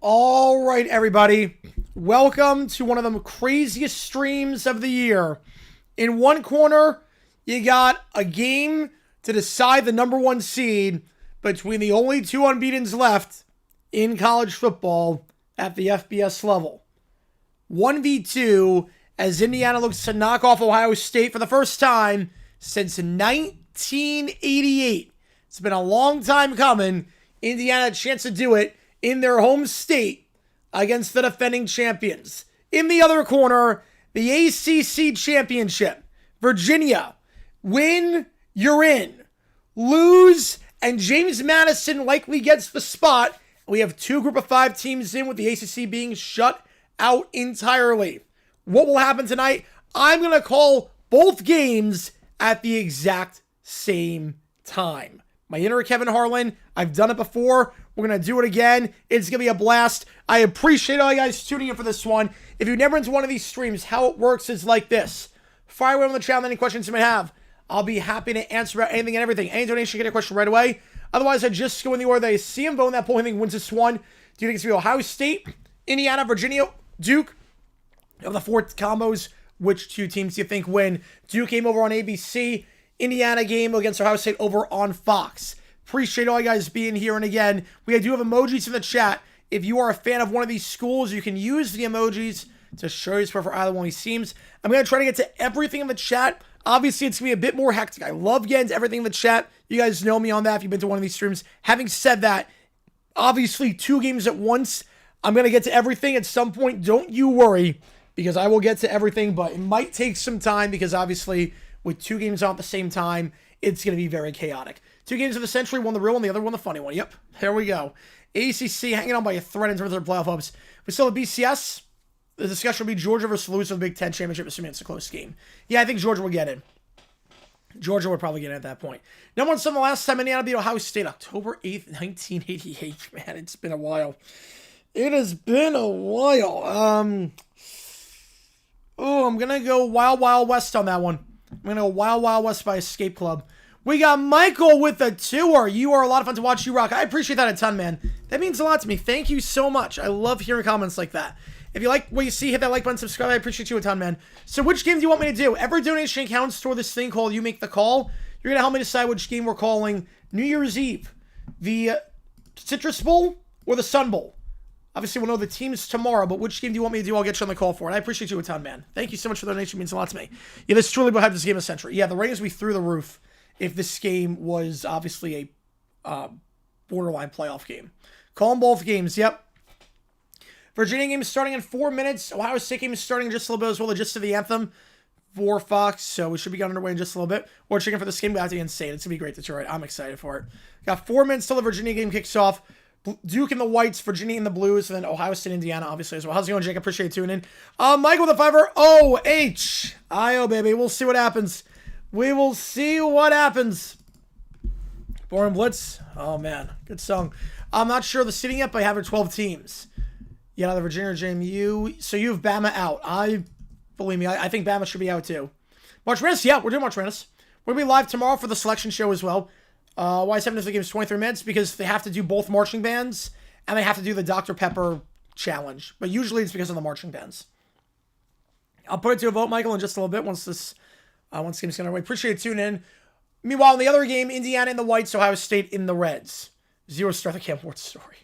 All right, everybody. Welcome to one of the craziest streams of the year. In one corner, you got a game to decide the #1 seed between the only two unbeatens left in college football at the FBS level. 1v2 as Indiana looks to knock off Ohio State for the first time since 1988. It's been a long time coming. Indiana had a chance to do it in their home state against the defending champions. In the other corner, the ACC championship. Virginia, win, you're in. Lose, and James Madison likely gets the spot. We have two group of 5 teams in, with the ACC being shut out entirely. What will happen tonight? I'm going to call both games at the exact same time. My inner Kevin Harlan, I've done it before. We're going to do it again. It's going to be a blast. I appreciate all you guys tuning in for this one. If you've never been to one of these streams, how it works is like this. Fire away on the channel any questions you may have. I'll be happy to answer about anything and everything. Any donation, get a question right away. Otherwise, I just go in the order that I see them vote in that poll. I think wins this one. Do you think it's going to be Ohio State, Indiana, Virginia, Duke? Of the 4 combos, which 2 teams do you think win? Duke game over on ABC. Indiana game against Ohio State over on Fox. Appreciate all you guys being here. And again, we do have emojis in the chat. If you are a fan of one of these schools, you can use the emojis to show your support for either one of these teams. I'm going to try to get to everything in the chat. Obviously, it's going to be a bit more hectic. I love getting to everything in the chat. You guys know me on that if you've been to one of these streams. Having said that, obviously 2 games at once. I'm going to get to everything at some point. Don't you worry, because I will get to everything, but it might take some time because obviously with 2 games on at the same time, it's going to be very chaotic. 2 games of the century, one the real one, the other one the funny one. Yep, there we go. ACC hanging on by a thread in terms of their playoff hopes. We still have BCS. The discussion will be Georgia versus loser of the Big Ten Championship, assuming it's a close game. Yeah, I think Georgia will get in. Georgia would probably get in at that point. Number 1 the last time Indiana beat Ohio State, October 8th, 1988. Man, it's been a while. It has been a while. I'm going to go Wild Wild West on that one. I'm going to go Wild Wild West by Escape Club. We got Michael with the tour. You are a lot of fun to watch. You rock. I appreciate that a ton, man. That means a lot to me. Thank you so much. I love hearing comments like that. If you like what you see, hit that like button, subscribe. I appreciate you a ton, man. So which game do you want me to do? Every donation counts toward this thing called You Make the Call. You're going to help me decide which game we're calling New Year's Eve. The Citrus Bowl or the Sun Bowl. Obviously, we'll know the teams tomorrow, but which game do you want me to do? I'll get you on the call for it. I appreciate you a ton, man. Thank you so much for the donation. It means a lot to me. Yeah, this truly will have this game of the century. Yeah, the ratings will be through the roof if this game was obviously a borderline playoff game. Call them both games. Yep. Virginia game is starting in 4 minutes. Ohio State game is starting in just a little bit as well. The gist of the anthem for Fox. So we should be getting underway in just a little bit. We're checking for this game. Got to be insane. It's going to be great, Detroit. I'm excited for it. Got 4 minutes till the Virginia game kicks off. Duke and the Whites, Virginia and the Blues, and then Ohio State, Indiana, obviously, as well. How's it going, Jake? Appreciate you tuning in. Michael with the fiver. O-H-I-O, baby. We'll see what happens. We will see what happens. Born Blitz. Oh, man. Good song. I'm not sure the seating yet, but I have 12 teams. Yeah, the Virginia JMU. So you have Bama out. Believe me, I think Bama should be out too. March Madness? Yeah, we're doing March Madness. We're going to be live tomorrow for the selection show as well. Why 7 if the game is 23 minutes? Because they have to do both marching bands and they have to do the Dr. Pepper challenge. But usually it's because of the marching bands. I'll put it to a vote, Michael, in just a little bit once this game's going away. Appreciate it tuning in. Meanwhile, in the other game, Indiana in the Whites, Ohio State in the Reds. 0 star the Camp Ward story.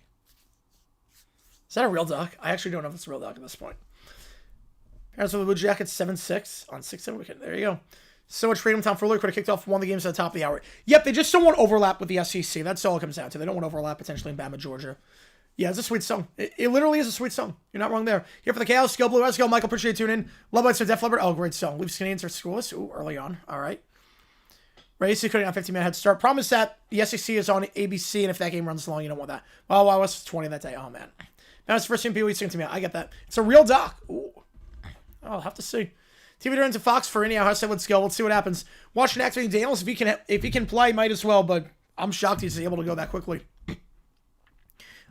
Is that a real doc? I actually don't know if it's a real doc at this point. Parents with the Blue Jackets 7-6 on 6-7 weekend. There you go. So much freedom. Tom Furley could have kicked off one of the games at the top of the hour. Yep, they just don't want overlap with the SEC. That's all it comes down to. They don't want overlap potentially in Bama, Georgia. Yeah, it's a sweet song. It literally is a sweet song. You're not wrong there. Here for the Chaos. Go Blue. Let's go, Michael. Appreciate you tuning in. Love Bites of Def Leppard. Oh, great song. Leaves Canadians are scoreless. Ooh, early on. All right. Race couldn't have 15-minute head start. Promise that the SEC is on ABC, and if that game runs long, you don't want that. Well, I was 20 that day. Oh, man. That was the first time people sing to me. I get that. It's a real doc. Ooh. I'll have to see. TV turns to Fox for Indiana. Let's go. Let's see what happens. Watching activating Daniels. If he can play, might as well, but I'm shocked he's able to go that quickly.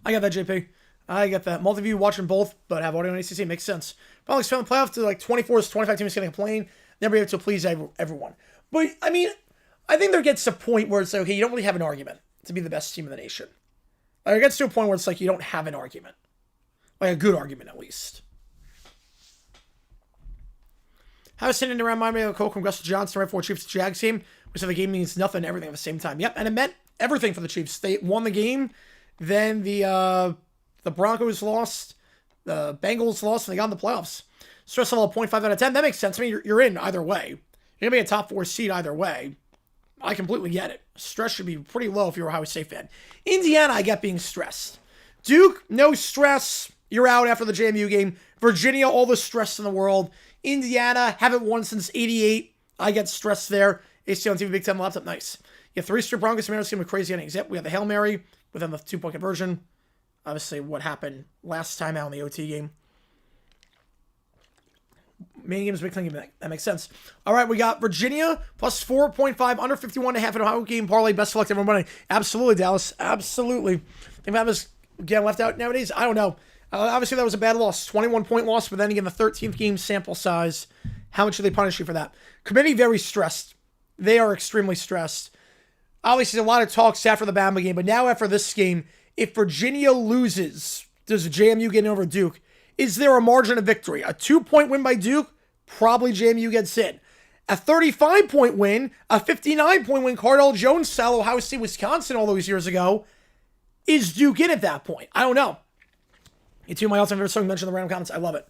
I got that, JP. I get that. MULTIVIEW watching both, but have audio on ACC. Makes sense. Probably expand the playoff to like 24 to 25 teams getting a plane. Never be able to please everyone. But, I mean, I think there gets to a point where it's like, okay, you don't really have an argument to be the best team in the nation. Like, it gets to a point where it's like you don't have an argument. Like a good argument, at least. How is sitting around my man, Cole, congrats to Johnson, right for Chiefs Jags game. We said the game means nothing, everything at the same time. Yep, and it meant everything for the Chiefs. They won the game, then the Broncos lost, the Bengals lost, and they got in the playoffs. Stress level of 0.5 out of 10. That makes sense. I mean, you're in either way. You're going to be a top 4 seed either way. I completely get it. Stress should be pretty low if you're a Ohio State fan. Indiana, I get being stressed. Duke, no stress. You're out after the JMU game. Virginia, all the stress in the world. Indiana, haven't won since 88. I get stressed there. AC on TV, Big Ten laptop, nice. You have 3 straight Broncos, Mariners game with crazy innings. Yep, we have the Hail Mary within the 2-point conversion. Obviously, what happened last time out in the OT game. Main game is big thing. That makes sense. All right, we got Virginia plus 4.5, under 51.5 in Ohio game parlay. Best select everybody. Absolutely, Dallas. Absolutely. Think that was getting left out nowadays? I don't know. Obviously, that was a bad loss. 21-point loss, but then again, the 13th game sample size. How much do they punish you for that? Committee, very stressed. They are extremely stressed. Obviously, a lot of talks after the Bama game, but now after this game, if Virginia loses, does JMU get in over Duke? Is there a margin of victory? A 2-point win by Duke? Probably JMU gets in. A 35-point win, a 59-point win, Cardell Jones style, Ohio State, Wisconsin all those years ago. Is Duke in at that point? I don't know. You two, my all-time favorite song, mentioned in the random comments. I love it.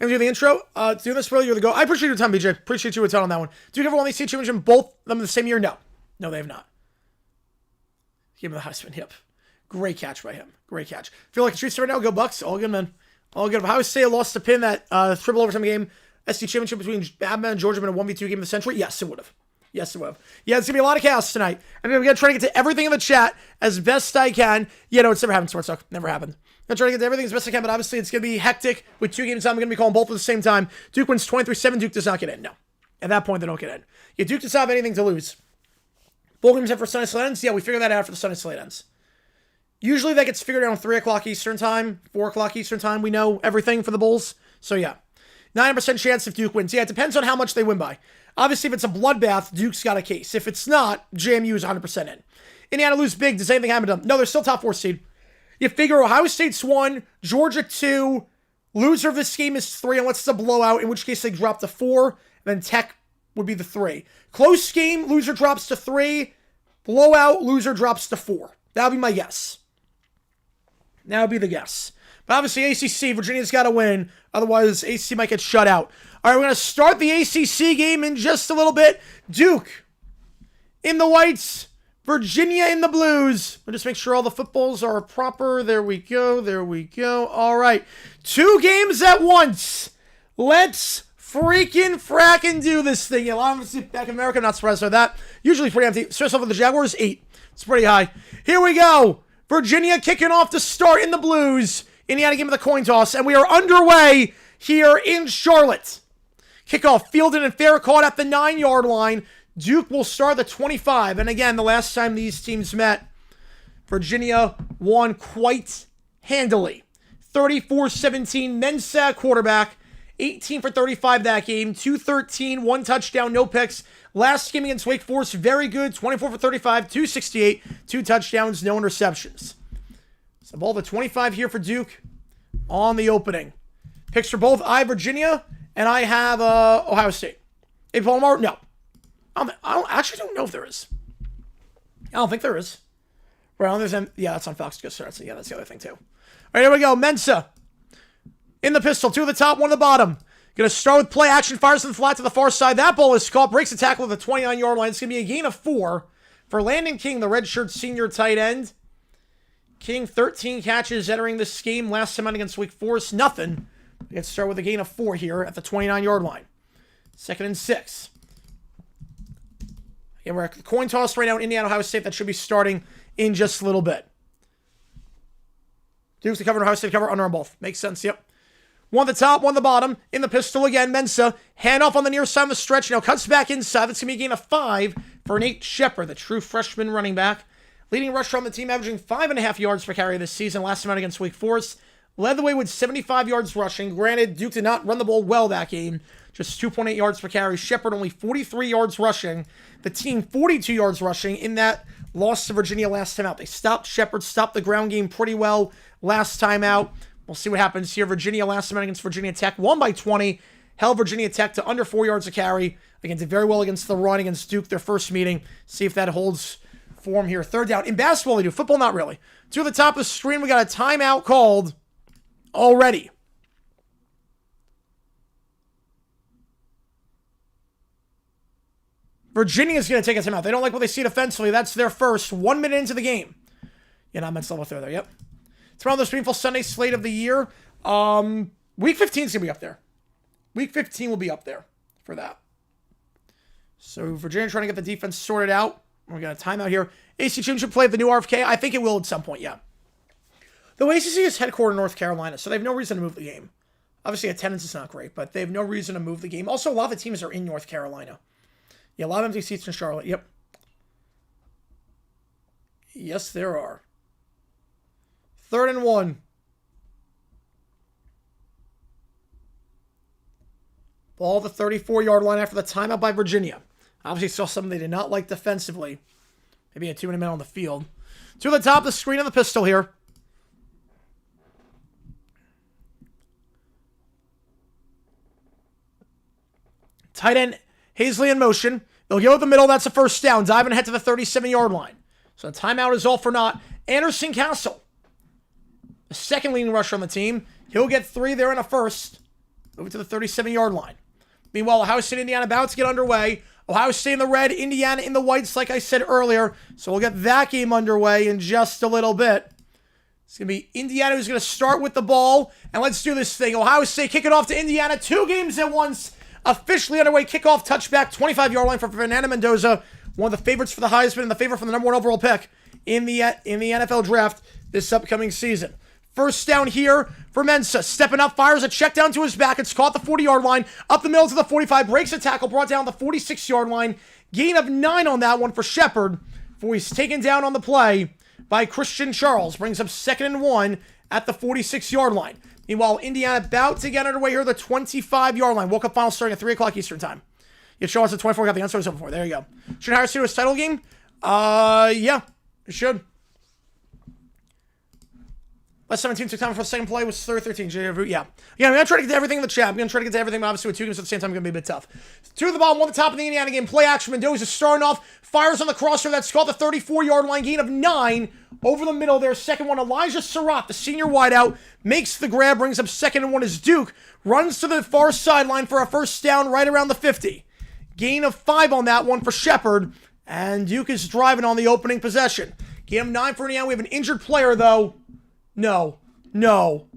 I'm going to do the intro. Do this really, you're the go. I appreciate your time, BJ. Appreciate you a ton on that one. Do you ever want to see championship both of them in the same year? No. No, they have not. Give him the Heisman. Yep. Great catch by him. Great catch. Feel like a Chiefs right now. Go Bucks. All good, man. All good. Ohio State lost to pin that triple overtime game SC Championship between Alabama and Georgia been a 1v2 game of the century? Yes, it would have. Yes, it would have. Yeah, it's going to be a lot of chaos tonight. I'm going to try to get to everything in the chat as best I can. Yeah, no, it's never happened, Sports Talk. Never happened. I'm going to try to get to everything as best I can, but obviously it's going to be hectic with 2 games. I'm going to be calling both at the same time. Duke wins 23-7. Duke does not get in. No. At that point, they don't get in. Yeah, Duke does not have anything to lose. Bowl games after Sunday slate ends? Yeah, we figured that out after the Sunday slate ends. Usually that gets figured out on 3 o'clock Eastern time, 4 o'clock Eastern time. We know everything for the Bulls. So yeah. 9% chance if Duke wins. Yeah, it depends on how much they win by. Obviously, if it's a bloodbath, Duke's got a case. If it's not, JMU is 100% in. Indiana lose big. Does anything happen to them? No, they're still top 4 seed. You figure Ohio State's 1, Georgia 2, loser of this game is 3, unless it's a blowout, in which case they drop to 4, and then Tech would be the 3. Close game, loser drops to 3, blowout, loser drops to 4. That would be my guess. That would be the guess. But obviously, ACC, Virginia's got to win. Otherwise, ACC might get shut out. All right, we're going to start the ACC game in just a little bit. Duke in the whites, Virginia in the blues. We'll just make sure all the footballs are proper. There we go. There we go. All right. 2 games at once. Let's freaking fracking do this thing. Yeah, a lot of us back in America, I'm not surprised by that. Usually pretty empty. Starts off with the Jaguars, 8. It's pretty high. Here we go. Virginia kicking off to start in the blues. Indiana gave me the coin toss, and we are underway here in Charlotte. Kickoff fielded and fair, caught at the 9-yard line. Duke will start the 25. And again, the last time these teams met, Virginia won quite handily. 34-17, Mensah quarterback. 18 for 35 that game. 213, 1 touchdown, no picks. Last game against Wake Forest, very good. 24 for 35, 268, 2 touchdowns, no interceptions. So ball the 25 here for Duke on the opening. Picks for both. I have Virginia, and I have Ohio State. Hey, Palomar? No. I actually don't know if there is. I don't think there is. Well, there's yeah, that's on Fox. So yeah, that's the other thing too. All right, here we go. Mensah in the pistol. 2 at the top, 1 at the bottom. Going to start with play action. Fires in the flat to the far side. That ball is caught. Breaks the tackle at the 29-yard line. It's going to be a gain of 4 for Landon King, the redshirt senior tight end. King, 13 catches entering this game. Last time out against Wake Forest, nothing. Let's start with a gain of 4 here at the 29-yard line. 2nd and 6. Yeah, we're at the coin toss right now in Indiana, Ohio State. That should be starting in just a little bit. Duke's to cover, Ohio State to cover, under on both. Makes sense, yep. 1 at the top, 1 at the bottom. In the pistol again, Mensah. Handoff on the near side of the stretch. Now cuts back inside. That's going to be a gain of 5 for Nate Shepard, the true freshman running back. Leading rusher on the team, averaging 5.5 yards per carry this season. Last time out against Wake Forest. Led the way with 75 yards rushing. Granted, Duke did not run the ball well that game. Just 2.8 yards per carry. Shepard only 43 yards rushing. The team 42 yards rushing in that loss to Virginia last time out. They stopped Shepard, stopped the ground game pretty well last time out. We'll see what happens here. Virginia last time out against Virginia Tech. Won by 20. Held Virginia Tech to under 4 yards a carry. Again, did very well against the run against Duke, their first meeting. See if that holds form here. 3rd down. In basketball, they do. Football, not really. 2 at the top of the screen. We got a timeout called already. Virginia's going to take a timeout. They don't like what they see defensively. That's their first. 1 minute into the game. Yeah, not mental level there. Yep. It's one of the most meaningful Sunday slate of the year. Week 15 is going to be up there. Week 15 will be up there for that. So Virginia trying to get the defense sorted out. We're going to timeout here. ACC Championship play at the new RFK. I think it will at some point, yeah. The ACC is headquartered in North Carolina, so they have no reason to move the game. Obviously, attendance is not great, but they have no reason to move the game. Also, a lot of the teams are in North Carolina. Yeah, a lot of empty seats in Charlotte. Yep. Yes, there are. 3rd and 1. Ball the 34-yard line after the timeout by Virginia. Obviously saw something they did not like defensively. Maybe a 2-minute man on the field. 2 at the top of the screen of the pistol here. Tight end Hazley in motion. They'll go with the middle. That's a first down. Diving ahead to the 37-yard line. So the timeout is all for naught. Anderson Castle, the second leading rusher on the team. He'll get 3 there in a first. Move to the 37-yard line. Meanwhile, Ohio State, Indiana about to get underway. Ohio State in the red, Indiana in the whites, like I said earlier. So we'll get that game underway in just a little bit. It's going to be Indiana who's going to start with the ball. And let's do this thing. Ohio State kick it off to Indiana. 2 games at once. Officially underway. Kickoff, touchback, 25-yard line for Fernando Mendoza. One of the favorites for the Heisman and the favorite for the #1 overall pick in the NFL draft this upcoming season. First down here for Mensa. Stepping up, fires a check down to his back. It's caught the 40-yard line. Up the middle to the 45. Breaks a tackle. Brought down the 46-yard line. Gain of 9 on that one for Shepard. Before he's taken down on the play by Christian Charles. Brings up 2nd and 1 at the 46-yard line. Meanwhile, Indiana about to get underway here at the 25-yard line. Woke up final starting at 3 o'clock Eastern time. You show us at 24. Got the answer over before. There you go. Should Harris do his title game? Yeah, it should. Last 17 took time for the second play was 13. Yeah, I'm going to try to get to everything in the chat. I'm going to try to get to everything, but obviously with 2 games at the same time, it's going to be a bit tough. 2 at the bottom, 1 at the top of the Indiana game. Play action. Mendoza starting off. Fires on the crosser. That's called the 34-yard line. Gain of 9 over the middle there. Second one, Elijah Surratt, the senior wideout, makes the grab. Brings up 2nd and 1 as Duke runs to the far sideline for a first down right around the 50. Gain of 5 on that one for Shepard. And Duke is driving on the opening possession. Gain of 9 for Indiana. We have an injured player, though. No.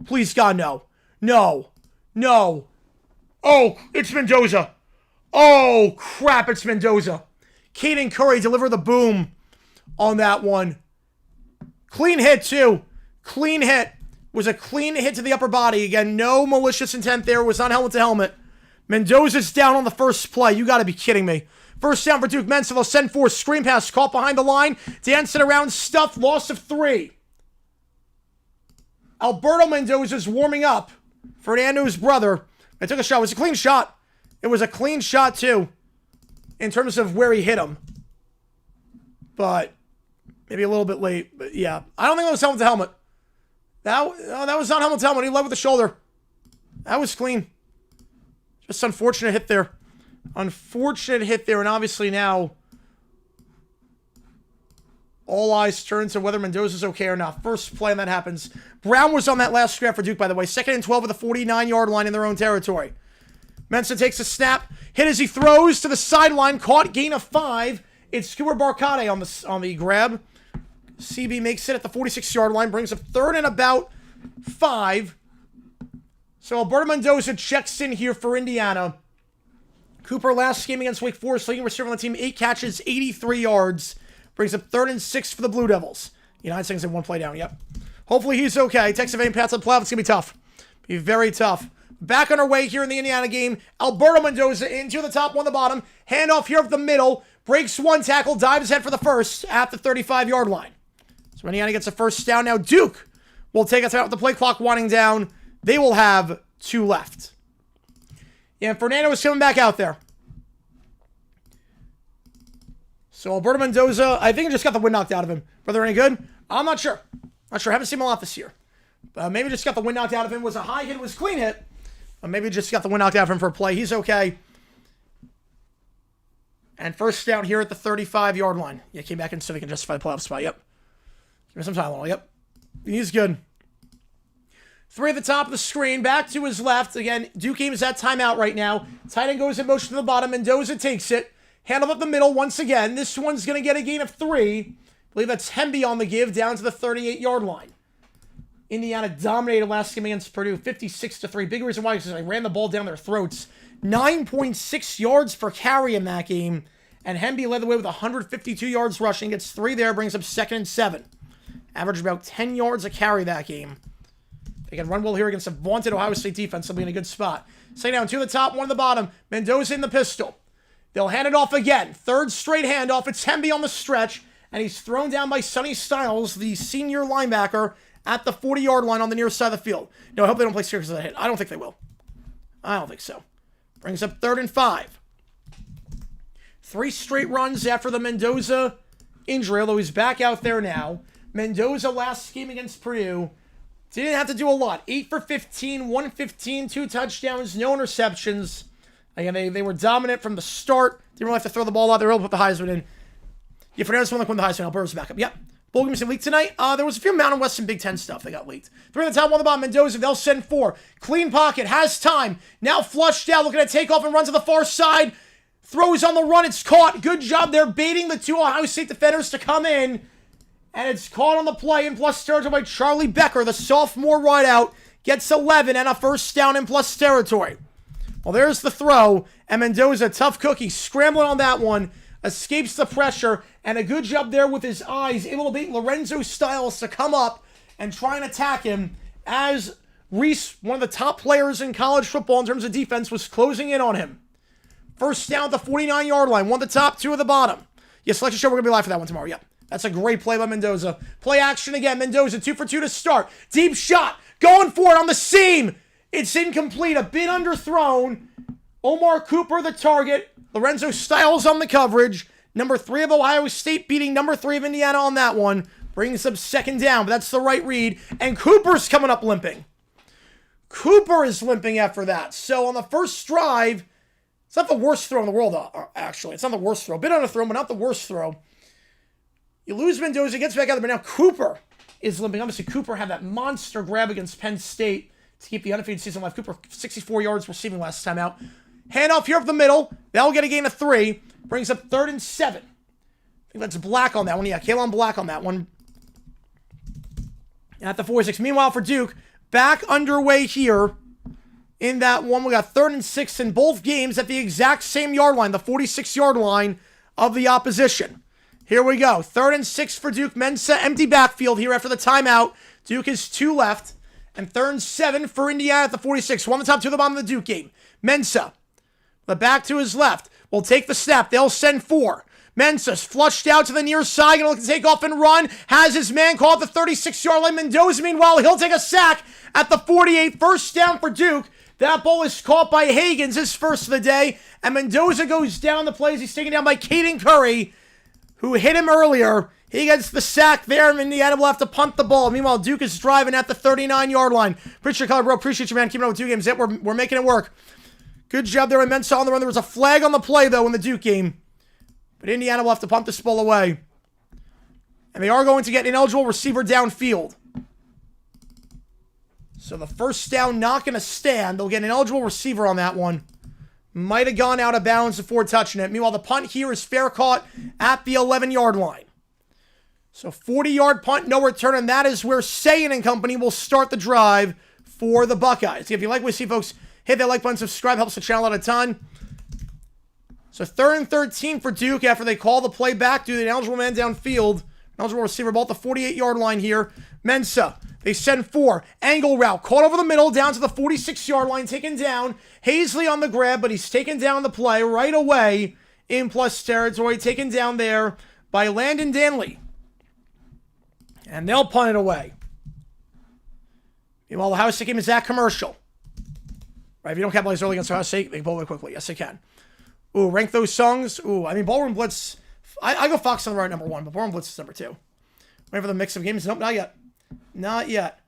Please, God, no. No. Oh, it's Mendoza. Oh, crap, it's Mendoza. Caden Curry delivered the boom on that one. Clean hit, too. Clean hit. Was a clean hit to the upper body. Again, no malicious intent there. Was on helmet to helmet. Mendoza's down on the first play. You got to be kidding me. First down for Duke. Mensa, they'll send 4. Screen pass caught behind the line. Dancing around, stuffed. Loss of 3. Alberto Mendoza's warming up. Fernando's brother. I took a shot. It was a clean shot. It was a clean shot, too. In terms of where he hit him. But maybe a little bit late. But yeah. I don't think that was helmet to helmet. That was not helmet to helmet. He led with the shoulder. That was clean. Just unfortunate hit there. Unfortunate hit there. And obviously now all eyes turn to whether Mendoza's okay or not. First play and that happens. Brown was on that last scrap for Duke, by the way. 2nd and 12 at the 49-yard line in their own territory. Mensa takes a snap. Hit as he throws to the sideline. Caught. Gain of 5. It's Cooper Barcade on the grab. CB makes it at the 46-yard line. Brings up 3rd and about 5. So Alberto Mendoza checks in here for Indiana. Cooper last game against Wake Forest, leading receiver on the team. 8 catches, 83 yards. Brings up 3rd and 6 for the Blue Devils. United Saints in 1 play down, yep. Hopefully he's okay. Texas A&M Pats on the playoff. It's going to be tough. Be very tough. Back on our way here in the Indiana game. Alberto Mendoza into the top, 1 the bottom. Handoff here up the middle. Breaks 1 tackle. Dives head for the first at the 35-yard line. So Indiana gets a first down. Now Duke will take us out with the play clock winding down. They will have 2 left. Yeah, Fernando is coming back out there. So Alberto Mendoza, I think he just got the wind knocked out of him. Whether any good? I'm not sure. Haven't seen him a lot this year. Maybe just got the wind knocked out of him. Was a high hit, was a clean hit. Maybe just got the wind knocked out of him for a play. He's okay. And first down here at the 35-yard line. Yeah, came back in so they can justify the playoff spot. Yep. Give me some Tylenol. Yep. He's good. 3 at the top of the screen. Back to his left. Again, Duke game is at timeout right now. Tight end goes in motion to the bottom. Mendoza takes it. Handle up the middle once again. This one's going to get a gain of 3. I believe that's Hemby on the give down to the 38-yard line. Indiana dominated last game against Purdue, 56-3. Big reason why is because they ran the ball down their throats. 9.6 yards per carry in that game. And Hemby led the way with 152 yards rushing. Gets 3 there, brings up 2nd and 7. Averaged about 10 yards a carry that game. They can run well here against a vaunted Ohio State defense. They'll be in a good spot. Second down, 2 at the top, 1 at the bottom. Mendoza in the pistol. They'll hand it off again. 3rd straight handoff. It's Hemby on the stretch. And he's thrown down by Sonny Styles, the senior linebacker, at the 40-yard line on the near side of the field. No, I hope they don't play serious with that hit. I don't think they will. I don't think so. Brings up 3rd and 5. 3 straight runs after the Mendoza injury, although he's back out there now. Mendoza last game against Purdue didn't have to do a lot. 8 for 15, 115, 2 touchdowns, no interceptions. Again, they were dominant from the start. Didn't really have to throw the ball out. They were able to put the Heisman in. Yeah, Fernando's one that won the Heisman. Alberto's back up. Yep. Bowl games leaked tonight. There was a few Mountain West and Big Ten stuff that got leaked. 3 at the top, 1 at the bottom. Mendoza, they'll send 4. Clean pocket, has time. Now flushed out, looking to take off and run to the far side. Throws on the run, it's caught. Good job there baiting the 2 Ohio State defenders to come in. And it's caught on the play in plus territory by Charlie Becker. The sophomore wideout gets 11 and a first down in plus territory. Well, there's the throw. And Mendoza, tough cookie, scrambling on that one. Escapes the pressure. And a good job there with his eyes. Able to beat Lorenzo Styles to come up and try and attack him. As Reese, one of the top players in college football in terms of defense, was closing in on him. First down at the 49-yard line. One at the top, two at the bottom. Yes, selection show. We're going to be live for that one tomorrow. Yep. That's a great play by Mendoza. Play action again. Mendoza, 2 for 2 to start. Deep shot. Going for it on the seam. It's incomplete. A bit underthrown. Omar Cooper, the target. Lorenzo Styles on the coverage. Number 3 of Ohio State beating number 3 of Indiana on that one. Brings up second down, but that's the right read. And Cooper's coming up limping. Cooper is limping after that. So on the first drive, it's not the worst throw in the world, actually. It's not the worst throw. A bit underthrown, but not the worst throw. You lose Mendoza, gets back out there, but now Cooper is limping. Obviously, Cooper had that monster grab against Penn State to keep the undefeated season alive. Cooper, 64 yards receiving last time out. Handoff here up the middle. That'll get a gain of 3. Brings up 3rd and 7. I think that's Black on that one. Yeah, Kalen Black on that one. At the 4-6. Meanwhile, for Duke, back underway here in that one. We got 3rd and 6 in both games at the exact same yard line, the 46-yard line of the opposition. Here we go. 3rd and 6 for Duke. Mensa, empty backfield here after the timeout. Duke is 2 left. And 3rd and 7 for Indiana at the 46. 1 on the top, 2 at the bottom of the Duke game. Mensa, the back to his left, will take the snap. They'll send 4. Mensa's flushed out to the near side. Going to take off and run. Has his man called at the 36-yard line. Mendoza, meanwhile, he'll take a sack at the 48. First down for Duke. That ball is caught by Higgins, his first of the day. And Mendoza goes down the plays. He's taken down by Caden Curry, who hit him earlier. He gets the sack there, and Indiana will have to punt the ball. Meanwhile, Duke is driving at the 39-yard line. Appreciate your color, bro. Appreciate you, man. Keeping up with 2 games. Yep, we're making it work. Good job there. Mensa on the run. There was a flag on the play, though, in the Duke game. But Indiana will have to punt this ball away. And they are going to get an ineligible receiver downfield. So the first down not going to stand. They'll get an ineligible receiver on that one. Might have gone out of bounds before touching it. Meanwhile, the punt here is fair caught at the 11-yard line. So 40-yard punt, no return, and that is where Sayin and company will start the drive for the Buckeyes. If you like what you see, folks, hit that like button, subscribe, helps the channel out a ton. So 3rd and 13 for Duke after they call the play back due to the ineligible man downfield. Ineligible receiver ball at the 48-yard line here. Mensa, they send 4. Angle route, caught over the middle, down to the 46-yard line, taken down. Hazley on the grab, but he's taken down the play right away in plus territory. Taken down there by Landon Danley. And they'll punt it away. Meanwhile, the Ohio State game is at commercial. Right, if you don't capitalize early against Ohio State, they can pull it quickly. Yes, they can. Ooh, rank those songs. Ooh, I mean, Ballroom Blitz. I go Fox on the right, number 1, but Ballroom Blitz is number 2. Wait for the mix of games. Nope, not yet. Not yet.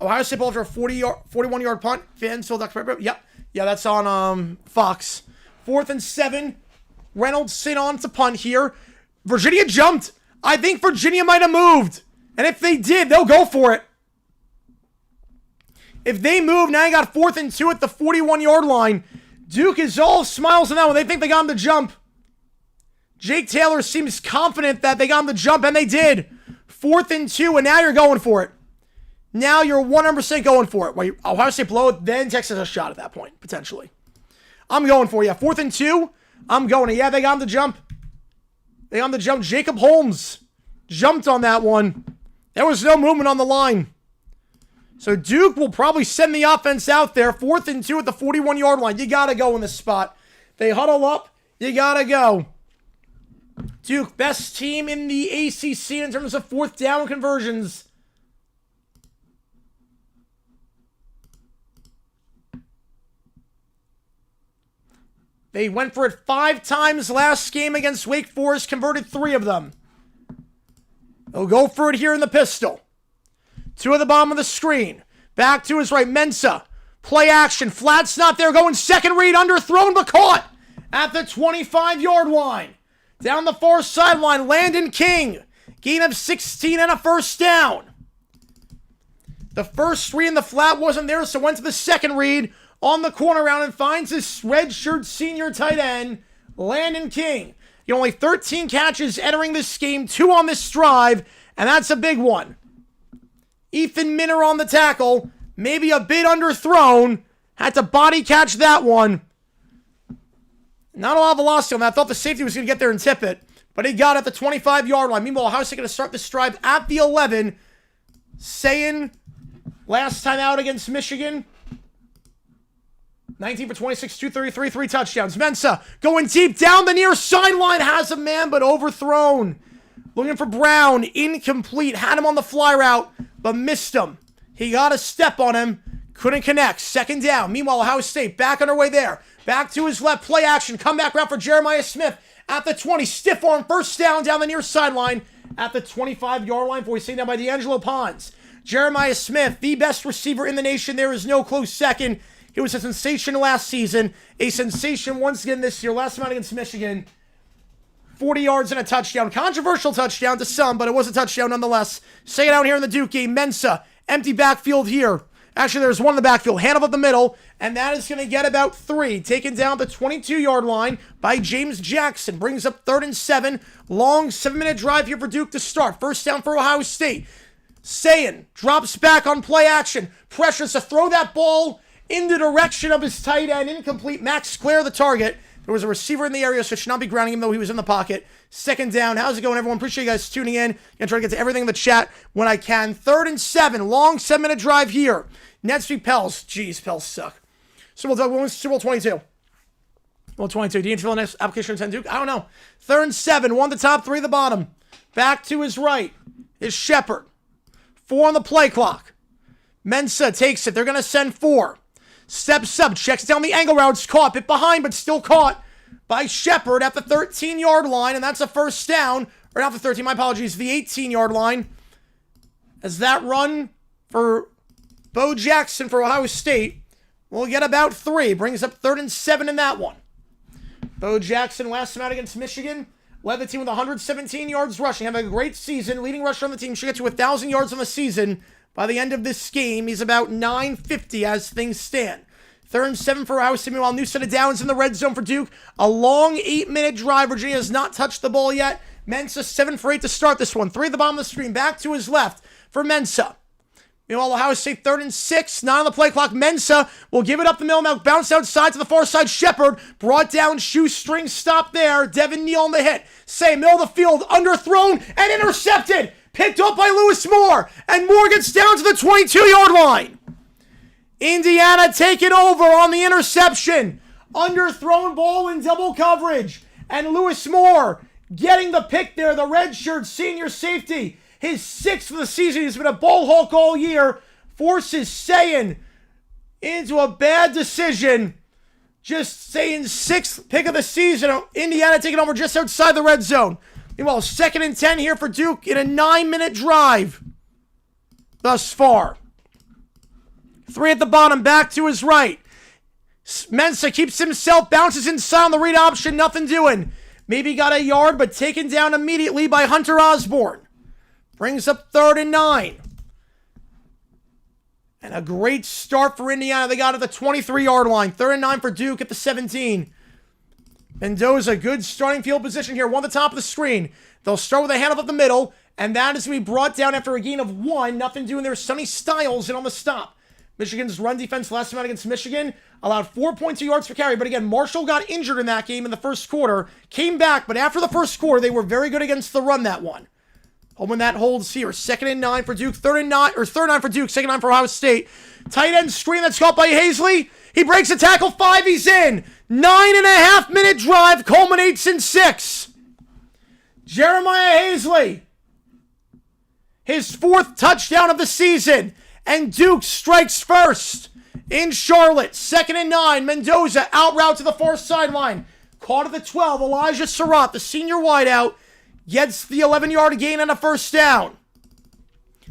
Ohio State ball after a 41-yard punt. Fansfield. Yep. Yeah, that's on Fox. 4th and 7. Reynolds sit on to punt here. Virginia jumped. I think Virginia might have moved. And if they did, they'll go for it. If they move, now you got 4th and 2 at the 41-yard line. Duke is all smiles on that one. They think they got him to jump. Jake Taylor seems confident that they got him to jump, and they did. 4th and 2, and now you're going for it. Now you're 100% going for it. Well, Ohio State blow it, then Texas has a shot at that point, potentially. I'm going for it. Yeah, 4th and 2, I'm going. Yeah, they got him to jump. They got him to jump. Jacob Holmes jumped on that one. There was no movement on the line. So Duke will probably send the offense out there. 4th and 2 at the 41-yard line. You got to go in this spot. They huddle up. You got to go. Duke, best team in the ACC in terms of 4th down conversions. They went for it 5 times last game against Wake Forest, converted 3 of them. They'll go for it here in the pistol. 2 at the bottom of the screen. Back to his right, Mensa. Play action, flats not there, going second read, underthrown but caught at the 25-yard line. Down the far sideline, Landon King. Gain of 16 and a first down. The first read in the flat wasn't there, so went to the second read on the corner round and finds his redshirt senior tight end, Landon King. Only 13 catches entering this game, 2 on this drive, and that's a big one. Ethan Minner on the tackle, maybe a bit underthrown. Had to body catch that one. Not a lot of velocity on that. I thought the safety was going to get there and tip it, but he got it at the 25-yard line. Meanwhile, how's he going to start this drive at the 11? Saying last time out against Michigan, 19 for 26, 233, 3 touchdowns. Mensah going deep down the near sideline. Has a man, but overthrown. Looking for Brown. Incomplete. Had him on the fly route, but missed him. He got a step on him. Couldn't connect. Second down. Meanwhile, Ohio State back underway there. Back to his left. Play action. Comeback route for Jeremiah Smith at the 20. Stiff arm. First down down the near sideline at the 25-yard line. Voice taken down by D'Angelo Pons. Jeremiah Smith, the best receiver in the nation. There is no close second. He was a sensation last season. A sensation once again this year. Last time out against Michigan. 40 yards and a touchdown. Controversial touchdown to some, but it was a touchdown nonetheless. Say it out here in the Duke game. Mensah, empty backfield here. Actually, there's one in the backfield. Hand up the middle, and that is going to get about 3. Taken down the 22-yard line by James Jackson. Brings up 3rd and 7. Long 7-minute drive here for Duke to start. First down for Ohio State. Sayin drops back on play action. Pressures to throw that ball in the direction of his tight end. Incomplete. Max Clare the target. There was a receiver in the area, so it should not be grounding him, though he was in the pocket. Second down. How's it going, everyone? Appreciate you guys tuning in. Gonna try to get to everything in the chat when I can. 3rd and 7. Long 7-minute drive here. Nets v. Pels. Jeez, Pels suck. Super Bowl 22. Well, 22. Do you need to fill the next application of 10 Duke? I don't know. 3rd and 7. 1 the top, 3 the bottom. Back to his right is Shepard. 4 on the play clock. Mensah takes it. They're going to send 4. Steps up, checks down the angle routes, caught, bit behind, but still caught by Shepard at the 13-yard line, and that's a first down, or not the 13, my apologies, the 18-yard line. As that run for Bo Jackson for Ohio State will get about 3, brings up 3rd and 7 in that one. Bo Jackson last time out against Michigan, led the team with 117 yards rushing, having a great season, leading rusher on the team, should get to 1,000 yards on the season. By the end of this game, he's about 950 as things stand. 3rd and 7 for Ohio State. Meanwhile, new set of downs in the red zone for Duke. A long 8-minute drive. Virginia has not touched the ball yet. Mensah 7 for 8 to start this one. 3 at the bottom of the screen. Back to his left for Mensah. Meanwhile, Ohio State 3rd and 6. 9 on the play clock. Mensah will give it up the middle. Now bounce outside to the far side. Shepard brought down. Shoestring stop there. Devin Neal on the hit. Say middle of the field. Underthrown and intercepted. Picked up by Lewis Moore, and Moore gets down to the 22-yard line. Indiana taking over on the interception. Underthrown ball in double coverage. And Lewis Moore getting the pick there, the redshirt senior safety. His 6th of the season. He's been a ball hawk all year. Forces Sayin into a bad decision. Just Sayin's 6th pick of the season. Indiana taking over just outside the red zone. Meanwhile, 2nd and 10 here for Duke in a 9-minute drive thus far. 3 at the bottom, back to his right. Mensah keeps himself, bounces inside on the read option, nothing doing. Maybe got a yard, but taken down immediately by Hunter Osborne. Brings up 3rd and 9. And a great start for Indiana. They got at the 23-yard line. 3rd and 9 for Duke at the 17. Mendoza, good starting field position here. 1 at the top of the screen. They'll start with a handoff up the middle, and that is going to be brought down after a gain of 1. Nothing doing there. Sonny Styles in on the stop. Michigan's run defense last time out against Michigan allowed 4.2 yards per carry. But again, Marshall got injured in that game in the first quarter. Came back, but after the first quarter, they were very good against the run that one. Hoping that holds here. 2nd and 9 for Duke. 3rd and 9 for Duke. 2nd and 9 for Ohio State. Tight end screen that's caught by Hazley. He breaks a tackle. 5. He's in. 9.5-minute drive culminates in 6. Jeremiah Hazley. His 4th touchdown of the season. And Duke strikes first in Charlotte. 2nd and 9. Mendoza out route to the far sideline. Caught at the 12. Elijah Surratt, the senior wideout, gets the 11-yard gain and a first down.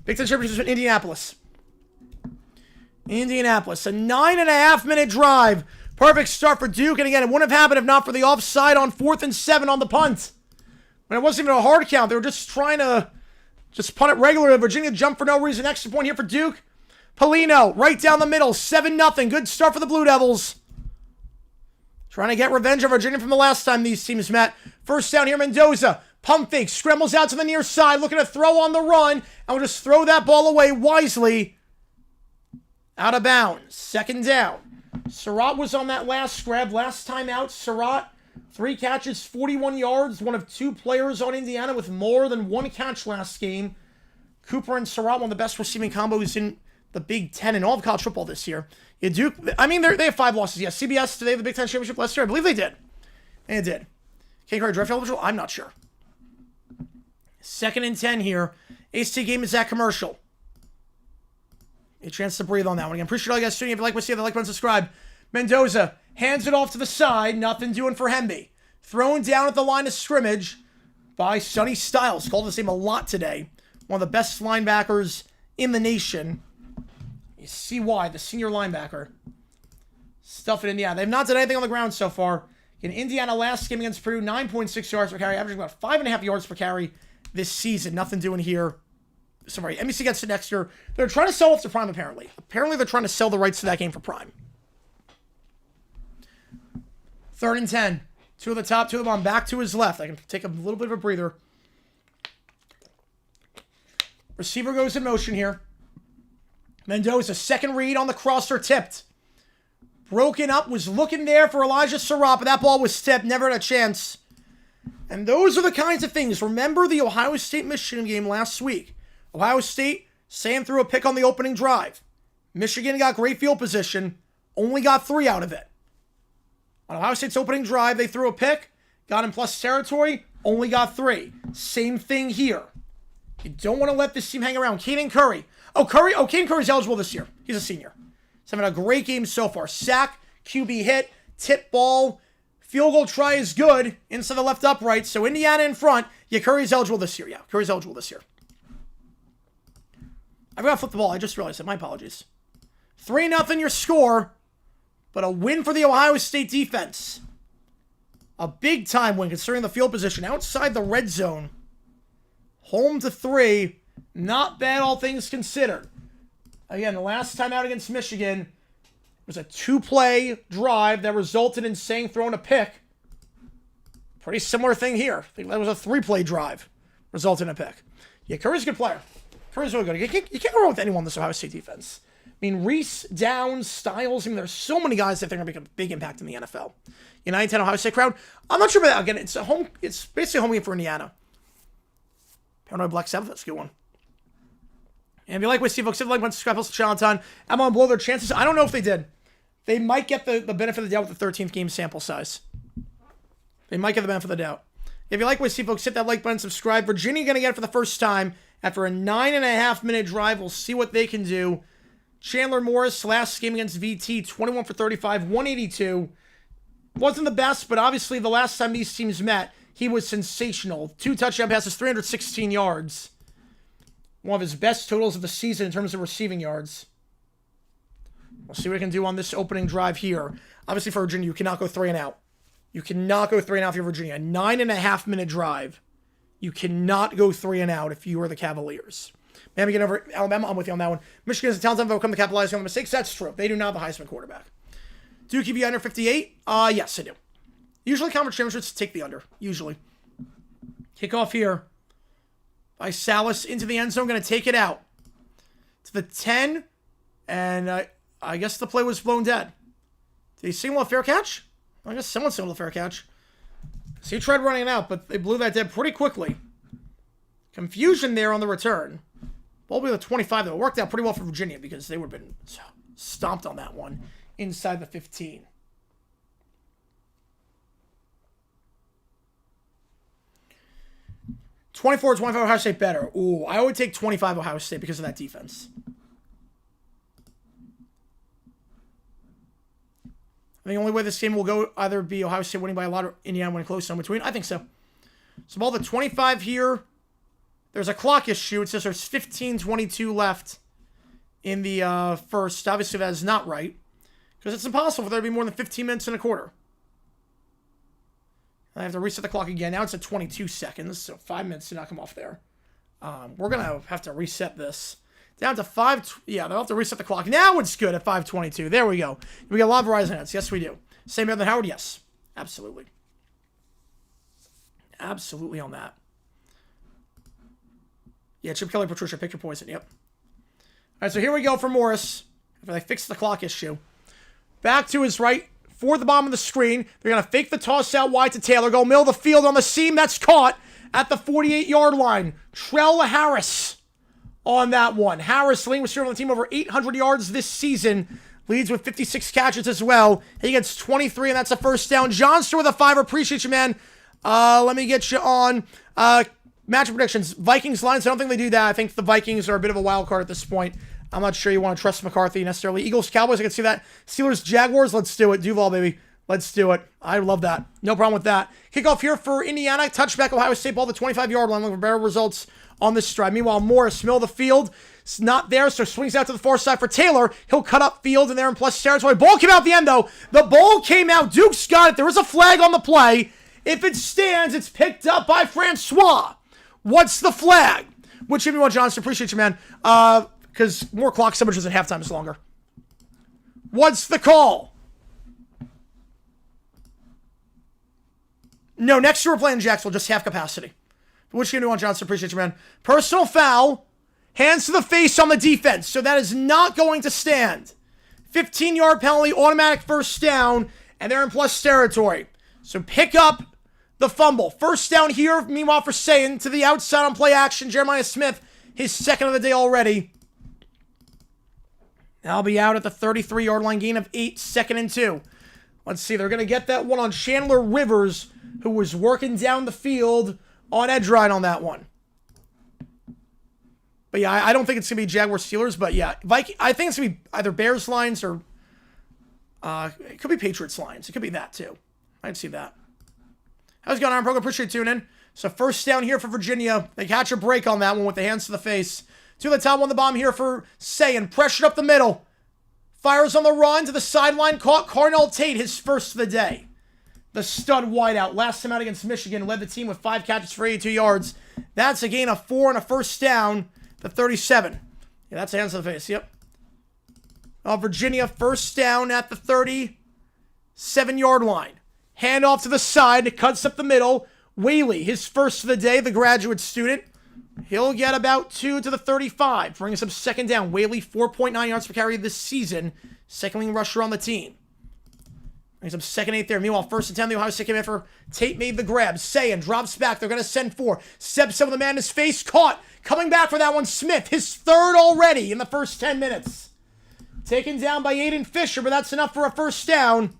Big Ten Championship in Indianapolis. A 9.5-minute drive. Perfect start for Duke. And again, it wouldn't have happened if not for the offside on 4th and 7 on the punt. When it wasn't even a hard count. They were just trying to punt it regularly. Virginia jumped for no reason. Extra point here for Duke. Polino, right down the middle. 7-0. Good start for the Blue Devils. Trying to get revenge on Virginia from the last time these teams met. First down here, Mendoza. Pump fake, scrambles out to the near side, looking to throw on the run, and we'll just throw that ball away wisely. Out of bounds. Second down. Surratt was on that last grab. Last time out, Surratt, 3 catches, 41 yards. One of 2 players on Indiana with more than 1 catch last game. Cooper and Surratt, one of the best receiving combos in the Big Ten in all of college football this year. They have 5 losses. Yes, CBS, did they have the Big Ten Championship last year? I believe they did. They did. King Curry draft eligible? I'm not sure. 2nd and 10 here. AC game is at commercial. A chance to breathe on that one. Again, appreciate all you guys tuning in. If you like what you see, like button, subscribe. Mendoza hands it off to the side. Nothing doing for Hemby. Thrown down at the line of scrimmage by Sonny Styles. Called his name a lot today. One of the best linebackers in the nation. You see why. The senior linebacker. Stuff it in. Yeah, they've not done anything on the ground so far. In Indiana last game against Purdue, 9.6 yards per carry. Averaging about 5.5 yards per carry this season. Nothing doing here. Sorry, NBC gets it next year. They're trying to sell it to Prime, apparently. Apparently, they're trying to sell the rights to that game for Prime. 3rd and 10. 2 of the top, 2 of the bottom. Back to his left. I can take a little bit of a breather. Receiver goes in motion here. Mendoza, second read on the crosser, tipped. Broken up, was looking there for Elijah Surratt, but that ball was tipped. Never had a chance. And those are the kinds of things. Remember the Ohio State-Michigan game last week. Ohio State, Sam threw a pick on the opening drive. Michigan got great field position, only got 3 out of it. On Ohio State's opening drive, they threw a pick, got in plus territory, only got 3. Same thing here. You don't want to let this team hang around. Caden Curry. Caden Curry's eligible this year. He's a senior. He's having a great game so far. Sack, QB hit, tip ball, field goal try is good inside the left upright. So Indiana in front. Yeah, Curry's eligible this year. Yeah, Curry's eligible this year. I forgot to flip the ball. I just realized it. My apologies. 3-0 your score, but a win for the Ohio State defense. A big time win considering the field position outside the red zone. Home to 3. Not bad, all things considered. Again, the last time out against Michigan was a 2-play drive that resulted in Sang throwing a pick. Pretty similar thing here. I think that was a 3-play drive, resulting in a pick. Yeah, Curry's a good player. Curry's really good. You can't go wrong with anyone in this Ohio State defense. I mean, Reese, Downs, Styles. I mean, there's so many guys that think are going to make a big impact in the NFL. United 10 Ohio State crowd. I'm not sure about that. Again, it's basically a home game for Indiana. Paranoid Black Sabbath, that's a good one. And if you like what Steve folks, if you like, subscribe, post, channel on. I'm on blow their chances. I don't know if they did. They might get the benefit of the doubt with the 13th game sample size. They might get the benefit of the doubt. If you like what Steve folks, hit that like button, subscribe. Virginia going to get it for the first time after a 9.5-minute drive. We'll see what they can do. Chandler Morris, last game against VT, 21 for 35, 182. Wasn't the best, but obviously the last time these teams met, he was sensational. 2 touchdown passes, 316 yards. One of his best totals of the season in terms of receiving yards. We'll see what he can do on this opening drive here. Obviously for Virginia, you cannot go 3 and out. You cannot go 3 and out if you're Virginia. A 9.5-minute drive. You cannot go 3 and out if you are the Cavaliers. Miami get over Alabama. I'm with you on that one. Michigan is a talented they'll come to capitalize on the mistakes. That's true. They do not have the Heisman quarterback. Do you keep you under 58? Yes, I do. Usually conference championships take the under. Usually. Kickoff here by Salas into the end zone. Going to take it out to the 10. And I guess the play was blown dead. Did he signal a fair catch? I guess someone signaled a fair catch. So he tried running it out, but they blew that dead pretty quickly. Confusion there on the return. Ball will be the 25, though. It worked out pretty well for Virginia because they would have been stomped on that one inside the 15. (24-25) Ohio State better. Ooh, I would take 25 Ohio State because of that defense. I think the only way this game will go either be Ohio State winning by a lot or Indiana winning close in between. I think so. So ball the 25 here. There's a clock issue. It says there's 15:22 left in the first. Obviously, that is not right because it's impossible for there to be more than 15 minutes and a quarter. I have to reset the clock again. Now it's at 22 seconds, so 5 minutes did not come off there. We're going to have to reset this. Down to 5... Yeah, they'll have to reset the clock. Now it's good at 5:22. There we go. We got a lot of Verizon ads. Yes, we do. Same other than Howard? Yes. Absolutely. Absolutely on that. Yeah, Chip Kelly, Patricia, pick your poison. Yep. All right, so here we go for Morris. After they fix the clock issue. Back to his right, for the bottom of the screen. They're going to fake the toss out wide to Taylor. Go middle of the field on the seam. That's caught at the 48-yard line. Trell Harris on that one. Harris, leading receiver on the team, over 800 yards this season. Leads with 56 catches as well. He gets 23, and that's a first down. Johnston with a 5. Appreciate you, man. Let me get you on matchup predictions. Vikings Lions, I don't think they do that. I think the Vikings are a bit of a wild card at this point. I'm not sure you want to trust McCarthy necessarily. Eagles Cowboys, I can see that. Steelers Jaguars, let's do it. Duval, baby. Let's do it. I love that. No problem with that. Kickoff here for Indiana. Touchback, Ohio State ball, the 25-yard line. Looking for better results on this drive. Meanwhile, Morris, middle of the field. It's not there, so swings out to the far side for Taylor. He'll cut up field, and they're in plus territory. Ball came out the end, though. The ball came out. Duke's got it. There is a flag on the play. If it stands, it's picked up by Francois. What's the flag? Which if you want, Johnston, appreciate you, man. Because more clock summages at halftime is longer. What's the call? No, next year we're playing Jacksonville, just half capacity. Which game do you want, Johnston? Appreciate you, man. Personal foul. Hands to the face on the defense. So that is not going to stand. 15-yard penalty, automatic first down, and they're in plus territory. So pick up the fumble. First down here, meanwhile, for Sayin to the outside on play action. Jeremiah Smith, his second of the day already. That'll be out at the 33-yard line, gain of 8, 2nd and 2. Let's see, they're going to get that one on Chandler Rivers, who was working down the field on edge right on that one. But yeah, I don't think it's going to be Jaguars Steelers, but yeah, I think it's going to be either Bears Lions or it could be Patriots Lions. It could be that too. I'd see that. How's it going, Iron Program? Appreciate you tuning in. So first down here for Virginia. They catch a break on that one with the hands to the face. To the top, on the bomb here for Sayin. Pressured up the middle. Fires on the run to the sideline. Caught Carnell Tate, his first of the day. The stud wideout. Last time out against Michigan. Led the team with 5 catches for 82 yards. That's a gain of 4 and a first down. The 37. Yeah, that's a hands to the face. Yep. Virginia first down at the 37-yard line. Hand off to the side. It cuts up the middle. Whaley, his first of the day, the graduate student. He'll get about 2 to the 35. Brings up second down. Whaley, 4.9 yards per carry this season. Second leading rusher on the team. Brings up 2nd and 8 there. Meanwhile, first and 10, the Ohio State came in for Tate made the grab. Sayin drops back. They're going to send 4. Steps up with the man in his face. Caught. Coming back for that one, Smith. His third already in the first 10 minutes. Taken down by Aiden Fisher, but that's enough for a first down.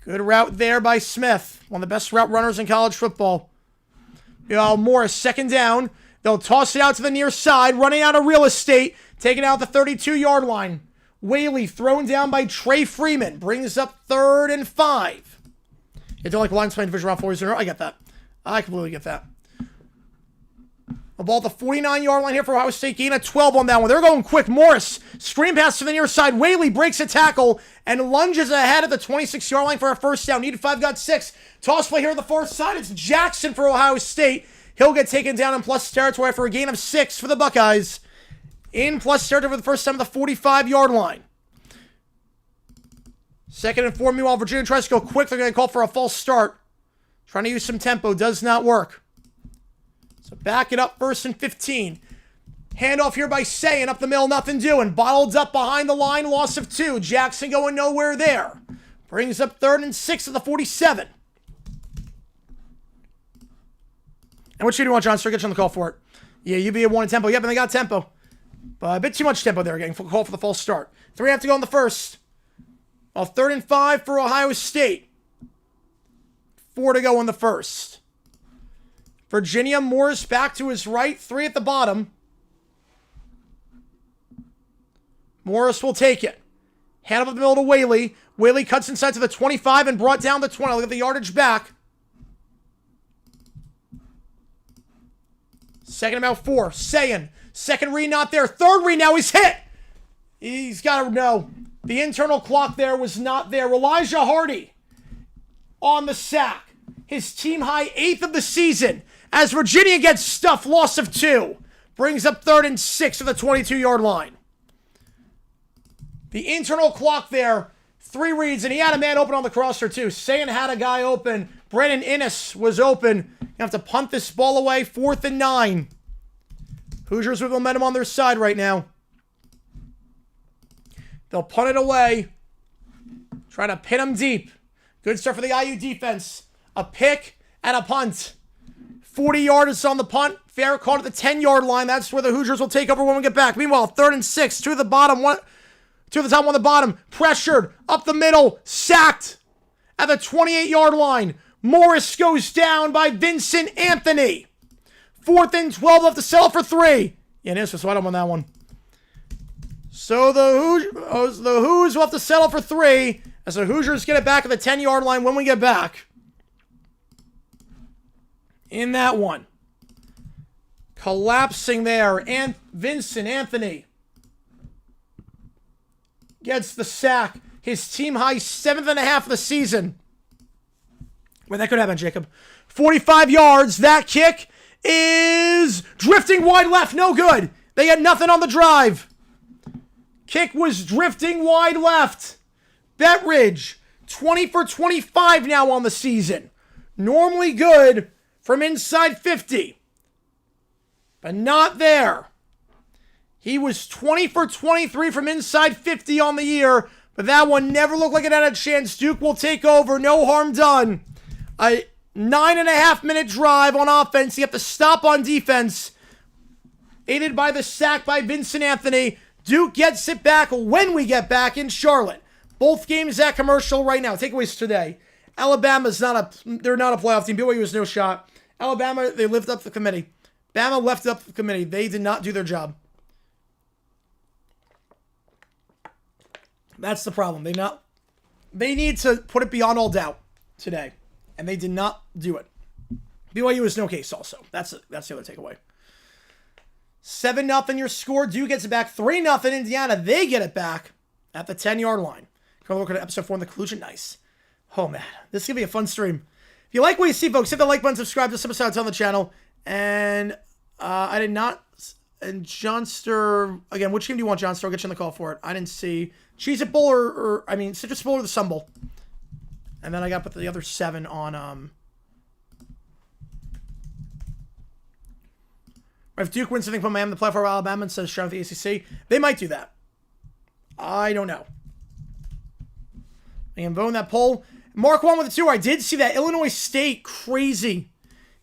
Good route there by Smith. One of the best route runners in college football. Morris, second down. They'll toss it out to the near side. Running out of real estate. Taken out the 32-yard line. Whaley thrown down by Trey Freeman. Brings up 3rd and 5. You don't like Lions playing division round 4 0? I get that. I completely get that. A ball at the 49-yard line here for Ohio State. Gain of 12 on that one. They're going quick. Morris, screen pass to the near side. Whaley breaks a tackle and lunges ahead at the 26-yard line for a first down. Needed 5, got 6. Toss play here on the far side. It's Jackson for Ohio State. He'll get taken down in plus territory for a gain of 6 for the Buckeyes. In plus territory for the first time at the 45-yard line. 2nd and 4. Meanwhile, Virginia tries to go quick. They're going to call for a false start. Trying to use some tempo. Does not work. So back it up, 1st and 15. Handoff here by Sayin up the middle, nothing doing. Bottled up behind the line, loss of 2. Jackson going nowhere there. Brings up 3rd and 6 at the 47. And what you do want, John? Start getting on the call for it. Yeah, UVA wanted tempo. Yep, and they got tempo. But a bit too much tempo there, getting call for the false start. 3 have to go in the first. Well, 3rd and 5 for Ohio State. 4 to go in the first. Virginia, Morris back to his right. 3 at the bottom. Morris will take it. Hand up the middle to Whaley. Whaley cuts inside to the 25 and brought down the 20. Look at the yardage back. 2nd about 4. Sayin. 2nd read not there. 3rd read now. He's hit. He's got to know. The internal clock there was not there. Elijah Hardy on the sack. His team high 8th of the season. As Virginia gets stuffed, loss of 2. Brings up 3rd and 6 at the 22-yard line. The internal clock there, 3 reads, and he had a man open on the crosser, too. Sagan had a guy open. Brennan Innes was open. You have to punt this ball away. 4th and 9. Hoosiers with momentum on their side right now. They'll punt it away. Trying to pin them deep. Good start for the IU defense. A pick and a punt. 40-yarders on the punt. Fair caught at the 10-yard line. That's where the Hoosiers will take over when we get back. Meanwhile, 3rd and 6. 2 at the bottom. 2 at the top, 1 at the bottom. Pressured. Up the middle. Sacked. At the 28-yard line. Morris goes down by Vincent Anthony. 4th and 12 left to settle for 3. Yeah, it is, so I don't want that one. So the Hoos will have to settle for 3 as the Hoosiers get it back at the 10-yard line when we get back. In that one. Collapsing there. And Vincent Anthony gets the sack. His team high 7.5 of the season. Wait, that could happen, Jacob. 45 yards. That kick is drifting wide left. No good. They had nothing on the drive. Kick was drifting wide left. Bettridge, 20 for 25 now on the season. Normally good from inside 50. But not there. He was 20 for 23 from inside 50 on the year. But that one never looked like it had a chance. Duke will take over. No harm done. A 9.5-minute drive on offense. You have to stop on defense. Aided by the sack by Vincent Anthony. Duke gets it back when we get back in Charlotte. Both games at commercial right now. Takeaways today. Alabama's they're not a playoff team. BYU has no shot. Alabama, they lifted up the committee. Bama left up the committee. They did not do their job. That's the problem. They need to put it beyond all doubt today. And they did not do it. BYU is no case also. That's the other takeaway. 7-0 your score. Duke gets it back. 3-0 Indiana. They get it back at the 10-yard line. Come look at episode 4 in the conclusion. Nice. Oh, man. This is going to be a fun stream. If you like what you see, folks, hit the like button, subscribe to this episode on the channel. And I did not... And Johnster... Again, which game do you want, Johnster? I'll get you on the call for it. I didn't see... Cheez-It Bowl Citrus Bowl or the Sun Bowl. And then I got to put the other 7 on... If Duke wins something from Miami, the platform of Alabama, and says shout out the ACC, they might do that. I don't know. I am voting that poll. Mark 1 with the 2. I did see that. Illinois State, crazy.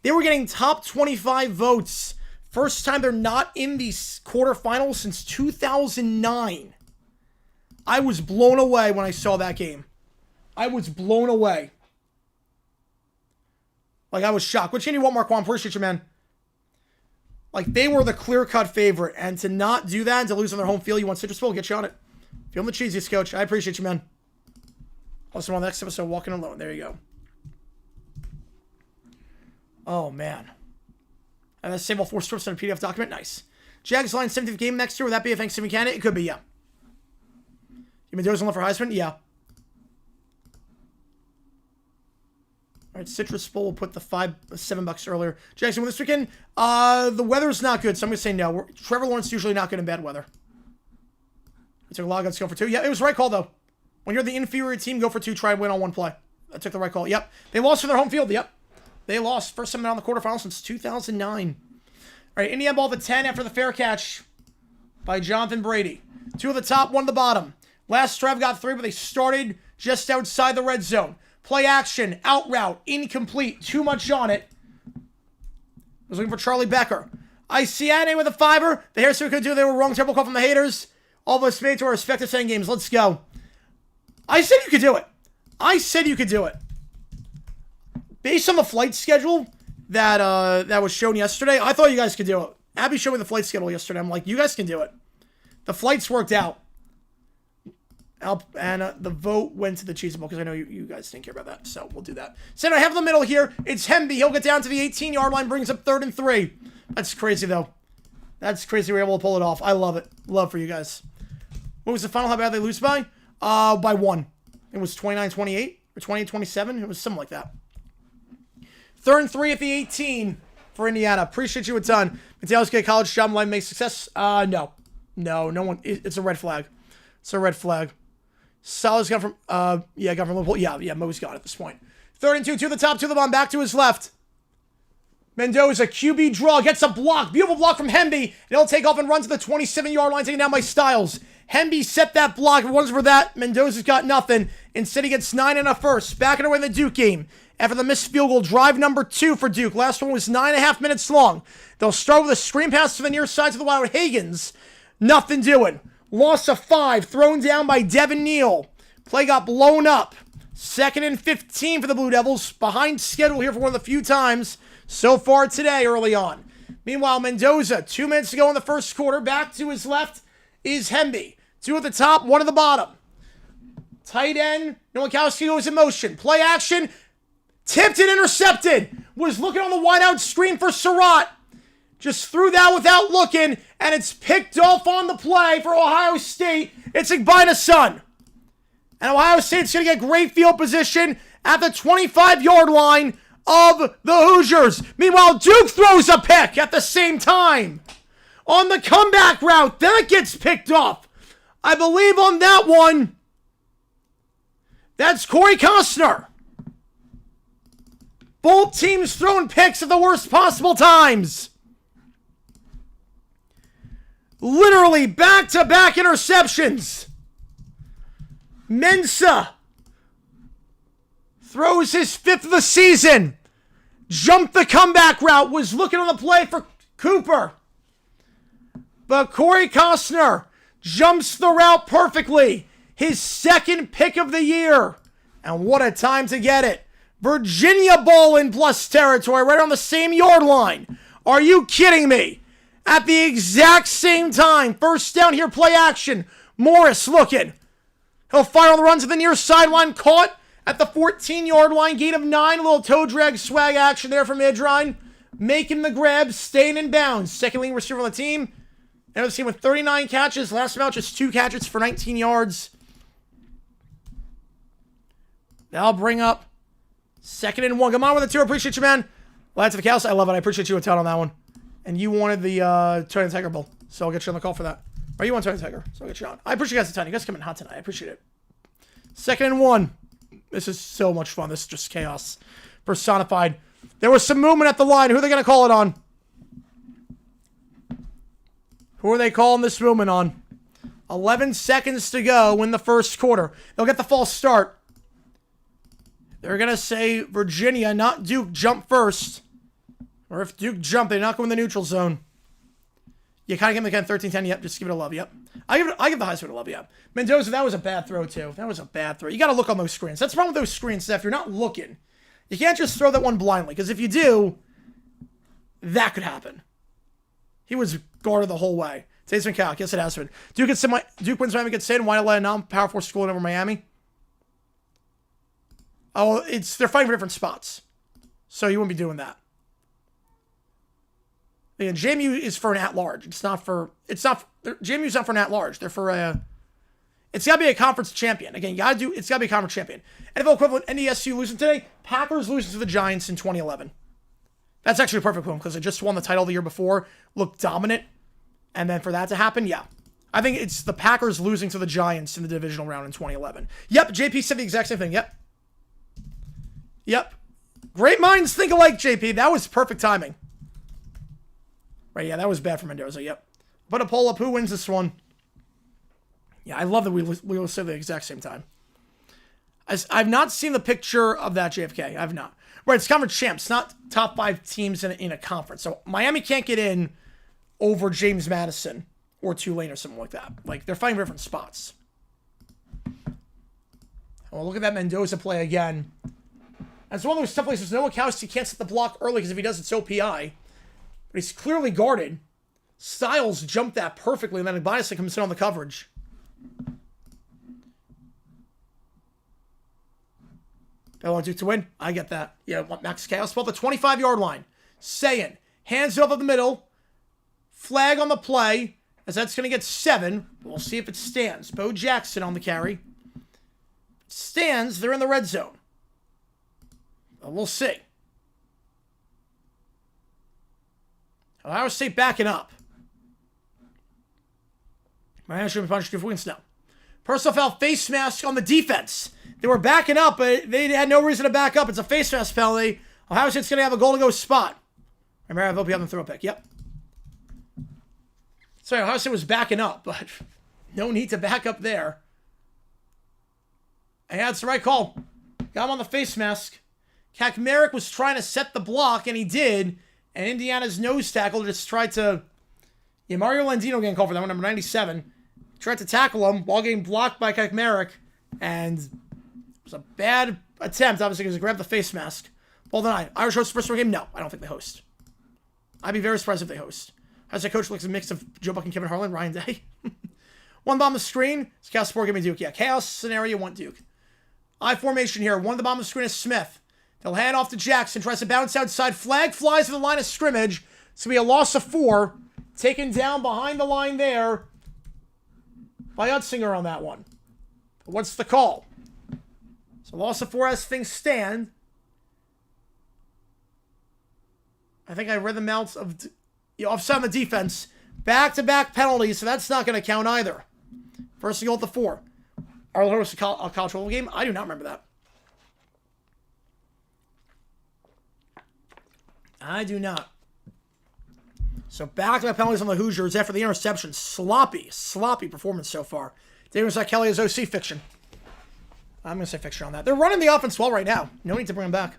They were getting top 25 votes. First time they're not in the quarterfinals since 2009. I was blown away when I saw that game. I was blown away. Like, I was shocked. Which game do you want, Mark 1? Appreciate you, man. Like, they were the clear-cut favorite. And to not do that and to lose on their home field, you want Citrus Bowl, get you on it. Feeling the cheesiest, coach. I appreciate you, man. Also, on the next episode, Walking Alone. There you go. Oh, man. And that's save all 4 strips on a PDF document. Nice. Jags line 17th game next year. Would that be a Thanksgiving candidate? It could be, yeah. You mean Mendoza's on for Heisman? Yeah. All right, Citrus Bowl will put the $7 earlier. Jackson, this weekend, the weather's not good, so I'm going to say no. Trevor Lawrence usually not good in bad weather. I took a lot of guns to go for 2. Yeah, it was the right call, though. When you're the inferior team, go for 2, try and win on 1 play. I took the right call. Yep. They lost for their home field. Yep. They lost. First time out in the quarterfinals since 2009. All right, Indiana ball at the 10 after the fair catch by Jonathan Brady. 2 at the top, 1 at the bottom. Last drive got 3, but they started just outside the red zone. Play action, out route, incomplete, too much on it. I was looking for Charlie Becker. ICNA with a 5er. The Harris we could do. They were wrong. Terrible call from the haters. All of us made it to our respective 10 games. Let's go. I said you could do it. I said you could do it. Based on the flight schedule that was shown yesterday, I thought you guys could do it. Abby showed me the flight schedule yesterday. I'm like, you guys can do it. The flights worked out. And the vote went to the Cheese Bowl because I know you guys didn't care about that. So we'll do that. So I have the middle here. It's Hemby. He'll get down to the 18-yard line, brings up 3rd and 3. That's crazy, though. That's crazy we're able to pull it off. I love it. Love for you guys. What was the final? How bad they lose by? By 1. It was 29-28 or 28-27. It was something like that. 3rd and 3 at the 18 for Indiana. Appreciate you a ton. Mateos get a college job. Life make success? No. No one. It's a red flag. It's a red flag. Salah's got from, got from Liverpool. Yeah, Mo's got it at this point. 3rd and 2, to the top, to the bottom, back to his left. Mendoza, QB draw, gets a block. Beautiful block from Hemby. And he'll take off and run to the 27-yard line, taken down by Styles. Hemby set that block. If it wasn't for that, Mendoza's got nothing. Instead, he gets 9 and a first. Back it away in the Duke game. After the missed field goal, drive number 2 for Duke. Last one was 9.5 minutes long. They'll start with a screen pass to the near side to the wide with Higgins. Nothing doing. Loss of 5. Thrown down by Devin Neal. Play got blown up. 2nd and 15 for the Blue Devils. Behind schedule here for one of the few times so far today early on. Meanwhile, Mendoza, 2 minutes to go in the first quarter. Back to his left is Hemby. 2 at the top, 1 at the bottom. Tight end, Nowakowski goes in motion. Play action. Tipped and intercepted. Was looking on the wideout screen for Surratt. Just threw that without looking, and it's picked off on the play for Ohio State. It's Igbenason. And Ohio State's going to get great field position at the 25-yard line of the Hoosiers. Meanwhile, Duke throws a pick at the same time. On the comeback route, that gets picked off. I believe on that one, that's Corey Costner. Both teams throwing picks at the worst possible times. Literally back-to-back interceptions. Mensah throws his 5th of the season. Jumped the comeback route. Was looking on the play for Cooper. But Corey Costner jumps the route perfectly. His 2nd pick of the year. And what a time to get it. Virginia ball in plus territory right on the same yard line. Are you kidding me? At the exact same time. First down here, play action. Morris looking. He'll fire on the run to the near sideline. Caught at the 14-yard line. Gain of 9. A little toe drag swag action there from Idrine. Making the grab. Staying in bounds. Second leading receiver on the team. And the team with 39 catches. Last time out, just 2 catches for 19 yards. That'll bring up 2nd and 1. Come on with the 2. Appreciate you, man. Lads of the Cows, I love it. I appreciate you a ton on that one. And you wanted the Tony Tiger Bowl, so I'll get you on the call for that. Or you want Tony Tiger, so I'll get you on. I appreciate you guys a ton. You guys coming hot tonight. I appreciate it. 2nd and 1. This is so much fun. This is just chaos personified. There was some movement at the line. Who are they going to call it on? Who are they calling this movement on? 11 seconds to go in the first quarter. They'll get the false start. They're going to say Virginia, not Duke, jump first. Or if Duke jump, they not go in the neutral zone. You kind of give them the 13-10, yep. Just give it a love, yep. I give the Heisman a love, yep. Mendoza, that was a bad throw, too. That was a bad throw. You got to look on those screens. That's the problem with those screens, Steph. You're not looking. You can't just throw that one blindly, because if you do, that could happen. He was guarded the whole way. Today's been calc. Yes, it has been. Duke wins Miami gets in. Why not let a non-power 4 school over Miami? Oh, they're fighting for different spots. So you wouldn't be doing that. And JMU is for an at-large. JMU's not for an at-large. They're for it's got to be a conference champion. Again, it's got to be a conference champion. NFL equivalent, NDSU losing today. Packers losing to the Giants in 2011. That's actually a perfect one because they just won the title the year before, looked dominant. And then for that to happen, yeah. I think it's the Packers losing to the Giants in the divisional round in 2011. Yep, JP said the exact same thing. Yep. Great minds think alike, JP. That was perfect timing. Right, yeah, that was bad for Mendoza, yep. But Apola, who wins this one? Yeah, I love that we will say the exact same time. I've not seen the picture of that JFK. I've not. Right, it's conference champs, not top 5 teams in a conference. So Miami can't get in over James Madison or Tulane or something like that. Like, they're fighting for different spots. Well, look at that Mendoza play again. That's one of those tough places. Nowakowski can't set the block early because if he does, it's OPI. But he's clearly guarded. Styles jumped that perfectly, and then Igbenason comes in on the coverage. They want Duke to win. I get that. Yeah, Max Chaos. Ball the 25-yard line. Saying, hands it up the middle. Flag on the play, as that's going to get 7. We'll see if it stands. Bo Jackson on the carry. Stands, they're in the red zone. We'll see. Ohio State backing up. Miami should be punished if wins now. Personal foul, face mask on the defense. They were backing up, but they had no reason to back up. It's a face mask penalty. Ohio State's going to have a goal to go spot. Remember, I hope you have them throw a pick. Yep. Sorry, Ohio State was backing up, but no need to back up there. And yeah, it's the right call. Got him on the face mask. Kaczmarek was trying to set the block, and he did. And Indiana's nose tackle just tried to... Yeah, Mario Landino getting called for that one, number 97. Tried to tackle him while getting blocked by Kaczmarek. And it was a bad attempt, obviously, because he grabbed the face mask. Ball denied. Irish host first game? No, I don't think they host. I'd be very surprised if they host. As a coach looks a mix of Joe Buck and Kevin Harlan, Ryan Day. One bomb on the screen. It's Chaos Sport, give me Duke. Yeah, Chaos scenario, want Duke. I formation here. One of the bomb on the screen is Smith. They'll hand off to Jackson. Tries to bounce outside. Flag flies to the line of scrimmage. It's going to be a loss of 4. Taken down behind the line there by Utzinger on that one. But what's the call? So loss of 4 as things stand. I think I read the amounts of offside on the defense. Back-to-back penalties, so that's not going to count either. First and goal at the 4. Our host a college football game? I do not remember that. I do not. So back-to-back penalties on the Hoosiers after the interception. Sloppy performance so far. Davis Kelly is OC fiction. I'm going to say fiction on that. They're running the offense well right now. No need to bring them back.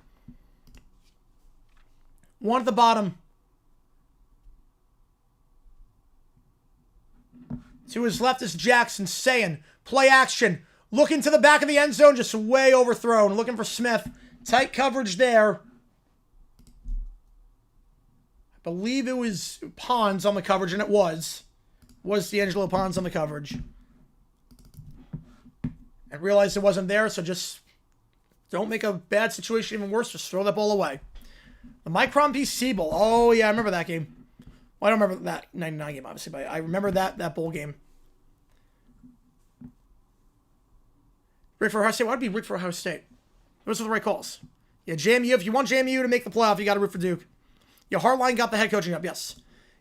One at the bottom. To his left is Jackson saying, play action. Looking to the back of the end zone, just way overthrown. Looking for Smith. Tight coverage there. I believe it was Pons on the coverage, and it was. Was D'Angelo Pons on the coverage. I realized it wasn't there, so just don't make a bad situation even worse. Just throw that ball away. The Micron PC Bowl. Oh, yeah, I remember that game. Well, I don't remember that 99 game, obviously, but I remember that bowl game. Rick for Ohio State? Why would it be Rick for Ohio State? Those are the right calls. Yeah, JMU. If you want JMU to make the playoff, you got to root for Duke. Yeah, Hartline got the head coaching job, yes.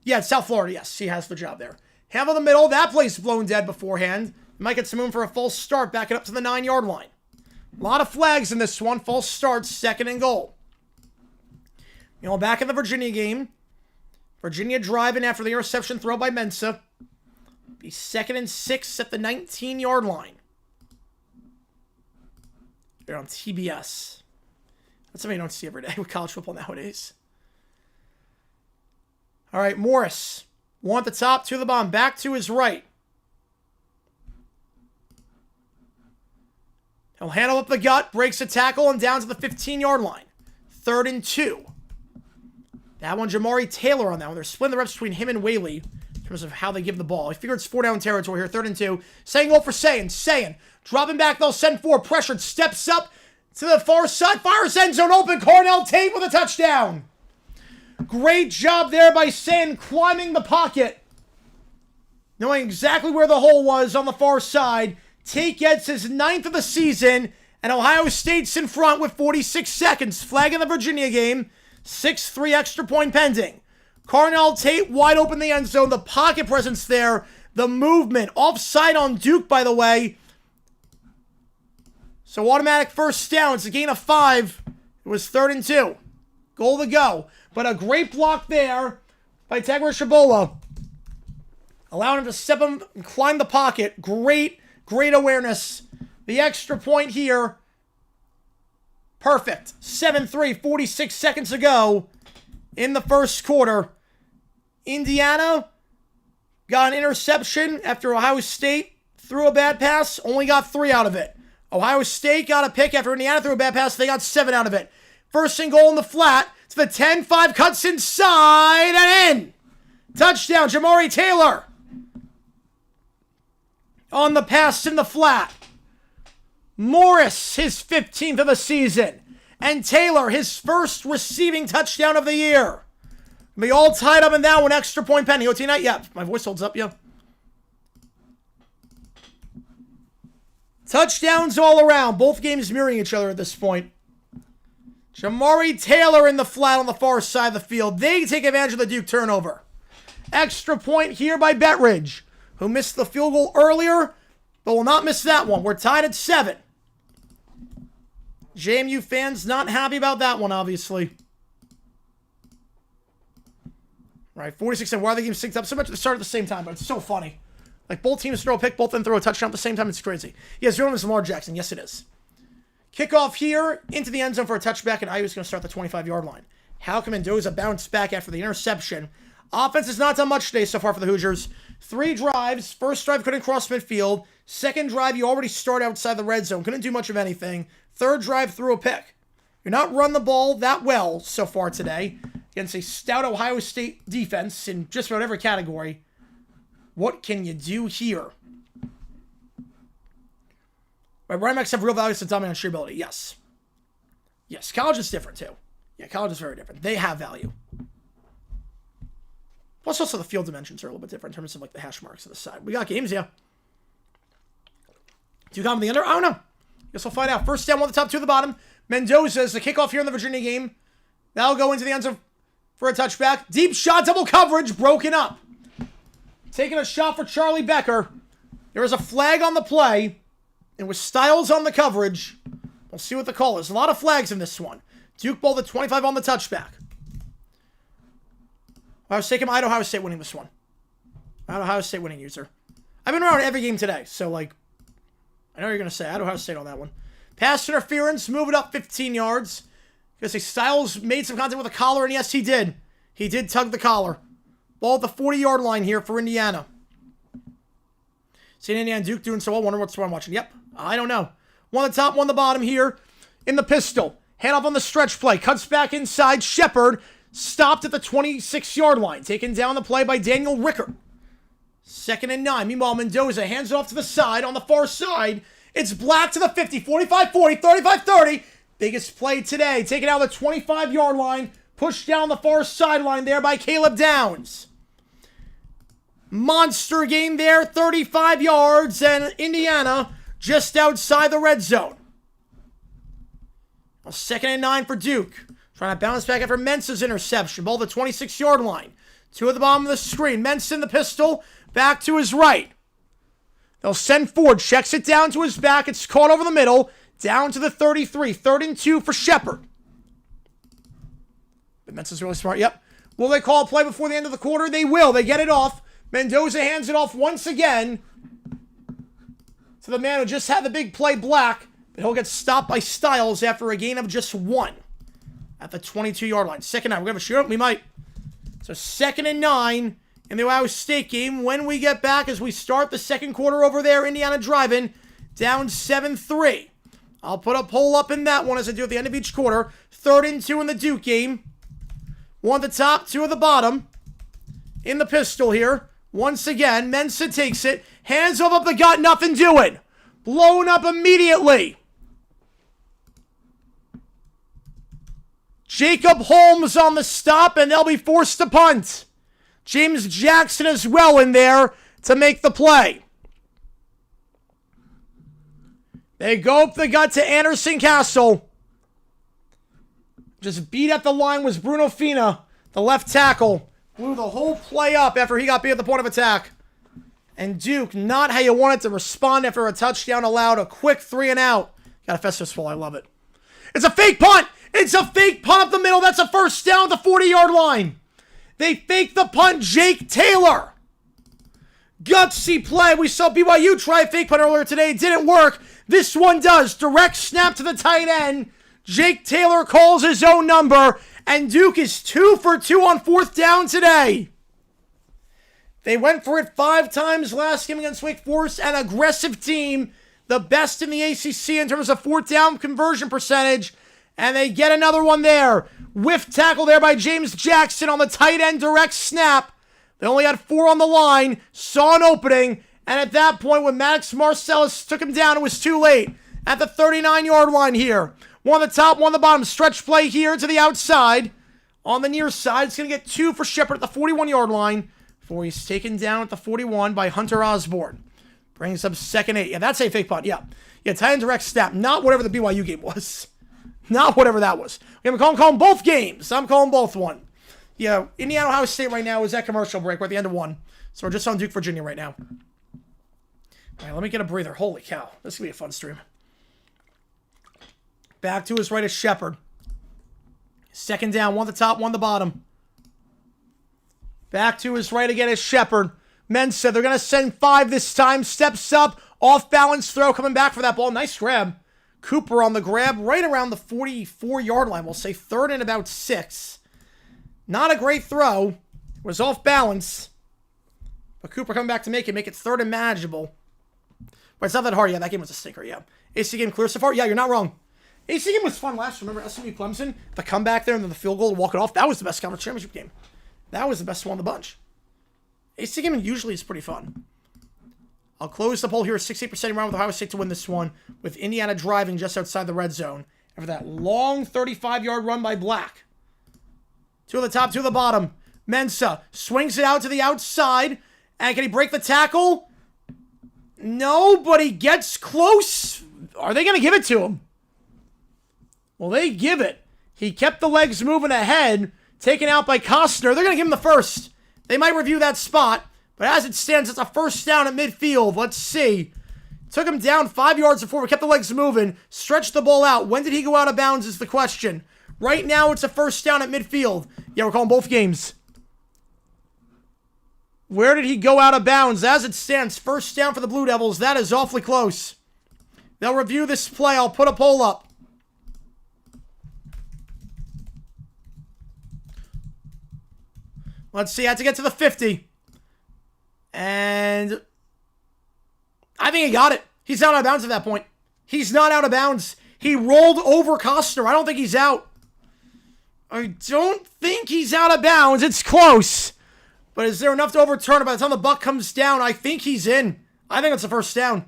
Yeah, it's South Florida, yes. He has the job there. Hamel in the middle. That play's blown dead beforehand. Might get some room for a false start, back it up to the 9-yard line. A lot of flags in this one. False start, 2nd and goal. You know, back in the Virginia game. Virginia driving after the interception throw by Mensah. Be 2nd and 6 at the 19-yard line. They're on TBS. That's something you don't see every day with college football nowadays. All right, Morris. 1 at the top, 2 at the bottom. Back to his right. He'll handle up the gut, breaks a tackle, and down to the 15-yard line. 3rd and 2. That one, Jamari Taylor on that one. They're splitting the reps between him and Whaley in terms of how they give the ball. I figure it's 4-down territory here, 3rd and 2. Saying goal for Sayin. Sayin. Dropping back, they'll send 4. Pressured, steps up to the far side. Fires end zone open. Cornell Tate with a touchdown. Great job there by Sayin climbing the pocket. Knowing exactly where the hole was on the far side. Tate gets his 9th of the season, and Ohio State's in front with 46 seconds. Flag in the Virginia game. 6-3 extra point pending. Cornell Tate wide open the end zone. The pocket presence there. The movement. Offside on Duke, by the way. So automatic first down. It's a gain of 5. It was 3rd and 2. Goal to go. But a great block there by Tegra Shabola. Allowing him to step him and climb the pocket. Great awareness. The extra point here. Perfect. 7-3, 46 seconds to go in the first quarter. Indiana got an interception after Ohio State threw a bad pass. Only got 3 out of it. Ohio State got a pick after Indiana threw a bad pass. They got 7 out of it. First and goal in the flat. To the 10-5, cuts inside and in. Touchdown, Jamari Taylor. On the pass in the flat. Morris, his 15th of the season. And Taylor, his first receiving touchdown of the year. Be all tied up in that one. Extra point pending. OT night? Yeah, my voice holds up, yeah. Touchdowns all around. Both games mirroring each other at this point. Jamari Taylor in the flat on the far side of the field. They take advantage of the Duke turnover. Extra point here by Bettridge, who missed the field goal earlier. But we'll not miss that one. We're tied at 7. JMU fans not happy about that one, obviously. Right, 46. Why are the games synced up so much? They start at the same time, but it's so funny. Like, both teams throw a pick, both of them throw a touchdown at the same time. It's crazy. Yes, your name is Lamar Jackson. Yes, it is. Kickoff here into the end zone for a touchback, and IU's going to start the 25-yard line. How can Mendoza bounce back after the interception? Offense has not done much today so far for the Hoosiers. 3 drives. First drive couldn't cross midfield. Second drive, you already start outside the red zone. Couldn't do much of anything. Third drive, threw a pick. You're not run the ball that well so far today against a stout Ohio State defense in just about every category. What can you do here? Right, running backs have real value to dominant sheer ability. Yes. Yes, college is different too. Yeah, college is very different. They have value. Plus, also the field dimensions are a little bit different in terms of like the hash marks on the side. We got games, yeah. Do you come in the under? I don't know. Guess we'll find out. First down, one at the top, 2 at the bottom. Mendoza is the kickoff here in the Virginia game. That'll go into the end zone for a touchback. Deep shot, double coverage, broken up. Taking a shot for Charlie Becker. There is a flag on the play. And with Styles on the coverage, we'll see what the call is. A lot of flags in this one. Duke ball the 25 on the touchback. Ohio State winning this one. Ohio State winning user. I've been around every game today, so like, I know what you're going to say. Ohio State on that one. Pass interference, move it up 15 yards. Because Styles made some contact with the collar, and yes, he did. He did tug the collar. Ball at the 40-yard line here for Indiana. Seeing Indiana Duke doing so well. Wonder what I'm watching. Yep. I don't know. One at the top, one at the bottom here. In the pistol. Hand off on the stretch play. Cuts back inside. Shepard stopped at the 26-yard line. Taken down the play by Daniel Ricker. 2nd and 9. Meanwhile, Mendoza hands it off to the side. On the far side, it's Black to the 50. 45-40. 35-30. Biggest play today. Taken out the 25-yard line. Pushed down the far sideline there by Caleb Downs. Monster game there. 35 yards. And Indiana just outside the red zone. Well, 2nd and 9 for Duke. Trying to bounce back after Mensa's interception. Ball at the 26-yard line. 2 at the bottom of the screen. Mensa in the pistol. Back to his right. They'll send Ford. Checks it down to his back. It's caught over the middle. Down to the 33. 3rd and 2 for Shepard. But Mensa's really smart. Yep. Will they call a play before the end of the quarter? They will. They get it off. Mendoza hands it off once again to the man who just had the big play, Black. But he'll get stopped by Styles after a gain of just 1 at the 22-yard line. 2nd and 9. We're going to shoot. We might. So 2nd and 9 in the Ohio State game. When we get back as we start the second quarter over there, Indiana driving down 7-3. I'll put a poll up in that one as I do at the end of each quarter. 3rd and 2 in the Duke game. 1 at the top, 2 at the bottom. In the pistol here. Once again, Mensa takes it. Hands off up the gut, nothing doing. Blown up immediately. Jacob Holmes on the stop, and they'll be forced to punt. James Jackson as well in there to make the play. They go up the gut to Anderson Castle. Just beat at the line was Bruno Fina, the left tackle. Blew the whole play up after he got beat at the point of attack. And Duke, not how you want it to respond after a touchdown allowed. A quick 3 and out. Got a Festus full. I love it. It's a fake punt. It's a fake punt up the middle. That's a first down at the 40-yard line. They fake the punt. Jake Taylor. Gutsy play. We saw BYU try a fake punt earlier today. It didn't work. This one does. Direct snap to the tight end. Jake Taylor calls his own number. And Duke is 2 for 2 on 4th down today. They went for it 5 times last game against Wake Forest. An aggressive team. The best in the ACC in terms of 4th down conversion percentage. And they get another one there. Whiff tackle there by James Jackson on the tight end direct snap. They only had 4 on the line. Saw an opening. And at that point, when Maddox Marcellus took him down, it was too late. At the 39-yard line here. 1 on the top, 1 on the bottom. Stretch play here to the outside. On the near side, it's going to get 2 for Shepard at the 41-yard line. Before he's taken down at the 41 by Hunter Osborne. Brings up 2nd 8. Yeah, that's a fake punt. Yeah, tight end direct snap. Not whatever the BYU game was. Not whatever that was. I'm calling both games. I'm calling both one. Yeah, Indiana, Ohio State right now is at commercial break. We're at the end of 1. So we're just on Duke, Virginia right now. All right, let me get a breather. Holy cow. This is going to be a fun stream. Back to his right is Shepard. Second down, one the top, one the bottom. Back to his right again is Shepard. Mensa, they're going to send 5 this time. Steps up, off-balance throw, coming back for that ball. Nice grab. Cooper on the grab, right around the 44-yard line. We'll say 3rd and about 6. Not a great throw. Was off balance. But Cooper coming back to make it 3rd and manageable. But it's not that hard. Yeah, that game was a stinker, yeah. AC game clear so far? Yeah, you're not wrong. AC game was fun last. Remember SMU Clemson? The comeback there and then the field goal to walk it off. That was the best conference championship game. That was the best one of the bunch. AC game usually is pretty fun. I'll close the poll here. 68% around with Ohio State to win this one, with Indiana driving just outside the red zone. After that long 35-yard run by Black. 2 on the top, 2 on the bottom. Mensa swings it out to the outside. And can he break the tackle? No, but he gets close. Are they going to give it to him? Well, they give it. He kept the legs moving ahead, taken out by Costner. They're going to give him the first. They might review that spot, but as it stands, it's a first down at midfield. Let's see. Took him down 5 yards before we kept the legs moving, stretched the ball out. When did he go out of bounds is the question. Right now, it's a first down at midfield. Yeah, we're calling both games. Where did he go out of bounds? As it stands, first down for the Blue Devils. That is awfully close. They'll review this play. I'll put a poll up. Let's see. I had to get to the 50. And I think he got it. He's not out of bounds at that point. He's not out of bounds. He rolled over Costner. I don't think he's out. I don't think he's out of bounds. It's close. But is there enough to overturn it? By the time the buck comes down, I think he's in. I think it's a first down.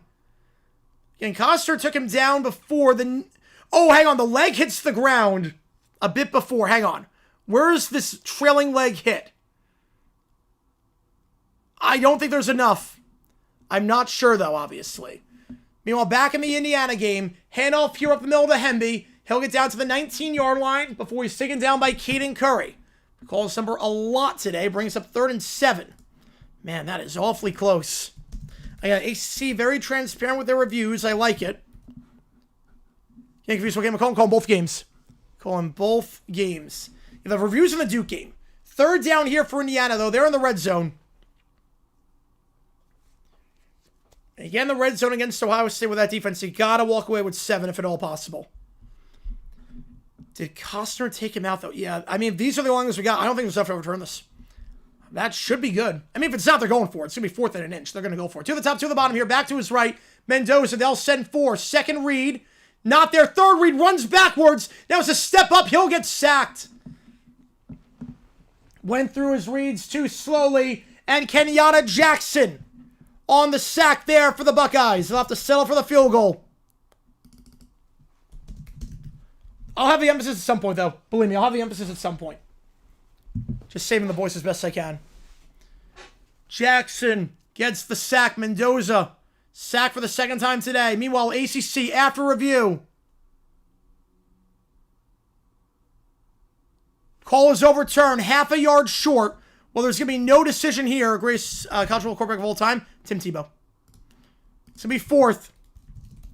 Again, Costner took him down before the... Oh, hang on. The leg hits the ground a bit before. Hang on. Where's this trailing leg hit? I don't think there's enough. I'm not sure, though, obviously. Meanwhile, back in the Indiana game, handoff here up the middle to Hemby. He'll get down to the 19-yard line before he's taken down by Caden Curry. Calls this number a lot today. Brings up 3rd and 7. Man, that is awfully close. I got ACC very transparent with their reviews. I like it. Can't confuse what game I'm calling. Calling both games. Calling both games. You have reviews in the Duke game. 3rd down here for Indiana, though. They're in the red zone. Again, the red zone against Ohio State with that defense. You got to walk away with 7 if at all possible. Did Costner take him out, though? Yeah, I mean, if these are the longest we got, I don't think there's enough to overturn this. That should be good. I mean, if it's not, they're going for it. It's going to be 4th and an inch. They're going to go for it. 2 to the top, 2 to the bottom here. Back to his right. Mendoza, they'll send 4. Second read. Not there. Third read runs backwards. Now it's a step up. He'll get sacked. Went through his reads too slowly. And Kenyatta Jackson on the sack there for the Buckeyes. They'll have to settle for the field goal. I'll have the emphasis at some point, though. Believe me, I'll have the emphasis at some point. Just saving the voice as best I can. Jackson gets the sack. Mendoza, sack for the 2nd time today. Meanwhile, ACC, after review. Call is overturned. Half a yard short. Well, there's going to be no decision here. Greatest college football quarterback of all time, Tim Tebow. It's going to be 4th.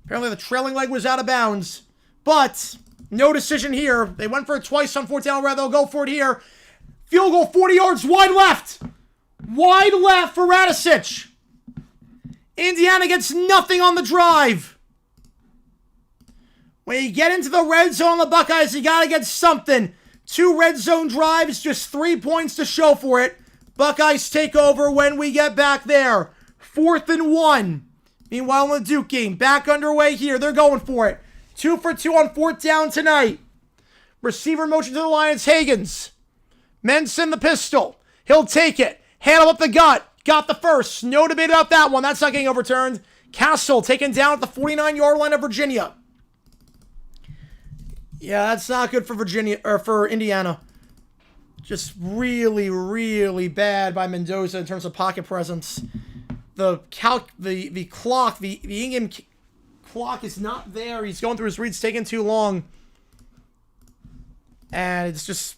Apparently, the trailing leg was out of bounds. But... no decision here. They went for it twice on 4th down. Rather, they'll go for it here. Field goal, 40 yards, wide left. Wide left for Radicic. Indiana gets nothing on the drive. When you get into the red zone on the Buckeyes, you got to get something. 2 red zone drives, just 3 points to show for it. Buckeyes take over when we get back there. 4th and 1. Meanwhile, in the Duke game, back underway here. They're going for it. 2 for 2 on 4th down tonight. Receiver motion to the Lions. Higgins. Menson the pistol. He'll take it. Handle up the gut. Got the first. No debate about that one. That's not getting overturned. Castle taken down at the 49-yard line of Virginia. Yeah, that's not good for Virginia or for Indiana. Just really, really bad by Mendoza in terms of pocket presence. The clock, the in-game clock is not there. He's going through his reads, taking too long. And it's just,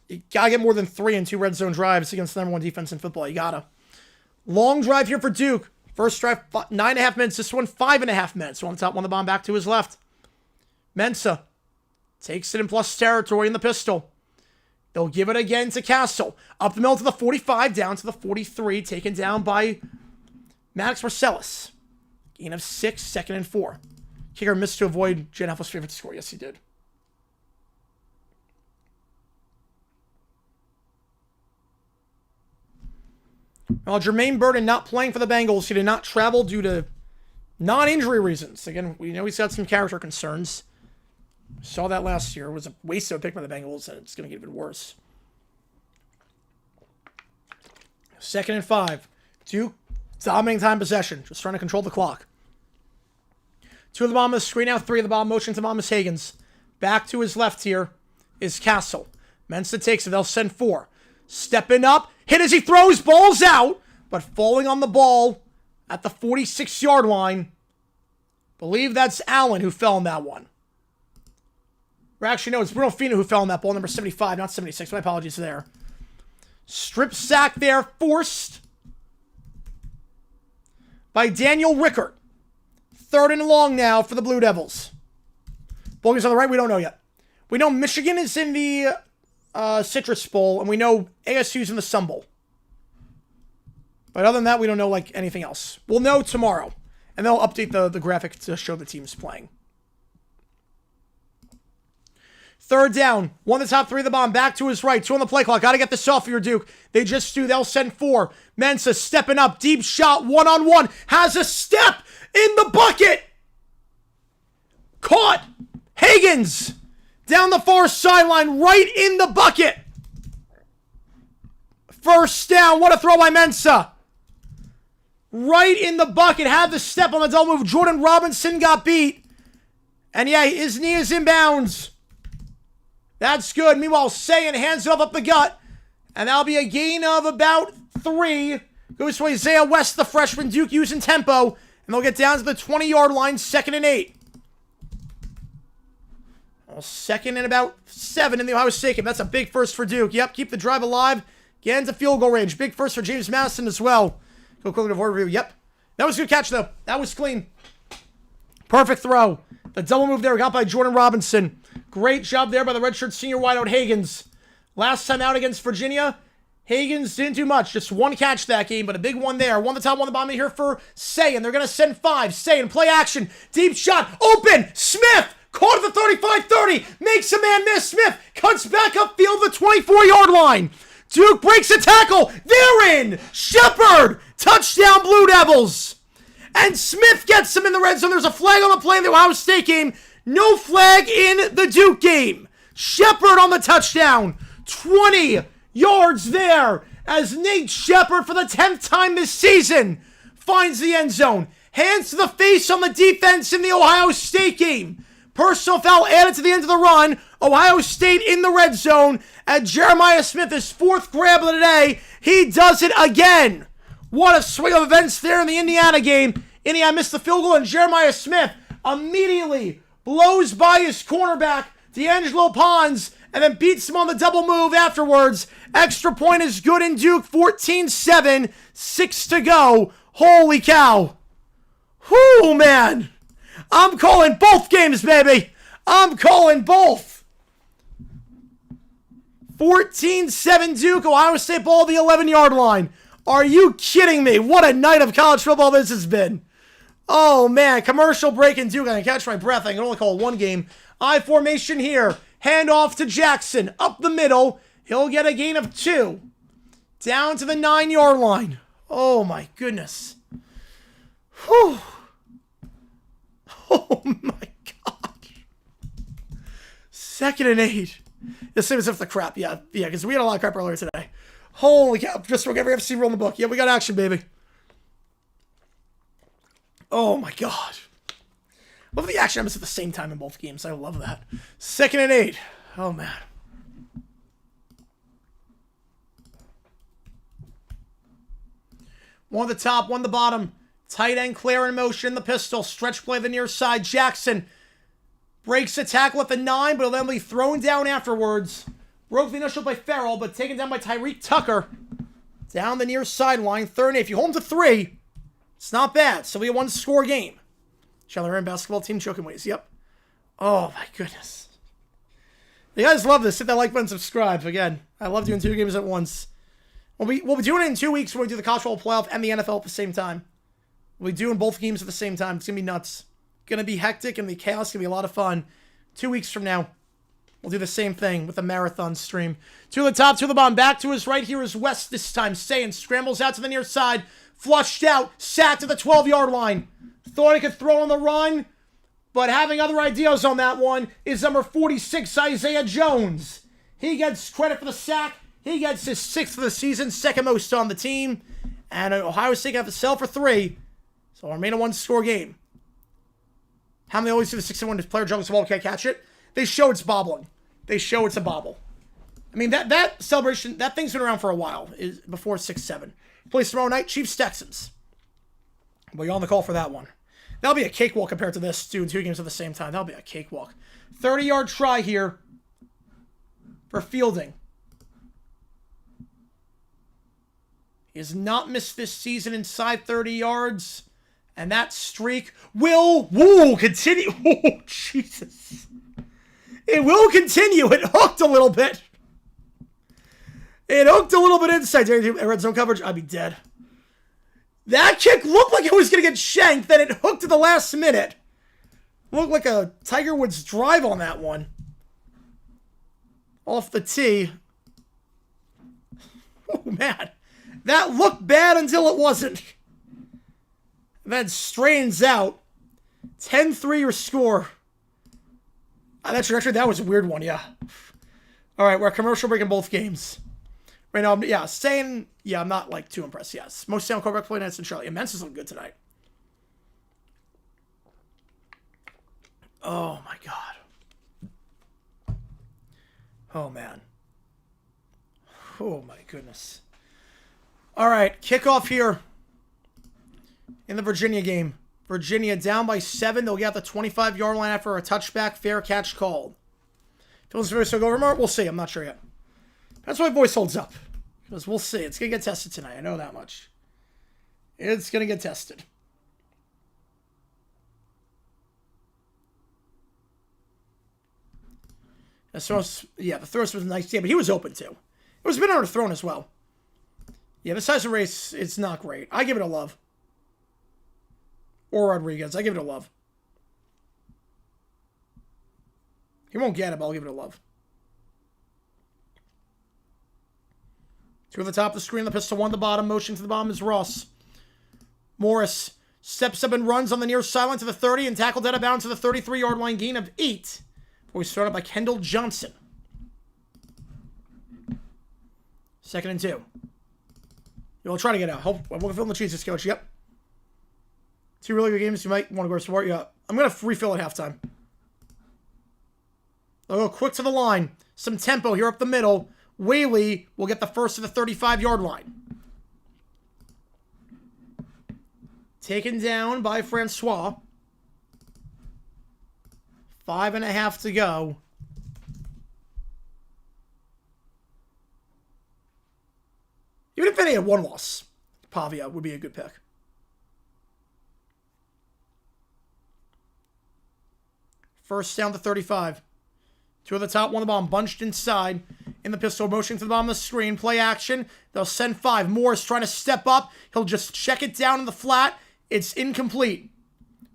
you gotta get more than 3 in 2 red zone drives against the #1 defense in football. You gotta. Long drive here for Duke. First drive, 9.5 minutes. This one, 5.5 minutes. One top, one the bomb back to his left. Mensa takes it in plus territory in the pistol. They'll give it again to Castle. Up the middle to the 45, down to the 43. Taken down by Maddox Marcellus. Gain of 6, 2nd and 4. Kicker missed to avoid Jen Heffel's favorite to score. Yes, he did. Well, Jermaine Burton not playing for the Bengals. He did not travel due to non-injury reasons. Again, we know he's got some character concerns. Saw that last year. It was a waste of a pick by the Bengals, and it's going to get even worse. 2nd and 5. Duke dominating time possession. Just trying to control the clock. 2 of the bomb is screen out. 3 of the bomb motion to Thomas Higgins. Back to his left here is Castle. Mensa takes it. They'll send 4. Stepping up. Hit as he throws. Ball's out. But falling on the ball at the 46-yard line. Believe that's Allen who fell on that one. Or actually, no, it's Bruno Fino who fell on that ball. Number 75, not 76. My apologies there. Strip sack there. Forced by Daniel Rickert. 3rd and long now for the Blue Devils. Ball goes on the right. We don't know yet. We know Michigan is in the Citrus Bowl, and we know ASU's in the Sun Bowl. But other than that, we don't know like anything else. We'll know tomorrow, and they'll update the graphic to show the teams playing. 3rd down. 1 of the top 3 of the bomb. Back to his right. 2 on the play clock. Got to get this off here, Duke. They just do. They'll send 4. Mensa stepping up. Deep shot. 1-on-1. Has a step in the bucket. Caught. Higgins. Down the far sideline. Right in the bucket. First down. What a throw by Mensa. Right in the bucket. Had the step on the double move. Jordan Robinson got beat. And yeah, his knee is inbounds. That's good. Meanwhile, Sayin hands it up the gut. And that'll be a gain of about 3. Goes to Isaiah West, the freshman. Duke using tempo. And they'll get down to the 20-yard line, 2nd and 8. Well, 2nd and about 7 in the Ohio State game. That's a big first for Duke. Yep, keep the drive alive. Get into field goal range. Big first for James Madison as well. Go quickly to overview. Yep. That was a good catch, though. That was clean. Perfect throw. The double move there got by Jordan Robinson. Great job there by the redshirt senior wideout Higgins. Last time out against Virginia, Higgins didn't do much. Just 1 catch that game, but a big one there. 1 the top, 1 the bottom here for Sayin. They're going to send 5. Sayin, play action. Deep shot. Open. Smith. Caught at the 35-30. Makes a man miss. Smith cuts back upfield the 24-yard line. Duke breaks a tackle. They're in. Shepard. Touchdown Blue Devils. And Smith gets him in the red zone. There's a flag on the play in the Ohio State game. No flag in the Duke game. Shepard on the touchdown. 20 yards there as Nate Shepard for the 10th time this season finds the end zone. Hands to the face on the defense in the Ohio State game. Personal foul added to the end of the run. Ohio State in the red zone. At Jeremiah Smith, his 4th grab of the day. He does it again. What a swing of events there in the Indiana game. Indiana missed the field goal, and Jeremiah Smith immediately blows by his cornerback, D'Angelo Pons, and then beats him on the double move afterwards. Extra point is good in Duke. 14-7. 6 to go. Holy cow. Whoo, man. I'm calling both games, baby. I'm calling both. 14-7 Duke. Ohio State ball at the 11-yard line. Are you kidding me? What a night of college football this has been. Oh, man. Commercial break in Duke. I can catch my breath. I can only call 1 game. I formation here. Hand off to Jackson. Up the middle. He'll get a gain of 2. Down to the 9-yard line. Oh, my goodness. Whew. Oh, my gosh. 2nd and 8. The same as if the crap. Yeah, because we had a lot of crap earlier today. Holy cow. Just like every FC rule in the book. Yeah, we got action, baby. Oh, my God. Love the action happens at the same time in both games. I love that. 2nd and 8. Oh, man. One at the top, one at the bottom. Tight end Claire in motion. The pistol. Stretch play the near side. Jackson breaks a tackle at the 9, but will then be thrown down afterwards. Broke the initial by Farrell, but taken down by Tyreek Tucker. Down the near sideline. 3rd and 8. If you hold him to 3, It's not bad. So we have 1-score game. Chandler basketball team choking ways. Yep. Oh, my goodness. You guys love this. Hit that like button, subscribe. Again, I love doing 2 games at once. We'll be doing it in 2 weeks when we do the college football playoff and the NFL at the same time. We'll be doing both games at the same time. It's going to be nuts. Going to be hectic. Going to be chaos. Going to be a lot of fun. 2 weeks from now, we'll do the same thing with a marathon stream. 2 to the top, 2 to the bottom. Back to his right. Here is West this time. Sayin scrambles out to the near side. Flushed out. Sacked at the 12-yard line. Thought he could throw on the run. But having other ideas on that one is number 46, Isaiah Jones. He gets credit for the sack. He gets his 6th of the season, second most on the team. And Ohio State have to sell for 3. So it'll remain a 1-score game. How many always do the 6-1 player juggles the ball, can't catch it? They show it's bobbling. They show it's a bobble. I mean, that celebration, that thing's been around for a while, is before 6-7. Plays tomorrow night, Chiefs Texans. Well, you're on the call for that one. That'll be a cakewalk compared to this, doing 2 games at the same time. That'll be a cakewalk. 30-yard try here for Fielding. He has not missed this season inside 30 yards. And that streak will continue. Oh, Jesus. It will continue. It hooked a little bit. It hooked a little bit inside. Red zone coverage, I'd be dead. That kick looked like it was going to get shanked, then it hooked at the last minute. Looked like a Tiger Woods drive on that one. Off the tee. Oh, man. That looked bad until it wasn't. Then strains out. 10-3 your score. That trajectory, that was a weird one, yeah. All right, we're a commercial break in both games. Right now, yeah, saying, yeah, I'm not, like, too impressed, yes. Most sound quarterback play, Nancy and Charlie. Immense is looking good tonight. Oh, my God. Oh, man. Oh, my goodness. All right, kickoff here in the Virginia game. Virginia down by 7. They'll get the 25-yard line after a touchback, fair catch called. Feels very so go over. We'll see. I'm not sure yet. That's why my voice holds up. Because we'll see. It's going to get tested tonight. I know that much. It's going to get tested. So, yeah, the throw was nice. Yeah, but he was open too. It was a bit underthrown as well. Yeah, the size of race, it's not great. I give it a love. Or Rodriguez. I give it a love. He won't get it, but I'll give it a love. 2 at the top of the screen, the pistol 1 at the bottom. Motion to the bottom is Ross. Morris steps up and runs on the near sideline to the 30 and tackled out of bounds to the 33-yard line, gain of 8. Before we started by Kendall Johnson. 2nd and 2. You'll try to get out. We'll fill in the cheeses, coach. Yep. 2 really good games. You might want to go to support. Yeah. I'm going to refill at halftime. They'll go quick to the line. Some tempo here up the middle. Whaley will get the first to the 35-yard line. Taken down by Francois. 5.5 to go. Even if they had 1 loss, Pavia would be a good pick. First down to 35. 2 at the top, 1 at the bottom, bunched inside. In the pistol, motion to the bottom of the screen. Play action. They'll send 5. Morris trying to step up. He'll just check it down in the flat. It's incomplete.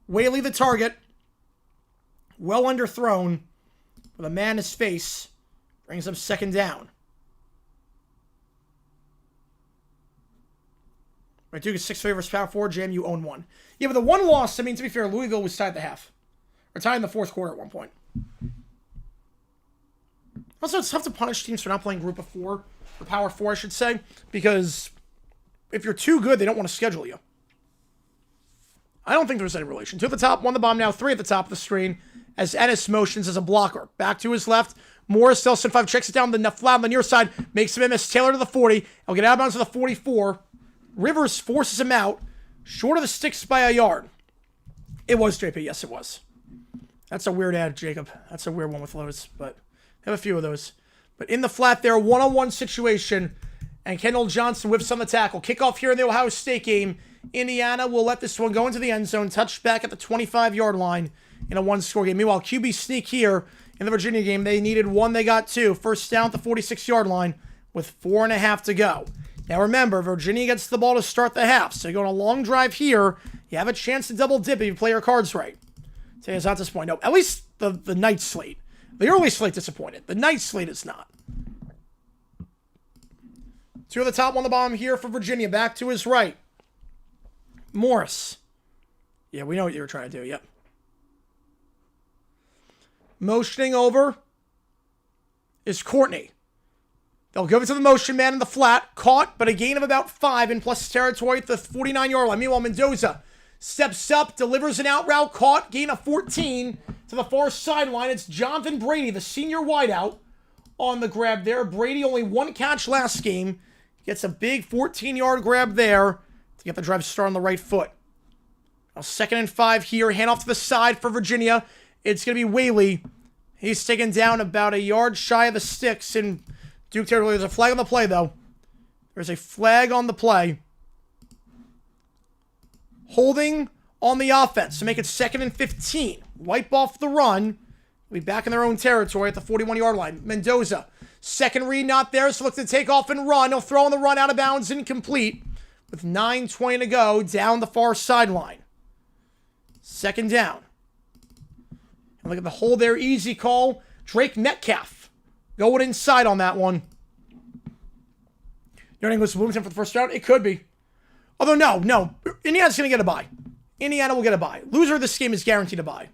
Whaley the target. Well underthrown. With a man in his face. Brings up 2nd down. Right, Duke is 6 favorites, power 4. Jam, you own 1. Yeah, but the 1 loss, I mean, to be fair, Louisville was tied at the half. Or tied in the 4th quarter at one point. Also, it's tough to punish teams for not playing group of 4. Or power 4, I should say. Because if you're too good, they don't want to schedule you. I don't think there's any relation. 2 at the top, 1 at the bottom now, 3 at the top of the screen. As Ennis motions as a blocker. Back to his left. Morris, Delson 5, checks it down the flat on the near side. Makes him miss. Taylor to the 40. He'll get out of bounds to the 44. Rivers forces him out. Short of the sticks by a yard. It was JP. Yes, it was. That's a weird ad, Jacob. That's a weird one with those. But I have a few of those. But in the flat there, one-on-one situation. And Kendall Johnson whips on the tackle. Kickoff here in the Ohio State game. Indiana will let this one go into the end zone. Touchback at the 25-yard line in a one-score game. Meanwhile, QB sneak here in the Virginia game. They needed one. They got two. First down at the 46-yard line with 4.5 to go. Now remember, Virginia gets the ball to start the half. So you go on a long drive here. You have a chance to double dip if you play your cards right. So it's not disappointing. No, at least the night slate. The early slate disappointed. The night slate is not. Two on the top, one on the bottom here for Virginia. Back to his right. Morris. Yeah, we know what you were trying to do. Yep. Motioning over is Courtney. They'll give it to the motion man in the flat. Caught, but a gain of about 5 in plus territory at the 49-yard line. Meanwhile, Mendoza steps up, delivers an out route. Caught, gain of 14 to the far sideline. It's Jonathan Brady, the senior wideout, on the grab there. Brady only one catch last game. Gets a big 14-yard grab there to get the drive started on the right foot. Now 2nd and 5 here. Hand off to the side for Virginia. It's going to be Whaley. He's taken down about a yard shy of the sticks in Duke territory. There's a flag on the play, though. There's a flag on the play. Holding on the offense to make it 2nd and 15. Wipe off the run. We'll be back in their own territory at the 41-yard line. Mendoza. Second read not there, so look to take off and run. He'll throw on the run out of bounds, incomplete. With 9:20 to go, down the far sideline. 2nd down. And look at the hold there, easy call. Drake Metcalf going inside on that one. New England goes to Bloomington for the first round? It could be. Although, no. Indiana's going to get a bye. Indiana will get a bye. Loser of this game is guaranteed a bye.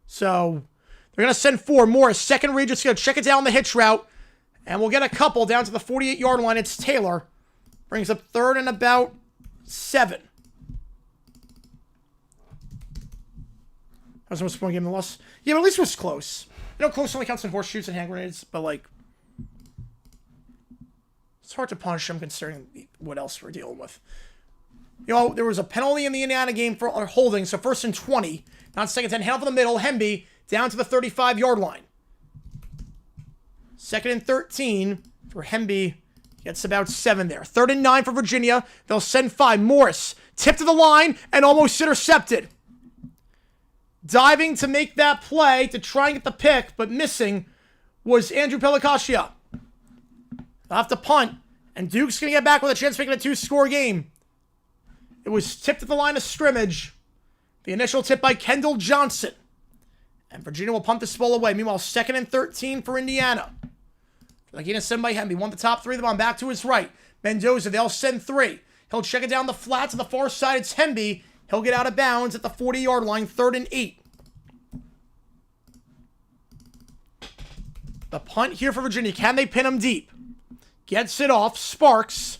So, they're going to send 4. Morris, second read, just going to check it down the hitch route. And we'll get a couple down to the 48-yard line. It's Taylor. Brings up 3rd and about 7. That was the most important game in the loss. Yeah, but at least it was close. You know, close only counts in horseshoes and hand grenades, but, like, it's hard to punish them considering what else we're dealing with. You know, there was a penalty in the Indiana game for holding, so 1st and 20. Not 2nd and 10. Hand off in the middle. Hemby down to the 35-yard line. 2nd and 13 for Hemby. Gets about 7 there. 3rd and 9 for Virginia. They'll send 5. Morris tipped to the line and almost intercepted. Diving to make that play to try and get the pick, but missing, was Andrew Pellicaccia. They'll have to punt, and Duke's going to get back with a chance of making a 2-score game. It was tipped at the line of scrimmage. The initial tip by Kendall Johnson. And Virginia will punt this ball away. Meanwhile, 2nd and 13 for Indiana. Again, a send by Hemby. Won the top 3 of the bomb. Back to his right. Mendoza, they'll send 3. He'll check it down the flat to the far side. It's Hemby. He'll get out of bounds at the 40-yard line. 3rd and 8. The punt here for Virginia. Can they pin him deep? Gets it off. Sparks.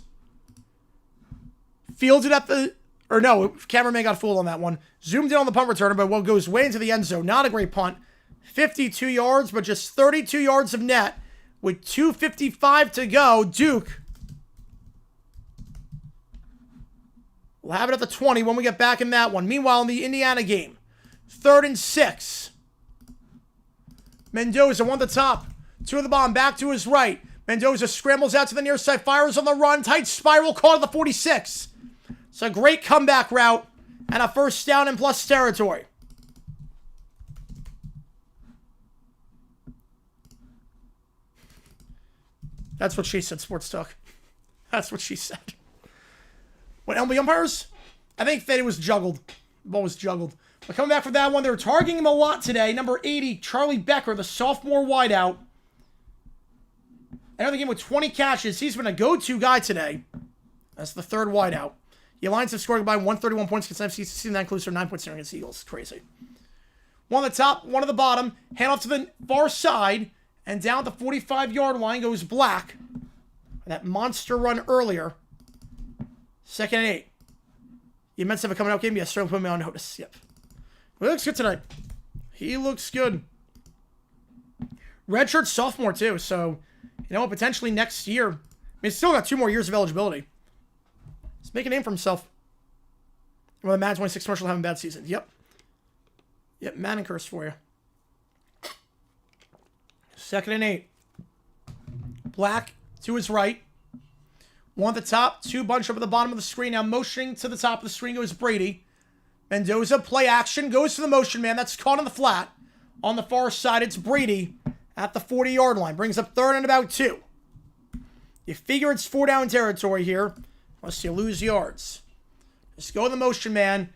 Fields it at the... Or no, cameraman got fooled on that one. Zoomed in on the punt returner, but what goes way into the end zone. Not a great punt. 52 yards, but just 32 yards of net. With 2:55 to go, Duke will have it at the 20 when we get back in that one. Meanwhile, in the Indiana game, 3rd and 6. Mendoza, one at the top. 2 at the bottom, back to his right. Mendoza scrambles out to the near side, fires on the run. Tight spiral, caught at the 46. It's a great comeback route and a 1st down in plus territory. That's what she said, Sports Talk. That's what she said. What, MLB umpires? I think that it was juggled. The ball was juggled. But coming back for that one, they were targeting him a lot today. Number 80, Charlie Becker, the sophomore wideout. Another game with 20 catches. He's been a go-to guy today. That's the 3rd wideout. The Lions have scored by 131 points against NFC season. That includes their 9 points against the Eagles. Crazy. One at the top, one at the bottom. Hand off to the far side. And down at the 45-yard line goes Black. That monster run earlier. 2nd and 8. You meant to have a coming out game? Yes, certainly put me on notice. Yep. Well, he looks good tonight. He looks good. Redshirt sophomore, too. So, you know, potentially next year. I mean, he's still got 2 more years of eligibility. He's making a name for himself. Well, the Madden 26 commercial having a bad season. Yep. Yep, Madden curse for you. 2nd and 8. Black to his right. One at the top, two bunch up at the bottom of the screen. Now motioning to the top of the screen goes Brady. Mendoza, play action, goes to the motion man. That's caught on the flat. On the far side, it's Brady at the 40-yard line. Brings up third and about 2. You figure it's 4-down territory here, unless you lose yards. Just go to the motion man.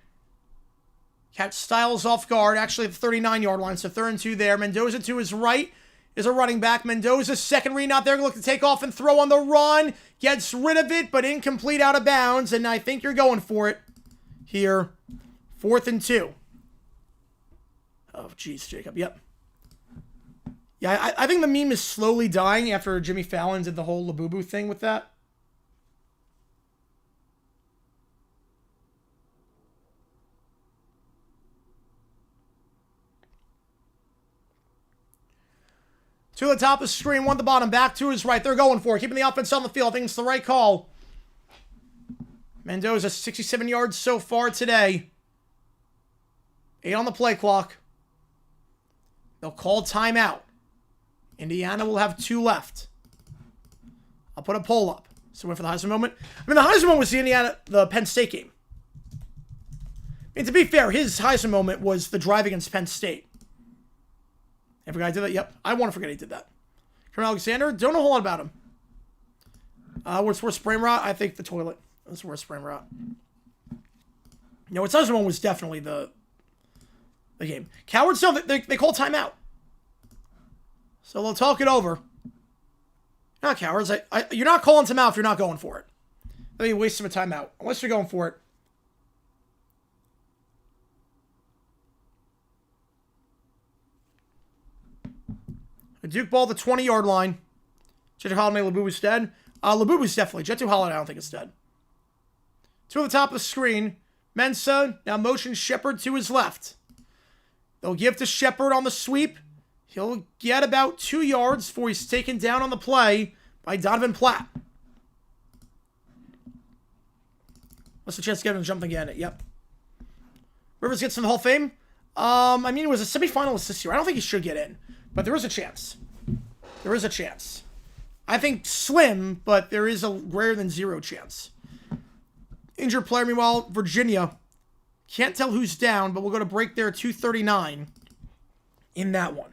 Catch Styles off guard, actually at the 39-yard line, so 3rd and 2 there. Mendoza to his right is a running back. Mendoza's second read not there. Look to take off and throw on the run. Gets rid of it, but incomplete out of bounds, and I think you're going for it here. 4th and 2. Oh, geez, Jacob. Yep. Yeah, I think the meme is slowly dying after Jimmy Fallon did the whole Labubu thing with that. To the top of the screen, one at the bottom, back to his right. They're going for it, keeping the offense on the field. I think it's the right call. Mendoza, 67 yards so far today. 8 on the play clock. They'll call timeout. Indiana will have 2 left. I'll put a poll up. So wait for the Heisman moment. I mean, the Heisman moment was the Penn State game. I mean, to be fair, his Heisman moment was the drive against Penn State. Every guy did that? Yep. I want to forget he did that. Colonel Alexander, don't know a whole lot about him. What's worse, brain rot? I think the toilet. That's worse, brain rot. No, his Heisman moment was definitely the game. Cowards, no, they call timeout. So they'll talk it over. Not cowards. You're not calling timeout if you're not going for it. I mean, wasting a timeout. Unless you're going for it. A Duke ball at the 20-yard line. Jetu Holiday, Labubu's dead. Labubu's definitely. Jetu Holiday, I don't think it's dead. 2 at the top of the screen. Mensah, now motion Shepard to his left. They'll give to Shepard on the sweep. He'll get about 2 yards before he's taken down on the play by Donovan Platt. What's the chance to get him to jump again? Yep. Rivers gets in the Hall of Fame. I mean, it was a semifinalist this year. I don't think he should get in, but there is a chance. There is a chance. I think slim, but there is a greater than 0 chance. Injured player, meanwhile, Virginia. Can't tell who's down, but we'll go to break there at 2:39 in that one.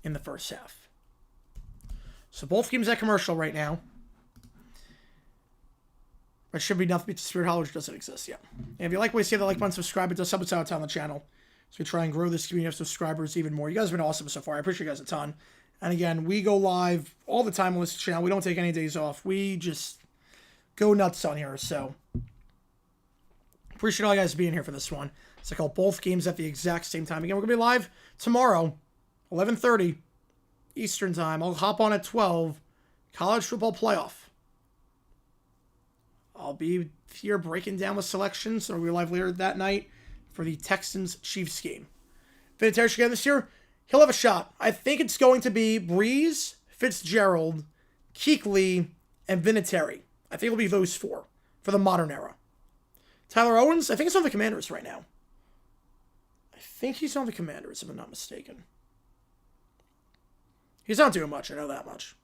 In the first half. So both games at commercial right now. It should be nothing but Spirit Hollow, which doesn't exist yet. And if you like what you see, the like button, subscribe. It does help us out on the channel. So we try and grow this community of subscribers even more. You guys have been awesome so far. I appreciate you guys a ton. And again, we go live all the time on this channel. We don't take any days off. We just go nuts on here. So appreciate all you guys being here for this one. So I call both games at the exact same time. Again, we're going to be live tomorrow, 11:30 Eastern time. I'll hop on at 12. College football playoff. I'll be here breaking down the selections. So we'll be live later that night for the Texans-Chiefs game. Vinatieri again this year. He'll have a shot. I think it's going to be Breeze, Fitzgerald, Kuechly, and Vinatieri. I think it'll be those 4 for the modern era. Tyler Owens, I think he's on the Commanders right now. I think he's on the Commanders, if I'm not mistaken. He's not doing much, I know that much.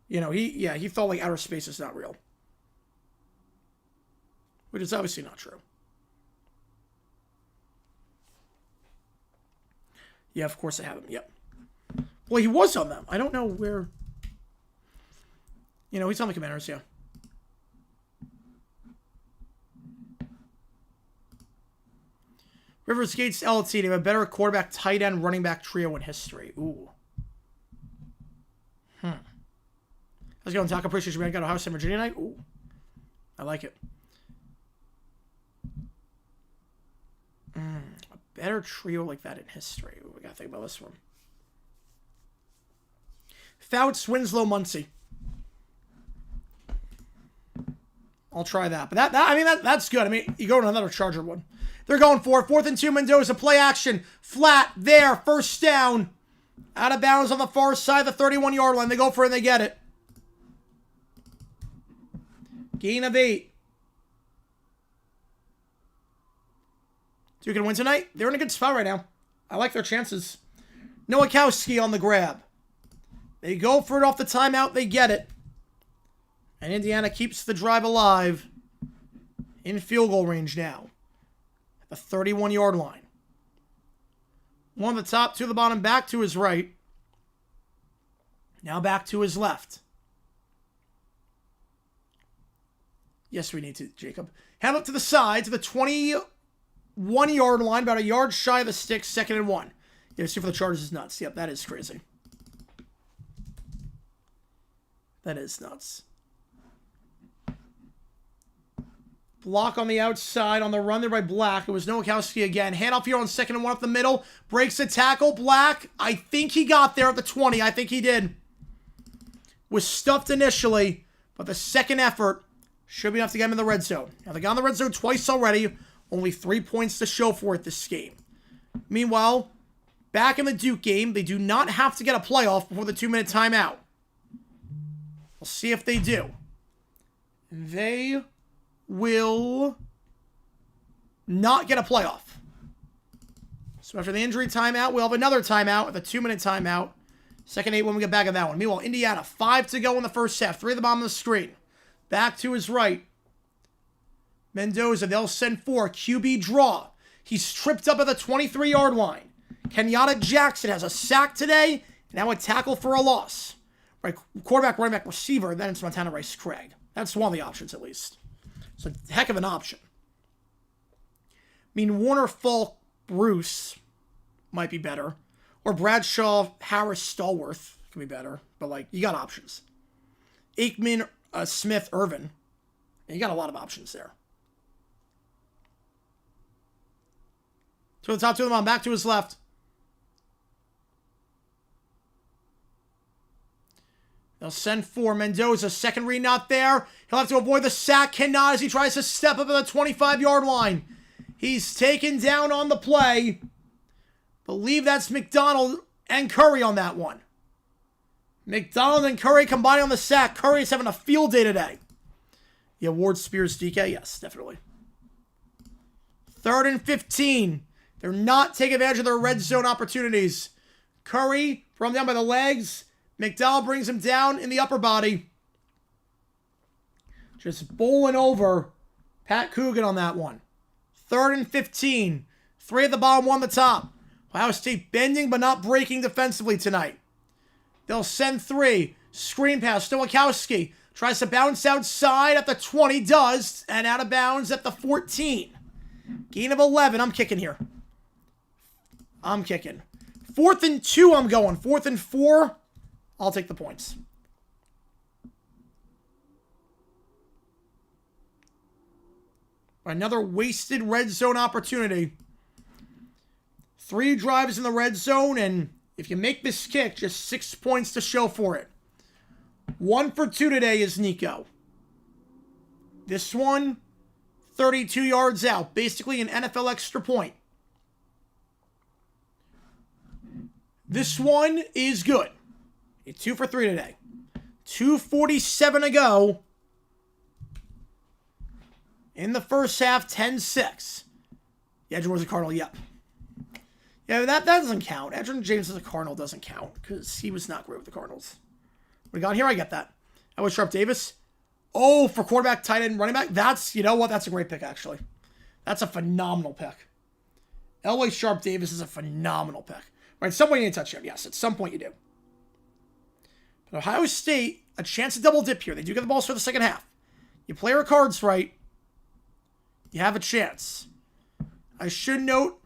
You know, he thought like outer space is not real. Which is obviously not true. Yeah, of course I have him. Yep. Well, he was on them. I don't know where. You know, he's on the Commanders, yeah. Rivers Gates LT, they have a better quarterback, tight end, running back trio in history. Ooh. How's it going, Taco? Appreciate you, man. Got a house in Virginia tonight? Ooh. I like it. A better trio like that in history. Ooh, we gotta think about this one. Fouts, Winslow, Muncie. I'll try that. But that's good. I mean, you go to another Charger one. They're going for it. 4th and 2, Mendoza. Play action. Flat there. First down. Out of bounds on the far side of the 31-yard line. They go for it and they get it. Gain of 8. Duke can win tonight. They're in a good spot right now. I like their chances. Nowakowski on the grab. They go for it off the timeout. They get it. And Indiana keeps the drive alive in field goal range now. At the 31-yard line. One at the top, two at the bottom, back to his right. Now back to his left. Yes, we need to, Jacob. Hand up to the side to the 21-yard line, about a yard shy of the sticks, 2nd and 1. Yeah, see for the Chargers is nuts. Yep, that is crazy. That is nuts. Block on the outside on the run there by Black. It was Nowakowski again. Handoff here on 2nd and 1 up the middle. Breaks the tackle. Black, I think he got there at the 20. I think he did. Was stuffed initially, but the second effort should be enough to get him in the red zone. Now, they got in the red zone twice already. Only 3 points to show for it this game. Meanwhile, back in the Duke game, they do not have to get a playoff before the 2-minute timeout. We'll see if they do. They will not get a playoff. So after the injury timeout, we'll have another timeout at the 2-minute timeout. 2nd 8 when we get back at that one. Meanwhile, Indiana, 5 to go in the first half. 3 at the bottom of the screen. Back to his right. Mendoza, they'll send 4. QB draw. He's tripped up at the 23-yard line. Kenyatta Jackson has a sack today. Now a tackle for a loss. Right, quarterback, running back, receiver. Then it's Montana Rice Craig. That's one of the options at least. It's a heck of an option. I mean, Warner Falk Bruce might be better. Or Bradshaw Harris Stallworth could be better. But, like, you got options. Aikman Smith Irvin. You got a lot of options there. To the top, to the bottom, back to his left. They'll send 4. Mendoza, second read not there. He'll have to avoid the sack. Cannot as he tries to step up at the 25-yard line. He's taken down on the play. Believe that's McDonald and Curry on that one. McDonald and Curry combining on the sack. Curry is having a field day today. The award Spears DK? Yes, definitely. 3rd and 15. They're not taking advantage of their red zone opportunities. Curry from down by the legs. McDowell brings him down in the upper body. Just bowling over Pat Coogan on that one. 3rd and 15. 3 at the bottom, 1 at the top. Ohio State bending but not breaking defensively tonight. They'll send 3. Screen pass. Nowakowski tries to bounce outside at the 20. Does. And out of bounds at the 14. Gain of 11. I'm kicking here. I'm kicking. 4th and 2 I'm going. 4th and 4. I'll take the points. Another wasted red zone opportunity. 3 drives in the red zone, and if you make this kick, just 6 points to show for it. 1 for 2 today is Nico. This one, 32 yards out. Basically an NFL extra point. This one is good. It's 2 for 3 today. 2:47 to go. In the first half, 10-6. Edgerrin was a Cardinal, yep. Yeah, that doesn't count. Edgerrin James as a Cardinal doesn't count because he was not great with the Cardinals. What we got here, I get that. I was Sharp Davis. Oh, for quarterback, tight end, running back. That's, you know what? That's a great pick, actually. That's a phenomenal pick. Elway Sharp Davis is a phenomenal pick. Right, at some point you need a touchdown. Yes, at some point you do. But Ohio State, a chance to double dip here. They do get the balls for the second half. You play your cards right, you have a chance. I should note,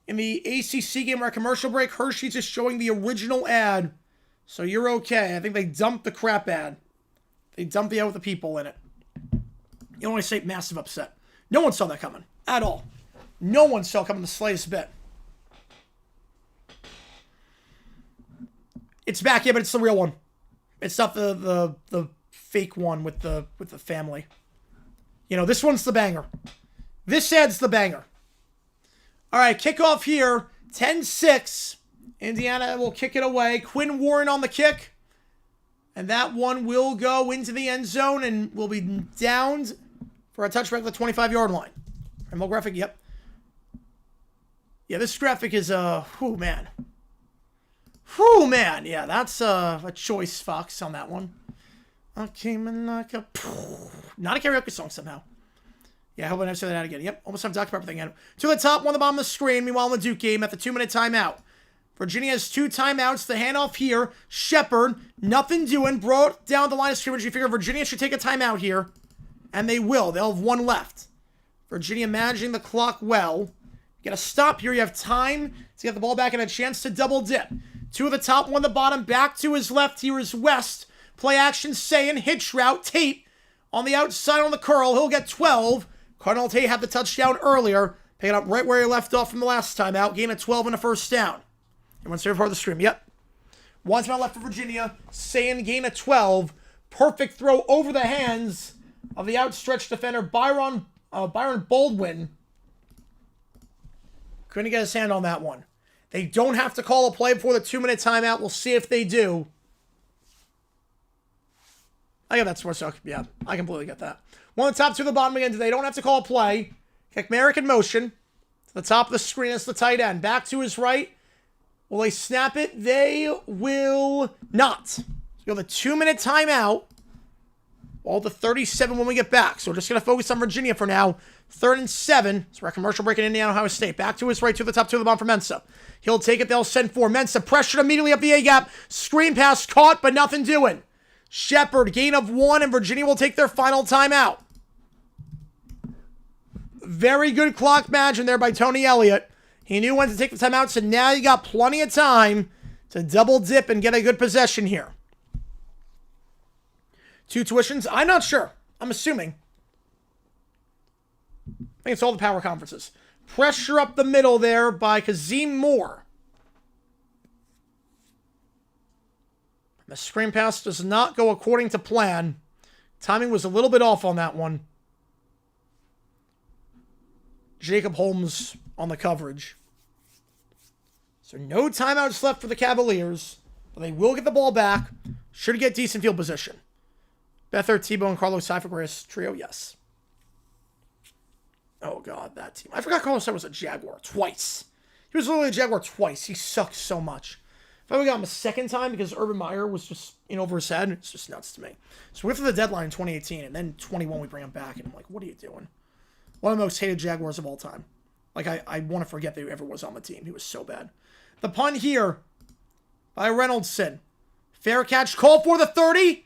in the ACC game where commercial break, Hershey's is showing the original ad. So you're okay. I think they dumped the crap ad. They dumped the ad with the people in it. You don't want to say massive upset. No one saw that coming. At all. No one saw it coming the slightest bit. It's back, yeah, but it's the real one. It's not the fake one with the family. You know, this one's the banger. This ad's the banger. All right, kickoff here. 10-6. Indiana will kick it away. Quinn Warren on the kick. And that one will go into the end zone and will be downed for a touchback at the 25-yard line. Remote graphic, yep. Yeah, this graphic is, whew, man. Whew, man. Yeah, that's a choice, Fox, on that one. I came in like a... Not a karaoke song, somehow. Yeah, I hope I never say that again. Yep, almost have Dr. Pepper thing again. To the top, one on the bottom of the screen. Meanwhile, in the Duke game at the 2-minute timeout. Virginia has 2 timeouts. The handoff here. Shepard, nothing doing. Brought down the line of scrimmage. You figure Virginia should take a timeout here. And they will. They'll have 1 left. Virginia managing the clock well. You got to stop here. You have time to get the ball back and a chance to double dip. 2 at the top, 1 at the bottom. Back to his left. Here is West. Play action, Sayin. Hitch route. Tate on the outside on the curl. He'll get 12. Cardinal Tate had the touchdown earlier. Picking up right where he left off from the last time out. Gain of 12 and a first down. Everyone's favorite part of the stream. Yep. 1 timeout left for Virginia. Sayin gain of 12. Perfect throw over the hands of the outstretched defender, Byron Baldwin. Couldn't get his hand on that one. They don't have to call a play before the 2-minute timeout. We'll see if they do. I get that, sports talk. Yeah, I completely get that. 1 on the top, 2 to the bottom again. They don't have to call a play. Kick Merrick in motion. To the top of the screen, it's the tight end. Back to his right. Will they snap it? They will not. So you have the 2-minute timeout. All the 37 when we get back. So we're just going to focus on Virginia for now. 3rd and 7. So we're commercial break in Indiana, Ohio State. Back to his right, to the top, to the bottom for Mensa. He'll take it. They'll send 4. Mensa pressured immediately up the A-gap. Screen pass caught, but nothing doing. Shepard, gain of 1, and Virginia will take their final timeout. Very good clock management there by Tony Elliott. He knew when to take the timeout, so now you got plenty of time to double dip and get a good possession here. 2 tuitions? I'm not sure. I'm assuming. I think it's all the power conferences. Pressure up the middle there by Kazim Moore. The screen pass does not go according to plan. Timing was a little bit off on that one. Jacob Holmes on the coverage. So no timeouts left for the Cavaliers. But they will get the ball back. Should get decent field position. Bether, Tebow, and Carlos Hyde trio, yes. Oh, God, that team. I forgot Carlos Hyde was a Jaguar twice. He was literally a Jaguar twice. He sucked so much. If I would have got him a second time because Urban Meyer was just in over his head, it's just nuts to me. So we went for the deadline in 2018, and then 21 we bring him back, and I'm like, what are you doing? One of the most hated Jaguars of all time. Like, I want to forget that he ever was on the team. He was so bad. The punt here by Reynoldson. Fair catch. Call for the 30.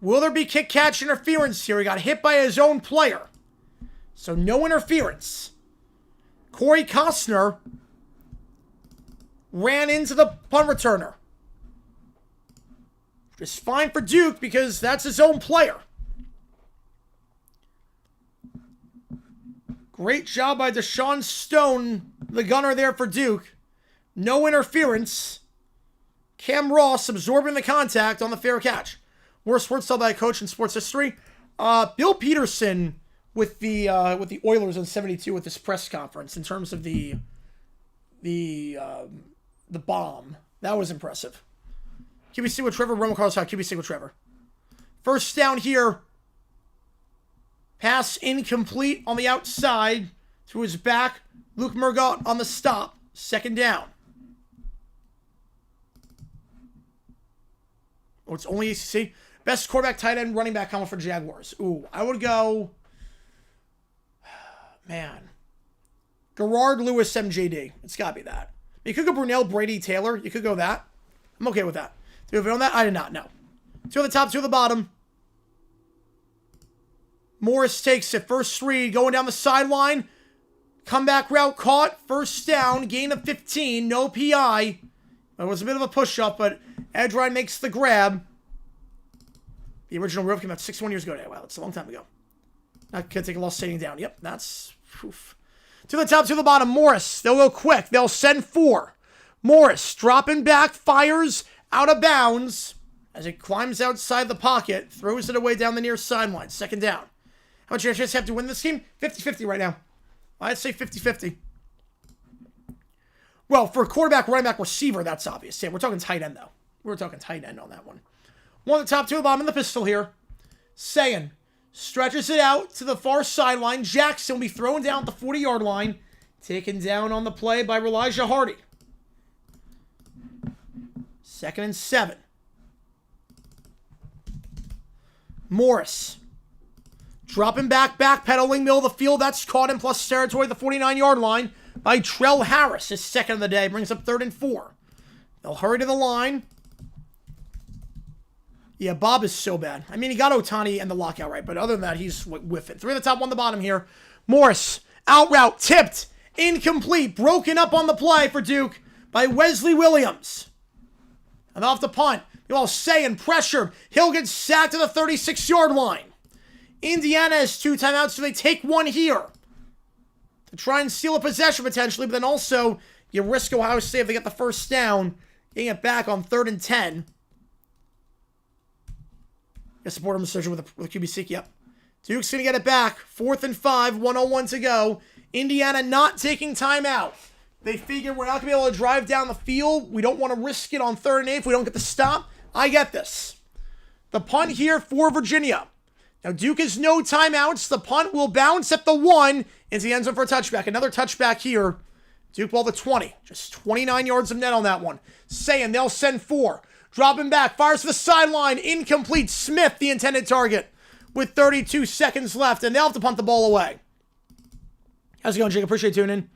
Will there be kick-catch interference here? He got hit by his own player. So no interference. Corey Costner ran into the punt returner. Which is fine for Duke because that's his own player. Great job by Deshaun Stone, the gunner there for Duke. No interference. Cam Ross absorbing the contact on the fair catch. Worst sports tell by a coach in sports history. Bill Peterson with the Oilers in '72 with this press conference in terms of the bomb. That was impressive. QB with Trevor, Roman Carlos Hyde, QB with Trevor. First down here. Pass incomplete on the outside to his back. Luke Murgot on the stop. 2nd down. Oh, it's only ACC. Best quarterback, tight end, running back combo for Jaguars. Ooh, I would go... Man. Gerard Lewis MJD. It's got to be that. You could go Brunell Brady Taylor. You could go that. I'm okay with that. Do you have it on that? I did not know. 2 at the top, 2 at the bottom. Morris takes it. First read, going down the sideline. Comeback route caught. First down, gain of 15. No PI. It was a bit of a push-up, but Edrine makes the grab. The original roof came out 61 years ago today. Wow, that's a long time ago. Not going to take a loss sitting down. Yep, that's... Oof. To the top, to the bottom. Morris, they'll go quick. They'll send 4. Morris, dropping back, fires out of bounds. As he climbs outside the pocket, throws it away down the near sideline. 2nd down. How much chance have to win this game? 50-50 right now. I'd say 50-50. Well, for a quarterback, running back, receiver, that's obvious. Yeah, we're talking tight end, though. We're talking tight end on that one. 1 at the top, 2 at the bottom in the pistol here. Sayin stretches it out to the far sideline. Jackson will be thrown down at the 40-yard line. Taken down on the play by Elijah Hardy. 2nd and 7. Morris. Dropping back, backpedaling, middle of the field. That's caught in plus territory, the 49-yard line by Trell Harris. His 2nd of the day. Brings up 3rd and 4. They'll hurry to the line. Yeah, Bob is so bad. I mean, he got Otani and the lockout right, but other than that, he's whiffing. 3 on the top, 1 on the bottom here. Morris, out route, tipped, incomplete, broken up on the play for Duke by Wesley Williams. And off the punt. You all saying pressured. He'll get sacked to the 36-yard line. Indiana has 2 timeouts, so they take 1 here to try and steal a possession potentially, but then also you risk Ohio State if they get the first down, getting it back on 3rd and 10. I support him decision with a QB seek. Yep. Duke's going to get it back. 4th and 5, 1:01 to go. Indiana not taking timeout. They figure we're not going to be able to drive down the field. We don't want to risk it on 3rd and 8 if we don't get the stop. I get this. The punt here for Virginia. Now, Duke has no timeouts. The punt will bounce at the 1 into the end zone for a touchback. Another touchback here. Duke ball the 20. Just 29 yards of net on that one. Saying they'll send 4. Dropping back. Fires to the sideline. Incomplete. Smith, the intended target, with 32 seconds left. And they'll have to punt the ball away. How's it going, Jake? Appreciate tuning in.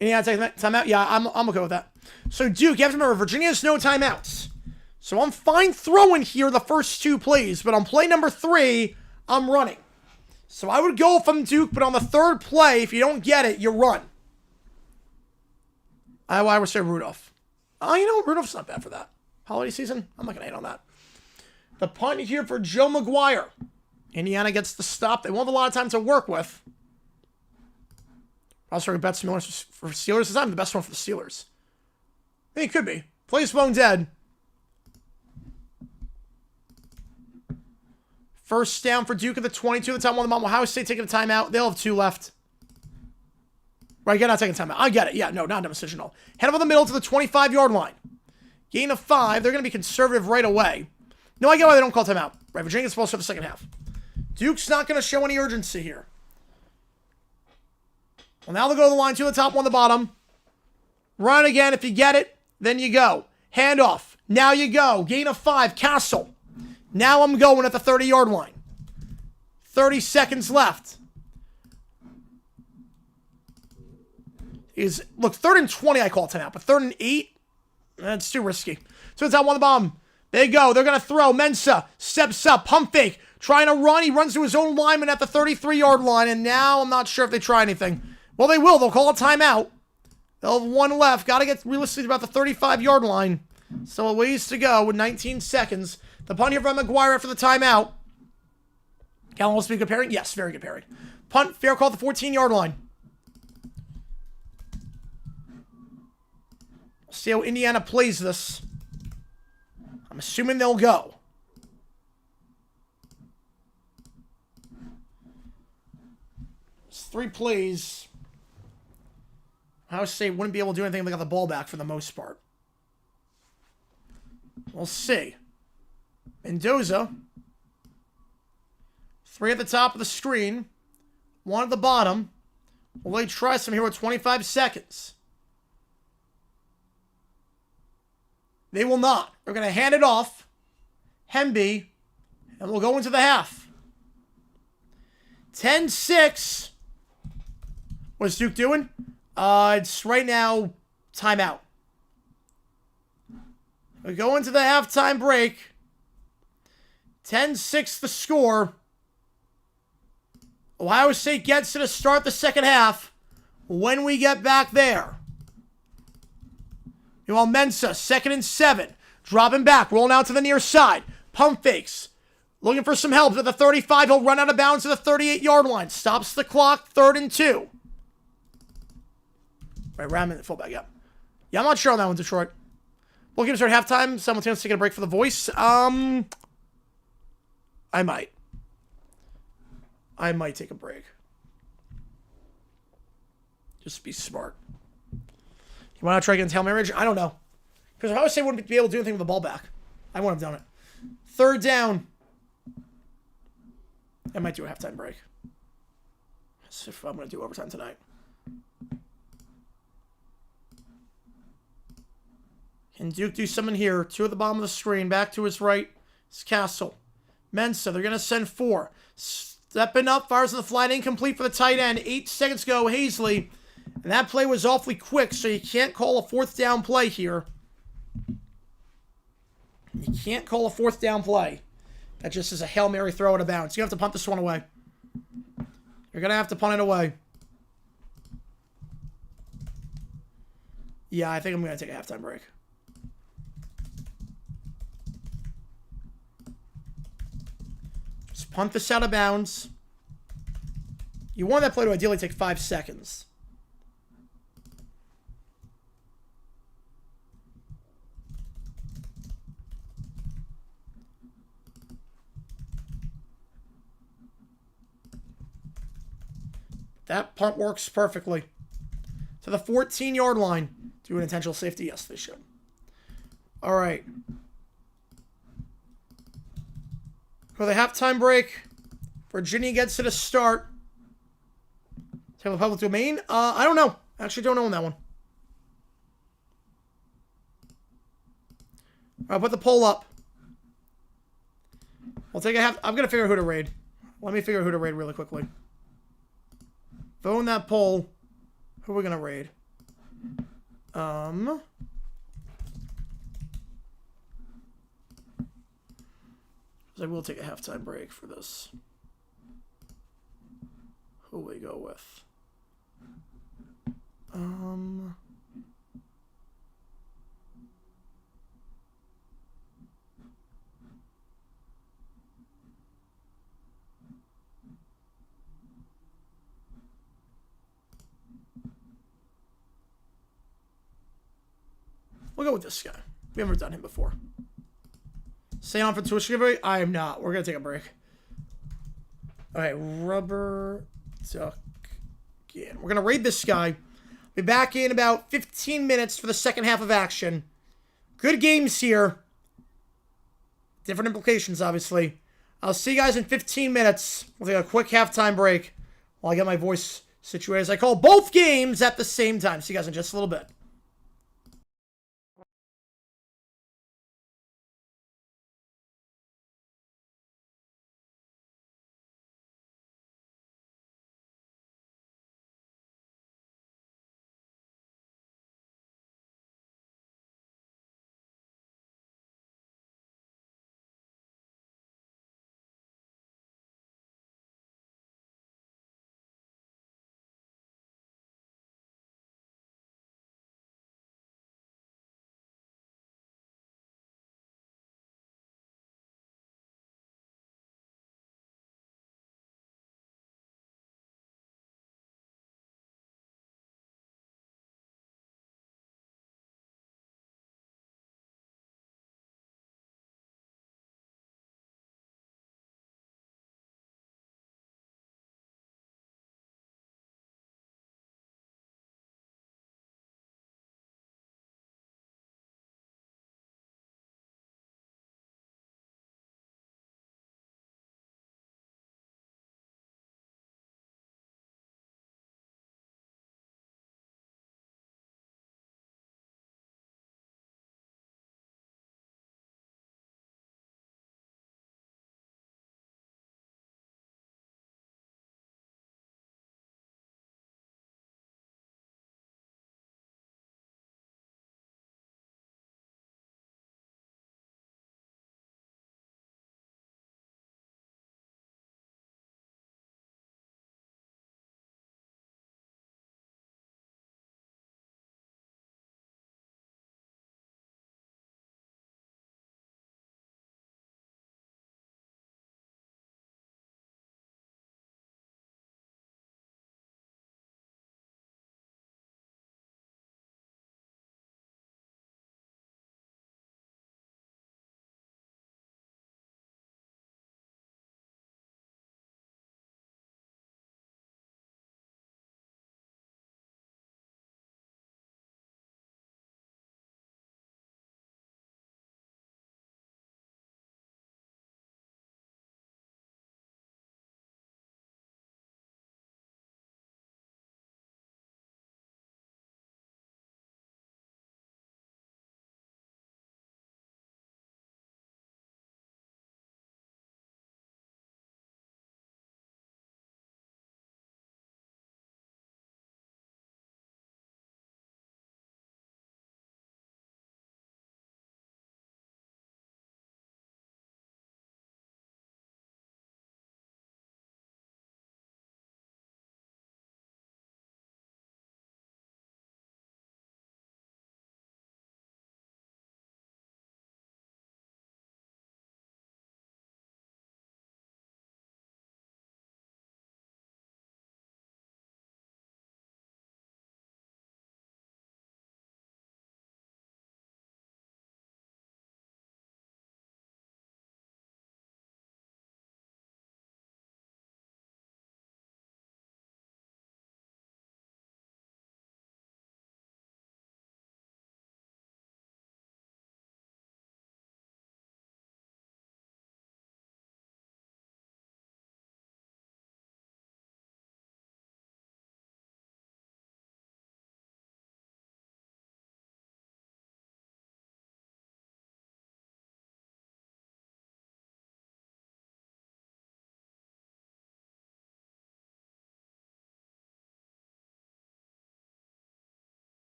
Indiana take timeout? Yeah, I'm okay with that. So, Duke, you have to remember, Virginia has no timeouts. So I'm fine throwing here the first 2 plays, but on play number 3, I'm running. So I would go from Duke, but on the 3rd play, if you don't get it, you run. I would say Rudolph. Oh, you know, Rudolph's not bad for that. Holiday season, I'm not going to hate on that. The punt here for Joe McGuire. Indiana gets the stop. They won't have a lot of time to work with. Also, bet some for Steelers. It's not the best one for the Steelers. I think it could be. Plays bone dead. First down for Duke at the 22. The top 1 of the bottom. Ohio State taking a timeout. They'll have 2 left. Right, you're not taking a timeout. I get it. Yeah, no, not a decisional. Head over the middle to the 25-yard line. Gain of 5. They're going to be conservative right away. No, I get why they don't call timeout. Right, Virginia's supposed to for the second half. Duke's not going to show any urgency here. Well, now they'll go to the line. 2 at the top, 1 at the bottom. Run again. If you get it, then you go. Handoff. Now you go. Gain of 5. Castle. Now I'm going at the 30-yard line. 30 seconds left. Look, 3rd and 20 I call timeout, but 3rd and 8, that's too risky. So it's out 1 the bomb. They go. They're going to throw. Mensah steps up. Pump fake. Trying to run. He runs to his own lineman at the 33-yard line, and now I'm not sure if they try anything. Well, they will. They'll call a timeout. They'll have 1 left. Got to get realistic about the 35-yard line. So a ways to go with 19 seconds. The punt here from McGuire after the timeout. Callan will be good pairing? Yes, very good pairing. Punt, fair call at the 14-yard line. See how Indiana plays this. I'm assuming they'll go. It's 3 plays. Ohio State wouldn't be able to do anything if they got the ball back for the most part. We'll see. Mendoza. 3 at the top of the screen. 1 at the bottom. Will they try some here with 25 seconds? They will not. They're going to hand it off. Hemby. And we'll go into the half. 10-6. What's Duke doing? It's right now timeout. We go into the halftime break. 10-6 the score. Ohio State gets to start the second half when we get back there. Meanwhile, Mensah, 2nd and 7. Dropping back, rolling out to the near side. Pump fakes. Looking for some help at the 35. He'll run out of bounds to the 38-yard line. Stops the clock, 3rd and 2. Right, Ram fullback, yeah. Yeah, I'm not sure on that one, Detroit. We'll give it start halftime. Simultaneously taking a break for the voice. I might take a break. Just be smart. You want to try against Hail Mary? I don't know. Because Ohio State wouldn't be able to do anything with the ball back. I wouldn't have done it. 3rd down. I might do a halftime break. As if I'm going to do overtime tonight. Can Duke do something here? 2 at the bottom of the screen. Back to his right. It's Castle. Mensa, they're going to send 4. Stepping up, fires on the fly, incomplete for the tight end. 8 seconds go, Hazley. And that play was awfully quick, so you can't call a 4th down play here. You can't call a 4th down play. That just is a Hail Mary throw out of bounds. You have to punt this one away. You're going to have to punt it away. Yeah, I think I'm going to take a halftime break. Just punt this out of bounds. You want that play to ideally take 5 seconds. That punt works perfectly. To the 14-yard line. Do an intentional safety? Yes, they should. All right. For the halftime break, Virginia gets it a start. Take the public domain? I don't know. Actually, don't know on that one. I'll put the poll up. We'll take a half. I'm going to figure out who to raid. Let me figure out who to raid really quickly. Vote on that poll. Who are we going to raid? I will take a halftime break for this. Who will we go with? We'll go with this guy. We haven't done him before. Stay on for Twitch giveaway? I am not. We're going to take a break. All right, Rubber Duck again. We're going to raid this guy. Be back in about 15 minutes for the second half of action. Good games here. Different implications, obviously. I'll see you guys in 15 minutes. We'll take a quick halftime break while I get my voice situated as I call both games at the same time. See you guys in just a little bit.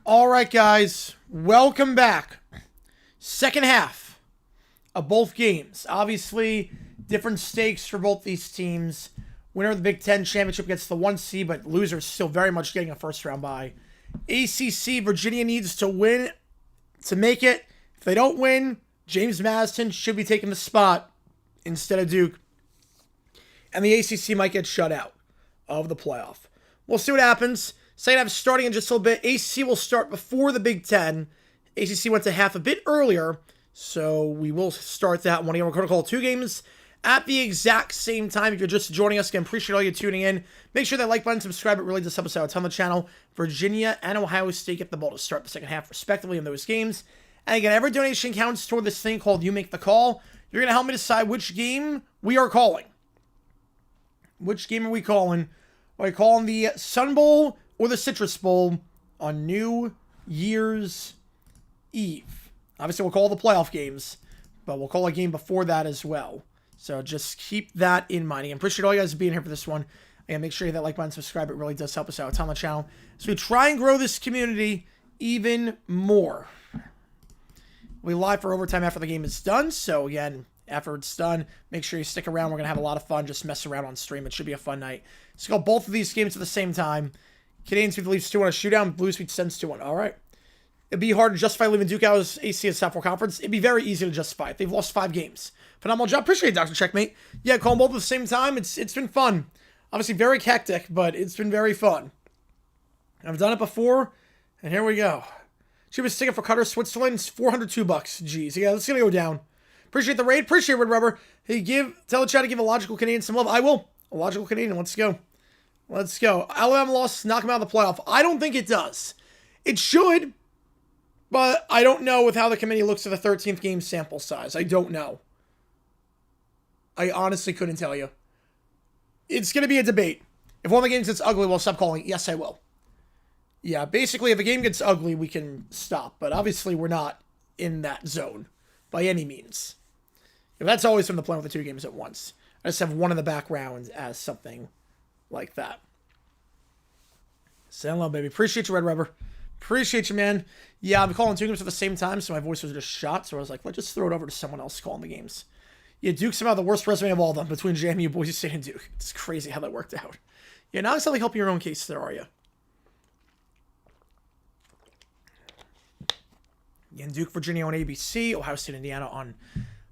All right, guys, welcome back. Second half of both games. Obviously, different stakes for both these teams. Winner of the Big Ten Championship gets the 1 seed, but loser is still very much getting a first-round bye. ACC, Virginia needs to win to make it. If they don't win, James Madison should be taking the spot instead of Duke. And the ACC might get shut out of the playoff. We'll see what happens. Second half starting in just a little bit. ACC will start before the Big Ten. ACC went to half a bit earlier, so we will start that one. We're going to call 2 games at the exact same time. If you're just joining us, again, appreciate all you tuning in. Make sure that like button, subscribe. It really does help us out a ton on the channel. Virginia and Ohio State get the ball to start the second half, respectively, in those games. And again, every donation counts toward this thing called You Make the Call. You're going to help me decide which game we are calling. Which game are we calling? Are we calling the Sun Bowl or the Citrus Bowl on New Year's Eve? Obviously, we'll call the playoff games, but we'll call a game before that as well. So just keep that in mind. Again, appreciate all you guys being here for this one. Again, make sure you hit that like button, subscribe. It really does help us out a ton on the channel. So we try and grow this community even more. We'll be live for overtime after the game is done. So again, after it's done, make sure you stick around. We're going to have a lot of fun. Just mess around on stream. It should be a fun night. Let's go both of these games at the same time. Canadians beat the Leafs 2-1 a shootout. Blues beat Sens 2-1. All right. It'd be hard to justify leaving Duke out as AC at South 4 Conference. It'd be very easy to justify it. They've lost 5 games. Phenomenal job. Appreciate it, Dr. Checkmate. Yeah, call them both at the same time. It's been fun. Obviously very hectic, but it's been very fun. I've done it before, and here we go. Cheapest ticket for Qatar, Switzerland, is $402. Jeez. Yeah, that's going to go down. Appreciate the raid. Appreciate Red Rubber. Hey, tell the chat to give a logical Canadian some love. I will. A logical Canadian. Let's go. Let's go. Alabama loss, knock them out of the playoff. I don't think it does. It should, but I don't know with how the committee looks at the 13th game sample size. I don't know. I honestly couldn't tell you. It's going to be a debate. If one of the games gets ugly, we'll stop calling. Yes, I will. Yeah, basically, if a game gets ugly, we can stop. But obviously, we're not in that zone by any means. Yeah, that's always from the plan with the 2 games at once. I just have one in the background as something like that. Say hello, baby. Appreciate you, Red Rubber. Appreciate you, man. Yeah, I'm calling 2 games at the same time, so my voice was just shot. So I was like, let's just throw it over to someone else calling the games. Yeah, Duke's somehow the worst resume of all of them between JMU, Boise State, and Duke. It's crazy how that worked out. Yeah, not exactly helping your own case there, are you? Again, Duke, Virginia on ABC, Ohio State, Indiana on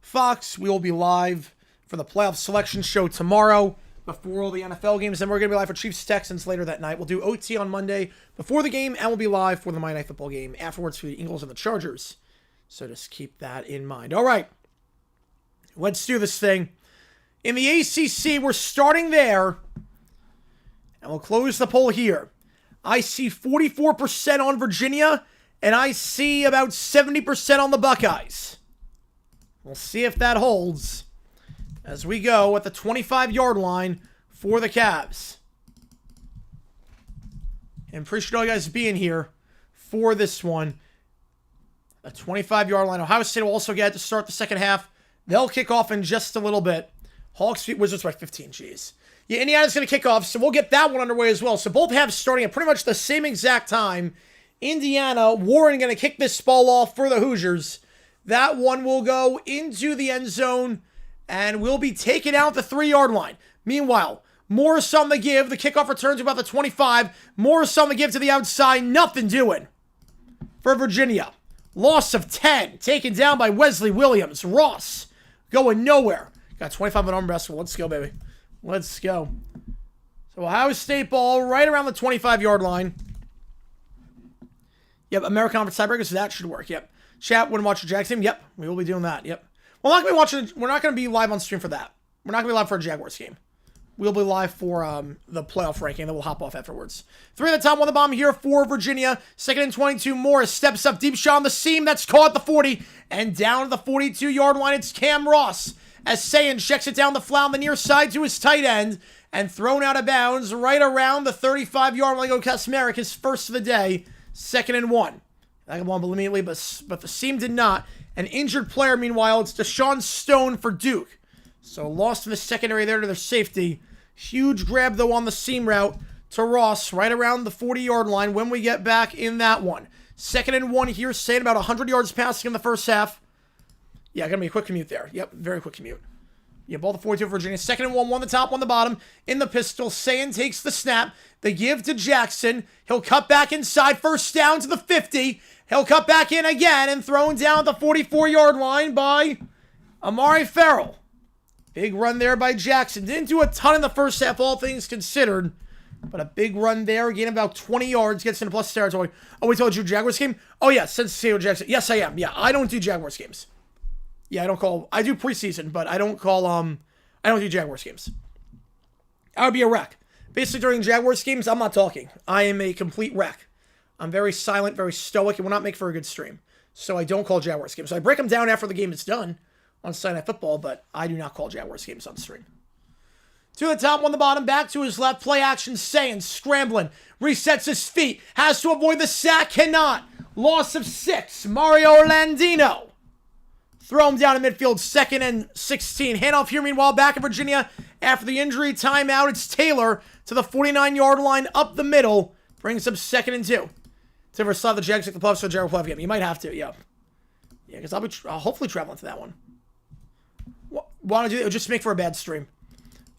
Fox. We will be live for the playoff selection show tomorrow before all the NFL games. Then we're going to be live for Chiefs Texans later that night. We'll do OT on Monday before the game, and we'll be live for the Monday Night Football game afterwards for the Eagles and the Chargers. So just keep that in mind. All right, let's do this thing. In the ACC, we're starting there, and we'll close the poll here. I see 44% on Virginia, and I see about 70% on the Buckeyes. We'll see if that holds as we go at the 25-yard line for the Cavs. And appreciate all you guys being here for this one. A 25-yard line. Ohio State will also get to start the second half. They'll kick off in just a little bit. Hawks beat Wizards by 15. Jeez. Yeah, Indiana's going to kick off, so we'll get that one underway as well. So both halves starting at pretty much the same exact time. Indiana, Warren going to kick this ball off for the Hoosiers. That one will go into the end zone and will be taken out the 3-yard line. Meanwhile, Morris on the give. The kickoff returns to about the 25. Morris on the give to the outside. Nothing doing for Virginia. Loss of 10. Taken down by Wesley Williams. Ross going nowhere. Got 25 on arm wrestle. Let's go, baby. Let's go. So Ohio State ball right around the 25-yard line. Yep, American Conference tiebreakers, so that should work. Yep. Chat, wouldn't watch the Jags game? Yep, we will be doing that. Yep. We're not going to be live on stream for that. We're not going to be live for a Jaguars game. We'll be live for the playoff ranking, then we'll hop off afterwards. 3 at the top, 1 the bottom here for Virginia. 2nd and 22, Morris steps up, deep shot on the seam. That's caught at the 40. And down to the 42-yard line, it's Cam Ross. As Sayin checks it down the flat on the near side to his tight end. And thrown out of bounds right around the 35-yard line. Go Kasmerick, his first of the day. 2nd and 1. That got one immediately, but the seam did not. An injured player, meanwhile, it's Deshaun Stone for Duke. So lost in the secondary there to their safety. Huge grab, though, on the seam route to Ross right around the 40-yard line when we get back in that one. 2nd and 1 here, saying about 100 yards passing in the first half. Yeah, going to be a quick commute there. Yep, very quick commute. Yeah, ball to 42 for Virginia. 2nd and 1, 1 the top, 1 the bottom. In the pistol, Sayin takes the snap. They give to Jackson. He'll cut back inside. First down to the 50. He'll cut back in again and thrown down at the 44-yard line by Amari Farrell. Big run there by Jackson. Didn't do a ton in the first half, all things considered. But a big run there. Gain about 20 yards. Gets into plus territory. Oh, we told you Jaguars game? Oh, yeah. Sensational Jackson. Yes, I am. Yeah, I don't do Jaguars games. Yeah, I do preseason, but I don't do Jaguars games. I would be a wreck. Basically, during Jaguars games, I'm not talking. I am a complete wreck. I'm very silent, very stoic, and will not make for a good stream. So I don't call Jaguars games. So I break them down after the game is done on Sunday Night Football, but I do not call Jaguars games on stream. 2 the top, 1 the bottom, back to his left, play action, Sayin, scrambling, resets his feet, has to avoid the sack, cannot. Loss of 6, Mario Orlandino. Throw him down in midfield, 2nd and 16. Handoff here, meanwhile, back in Virginia. After the injury timeout, it's Taylor to the 49-yard line, up the middle. Brings up 2nd and 2. To ever slap the Jags at the playoffs for the Jaguar playoff game. You might have to, yeah. Yeah, because I'll hopefully traveling to that one. Why don't you do it? Just make for a bad stream.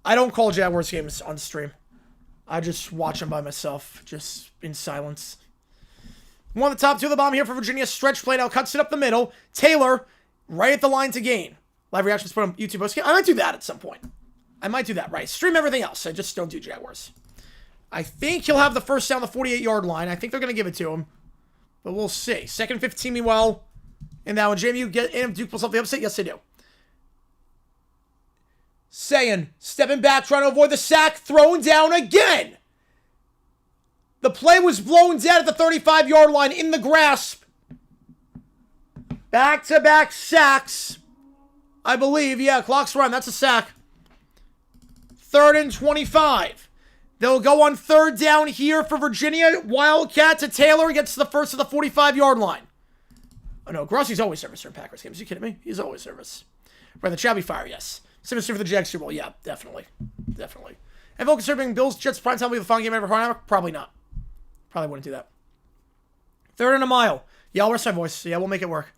I don't call Jaguars games on stream. I just watch them by myself, just in silence. 1 the top, 2 the bottom here for Virginia. Stretch play now, cuts it up the middle. Taylor, right at the line to gain. Live reactions put on YouTube Postgame. I might do that at some point. I might do that, right? Stream everything else. I just don't do Jaguars. I think he'll have the first down the 48-yard line. I think they're going to give it to him. But we'll see. Second 15, meanwhile, in that one. JMU, get in. Duke pulls up the upset. Yes, they do. Saying, stepping back, trying to avoid the sack, thrown down again. The play was blown dead at the 35-yard line in the grasp. Back-to-back sacks. I believe, yeah, clock's run. That's a sack. 3rd and 25. They'll go on 3rd down here for Virginia. Wildcat to Taylor. Gets to the first of the 45-yard line. Oh, no. Grossi's always service during Packers games. Are you kidding me? He's always service. Right, the Chabby Fire, yes. Service for the Jags Super Bowl. Yeah, definitely. Definitely. And Volk considering Bills, Jets, primetime will be the fun game ever. Probably not. Probably wouldn't do that. 3rd and a mile. Yeah, I'll rest my voice. Yeah, we'll make it work.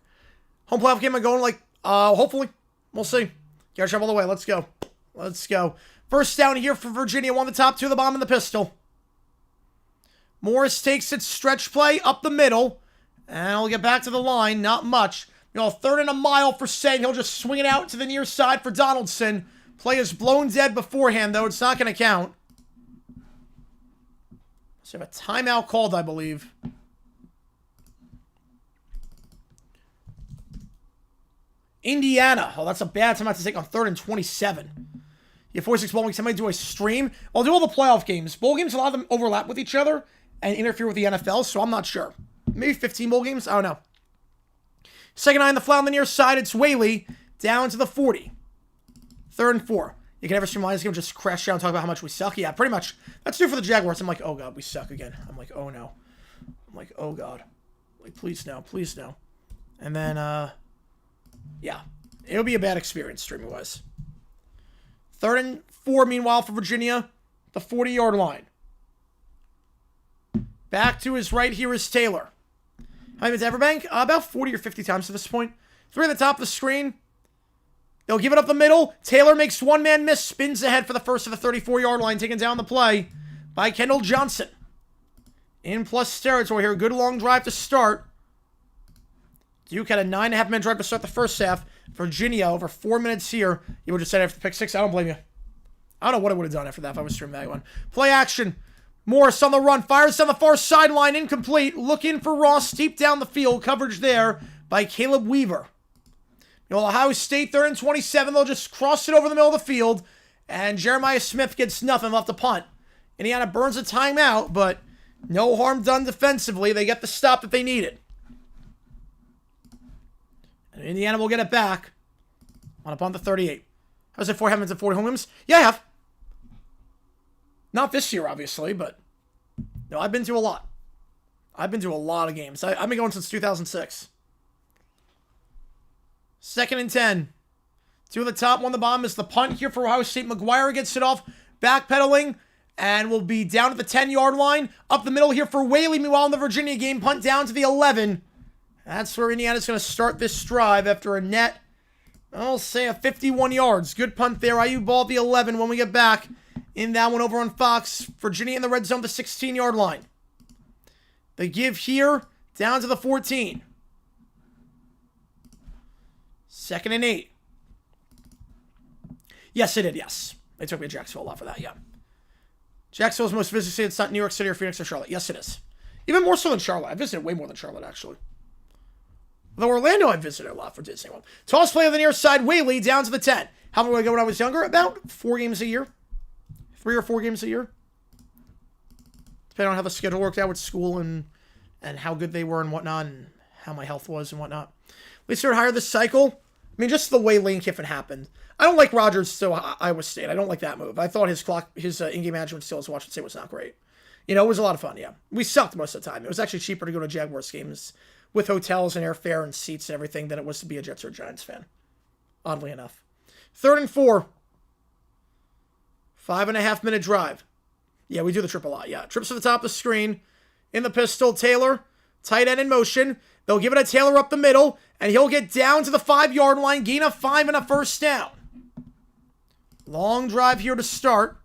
Home playoff game, I'm going like, hopefully. We'll see. Gotta shove all the way. Let's go. Let's go. First down here for Virginia. One the top, two the bottom, and the pistol. Morris takes its stretch play up the middle. And we'll get back to the line. Not much. 3rd and a mile for Sain. He'll just swing it out to the near side for Donaldson. Play is blown dead beforehand, though. It's not going to count. So we have a timeout called, I believe. Indiana. Oh, that's a bad timeout to take on 3rd and 27. You have 46 bowl games. Somebody do a stream. I'll do all the playoff games. Bowl games, a lot of them overlap with each other and interfere with the NFL, so I'm not sure. Maybe 15 bowl games? I don't know. Second eye on the flat on the near side. It's Whaley down to the 40. 3rd and 4. You can never stream lines game, just crash down and talk about how much we suck. Yeah, pretty much. That's true for the Jaguars. I'm like, oh, God, we suck again. I'm like, oh, no. I'm like, oh, God. Like, please, no. Please, no. And then, yeah. It'll be a bad experience, streaming-wise. 3rd and 4, meanwhile, for Virginia. The 40-yard line. Back to his right here is Taylor. How many to Everbank? About 40 or 50 times to this point. 3 at the top of the screen. They'll give it up the middle. Taylor makes one-man miss. Spins ahead for the first of the 34-yard line. Taken down the play by Kendall Johnson. In plus territory here. Good long drive to start. Duke had a 9.5-minute drive to start the first half. Virginia, over 4 minutes here. You would have said after the pick 6. I don't blame you. I don't know what I would have done after that if I was streaming that one. Play action. Morris on the run. Fires down the far sideline. Incomplete. Looking for Ross deep down the field. Coverage there by Caleb Weaver. Ohio State, 3rd and 27. They'll just cross it over the middle of the field. And Jeremiah Smith gets nothing left to punt. Indiana burns a timeout, but no harm done defensively. They get the stop that they needed. And Indiana will get it back on a punt to 38. I was at 4 minutes and 40 home games. Yeah, I have. Not this year, obviously, but no, I've been to a lot. I've been to a lot of games. I've been going since 2006. 2nd and 10. 2 at the top, 1 at the bottom is the punt here for Ohio State. McGuire gets it off, backpedaling, and will be down at the 10-yard line. Up the middle here for Whaley. Meanwhile, in the Virginia game, punt down to the 11. That's where Indiana's going to start this drive after a net, I'll say, a 51 yards. Good punt there. IU ball at the 11 when we get back in that one over on Fox. Virginia in the red zone, the 16-yard line. The give here, down to the 14. 2nd and 8. Yes, it did, yes. They took me to Jacksonville a lot for that, yeah. Jacksonville's most visited city. It's not New York City or Phoenix or Charlotte. Yes, it is. Even more so than Charlotte. I visited way more than Charlotte, actually. Although Orlando, I visited a lot for Disney World. Toss play on the near side. Whaley down to the 10. How long did I go when I was younger? About 4 games a year. 3 or 4 games a year. Depending on how the schedule worked out with school and how good they were and whatnot, and how my health was and whatnot. At least they were higher this cycle. I mean, just the way Lane Kiffin happened. I don't like Rodgers to Iowa State. I don't like that move. I thought his in-game management skills at Washington State was not great. It was a lot of fun, yeah. We sucked most of the time. It was actually cheaper to go to Jaguars games with hotels and airfare and seats and everything than it was to be a Jets or Giants fan. Oddly enough. 3rd and 4. 5.5-minute drive. Yeah, we do the trip a lot, yeah. Trips to the top of the screen. In the pistol, Taylor. Tight end in motion. They'll give it to Taylor up the middle, and he'll get down to the 5-yard line, gain of 5 and a first down. Long drive here to start.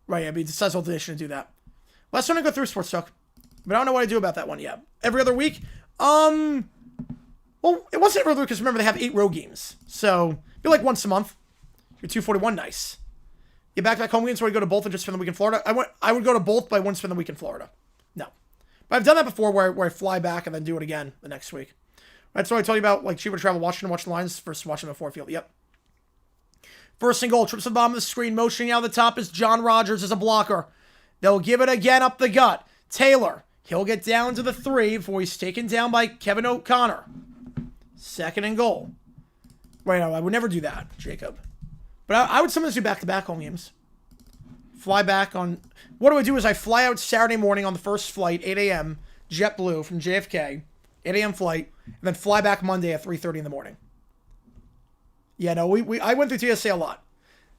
Right, I'd be decisive decision to do that. Last one to go through Sports Talk, but I don't know what I do about that one yet. Every other week? Well, it wasn't every other week because remember they have 8 road games, so be like once a month. You're 241, nice. You back home games where you go to both and just spend the week in Florida. I would go to both, but I wouldn't spend the week in Florida. No. But I've done that before where I fly back and then do it again the next week. That's what I told you about, like, cheaper to travel Washington, watch the lines versus watching the fourth field. Yep. First and goal, trips to the bottom of the screen, motioning out the top is John Rogers as a blocker. They'll give it again up the gut. Taylor, he'll get down to the 3 before he's taken down by Kevin O'Connor. Second and goal. Wait, no, I would never do that, Jacob. But I would sometimes do back-to-back home games. Fly back on... What do I do is I fly out Saturday morning on the first flight, 8 a.m., JetBlue from JFK, 8 a.m. flight, and then fly back Monday at 3:30 in the morning. Yeah, no, I went through TSA a lot.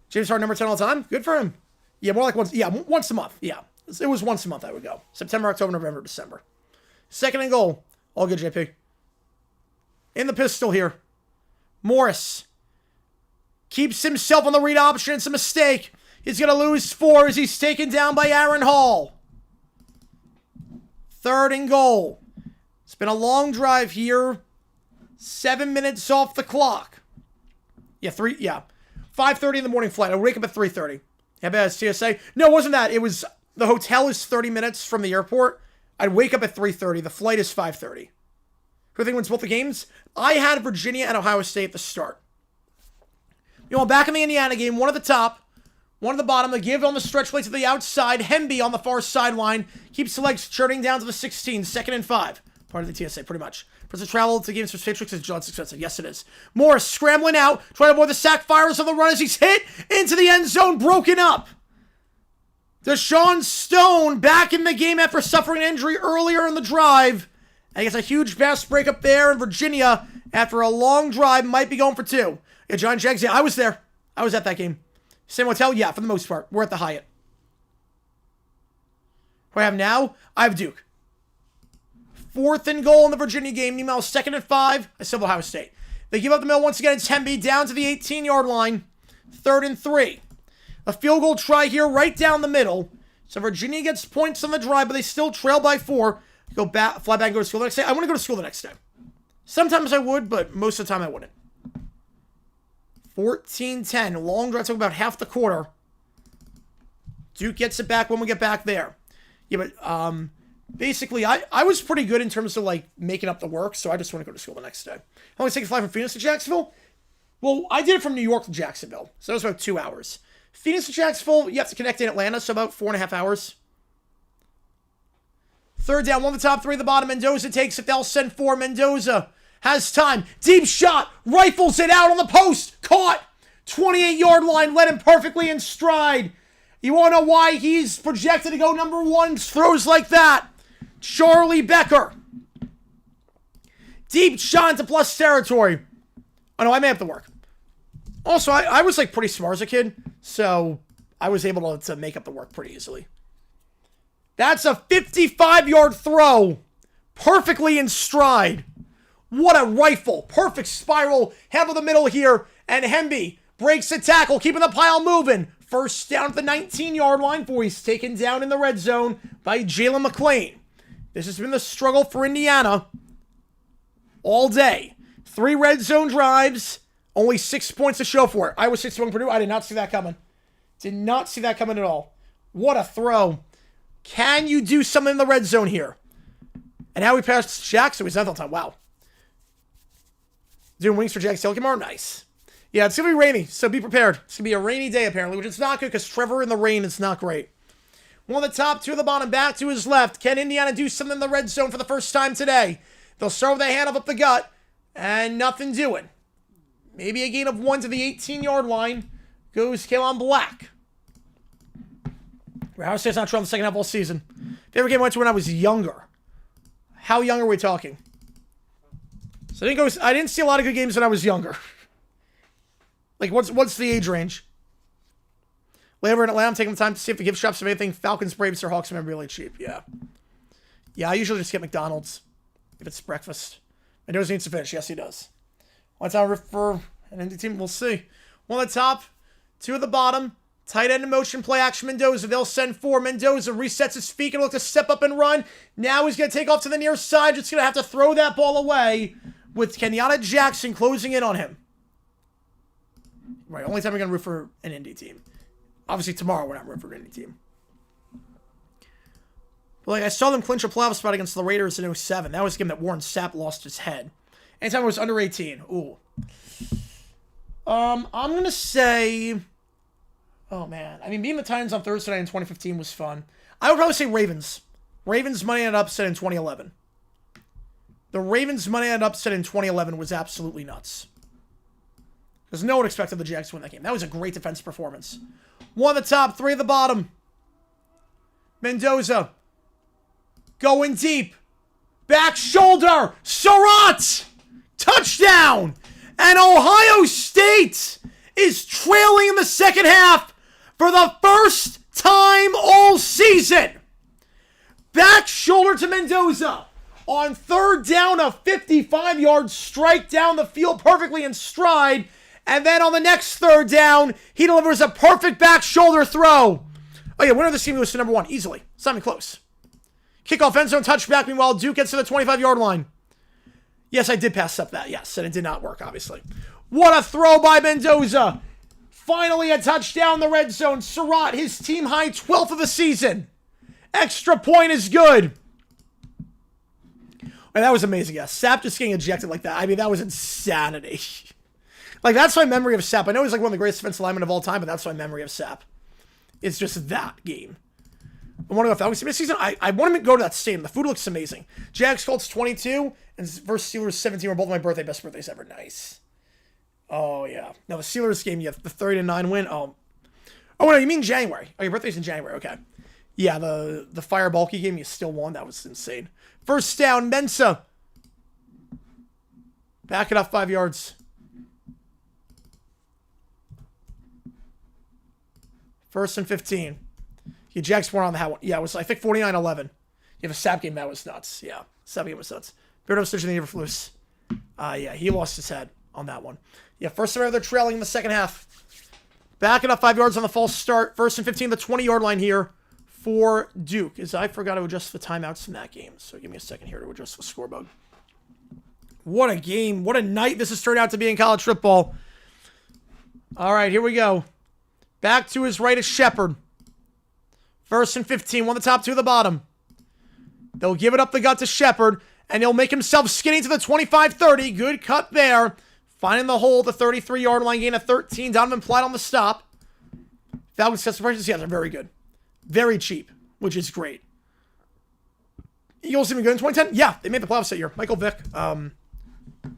James Harden, number 10 all the time. Good for him. Yeah, more like once a month. Yeah, it was once a month I would go. September, October, November, December. Second and goal. All good, JP. In the pistol here. Morris keeps himself on the read option. It's a mistake. He's going to lose 4 as he's taken down by Aaron Hall. Third and goal. It's been a long drive here. 7 minutes off the clock. Yeah, 5:30 in the morning flight. I wake up at 3:30. How bad is TSA? No, it wasn't that. It was, the hotel is 30 minutes from the airport. I'd wake up at 3:30. The flight is 5:30. Who think wins both the games? I had Virginia and Ohio State at the start. You know, back in the Indiana game, one at the top, one at the bottom. They give on the stretch play to the outside. Hemby on the far sideline. Keeps the legs churning down to the 16. 2nd and 5. Part of the TSA, pretty much. For the travel to games for Patriots is John's expensive. Yes, it is. Morris scrambling out, trying to avoid the sack fires of the run as he's hit into the end zone, broken up. Deshaun Stone back in the game after suffering an injury earlier in the drive. And he gets a huge pass break up there, and Virginia, after a long drive, might be going for 2. Yeah, John Jags, yeah, I was there. I was at that game. Same hotel? Yeah, for the most part. We're at the Hyatt. What I have now? I have Duke. 4th and goal in the Virginia game. Meanwhile, 2nd and 5. I still have Ohio State. They give up the middle once again. It's Hemby down to the 18-yard line. 3rd and 3. A field goal try here right down the middle. So Virginia gets points on the drive, but they still trail by 4. Go back, fly back and go to school the next day. I want to go to school the next day. Sometimes I would, but most of the time I wouldn't. 14-10. Long drive took about half the quarter. Duke gets it back when we get back there. Yeah, but basically, I was pretty good in terms of, like, making up the work, so I just want to go to school the next day. How long did it take a flight from Phoenix to Jacksonville? Well, I did it from New York to Jacksonville, so that was about 2 hours. Phoenix to Jacksonville, you have to connect in Atlanta, so about 4.5 hours. 3rd down, 1 of the top 3 at the bottom. Mendoza takes it. They'll send 4. Mendoza has time. Deep shot. Rifles it out on the post. Caught. 28-yard line. Led him perfectly in stride. You want to know why he's projected to go number 1? Throws like that. Charlie Becker. Deep shot into plus territory. Oh, no, I may have to work. Also, I was, like, pretty smart as a kid, so I was able to make up the work pretty easily. That's a 55-yard throw. Perfectly in stride. What a rifle. Perfect spiral. Head of the middle here. And Hemby breaks the tackle, keeping the pile moving. First down at the 19-yard line before he's taken down in the red zone by Jalen McClain. This has been the struggle for Indiana all day. 3 red zone drives. Only 6 points to show for it. Iowa 6-1 Purdue. I did not see that coming. Did not see that coming at all. What a throw. Can you do something in the red zone here? And how we passed Shaq, so he's not on time. Wow. Doing wings for Jack Taylor tomorrow? Nice. Yeah, it's going to be rainy, so be prepared. It's going to be a rainy day, apparently, which is not good because Trevor in the rain is not great. 1 of the top, 2 of the bottom, back to his left. Can Indiana do something in the red zone for the first time today? They'll start with a handoff up the gut, and nothing doing. Maybe a gain of 1 to the 18-yard line. Goes Kalen Black. Ohio State's not trailing the second half all season. Favorite game I went to when I was younger. How young are we talking? So I didn't see a lot of good games when I was younger. Like, what's the age range? Later in Atlanta, I'm taking the time to see if the gift shops have anything Falcons, Braves, or Hawks are really cheap. Yeah. Yeah, I usually just get McDonald's if it's breakfast. Mendoza needs to finish. Yes, he does. One time for an indie team, we'll see. 1 at the top, 2 at the bottom. Tight end in motion, play action Mendoza. They'll send 4. Mendoza resets his feet and look to step up and run. Now he's going to take off to the near side. Just going to have to throw that ball away with Kenyatta Jackson closing in on him. Right, only time we're going to root for an indie team. Obviously, tomorrow we're not rooting for an indie team. But, like, I saw them clinch a playoff spot against the Raiders in 07. That was a game that Warren Sapp lost his head. Anytime it was under 18. Ooh. I'm going to say... Oh, man. I mean, beating the Titans on Thursday night in 2015 was fun. I would probably say Ravens. Ravens money line upset in 2011. The Ravens money line upset in 2011 was absolutely nuts. Because no one expected the Jags to win that game. That was a great defense performance. 1 at the top, 3 at the bottom. Mendoza. Going deep. Back shoulder. Surratt. Touchdown. And Ohio State is trailing in the second half for the first time all season. Back shoulder to Mendoza. On third down, a 55-yard strike down the field perfectly in stride. And then on the next third down, he delivers a perfect back shoulder throw. Oh yeah, winner of this game goes to number 1, easily. It's not even close. Kickoff end zone touchback. Meanwhile, Duke gets to the 25-yard line. Yes, I did pass up that. Yes, and it did not work, obviously. What a throw by Mendoza. Finally a touchdown in the red zone. Surratt, his team high 12th of the season. Extra point is good. And that was amazing. Yeah, Sapp just getting ejected like that. I mean, that was insanity. Like, that's my memory of Sapp. I know he's like one of the greatest defensive linemen of all time, but that's my memory of Sapp. It's just that game. I want to go to Falcons this season. I want to go to that stadium. The food looks amazing. Jags Colts 22 and versus Steelers 17 were both my best birthdays ever. Nice. Oh, yeah. Now, the Steelers game, you have the 30-9 win. Oh, no, you mean January. Oh, your birthday's in January. Okay. Yeah, the Fire Bulky game, you still won. That was insane. First down, Mensah. Back it up 5 yards. First and 15. You Jags weren't on that one. Yeah, it was, I think, 49-11. You have a Sapp game, that was nuts. Yeah, Sapp game was nuts. Beardo stitch in the Everflus. Yeah, he lost his head on that one. Yeah, first time ever they're trailing in the second half. Back it up 5 yards on the false start. First and 15, the 20-yard line here for Duke. As I forgot to adjust the timeouts in that game. So give me a second here to adjust the score bug. What a game. What a night this has turned out to be in college football. All right, here we go. Back to his right is Shepard. First and 15, 1 the top, 2 the bottom. They'll give it up the gut to Shepard, and he'll make himself skinny to the 25-30. Good cut there. Finding the hole, the 33-yard line, gain of 13. Donovan Platt on the stop. Falcons test prices, yeah, they're very good. Very cheap, which is great. Eagles even good in 2010? Yeah, they made the playoffs that year. Michael Vick,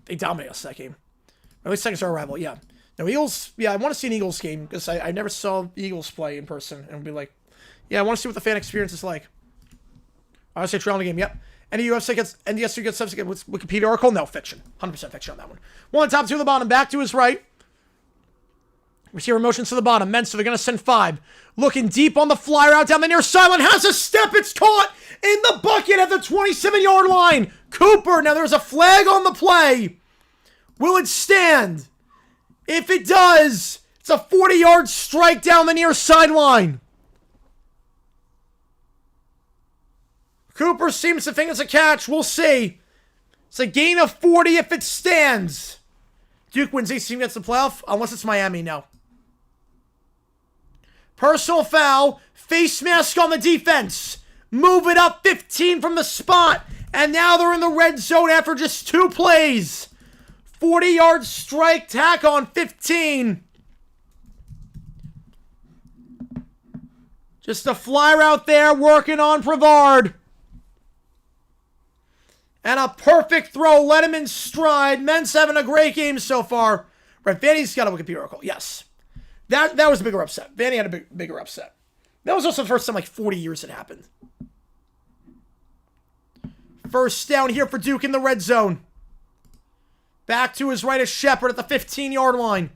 they dominated us that game. Or at least second star rival, yeah. No, Eagles, yeah, I want to see an Eagles game because I never saw the Eagles play in person and be like, yeah, I want to see what the fan experience is like. I would say trailing the game, yep. Any UFC gets NDSU gets subs with Wikipedia article? No, fiction. 100% fiction on that one. 1 on top, 2 on the bottom, back to his right. Receiver motions to the bottom. Mensah, they're going to send 5. Looking deep on the fly route down the near sideline. Has a step. It's caught in the bucket at the 27-yard line. Cooper. Now there's a flag on the play. Will it stand? If it does, it's a 40-yard strike down the near sideline. Cooper seems to think it's a catch. We'll see. It's a gain of 40 if it stands. Duke wins 18 gets the playoff, unless it's Miami, no. Personal foul. Face mask on the defense. Move it up 15 from the spot. And now they're in the red zone after just 2 plays. 40-yard strike, tack on 15. Just a fly route there, working on Brevard. And a perfect throw, let him in stride. Men's having a great game so far. Right, Vanny's got a Wikipedia article, yes. That was a bigger upset. Vanny had a bigger upset. That was also the first time like 40 years it happened. First down here for Duke in the red zone. Back to his right is Shepard at the 15-yard line.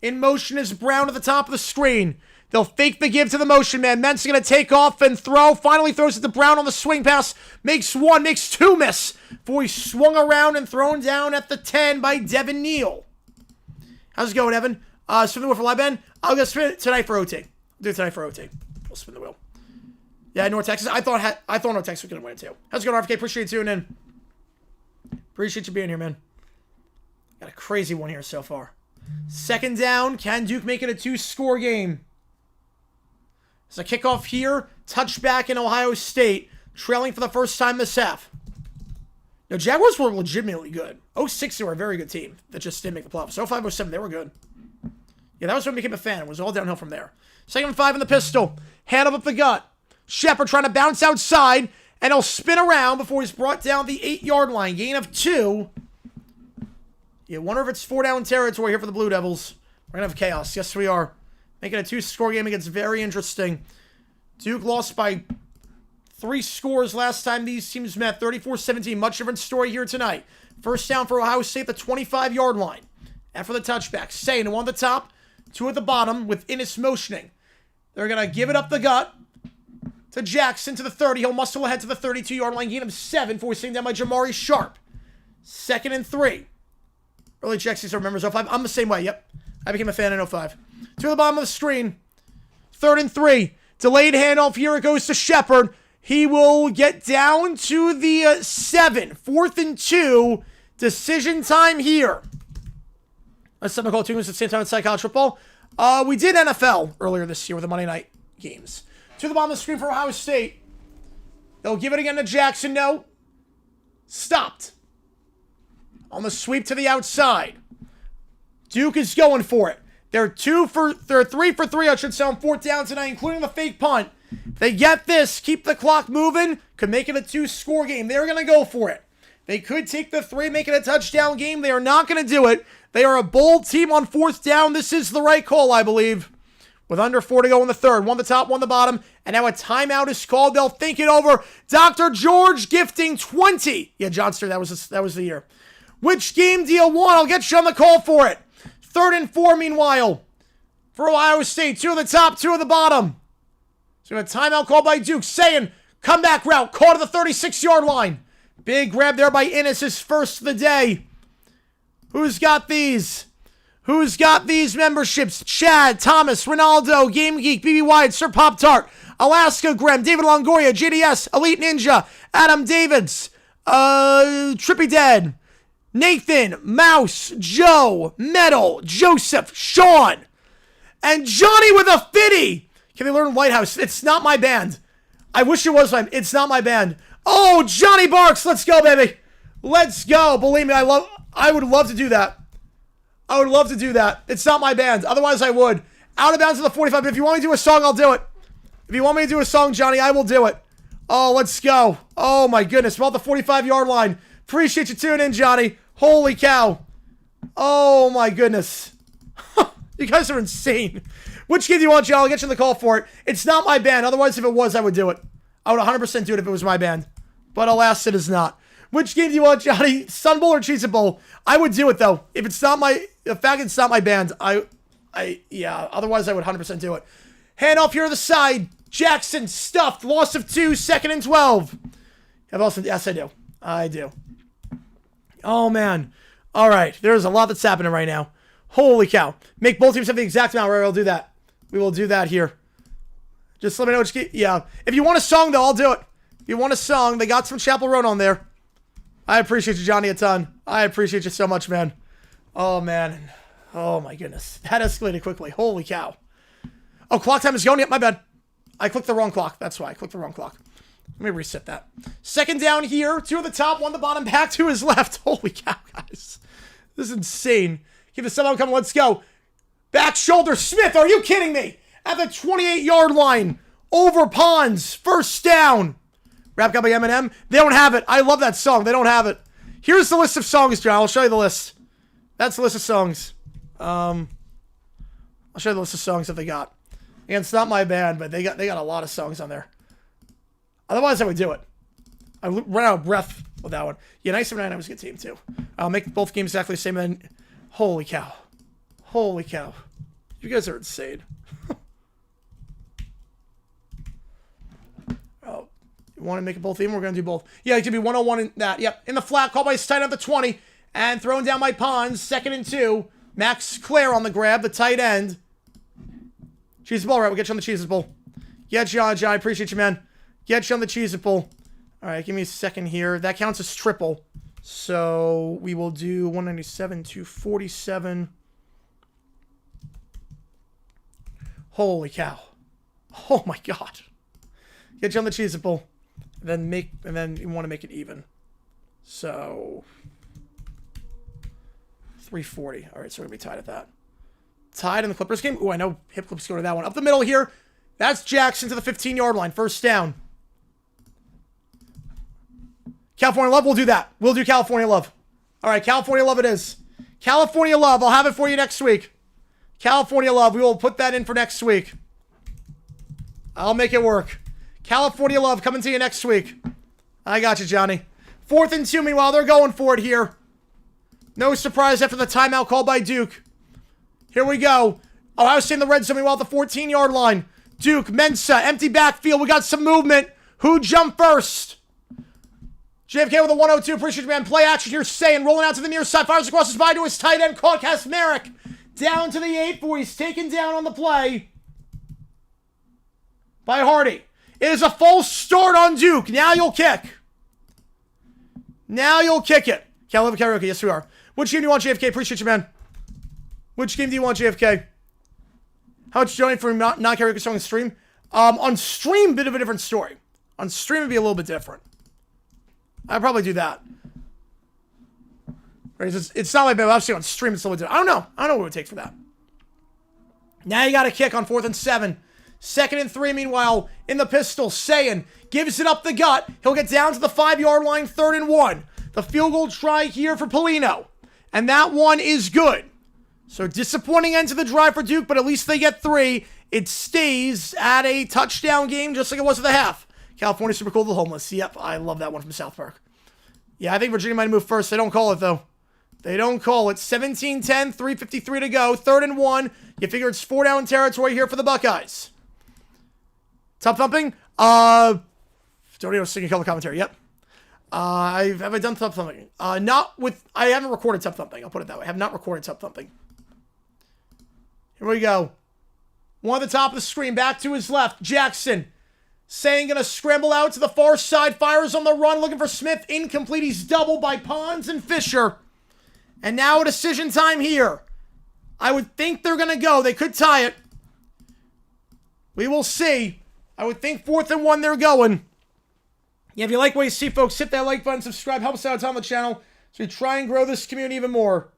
In motion is Brown at the top of the screen. They'll fake the give to the motion man. Ment's going to take off and throw. Finally throws it to Brown on the swing pass. Makes 1, makes 2 miss. Before he swung around and thrown down at the 10 by Devin Neal. How's it going, Evan? Spin the wheel for live, Ben. I'll go spin it tonight for OT. Do it tonight for OT. We'll spin the wheel. Yeah, North Texas. I thought North Texas was going to win it too. How's it going, RFK? Appreciate you tuning in. Appreciate you being here, man. Got a crazy one here so far. Second down. Can Duke make it a 2-score game? There's a kickoff here. touchback in Ohio State, trailing for the first time this half. Now, Jaguars were legitimately good. 06, they were a very good team that just didn't make the playoffs. 05, 07, they were good. Yeah, that was when I became a fan. It was all downhill from there. 2nd and 5 in the pistol. Hand up the gut. Shepard trying to bounce outside, and he'll spin around before he's brought down the 8-yard line. Gain of 2. Yeah, wonder if it's 4-down territory here for the Blue Devils. We're going to have chaos. Yes, we are. Making a 2-score game against very interesting. Duke lost by 3 scores last time these teams met. 34-17. Much different story here tonight. First down for Ohio State, the 25-yard line. After the touchback. Sayin, 1 at the top, 2 at the bottom with Innis motioning. They're going to give it up the gut to Jackson to the 30. He'll muscle ahead to the 32-yard line. Gain of 7. Forcing down by Jamari Sharp. 2nd and 3. Early checks, he remembers 05. I'm the same way, yep. I became a fan in 05. 2 at the bottom of the screen. 3rd and 3. Delayed handoff. Here it goes to Shepard. He will get down to the 7. 4th and 2. Decision time here. Let's set my call 2 minutes at the same time inside college football. We did NFL earlier this year with the Monday night games. 2 at the bottom of the screen for Ohio State. They'll give it again to Jackson. No. Stopped. On the sweep to the outside. Duke is going for it. They're 3 for 3, I should say, on 4th down tonight, including the fake punt. They get this, keep the clock moving, could make it a 2-score game. They're going to go for it. They could take the 3, make it a touchdown game. They are not going to do it. They are a bold team on 4th down. This is the right call, I believe. With under 4 to go in the 3rd. 1 the top, 1 the bottom. And now a timeout is called. They'll think it over. Dr. George gifting 20. Yeah, Johnster, that was the year. Which game do you want? I'll get you on the call for it. 3rd and 4, meanwhile. For Ohio State. 2 at the top, 2 at the bottom. So a timeout called by Duke. Saying, comeback route. Caught at the 36-yard line. Big grab there by Innis, his first of the day. Who's got these? Who's got these memberships? Chad, Thomas, Ronaldo, Game Geek, BB Wide, Sir Pop Tart, Alaska Graham, David Longoria, JDS, Elite Ninja, Adam Davids, Trippy Dead, Nathan, Mouse, Joe, Metal, Joseph, Sean, and Johnny with a 50. Can they learn Lighthouse? It's not my band. I wish it was mine. It's not my band. Oh, Johnny Barks. Let's go, baby. Let's go. Believe me, I would love to do that. I would love to do that. It's not my band. Otherwise, I would. Out of bounds to the 45. But if you want me to do a song, I'll do it. If you want me to do a song, Johnny, I will do it. Oh, let's go. Oh, my goodness. We're at the 45-yard line. Appreciate you tuning in, Johnny. Holy cow. Oh, my goodness. You guys are insane. Which game do you want, John? I'll get you on the call for it. It's not my band. Otherwise, if it was, I would do it. I would 100% do it if it was my band. But alas, it is not. Which game do you want, Johnny? Sun Bowl or Cheez It Bowl? I would do it, though. If it's not the fact it's not my band, yeah, otherwise I would 100% do it. Hand off here to the side. Jackson stuffed. Loss of 2, 2nd and 12. Yes, I do. I do. Oh, man. All right. There's a lot that's happening right now. Holy cow. Make both teams have the exact amount. Right, we'll do that. We will do that here. Just let me know which game. Yeah. If you want a song, though, I'll do it. If you want a song, they got some Chapel Roan on there. I appreciate you, Johnny, a ton. I appreciate you so much, man. Oh, man. Oh, my goodness. That escalated quickly. Holy cow. Oh, clock time is going. Yep, my bad. I clicked the wrong clock. That's why I clicked the wrong clock. Let me reset that. 2nd down here. 2 at the top, 1 at the bottom. Back to his left. Holy cow, guys. This is insane. Keep the somehow coming. Let's go. Back shoulder. Smith, are you kidding me? At the 28-yard line. Over Ponds. First down. Rap got by Eminem. They don't have it. I love that song. They don't have it. Here's the list of songs, John. I'll show you the list. That's the list of songs. I'll show you the list of songs that they got. Again, it's not my band, but they got a lot of songs on there. Otherwise, I would do it. I ran out of breath with that one. Yeah, 979 was a good team, too. I'll make both games exactly the same. And holy cow. Holy cow. You guys are insane. Oh, you want to make it both even? We're going to do both. Yeah, it could be 101 in that. Yep. In the flat, called by tight at the 20. And thrown down by Ponds. 2nd and 2. Max Clare on the grab, the tight end. Cheez It Bowl, right? We'll get you on the Cheez It Bowl. Get you on, John. I appreciate you, man. Get you on the Cheez It Bowl. All right, give me a second here. That counts as triple. So we will do 197 to 47. Holy cow. Oh, my God. Get you on the cheesable. And then you want to make it even. So 340. All right, so we're going to be tied at that. Tied in the Clippers game. Ooh, I know hip clips go to that one. Up the middle here. That's Jackson to the 15-yard line. First down. California Love, we'll do that. We'll do California Love. All right, California Love it is. California Love, I'll have it for you next week. California Love, we will put that in for next week. I'll make it work. California Love coming to you next week. I got you, Johnny. 4th and 2, meanwhile, they're going for it here. No surprise after the timeout called by Duke. Here we go. Ohio State in the red zone, meanwhile, at the 14-yard line. Duke, Mensa, empty backfield. We got some movement. Who jumped first? JFK with a 102. Appreciate you, man. Play action here. Saying, rolling out to the near side. Fires across his body to his tight end. Caught Kasmerick. Down to the 8 for he's taken down on the play by Hardy. It is a false start on Duke. Now you'll kick. Now you'll kick it. Can't live karaoke. Yes, we are. Which game do you want, JFK? Appreciate you, man. Which game do you want, JFK? How much donate for non-karaoke song on stream? On stream, bit of a different story. On stream, it'd be a little bit different. I'd probably do that. Right, it's not like obviously on stream, it's a little bit different. I don't know what it would take for that. Now you got a kick on 4th and 7. 2nd and 3, meanwhile, in the pistol, Sayin gives it up the gut. He'll get down to the 5-yard line, 3rd and 1. The field goal try here for Polino. And that one is good. So disappointing end to the drive for Duke, but at least they get 3. It stays at a touchdown game just like it was at the half. California Super Cool, the Homeless. Yep, I love that one from South Park. Yeah, I think Virginia might move first. They don't call it, though. They don't call it. 17-10, 3:53 to go. 3rd and 1. You figure it's 4-down territory here for the Buckeyes. Top thumping? Don't even sing color commentary. Yep. Have I done top thumping? Not with... I haven't recorded top thumping. I'll put it that way. I have not recorded top thumping. Here we go. One at the top of the screen. Back to his left. Jackson. Saying gonna scramble out to the far side. Fires on the run. Looking for Smith. Incomplete. He's doubled by Pons and Fisher. And now a decision time here. I would think they're gonna go. They could tie it. We will see. I would think 4th and 1 they're going. Yeah, if you like what you see, folks, hit that like button, subscribe, help us out on the channel so we try and grow this community even more.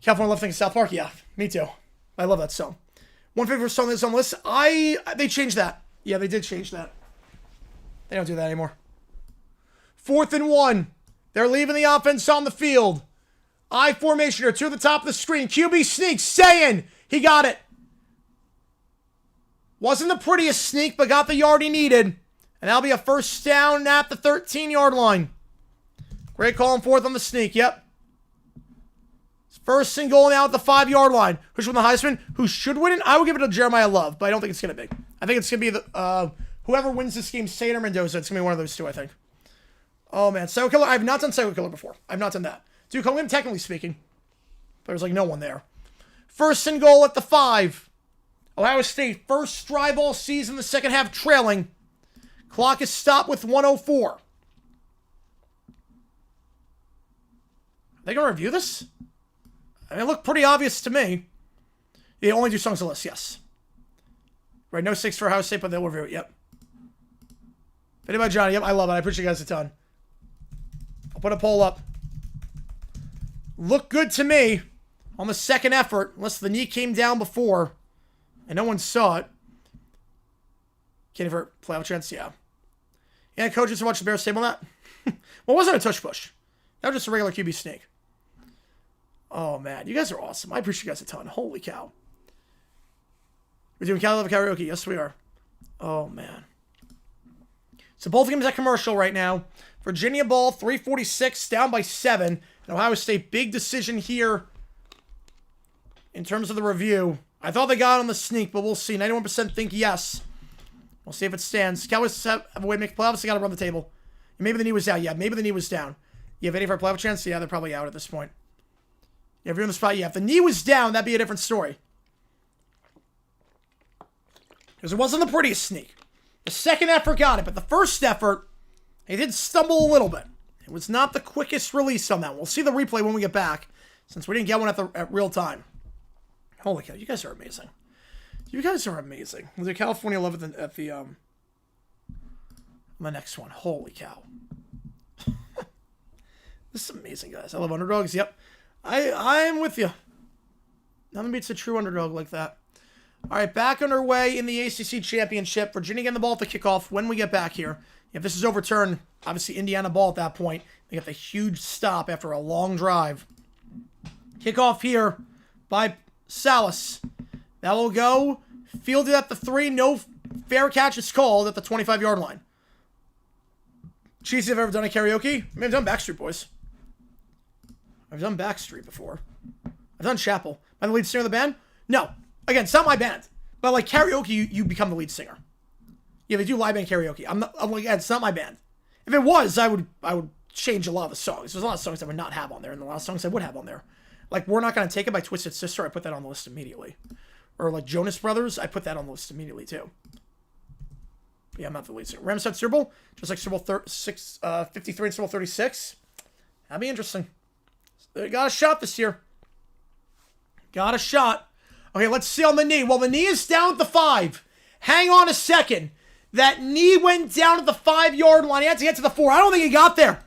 California Love thing South Park? Yeah, me too. I love that song. One favorite song that's on the list. They changed that. Yeah, they did change that. They don't do that anymore. 4th and 1. They're leaving the offense on the field. I formation here, 2 at the top of the screen. QB sneak, Sayin. He got it. Wasn't the prettiest sneak, but got the yard he needed. And that'll be a first down at the 13-yard line. Great call on 4th on the sneak, yep. First and goal now at the 5-yard line. Who should win the Heisman? Who should win it? I would give it to Jeremiah Love, but I don't think it's going to be. I think it's going to be the whoever wins this game, Sayin or Mendoza. It's going to be one of those two, I think. Oh, man. Psycho Killer. I've not done Psycho Killer before. I've not done that. Duke Hogan, technically speaking. But there's like no one there. First and goal at the 5. Ohio State, first drive all season, the second half trailing. Clock is stopped with 1:04. Are they going to review this? I mean, it looked pretty obvious to me. They only do songs on the list, yes. Right, no 6 for Ohio State, but they'll review it, yep. Video by Johnny, yep, I love it. I appreciate you guys a ton. I'll put a poll up. Looked good to me on the second effort, unless the knee came down before, and no one saw it. Can't even playoff chance, yeah. Yeah, coaches watch the Bears stable on that. Well, it wasn't a tush push. That was just a regular QB sneak. Oh, man. You guys are awesome. I appreciate you guys a ton. Holy cow. We're doing Cali Love Karaoke. Yes, we are. Oh, man. So both games at commercial right now. Virginia ball, 3:46, down by 7. And Ohio State, big decision here in terms of the review. I thought they got on the sneak, but we'll see. 91% think yes. We'll see if it stands. Cowboys have a way to make playoffs. They got to run the table. Maybe the knee was out. Yeah, maybe the knee was down. You have any for a playoff chance? Yeah, they're probably out at this point. Yeah, if you're in the spot, yeah. If the knee was down, that'd be a different story. Because it wasn't the prettiest sneak. The second effort got it, but the first effort, he did stumble a little bit. It was not the quickest release on that. We'll see the replay when we get back, since we didn't get one at real time. Holy cow, you guys are amazing. You guys are amazing. The California love at the next one. Holy cow. This is amazing, guys. I love underdogs. Yep. I'm with you. Nothing beats a true underdog like that. All right, back underway in the ACC Championship. Virginia getting the ball at the kickoff when we get back here. If this is overturned, obviously Indiana ball at that point. They get the huge stop after a long drive. Kickoff here by Salas. That will go. Fielded at the 3. No fair catch is called at the 25-yard line. Cheesy, have I ever done a karaoke? I mean, I've done Backstreet Boys. I've done Backstreet before. I've done Chapel. Am I the lead singer of the band? No. Again, it's not my band. But like karaoke, you become the lead singer. Yeah, they do live band karaoke. I'm like, it's not my band. If it was, I would change a lot of the songs. There's a lot of songs I would not have on there, and a lot of songs I would have on there. Like, We're Not Gonna Take It by Twisted Sister, I put that on the list immediately. Or like Jonas Brothers, I put that on the list immediately too. But yeah, I'm not the lead singer. Rams at Super Bowl, just like Super Bowl 53 and Super Bowl 36. That'd be interesting. They got a shot this year. Got a shot. Okay, let's see on the knee. Well, the knee is down at the 5. Hang on a second. That knee went down at the 5-yard line. He had to get to the 4. I don't think he got there.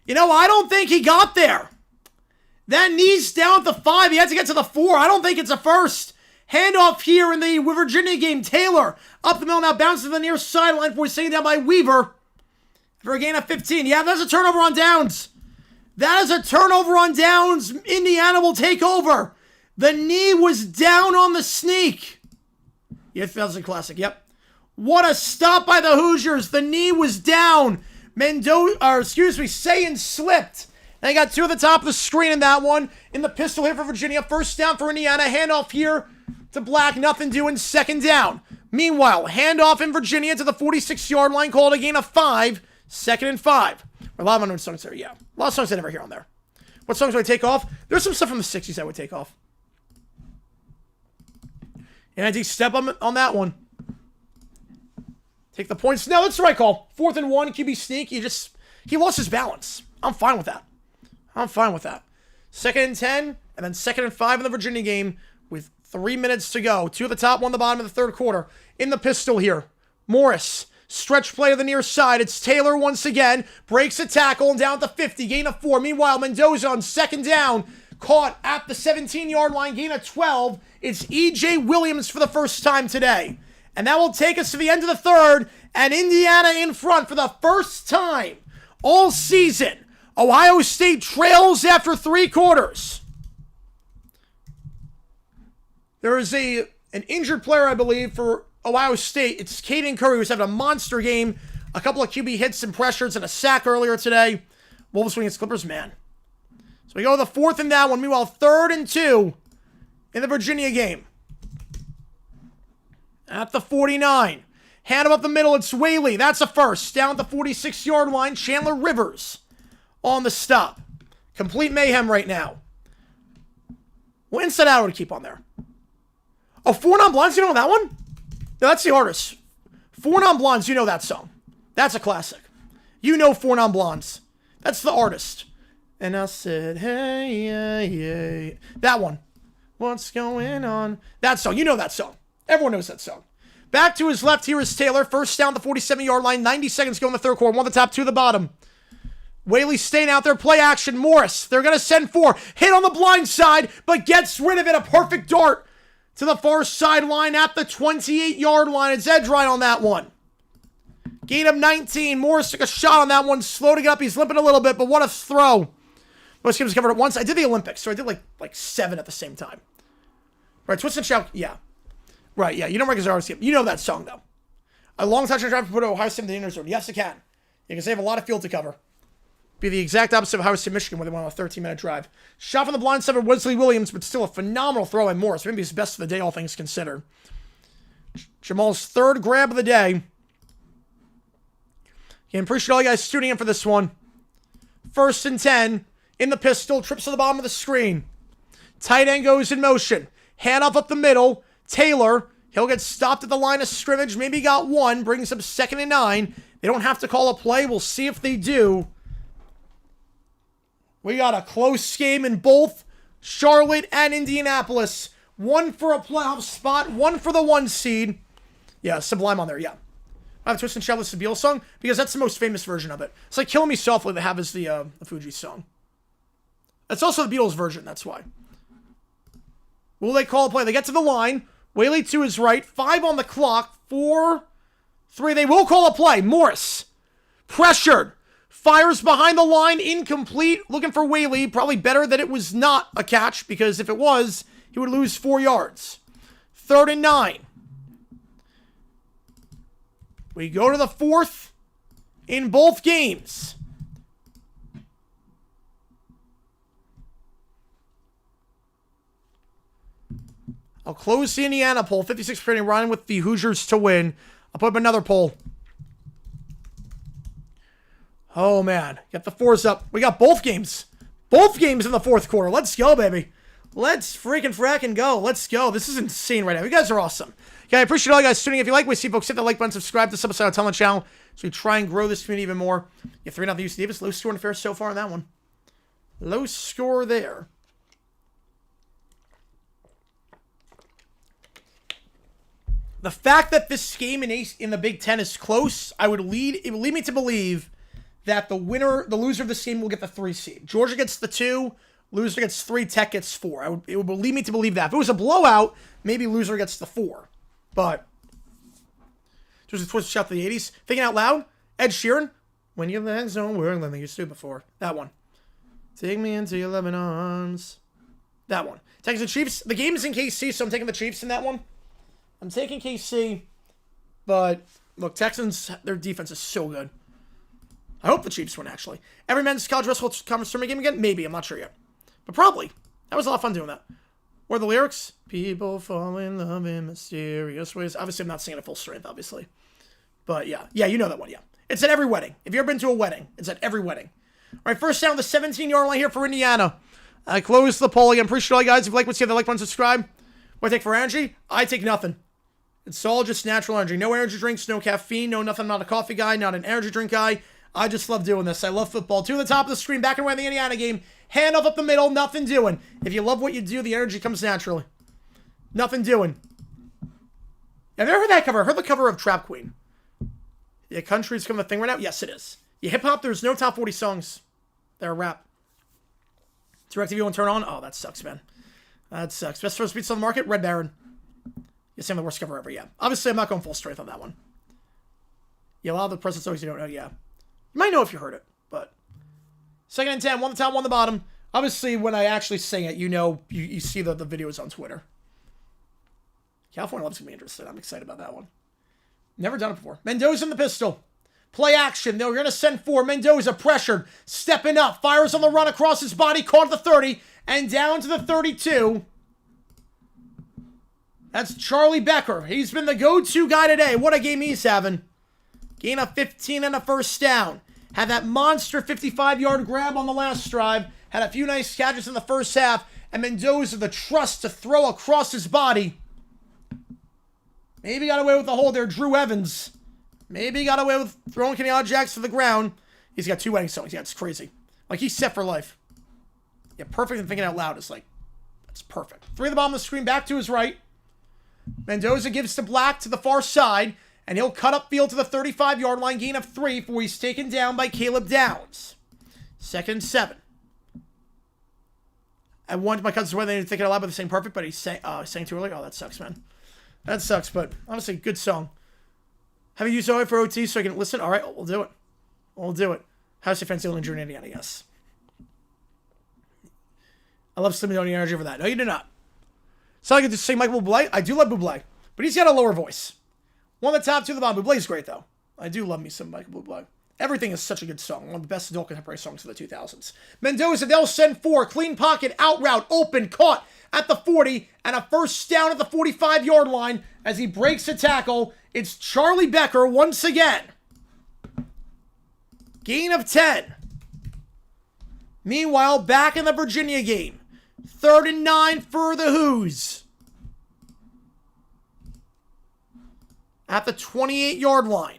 You know, I don't think he got there. That knee's down at the 5. He had to get to the 4. I don't think it's a first. Handoff here in the Virginia game. Taylor up the middle now, bounces to the near sideline before he's taken down by Weaver for a gain of 15. Yeah, that's a turnover on downs. That is a turnover on downs. Indiana will take over. The knee was down on the sneak. Yeah, 2000 classic. Yep. What a stop by the Hoosiers. The knee was down. Sayin slipped. And I got 2 at the top of the screen in that one. In the pistol here for Virginia. First down for Indiana. Handoff here to Black. Nothing doing. Second down. Meanwhile, handoff in Virginia to the 46-yard line. Called a gain of 5. 2nd and 5. A lot of unknown songs there. Yeah. A lot of songs I never hear on there. What songs would I take off? There's some stuff from the 60s I would take off. And I take step on that one. Take the points. No, that's the right call. 4th and 1. QB sneak. He lost his balance. I'm fine with that. 2nd and 10. And then 2nd and 5 in the Virginia game with 3 minutes to go. 2 at the top, 1 at the bottom of the third quarter. In the pistol here. Morris. Stretch play to the near side. It's Taylor once again. Breaks a tackle and down at the 50. Gain of 4. Meanwhile, Mendoza on 2nd down. Caught at the 17-yard line. Gain of 12. It's E.J. Williams for the first time today. And that will take us to the end of the third. And Indiana in front for the first time all season. Ohio State trails after 3 quarters. There is an injured player, I believe, for Ohio State. It's Caden Curry, who's having a monster game. A couple of QB hits and pressures and a sack earlier today. Wolves winning against Clippers, man. So we go to the 4th and that one. Meanwhile, 3rd and 2 in the Virginia game. At the 49. Hand him up the middle. It's Whaley. That's a first. Down at the 46-yard line. Chandler Rivers on the stop. Complete mayhem right now. Well, inside out would keep on there. Oh, 4 Non-Blondes, you know that one? No, that's the artist. 4 Non-Blondes, you know that song. That's a classic. You know 4 Non-Blondes. That's the artist. And I said, hey, yeah, yeah. That one. What's going on? That song. You know that song. Everyone knows that song. Back to his left here is Taylor. First down the 47-yard line. 90 seconds go in the third quarter. 1 at the top, 2 at the bottom. Whaley staying out there. Play action. Morris. They're going to send 4. Hit on the blind side, but gets rid of it. A perfect dart to the far sideline at the 28-yard line. It's edge right on that one. Gain of 19. Morris took a shot on that one. Slow to get up. He's limping a little bit, but what a throw. Most games covered at once. I did the Olympics, so I did like 7 at the same time. Right, twist and shout. Yeah. Right, yeah. You know Marcus Arrows. You know that song, though. A long touchdown drive to put Ohio State in the inner zone. Yes, it can. Because they have a lot of field to cover. Be the exact opposite of Ohio State, Michigan, where they went on a 13-minute drive. Shot from the blind side of Wesley Williams, but still a phenomenal throw by Morris. Maybe his best of the day, all things considered. Jamal's 3rd grab of the day. Again, appreciate all you guys tuning in for this one. 1st and 10. In the pistol. Trips to the bottom of the screen. Tight end goes in motion. Hand off up the middle. Taylor. He'll get stopped at the line of scrimmage. Maybe got 1. Brings up 2nd and 9. They don't have to call a play. We'll see if they do. We got a close game in both Charlotte and Indianapolis. 1 for a playoff spot, 1 for the 1 seed. Yeah, Sublime on there, yeah. I have Twist and Shout, this is the Beatles song, because that's the most famous version of it. It's like Killing Me Softly they have as the Fuji song. That's also the Beatles version, that's why. Will they call a play? They get to the line. Whaley to his right. 5 on the clock. 4, 3. They will call a play. Morris. Pressured. Fires behind the line. Incomplete. Looking for Whaley. Probably better that it was not a catch, because if it was, he would lose 4 yards. 3rd and 9. We go to the 4th in both games. I'll close the Indiana poll. 56% running with the Hoosiers to win. I'll put up another poll. Oh, man. Get the 4s up. We got both games. Both games in the 4th quarter. Let's go, baby. Let's freaking fracking go. Let's go. This is insane right now. You guys are awesome. Okay, I appreciate all you guys tuning in. If you like what you see, folks, hit that like button, subscribe to this episode, tell the channel, so we try and grow this community even more. You have 3-0 UC Davis. Low score in the fair so far on that one. Low score there. The fact that this game in the Big Ten is close, it would lead me to believe that the loser of this game will get the 3 seed. Georgia gets the 2, loser gets 3, Tech gets 4. It would lead me to believe that. If it was a blowout, maybe loser gets the 4. But just a twist shout to the 80s. Thinking out loud, Ed Sheeran, when your legs don't work like they used to before. That one. Take me into your loving arms. That one. Texans and Chiefs. The game is in KC, so I'm taking the Chiefs in that one. I'm taking KC, but look, Texans, their defense is so good. I hope the Chiefs win, actually. Every men's college basketball conference tournament game again? Maybe, I'm not sure yet. But probably. That was a lot of fun doing that. What are the lyrics? People fall in love in mysterious ways. Obviously, I'm not singing at full strength, obviously. But yeah. Yeah, you know that one, yeah. It's at every wedding. If you've ever been to a wedding, it's at every wedding. All right, first down, the 17-yard line here for Indiana. I close the poll again. Appreciate all you guys. If you like what you see, the like button, subscribe. What do I take for energy? I take nothing. It's all just natural energy. No energy drinks, no caffeine, no nothing. I'm not a coffee guy, not an energy drink guy. I just love doing this. I love football. 2 at the top of the screen, back and away in the Indiana game. Hand off up the middle, nothing doing. If you love what you do, the energy comes naturally. Nothing doing. Have you ever heard that cover? I heard the cover of Trap Queen. Yeah, country's become a thing right now? Yes, it is. Yeah, hip-hop, there's no top 40 songs that are rap. DirecTV won't turn on? Oh, that sucks, man. That sucks. Best first beats on the market? Red Baron. You're saying the worst cover ever, yeah. Obviously, I'm not going full strength on that one. Yeah, a lot of the present songs you don't know, yeah. You might know if you heard it, but... 2nd and 10, 1 the top, 1 the bottom. Obviously, when I actually sing it, you know, you see the videos on Twitter. California Love's going to be interested. I'm excited about that one. Never done it before. Mendoza in the pistol. Play action. They're going to send 4. Mendoza pressured. Stepping up. Fires on the run across his body. Caught at the 30. And down to the 32. That's Charlie Becker. He's been the go-to guy today. What a game he's having. Gain of 15 and a first down. Had that monster 55-yard grab on the last drive. Had a few nice catches in the first half. And Mendoza, the trust to throw across his body. Maybe got away with the hold there. Drew Evans. Maybe got away with throwing Kenny Jacks to the ground. He's got 2 wedding songs. Yeah, it's crazy. Like, he's set for life. Yeah, perfect and thinking out loud is like, that's perfect. 3 at the bottom of the screen, back to his right. Mendoza gives to Black to the far side, and he'll cut upfield to the 35-yard line, gain of 3 before he's taken down by Caleb Downs. 2nd and 7. I wanted my cousins when they didn't think it out loud, but they sang perfect, but he sang too early. Oh, that sucks, man. That sucks, but honestly, good song. Have you used OI for OT so I can listen? All right, we'll do it. We'll do it. How's your fancy injury in Indiana? Yes. I love Slim Donny energy for that. No, you do not. So I could just sing Michael Bublé. I do love Bublé, but he's got a lower voice. 1 of the top, 2 of the bottom. Bublé's great, though. I do love me some Michael Bublé. Everything is such a good song. One of the best adult contemporary songs of the 2000s. Mendoza, they'll send 4. Clean pocket, out route, open, caught at the 40, and a first down at the 45-yard line as he breaks a tackle. It's Charlie Becker once again. Gain of 10. Meanwhile, back in the Virginia game. 3rd and 9 for the Hoos. At the 28-yard line.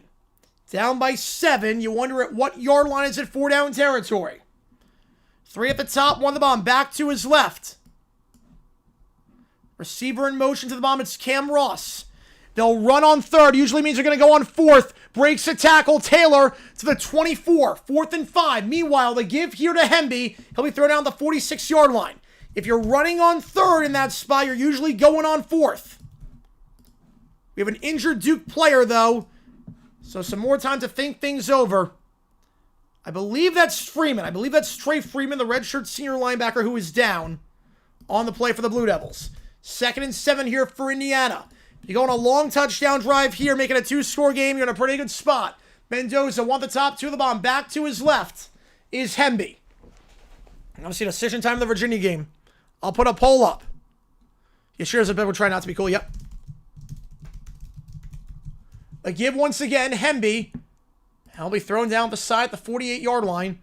Down by 7. You wonder at what yard line is it 4 down territory. 3 at the top, 1 at the bottom. Back to his left. Receiver in motion to the bomb. It's Cam Ross. They'll run on third. Usually means they're going to go on fourth. Breaks a tackle. Taylor to the 24. 4th and 5. Meanwhile, they give here to Hemby. He'll be thrown down the 46-yard line. If you're running on third in that spot, you're usually going on fourth. We have an injured Duke player, though. So some more time to think things over. I believe that's Freeman. I believe that's Trey Freeman, the redshirt senior linebacker who is down on the play for the Blue Devils. 2nd and 7 here for Indiana. You go on a long touchdown drive here, making a 2-score game. You're in a pretty good spot. Mendoza want the top 2 of the bomb. Back to his left is Hemby. And obviously, decision time in the Virginia game. I'll put a poll up. You sure as a bit we're trying not to be cool. Yep. A give once again, Hemby. He'll be thrown down the side at the 48-yard line.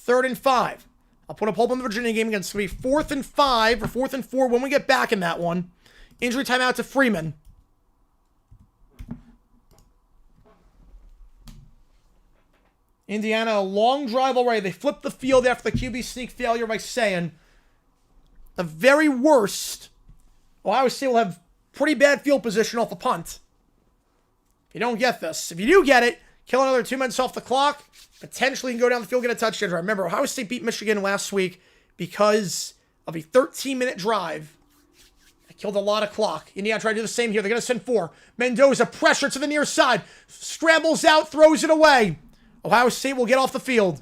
3rd and 5. I'll put a poll up in the Virginia game again. It's going to be 4th and 5 or 4th and 4 when we get back in that one. Injury timeout to Freeman. Indiana, a long drive already. They flipped the field after the QB sneak failure by saying the very worst. Ohio State will have pretty bad field position off a punt. If you don't get this. If you do get it, kill another 2 minutes off the clock. Potentially can go down the field, get a touchdown drive. Remember, Ohio State beat Michigan last week because of a 13-minute drive. That killed a lot of clock. Indiana tried to do the same here. They're going to send 4. Mendoza, pressure to the near side. Scrambles out, throws it away. Ohio State will get off the field.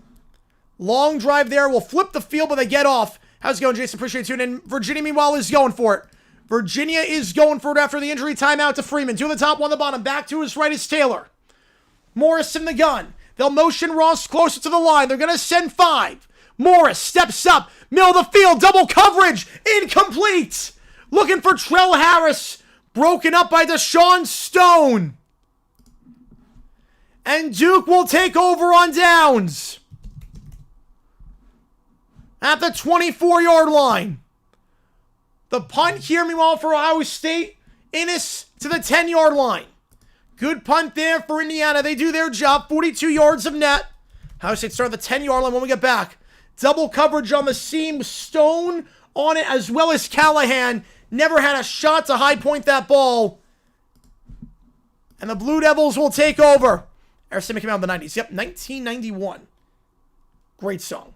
Long drive there. Will flip the field, but they get off. How's it going, Jason? Appreciate you. And Virginia, meanwhile, is going for it. Virginia is going for it after the injury timeout to Freeman. 2 on the top, 1 on the bottom. Back to his right is Taylor. Morris in the gun. They'll motion Ross closer to the line. They're going to send 5. Morris steps up. Middle of the field. Double coverage. Incomplete. Looking for Trell Harris. Broken up by Deshaun Stone. And Duke will take over on downs. At the 24-yard line. The punt here, meanwhile, for Ohio State. Innis to the 10-yard line. Good punt there for Indiana. They do their job. 42 yards of net. Ohio State start at the 10-yard line when we get back. Double coverage on the seam. Stone on it as well as Callahan. Never had a shot to high point that ball. And the Blue Devils will take over. Arizona came out in the 90s. Yep, 1991. Great song.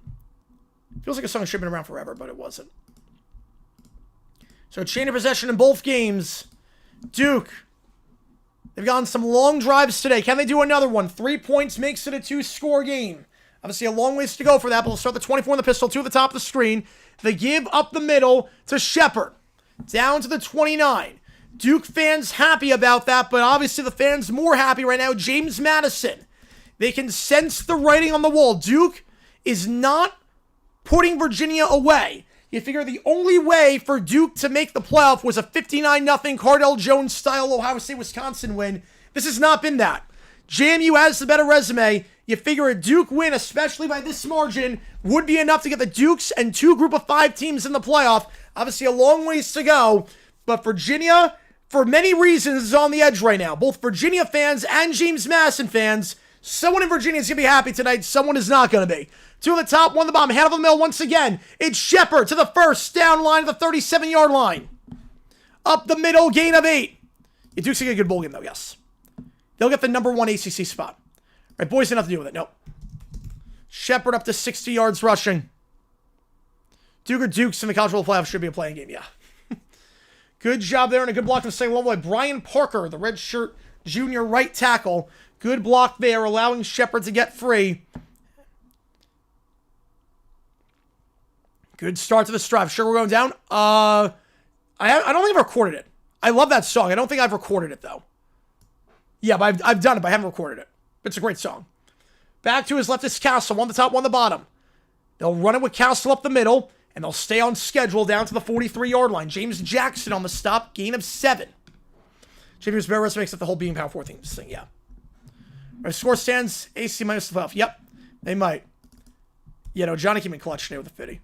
Feels like a song that should have been around forever, but it wasn't. So chain of possession in both games. Duke. They've gotten some long drives today. Can they do another one? 3 points makes it a 2-score game. Obviously a long ways to go for that, but we'll start the 24 in the pistol, 2 at the top of the screen. They give up the middle to Shepard. Down to the 29. Duke fans happy about that, but obviously the fans more happy right now. James Madison. They can sense the writing on the wall. Duke is not putting Virginia away. You figure the only way for Duke to make the playoff was a 59-0 Cardell Jones-style Ohio State-Wisconsin win. This has not been that. JMU has the better resume. You figure a Duke win, especially by this margin, would be enough to get the Dukes and 2 group of 5 teams in the playoff. Obviously a long ways to go, but Virginia, for many reasons, is on the edge right now. Both Virginia fans and James Madison fans. Someone in Virginia is going to be happy tonight. Someone is not going to be. 2 at the top, 1 at the bottom. Hand over the middle once again. It's Shepard to the first down line of the 37-yard line. Up the middle, gain of 8. The Duke's going to get a good bowl game, though, yes. They'll get the number 1 ACC spot. Right, boys didn't have to deal with it. Nope. Shepard up to 60 yards rushing. Duke or Dukes in the college football playoff should be a playing game, yeah. Good job there and a good block to the second level by Brian Parker, the redshirt junior right tackle. Good block there, allowing Shepard to get free. Good start to this drive. Sure, we're going down. I don't think I've recorded it. I love that song. I don't think I've recorded it, though. Yeah, but I've done it, but I haven't recorded it. It's a great song. Back to his left is Castle. 1 at the top, 1 at the bottom. They'll run it with Castle up the middle, and they'll stay on schedule down to the 43-yard line. James Jackson on the stop. Gain of 7. James Barris makes it the whole being power 4 thing. Yeah. Our score stands AC minus 12. Yep, they might. You know, Johnny came in clutch today with a 50.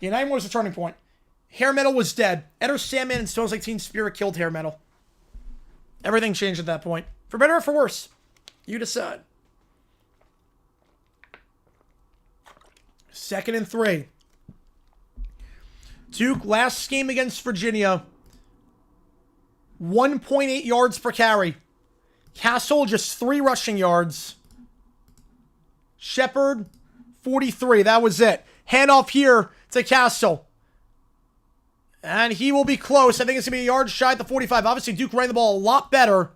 Yeah, 91 was the turning point. Hair Metal was dead. Enter Sandman and Stones Like Teen Spirit killed Hair Metal. Everything changed at that point. For better or for worse. You decide. 2nd and 3. Duke, last game against Virginia. 1.8 yards per carry. Castle, just 3 rushing yards. Shepard, 43. That was it. Handoff here to Castle. And he will be close. I think it's going to be a yard shy at the 45. Obviously, Duke ran the ball a lot better.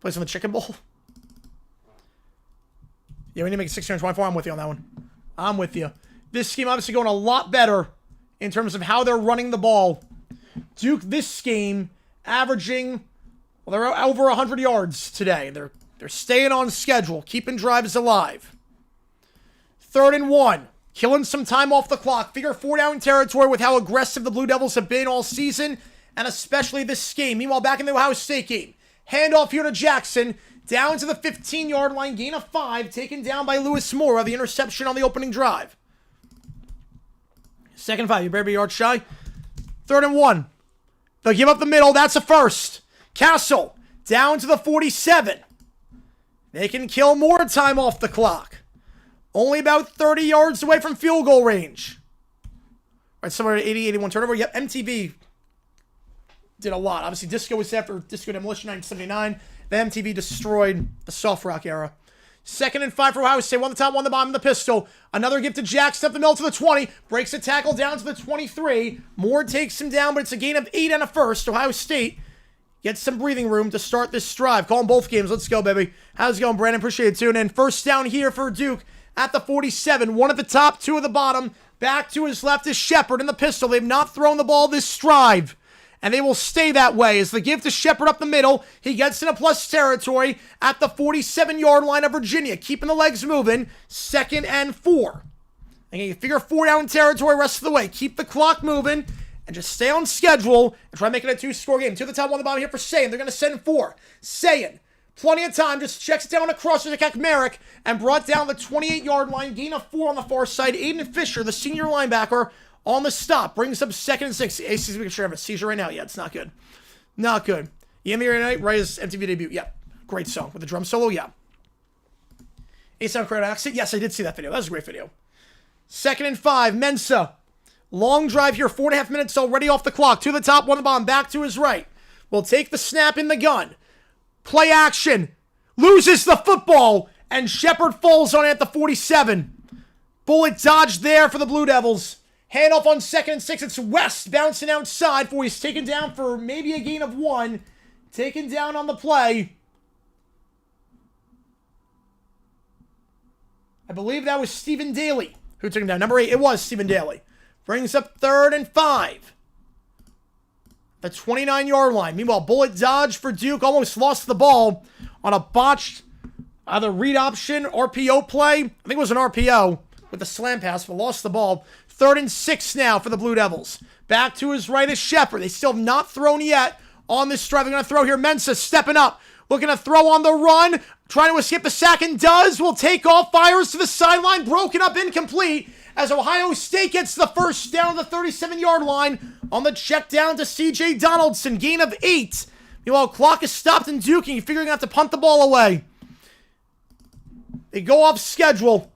Plays on the chicken bowl. Yeah, we need to make it 624. I'm with you on that one. I'm with you. This scheme obviously going a lot better in terms of how they're running the ball. Duke, this game, averaging, well, they're over 100 yards today. They're staying on schedule, keeping drives alive. 3rd and 1. Killing some time off the clock. Figure 4-down territory with how aggressive the Blue Devils have been all season, and especially this game. Meanwhile, back in the Ohio State game. Handoff here to Jackson. Down to the 15-yard line. Gain of 5. Taken down by Lewis Moore. The interception on the opening drive. 2nd and 5. You better be a yard shy. 3rd and 1. They'll give up the middle. That's a first. Castle. Down to the 47. They can kill more time off the clock. Only about 30 yards away from field goal range. All right, somewhere at 80, 81 turnover. Yep, MTV did a lot. Obviously, Disco was after Disco Demolition 1979. The MTV destroyed the soft rock era. 2nd and 5 for Ohio State. 1 the top, 1 the bottom, the pistol. Another give to Jackson up the middle to the 20. Breaks a tackle down to the 23. Moore takes him down, but it's a gain of 8 and a first. Ohio State gets some breathing room to start this drive. Call them both games. Let's go, baby. How's it going, Brandon? Appreciate it, tuning in. First down here for Duke at the 47. 1 at the top, 2 at the bottom. Back to his left is Shepard in the pistol. They've not thrown the ball this drive, and they will stay that way as the give to Shepard up the middle. He gets into plus territory at the 47-yard line of Virginia, keeping the legs moving. 2nd and 4. And you figure 4-down territory rest of the way. Keep the clock moving and just stay on schedule and try making it a 2-score game. 2 at the top, 1 at the bottom here for Sayin. They're going to send 4. Sayin, plenty of time, just checks it down across to Kakmerek and brought down the 28-yard line. Gain of 4 on the far side. Aiden Fisher, the senior linebacker, on the stop. Brings up 2nd and 6. AC's making sure I have a seizure right now. Yeah, it's not good. Not good. Yami Night, right as MTV debut. Yeah, great song. With the drum solo, yeah. A-Sound Crowd Accent. Yes, I did see that video. That was a great video. 2nd and 5. Mensa. Long drive here. 4.5 minutes already off the clock. 2 to the top, 1 to the bottom. Back to his right. Will take the snap in the gun. Play action. Loses the football. And Shepard falls on it at the 47. Bullet dodged there for the Blue Devils. Handoff on 2nd and 6. It's West bouncing outside for he's taken down for maybe a gain of 1. Taken down on the play. I believe that was Stephen Daly who took him down. Number 8, it was Stephen Daly. Brings up 3rd and 5. The 29-yard line. Meanwhile, bullet dodge for Duke. Almost lost the ball on a botched either read option, RPO play. I think it was an RPO with the slam pass, but lost the ball. 3rd and 6 now for the Blue Devils. Back to his right is Shepard. They still have not thrown yet on this drive. They're going to throw here. Mensa stepping up. Looking to throw on the run. Trying to escape the sack and does. Will take off. Fires to the sideline. Broken up. Incomplete. As Ohio State gets the first down to the 37-yard line on the check down to C.J. Donaldson. Gain of 8. Meanwhile, clock is stopped in Duke, and you're figuring out to punt the ball away. They go off schedule.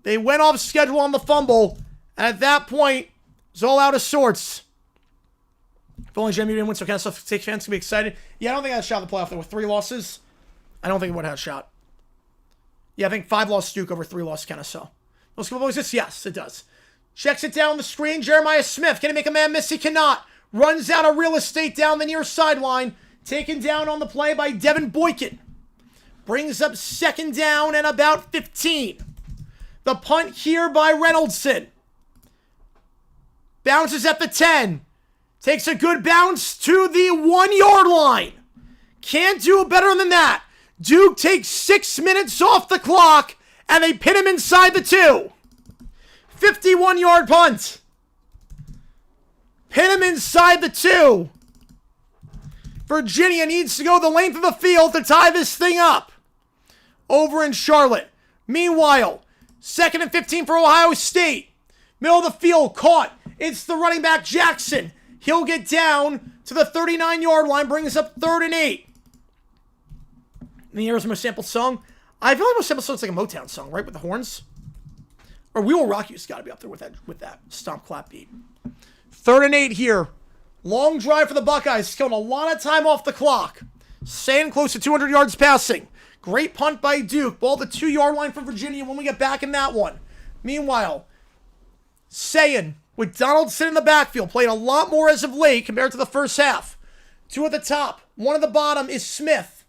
They went off schedule on the fumble. And at that point, it's all out of sorts. If only Jimmy didn't win, so Kennesaw State fans can be excited. Yeah, I don't think I had a shot in the playoff. There were 3 losses. I don't think it would have had a shot. Yeah, I think 5 lost Duke over 3 lost Kennesaw. Most people always yes, it does. Checks it down the screen. Jeremiah Smith. Can he make a man miss? He cannot. Runs out of real estate down the near sideline. Taken down on the play by Devin Boykin. Brings up 2nd down and about 15. The punt here by Reynoldson. Bounces at the 10. Takes a good bounce to the 1-yard line. Can't do better than that. Duke takes 6 minutes off the clock, and they pin him inside the 2. 51-yard punt. Pin him inside the 2. Virginia needs to go the length of the field to tie this thing up. Over in Charlotte. Meanwhile, 2nd and 15 for Ohio State. Middle of the field, caught. It's the running back, Jackson. He'll get down to the 39-yard line, brings up 3rd and 8. And the Arizona sample song. I feel like most sample song's like a Motown song, right? With the horns. Or We Will Rock You's got to be up there with that stomp clap beat. 3rd and 8 here. Long drive for the Buckeyes, killing a lot of time off the clock. Staying close to 200 yards passing. Great punt by Duke. Ball at the 2-yard line for Virginia when we get back in that one. Meanwhile, Sayin with Donaldson in the backfield, playing a lot more as of late compared to the first half. 2 at the top. 1 at the bottom is Smith.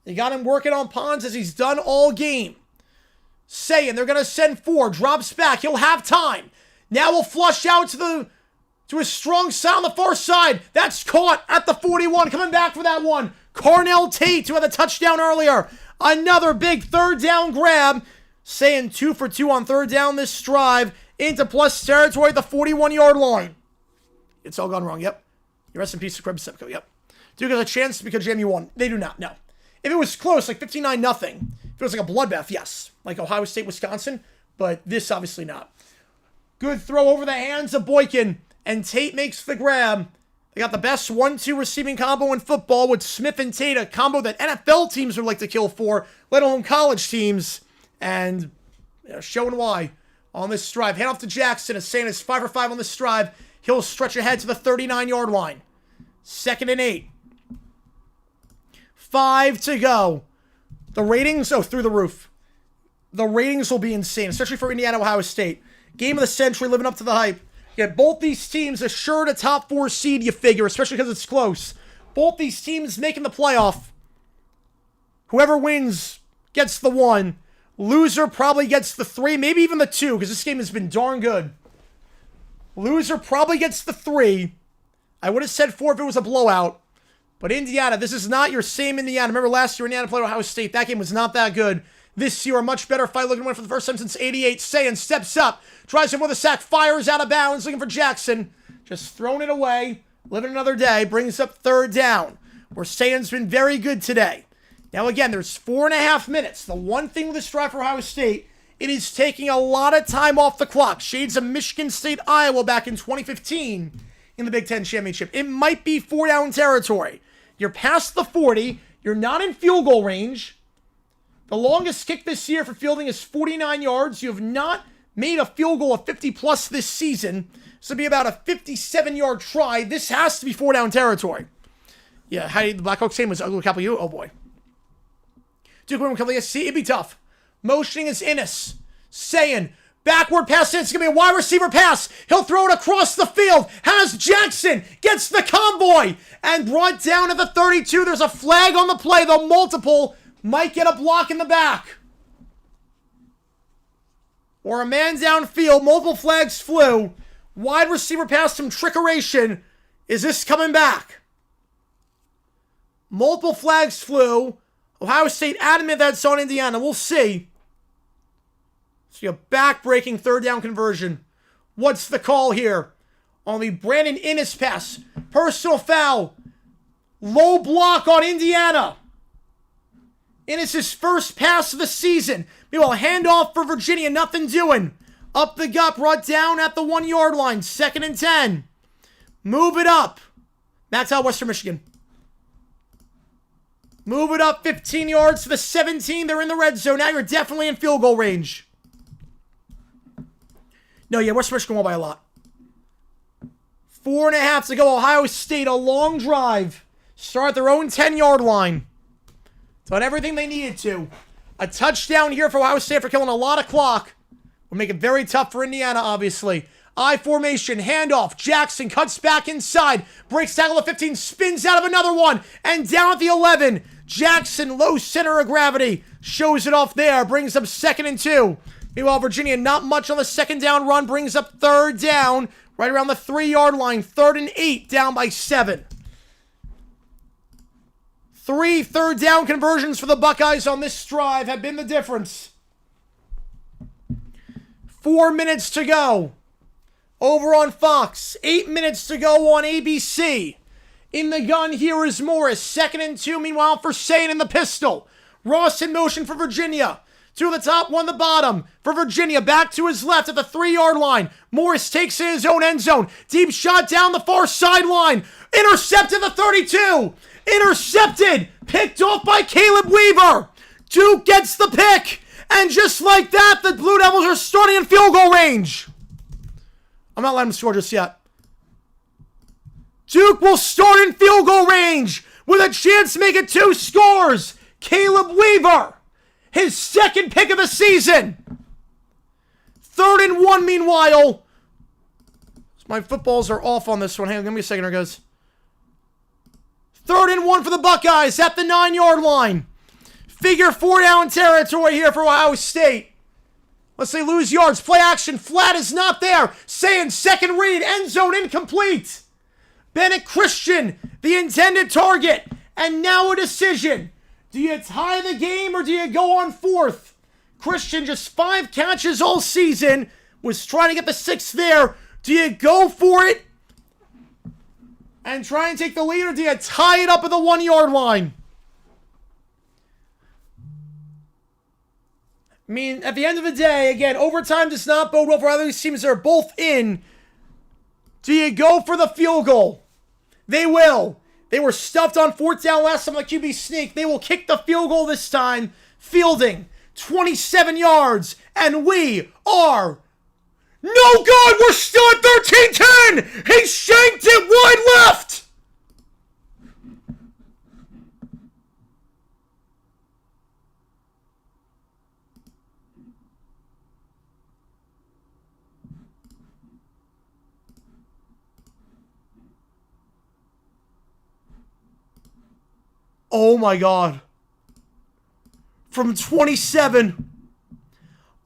They got him working on Pons as he's done all game. Sayin, they're going to send 4. Drops back. He'll have time. Now we'll flush out to his strong side on the far side. That's caught at the 41. Coming back for that one. Carnell Tate, who had the touchdown earlier. Another big 3rd down grab. Sayin 2 for 2 on 3rd down this drive. Into plus territory at the 41-yard line. It's all gone wrong, yep. Rest in peace to Crib Simcoe, yep. Duke has a chance because JMU won. They do not, no. If it was close, like 59-0, if it was like a bloodbath, yes. Like Ohio State, Wisconsin, but this obviously not. Good throw over the hands of Boykin, and Tate makes the grab. They got the best 1-2 receiving combo in football with Smith and Tate, a combo that NFL teams would like to kill for, let alone college teams, and showing why. On this drive, hand off to Jackson. As Sayin is 5 for 5 on this drive. He'll stretch ahead to the 39-yard line. 2nd and 8. 5 to go. The ratings, through the roof. The ratings will be insane, especially for Indiana, Ohio State. Game of the century, living up to the hype. Yeah, both these teams assured a top 4 seed, you figure, especially because it's close. Both these teams making the playoff. Whoever wins gets the 1. Loser probably gets the 3, maybe even the 2, because this game has been darn good. Loser probably gets the 3. I would have said 4 if it was a blowout. But Indiana, this is not your same Indiana. Remember last year, Indiana played Ohio State. That game was not that good. This year, a much better fight, looking to win for the first time since '88. Sayin steps up, tries him with a sack, fires out of bounds, looking for Jackson. Just throwing it away, living another day, brings up 3rd down, where Sayin's been very good today. Now, again, there's 4.5 minutes. The one thing with this drive for Ohio State, it is taking a lot of time off the clock. Shades of Michigan State, Iowa back in 2015 in the Big Ten Championship. It might be 4-down territory. You're past the 40. You're not in field goal range. The longest kick this year for fielding is 49 yards. You have not made a field goal of 50-plus this season. This will be about a 57-yard try. This has to be 4-down territory. Yeah, the Blackhawks game was ugly. Couple you. Oh, boy. Duke win cavaliers. See, it'd be tough. Motioning is Innis. Sayin, backward pass in. It's going to be a wide receiver pass. He'll throw it across the field. Has Jackson. Gets the convoy. And brought down at the 32. There's a flag on the play. The multiple might get a block in the back. Or a man downfield. Multiple flags flew. Wide receiver pass from Trickeration. Is this coming back? Multiple flags flew. Ohio State adamant that's on Indiana. We'll see. See a back-breaking 3rd down conversion. What's the call here? On the Brandon Innis pass. Personal foul. Low block on Indiana. Innis' first pass of the season. Meanwhile, handoff for Virginia. Nothing doing. Up the gut. Brought down at the 1-yard line. 2nd and 10. Move it up. Max out Western Michigan. Move it up 15 yards to the 17. They're in the red zone. Now you're definitely in field goal range. No, yeah, Western Michigan won by a lot. 4.5 to go. Ohio State, a long drive. Start at their own 10-yard line. Done everything they needed to. A touchdown here for Ohio State for killing a lot of clock. Will make it very tough for Indiana, obviously. I formation, handoff. Jackson cuts back inside. Breaks tackle at 15. Spins out of another one. And down at the 11. Jackson, low center of gravity. Shows it off there. Brings up 2nd and 2. Meanwhile, Virginia, not much on the 2nd down run. Brings up 3rd down. Right around the 3-yard line. 3rd and 8. Down by 7. 3 3rd down conversions for the Buckeyes on this drive have been the difference. 4 minutes to go. Over on Fox. 8 minutes to go on ABC. In the gun here is Morris. 2nd and 2. Meanwhile, for Sayin in the pistol. Ross in motion for Virginia. 2 at the top, 1 the bottom. For Virginia, back to his left at the 3-yard line. Morris takes in his own end zone. Deep shot down the far sideline. Intercepted the 32. Intercepted. Picked off by Caleb Weaver. Duke gets the pick. And just like that, the Blue Devils are starting in field goal range. I'm not letting him score just yet. Duke will start in field goal range with a chance to make it 2 scores. Caleb Weaver, his second pick of the season. 3rd and 1, meanwhile. My footballs are off on this one. Hang on, give me a second here, guys. 3rd and 1 for the Buckeyes at the 9-yard line. Figure 4 down territory here for Ohio State. Let's say lose yards. Play action. Flat is not there. Saying second read. End zone incomplete. Bennett Christian, the intended target. And now a decision. Do you tie the game or do you go on 4th? Christian, just 5 catches all season. Was trying to get the 6th there. Do you go for it and try and take the lead, or do you tie it up at the 1-yard line? I mean, at the end of the day, again, overtime does not bode well for either of these teams that are both in. Do you go for the field goal? They will. They were stuffed on 4th down last time on the QB sneak. They will kick the field goal this time. Fielding, 27 yards, and we are... No good! We're still at 13-10! He shanked it wide left! Oh my God. From 27...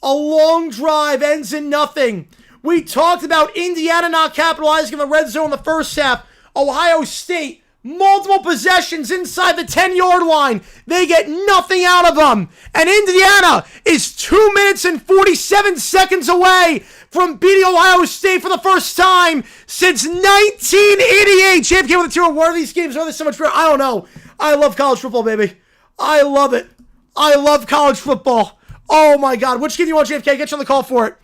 A long drive ends in nothing. We talked about Indiana not capitalizing in the red zone in the first half. Ohio State, multiple possessions inside the 10-yard line. They get nothing out of them. And Indiana is 2 minutes and 47 seconds away from beating Ohio State for the first time since 1988. Champ came with a 2. Why are these games? Are they so much better? I don't know. I love college football, baby. I love it. I love college football. Oh my God. Which game do you want, JFK? Get you on the call for it.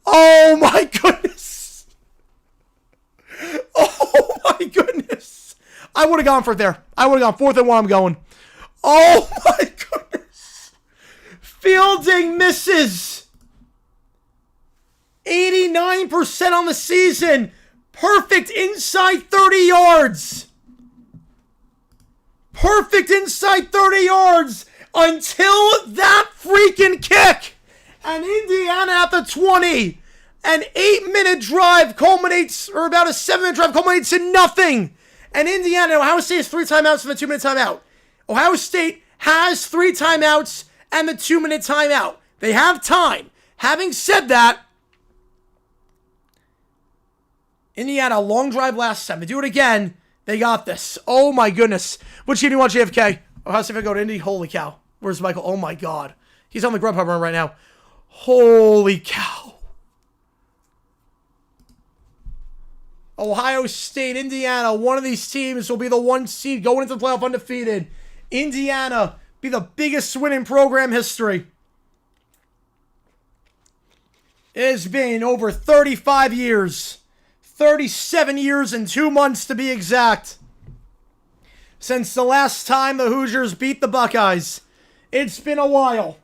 Oh my goodness. Oh my goodness. I would have gone for it there. I would have gone 4th and 1. I'm going. Oh my goodness. Fielding misses. 89% on the season. Perfect inside 30 yards. Perfect inside 30 yards. Until that freaking kick. And Indiana at the 20. An 8-minute drive culminates, or about a 7-minute drive culminates in nothing. And Indiana, Ohio State has 3 timeouts and the 2-minute timeout. Ohio State has 3 timeouts and the 2-minute timeout. They have time. Having said that, Indiana, long drive last time. They do it again. They got this. Oh my goodness. Which team do you want, JFK? Ohio State if I go to Indy? Holy cow. Where's Michael? Oh my God. He's on the Grubhub run right now. Holy cow. Ohio State, Indiana, one of these teams will be the 1 seed going into the playoff undefeated. Indiana be the biggest win in program history. It has been over 35 years. 37 years and 2 months to be exact. Since the last time the Hoosiers beat the Buckeyes. It's been a while.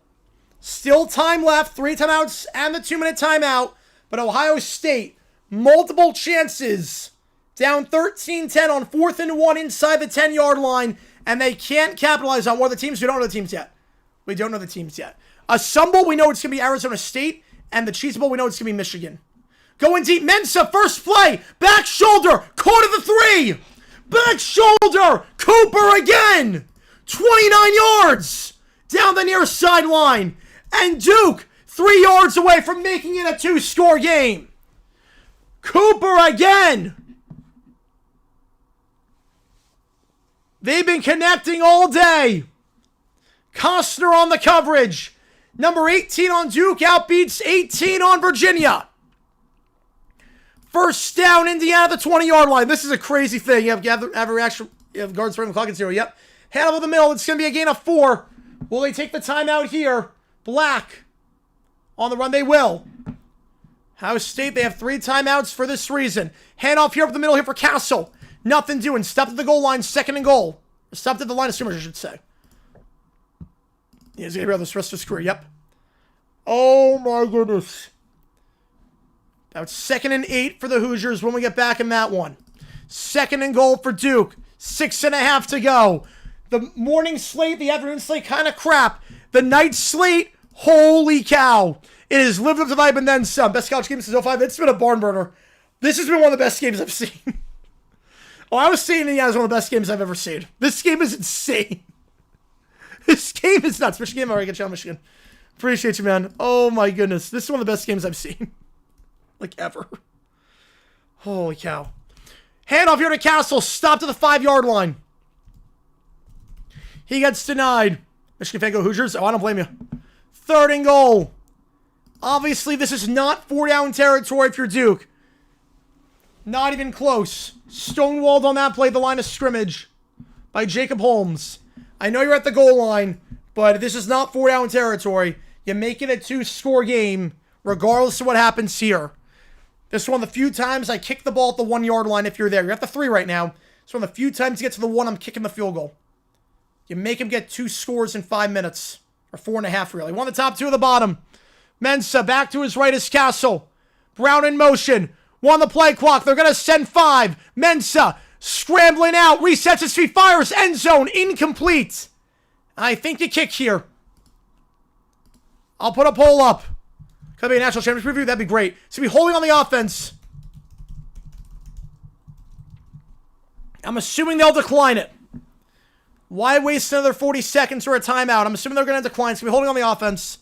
Still time left, 3 timeouts and the 2-minute timeout. But Ohio State, multiple chances. Down 13-10 on 4th and 1 inside the 10-yard line. And they can't capitalize on one of the teams. We don't know the teams yet. We don't know the teams yet. Sun Bowl, we know it's going to be Arizona State. And the Cheese Bowl, we know it's going to be Michigan. Going deep, Mensa, first play. Back shoulder, caught at the 3. Back shoulder, Cooper again. 29 yards. Down the near sideline. And Duke, 3 yards away from making it a 2-score game. Cooper again. They've been connecting all day. Costner on the coverage. Number 18 on Duke outbeats 18 on Virginia. First down, Indiana, the 20-yard line. This is a crazy thing. You have a reaction. You have guards running the clock at 0. Yep. Head over the middle. It's going to be a gain of 4. Will they take the timeout here? Black. On the run, they will. Ohio State, they have 3 timeouts for this reason. Hand off here up the middle here for Castle. Nothing doing. Stopped at the goal line. 2nd and goal. Stopped at the line of scrimmage, I should say. He's going to be on this rest of his career. Yep. Oh, my goodness. About 2nd and 8 for the Hoosiers when we get back in that one. 2nd and goal for Duke. 6.5 to go. The morning slate, the afternoon slate, kind of crap. The night slate, holy cow. It has lived up to the hype and then some. Best couch game since 05. It's been a barn burner. This has been one of the best games I've seen. Oh, I was saying Indiana is one of the best games I've ever seen. This game is insane. This game is nuts. Michigan, all right, get you on Michigan. Appreciate you, man. Oh my goodness. This is one of the best games I've seen. Like ever. Holy cow. Handoff here to Castle. Stop to the 5-yard line. He gets denied. Michigan fan go Hoosiers. Oh, I don't blame you. 3rd and goal. Obviously, this is not 4-down territory if you're Duke. Not even close. Stonewalled on that play, the line of scrimmage by Jacob Holmes. I know you're at the goal line, but this is not 4-down territory. You make it a 2-score game, regardless of what happens here. This is one of the few times I kick the ball at the 1-yard line if you're there. You're at the 3 right now. It's one of the few times you get to the 1, I'm kicking the field goal. You make him get 2 scores in 5 minutes. Or 4.5, really. 1 the top, 2 at the bottom. Mensah back to his right is Castle. Brown in motion. 1 the play clock. They're going to send 5. Mensah scrambling out. Resets his feet. Fires. End zone. Incomplete. I think you kick here. I'll put a poll up. Could be a national championship review. That'd be great. So be holding on the offense. I'm assuming they'll decline it. Why waste another 40 seconds or a timeout? I'm assuming they're going to decline. So be holding on the offense.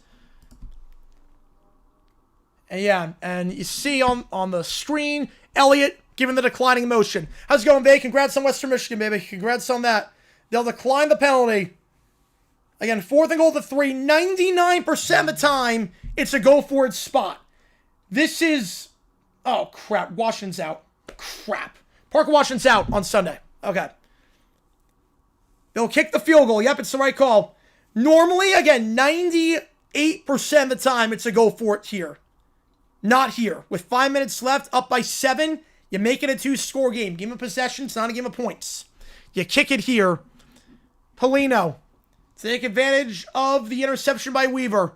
And yeah, and you see on the screen, Elliott giving the declining motion. How's it going, Bay? Congrats on Western Michigan, baby. Congrats on that. They'll decline the penalty. Again, 4th and goal to 3. 99% of the time, it's a go-for-it spot. This is... Oh, crap. Washington's out. Crap. Parker Washington's out on Sunday. Okay. They'll kick the field goal. Yep, it's the right call. Normally, again, 98% of the time, it's a go-for-it here. Not here. With 5 minutes left, up by 7, you make it a 2-score game. Game of possession, it's not a game of points. You kick it here. Polino. Take advantage of the interception by Weaver.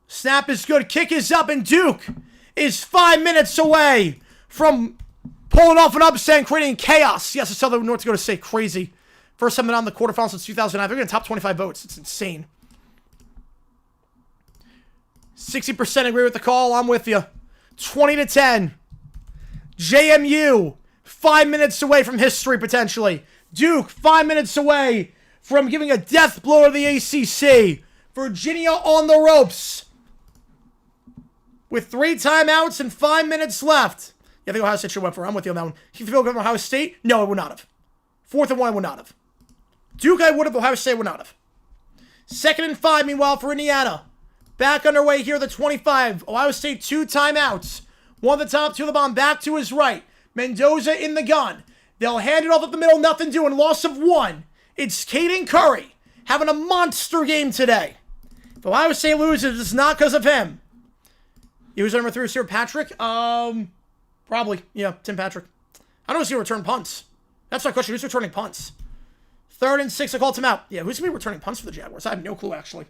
Snap is good. Kick is up, and Duke is 5 minutes away from pulling off an upset and creating chaos. Yes, I saw the North Dakota State crazy. First time they're on the quarterfinals since 2009. They're getting top 25 votes. It's insane. 60% agree with the call. I'm with you. 20-10. JMU, 5 minutes away from history, potentially. Duke, 5 minutes away from giving a death blow to the ACC. Virginia on the ropes. With 3 timeouts and 5 minutes left. Yeah, I think Ohio State should went for it. I'm with you on that one. Keep the field goal from Ohio State? No, it would not have. 4th and 1, I would not have. Duke, I would have. Ohio State would not have. 2nd and 5, meanwhile, for Indiana. Back underway here, the 25. Ohio State 2 timeouts. 1 at the top, 2 at the bottom. Back to his right. Mendoza in the gun. They'll hand it off at the middle. Nothing doing. Loss of 1. It's Caden Curry having a monster game today. If Ohio State loses, it's not because of him. He was number 3 receiver, Patrick. Probably. Yeah, Tim Patrick. I don't see return punts. That's my question. Who's returning punts? 3rd and 6. I called him out. Yeah, who's going to be returning punts for the Jaguars? I have no clue, actually.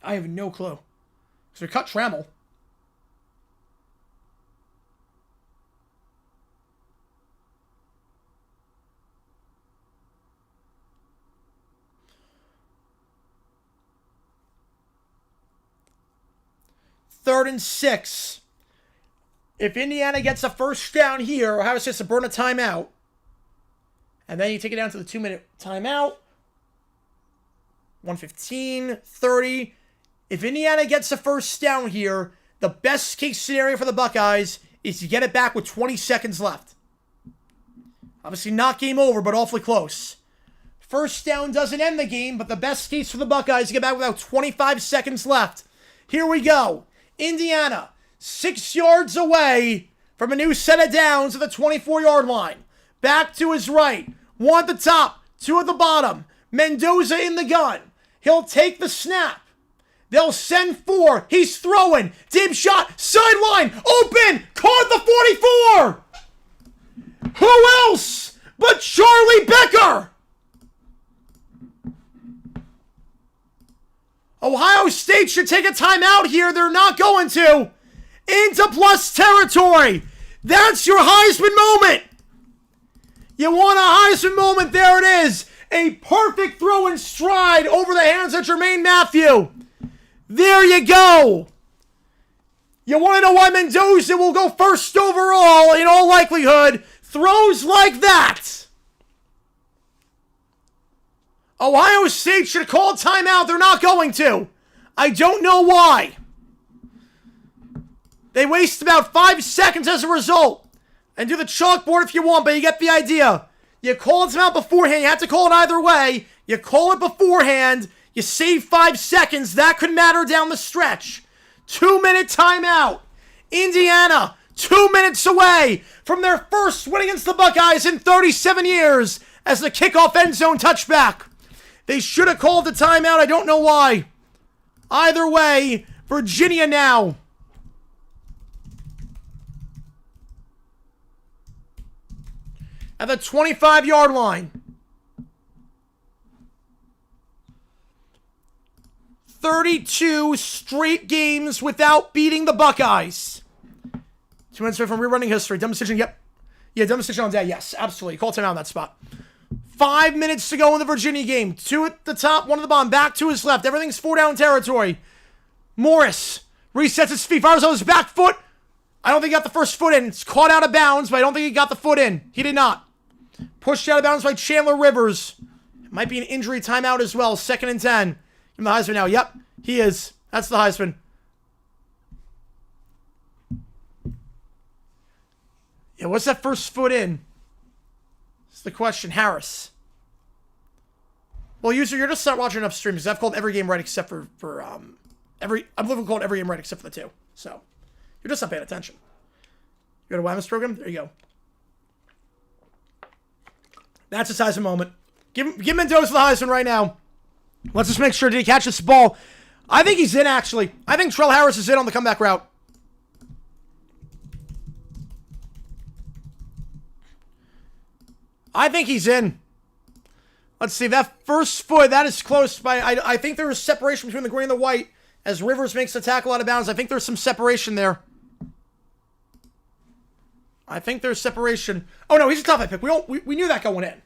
I have no clue. Because we cut Trammell. Third and 6. If Indiana gets a first down here, Ohio State has to burn a timeout. And then you take it down to the 2-minute timeout. 1:15, 30. If Indiana gets a first down here, the best case scenario for the Buckeyes is to get it back with 20 seconds left. Obviously not game over, but awfully close. First down doesn't end the game, but the best case for the Buckeyes is to get back without 25 seconds left. Here we go. Indiana, 6 yards away from a new set of downs at the 24-yard line. Back to his right. 1 at the top, 2 at the bottom. Mendoza in the gun. He'll take the snap. They'll send 4. He's throwing. Deep shot. Sideline. Open. Caught the 44. Who else but Charlie Becker? Ohio State should take a timeout here. They're not going to. into plus territory. That's your Heisman moment. You want a Heisman moment? There it is. A perfect throw in stride over the hands of Jermaine Matthew. There you go. You want to know why Mendoza will go first overall in all likelihood? Throws like that. Ohio State should have called timeout. They're not going to. I don't know why. They waste about 5 seconds as a result. And do the chalkboard if you want, but you get the idea. You call timeout beforehand. You have to call it either way. You call it beforehand. You save 5 seconds. That could matter down the stretch. 2-minute timeout. Indiana, 2 minutes away from their first win against the Buckeyes in 37 years as the kickoff end zone touchback. They should have called the timeout. I don't know why. Either way, Virginia now. At the 25-yard line. 32 straight games without beating the Buckeyes. 2 minutes away from rerunning history. Dumb decision, yep. Yeah, dumb decision on that, yes, absolutely. Call timeout on that spot. 5 minutes to go in the Virginia game. 2 at the top, 1 at the bottom. Back to his left. Everything's 4 down territory. Morris resets his feet. Fires on his back foot. I don't think he got the first foot in. It's caught out of bounds, but I don't think he got the foot in. He did not. Pushed out of bounds by Chandler Rivers. It might be an injury timeout as well. 2nd and 10. Give him the Heisman now. Yep, he is. That's the Heisman. Yeah, what's that first foot in? That's the question. Harris. Well, user, you're just not watching enough streams. I've called every game right except for I've literally called every game right except for the 2. So you're just not paying attention. You got a Whammas program? There you go. That's his Heisman moment. Give Mendoza the Heisman right now. Let's just make sure. Did he catch this ball? I think he's in, actually. I think Trell Harris is in on the comeback route. I think he's in. Let's see. That first foot, that is close. I think there is separation between the green and the white as Rivers makes the tackle out of bounds. I think there's some separation there. I think there's separation. Oh, no, he's a top 5 pick. We knew that going in.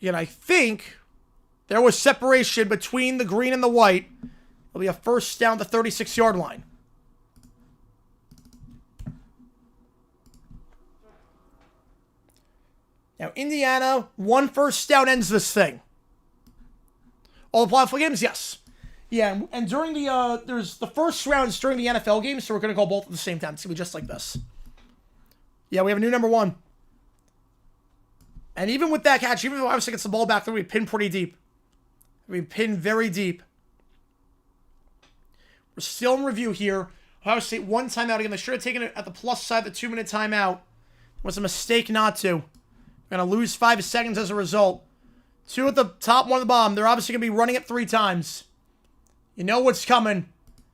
And I think there was separation between the green and the white. It'll be a first down the 36-yard line. Now, Indiana, 1 first down ends this thing. All the playoff games? Yes. Yeah, and during the, there's the first rounds during the NFL games, so we're going to call both at the same time. It's going to be just like this. Yeah, we have a new number 1. And even with that catch, even though obviously gets the ball back, we pin pretty deep. We pin very deep. We're still in review here. Ohio State 1 timeout again. They should have taken it at the plus side, the 2-minute timeout. It was a mistake not to. We're going to lose 5 seconds as a result. 2 at the top, 1 at the bottom. They're obviously going to be running it 3 times. You know what's coming.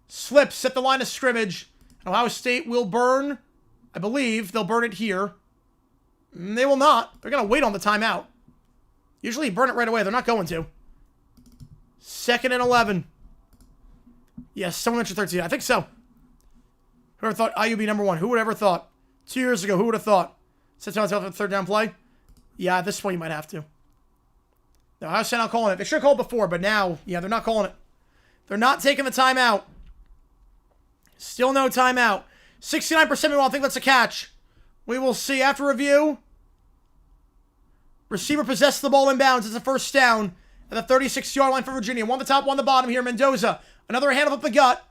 Slips at the line of scrimmage. Ohio State will burn. I believe they'll burn it here. They will not. They're going to wait on the timeout. Usually burn it right away. They're not going to. 2nd and 11. Yes, someone mentioned 13. I think so. Whoever thought IU be number 1? Who would ever thought? 2 years ago, who would have thought? Set for the 3rd down play? Yeah, at this point you might have to. No, Ohio State not calling it. They should have called before, but now, yeah, they're not calling it. They're not taking the timeout. Still no timeout. 69% meanwhile, I think that's a catch. We will see after review. Receiver possessed the ball in bounds. It's a first down at the 36-yard line for Virginia. 1 the top, 1 the bottom here. Mendoza. Another hand up the gut.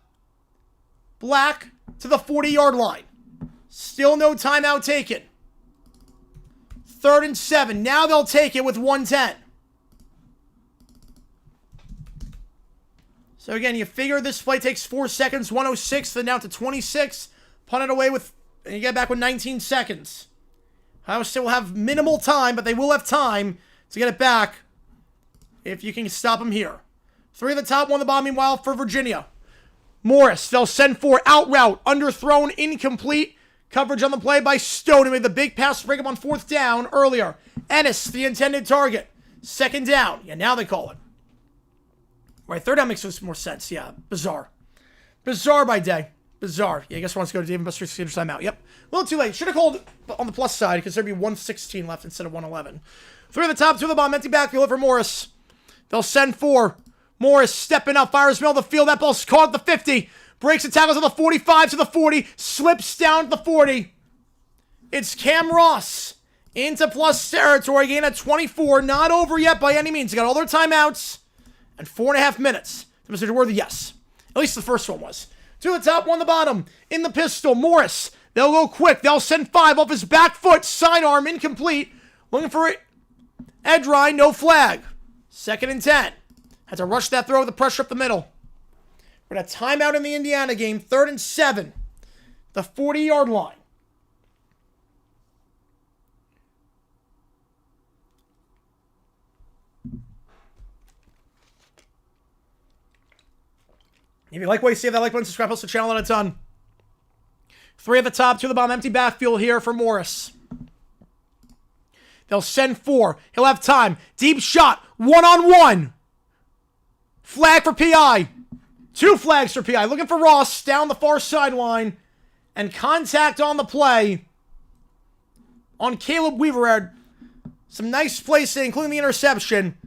Black to the 40-yard line. Still no timeout taken. 3rd and 7. Now they'll take it with 1:10. So again, you figure this play takes 4 seconds. 1:06, then down to 26. Punt it away with, and you get back with 19 seconds. Ohio State will have minimal time, but they will have time to get it back if you can stop them here. 3 at the top, 1 at the bottom, meanwhile, for Virginia. Morris, they'll send for out route, underthrown, incomplete. Coverage on the play by Stone. He made the big pass to break him on 4th down earlier. Ennis, the intended target. 2nd down. Yeah, now they call it. Right, 3rd down makes more sense. Yeah, bizarre. Bizarre by day. Bizarre. Yeah, I guess wants to go to David Buster's timeout. Yep. A little too late. Should have called on the plus side because there'd be 116 left instead of 111. 3 at the top, 2 at the bottom. Empty backfield for Morris. They'll send 4. Morris stepping up. Fires middle of the field. That ball's caught at the 50. Breaks the tackles at the 45 to the 40. Slips down to the 40. It's Cam Ross into plus territory. Gain at 24. Not over yet by any means. They got all their timeouts. And 4.5 minutes. Mr. Worthy, yes. At least the first one was. 2 at the top, 1 at the bottom. In the pistol, Morris. They'll go quick. They'll send 5 off his back foot. Sidearm incomplete. Looking for it. Edrine, no flag. 2nd and 10. Had to rush that throw with the pressure up the middle. We're at a timeout in the Indiana game. 3rd and 7. The 40-yard line. If you like what you see, that like button, subscribe, post the channel, and it's done. 3 at the top, 2 at the bottom. Empty backfield here for Morris. They'll send 4. He'll have time. Deep shot. 1-on-1. Flag for PI. 2 flags for PI. Looking for Ross down the far sideline. And contact on the play on Caleb Weaver. Had some nice plays, including the interception.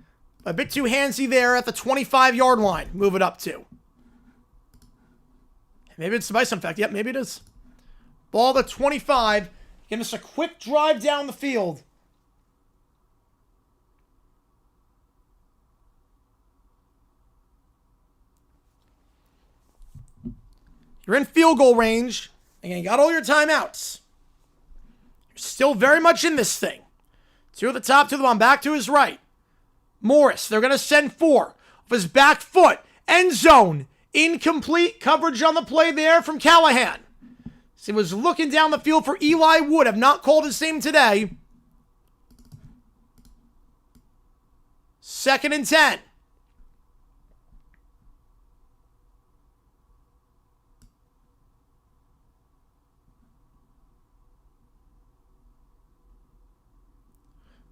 A bit too handsy there at the 25-yard line. Move it up to. Maybe it's the Bison effect. Yep, maybe it is. Ball to 25. Give us a quick drive down the field. You're in field goal range. Again, you got all your timeouts. You're still very much in this thing. 2 at the top, 2 at the bottom. Back to his right. Morris. They're going to send 4. Off his back foot. End zone. Incomplete coverage on the play there from Callahan. So he was looking down the field for Eli Wood. Have not called his name today. 2nd and 10.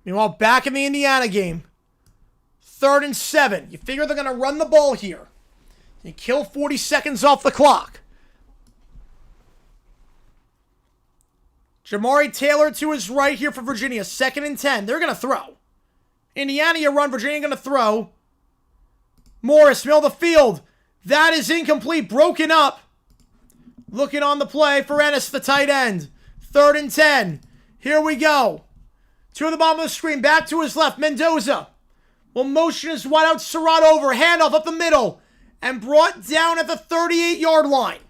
Meanwhile, back in the Indiana game. 3rd and 7. You figure they're going to run the ball here. You kill 40 seconds off the clock. Jamari Taylor to his right here for Virginia. 2nd and 10. They're going to throw. Indiana, you run. Virginia going to throw. Morris, middle of the field. That is incomplete. Broken up. Looking on the play for Ennis, the tight end. 3rd and 10. Here we go. 2 at the bottom of the screen. Back to his left. Mendoza will motion his wide out. Surratt over. Handoff up the middle. And brought down at the 38-yard line.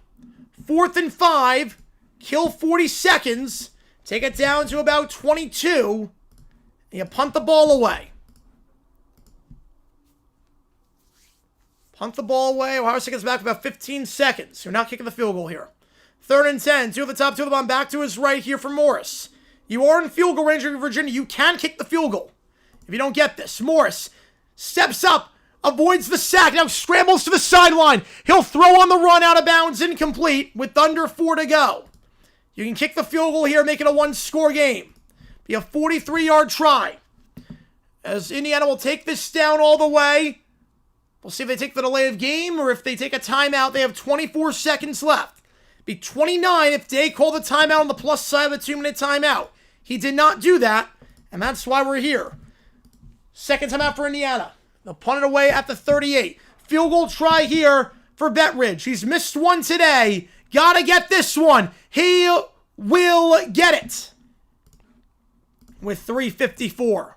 4th and 5. Kill 40 seconds. Take it down to about 22. And you punt the ball away. Punt the ball away. Ohio State gets back for about 15 seconds. You're not kicking the field goal here. 3rd and 10. 2 at the top, 2 at the bottom. Back to his right here for Morris. You are in field goal range of Virginia. You can kick the field goal. If you don't get this. Morris steps up. Avoids the sack. Now scrambles to the sideline. He'll throw on the run out of bounds. Incomplete with under 4 to go. You can kick the field goal here, make it a 1-score game. Be a 43-yard try. As Indiana will take this down all the way. We'll see if they take the delay of game or if they take a timeout. They have 24 seconds left. Be 29 if they call the timeout on the plus side of the 2-minute timeout. He did not do that, and that's why we're here. 2nd timeout for Indiana. They'll punt it away at the 38. Field goal try here for Bettridge. He's missed one today. Gotta get this one. He will get it. With 3:54.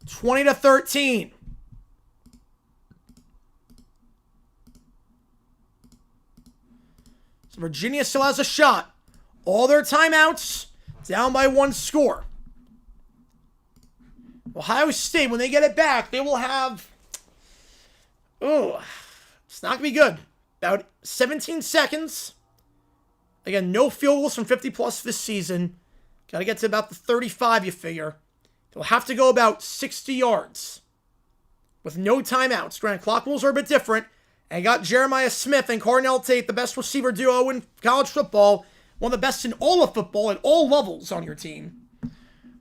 20-13. So Virginia still has a shot. All their timeouts down by 1 score. Ohio State, when they get it back, they will have... it's not going to be good. About 17 seconds. Again, no field goals from 50-plus this season. Got to get to about the 35, you figure. They'll have to go about 60 yards. With no timeouts. Granted, clock rules are a bit different. And got Jeremiah Smith and Cornell Tate, the best receiver duo in college football, One of the best in all of football at all levels on your team.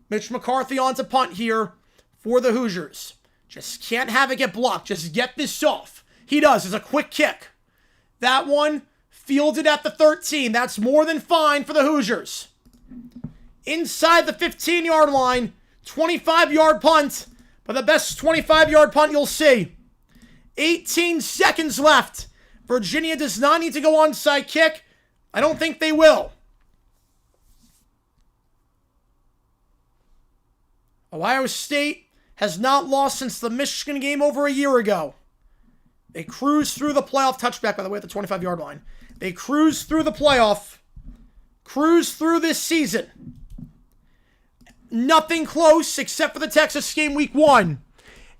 Mitch McCarthy on to punt here for the Hoosiers. Just can't have it get blocked. Just get this off. He does. It's a quick kick. That one fielded at the 13. That's more than fine for the Hoosiers. Inside the 15-yard line, 25-yard punt, but the best 25-yard punt you'll see. 18 seconds left. Virginia does not need to go onside kick. I don't think they will. Ohio State has not lost since the Michigan game over a year ago. They cruise through the playoff. Touchback, by the way, at the 25-yard line. They cruise through the playoff. Cruise through this season. Nothing close except for the Texas game week 1.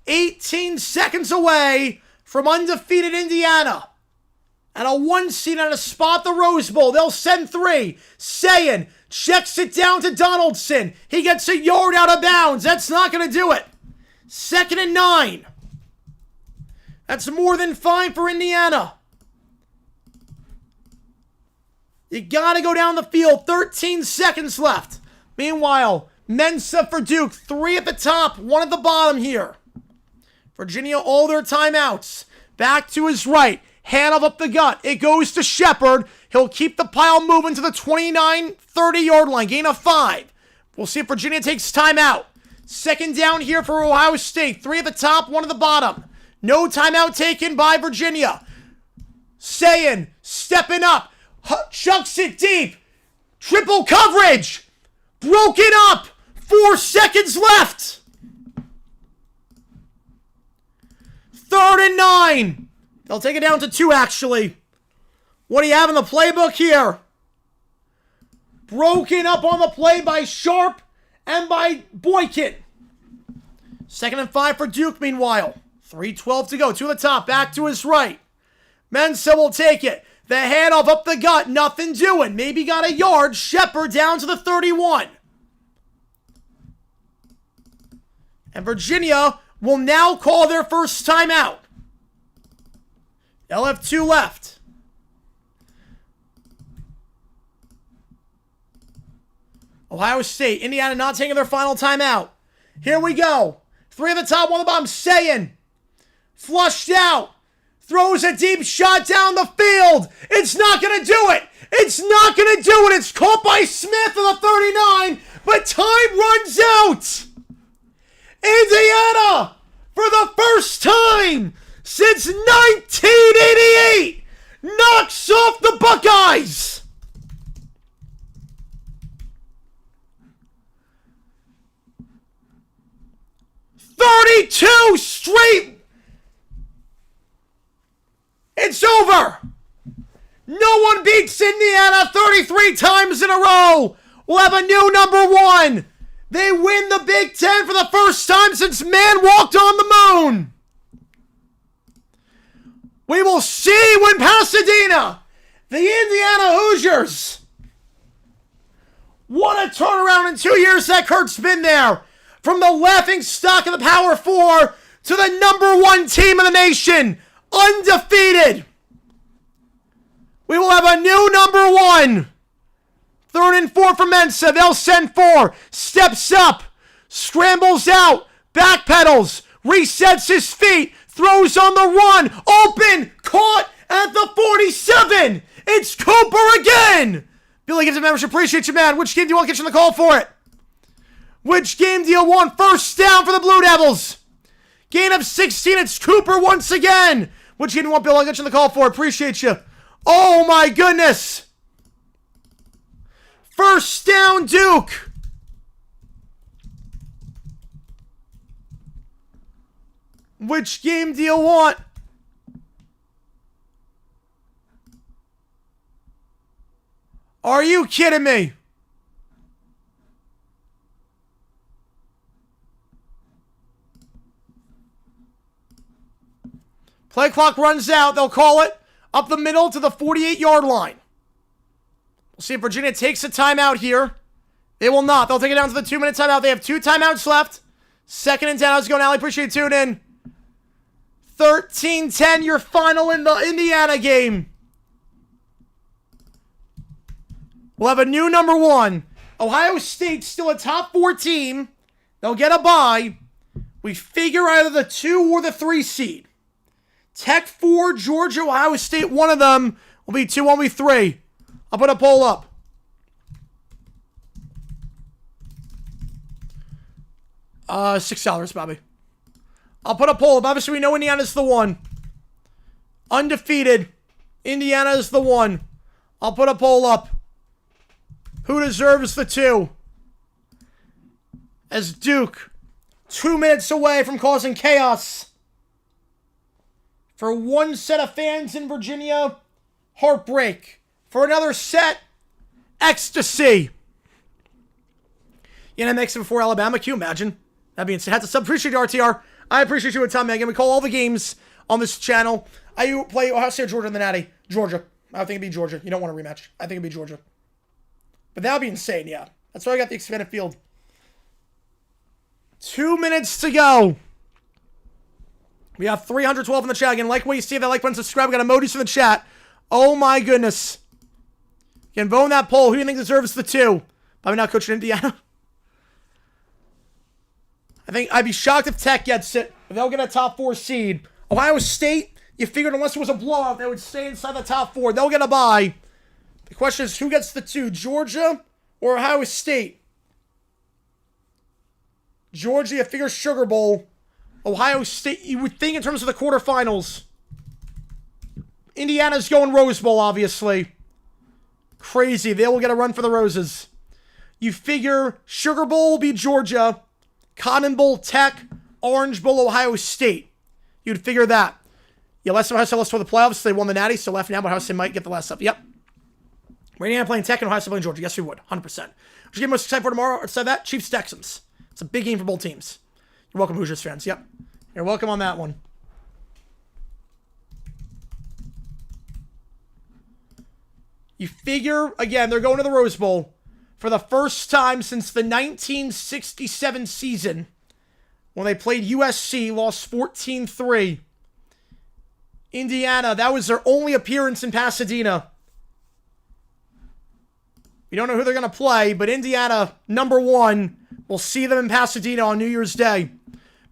18 seconds away from undefeated Indiana. And a 1 seed and a spot the Rose Bowl. They'll send 3. Sayin checks it down to Donaldson. He gets a yard out of bounds. That's not going to do it. 2nd and 9. That's more than fine for Indiana. You got to go down the field. 13 seconds left. Meanwhile, Mensah for Duke. 3 at the top, 1 at the bottom here. Virginia, all their timeouts. Back to his right. Handoff up the gut. It goes to Shepard. He'll keep the pile moving to the 29, 30-yard line. Gain of 5. We'll see if Virginia takes timeout. 2nd down here for Ohio State. 3 at the top, 1 at the bottom. No timeout taken by Virginia. Sayin, stepping up. Chucks it deep. Triple coverage. Broken up. 4 seconds left. 3rd and 9. They'll take it down to 2, actually. What do you have in the playbook here? Broken up on the play by Sharp and by Boykin. 2nd and 5 for Duke, meanwhile. 3:12 to go. 2 at the top. Back to his right. Mensah will take it. The handoff up the gut. Nothing doing. Maybe got a yard. Shepard down to the 31. And Virginia will now call their first timeout. They'll have 2 left. Ohio State, Indiana not taking their final timeout. Here we go. 3 at the top, 1 at the bottom. Sayin. Flushed out. Throws a deep shot down the field. It's not going to do it. It's not going to do it. It's caught by Smith at the 39, but time runs out. Indiana, for the first time since 1988, knocks off the Buckeyes. "32 straight. It's over. No one beats Indiana 33 times in a row. We'll have a new number 1. They win the Big Ten for the first time since man walked on the moon. We will see when Pasadena, the Indiana Hoosiers. What a turnaround in 2 years that Kurt's been there. From the laughing stock of the Power 4 to the number 1 team in the nation. Undefeated. We will have a new number 1. 3rd and 4 for Mensah. They'll send 4. Steps up. Scrambles out. Backpedals. Resets his feet. Throws on the run. Open. Caught at the 47. It's Cooper again. Billy gives a membership. Appreciate you, man. Which game do you want? Get you on the call for it. Which game do you want? First down for the Blue Devils. Gain of 16. It's Cooper once again. Which game do you want, Bill? I'll get you on the call for it. Appreciate you. Oh, my goodness. First down, Duke. Which game do you want? Are you kidding me? Play clock runs out. They'll call it up the middle to the 48-yard line. We'll see if Virginia takes a timeout here. They will not. They'll take it down to the 2-minute timeout. They have 2 timeouts left. 2nd and 10. How's it going, Allie? Appreciate you tuning in. 13-10, your final in the Indiana game. We'll have a new number 1. Ohio State still a top 4 team. They'll get a bye. We figure either the 2 or the 3 seed. Tech 4, Georgia, Ohio State, one of them will be 2, one will be 3. I'll put a poll up. $6, Bobby. I'll put a poll up. Obviously, we know Indiana's the 1. Undefeated. Indiana is the 1. I'll put a poll up. Who deserves the 2? As Duke, 2 minutes away from causing chaos. For one set of fans in Virginia, heartbreak. For another set, ecstasy. You know, makes it before Alabama. Can you imagine? That being said, had to sub. Appreciate you, RTR. I appreciate you a ton, Megan. We call all the games on this channel. I play Ohio State or Georgia in the Natty. Georgia. I think it'd be Georgia. You don't want a rematch. I think it'd be Georgia. But that would be insane, yeah. That's why I got the expanded field. 2 minutes to go. We have 312 in the chat. Again, like what you see, that like button, subscribe. We got emojis in the chat. Oh my goodness. Again, vote on that poll. Who do you think deserves the 2? Probably not coaching Indiana. I think I'd be shocked if Tech gets it. If they'll get a top 4 seed. Ohio State, you figured unless it was a blowout, they would stay inside the top 4. They'll get a bye. The question is, who gets the 2? Georgia or Ohio State? Georgia, you figure Sugar Bowl. Ohio State, you would think in terms of the quarterfinals. Indiana's going Rose Bowl, obviously. Crazy. They will get a run for the Roses. You figure Sugar Bowl will be Georgia. Cotton Bowl, Tech. Orange Bowl, Ohio State. You'd figure that. Yeah, last time Ohio State lost for the playoffs. They won the Natty, so left now, but Ohio State might get the last up. Yep. Indiana playing Tech and Ohio State playing Georgia. Yes, we would. 100%. Which game most excited for tomorrow? Outside that, Chiefs Texans. It's a big game for both teams. You're welcome, Hoosiers fans. Yep. You're welcome on that one. You figure, again, they're going to the Rose Bowl for the first time since the 1967 season when they played USC, lost 14-3. Indiana, that was their only appearance in Pasadena. We don't know who they're going to play, but Indiana, number 1, we'll see them in Pasadena on New Year's Day.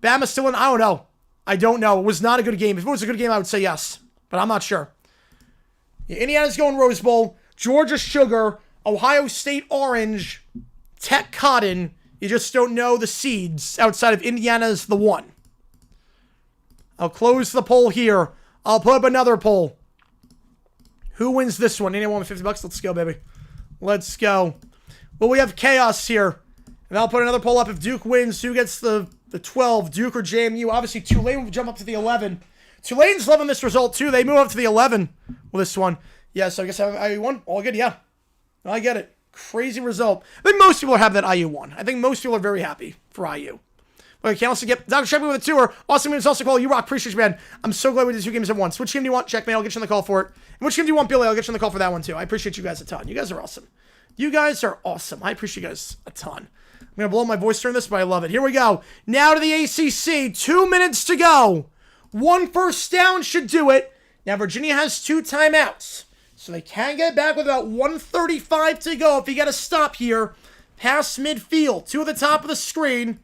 Bama's still in, I don't know. I don't know. It was not a good game. If it was a good game, I would say yes, but I'm not sure. Yeah, Indiana's going Rose Bowl. Georgia Sugar. Ohio State Orange. Tech Cotton. You just don't know the seeds outside of Indiana's the 1. I'll close the poll here. I'll put up another poll. Who wins this one? Anyone with $50? Let's go, baby. Let's go. Well, we have chaos here. And I'll put another poll up. If Duke wins, who gets the 12? Duke or JMU? Obviously, Tulane will jump up to the 11. Tulane's loving this result, too. They move up to the 11 with this one. Yeah, so I guess IU won. All good, yeah. I get it. Crazy result. I think most people are happy that IU won. I think most people are very happy for IU. But you can also get Dr. Shepard with a tour. Awesome means also call. You rock. Appreciate you, man. I'm so glad we did 2 games at once. Which game do you want? Check me. I'll get you on the call for it. And which game do you want, Billy? I'll get you on the call for that one, too. I appreciate you guys a ton. You guys are awesome. You guys are awesome. I appreciate you guys a ton. I'm going to blow my voice during this, but I love it. Here we go. Now to the ACC. 2 minutes to go. 1 first down should do it. Now, Virginia has 2 timeouts. So they can get back with about 1:35 to go if you got to stop here. Past midfield. 2 at the top of the screen.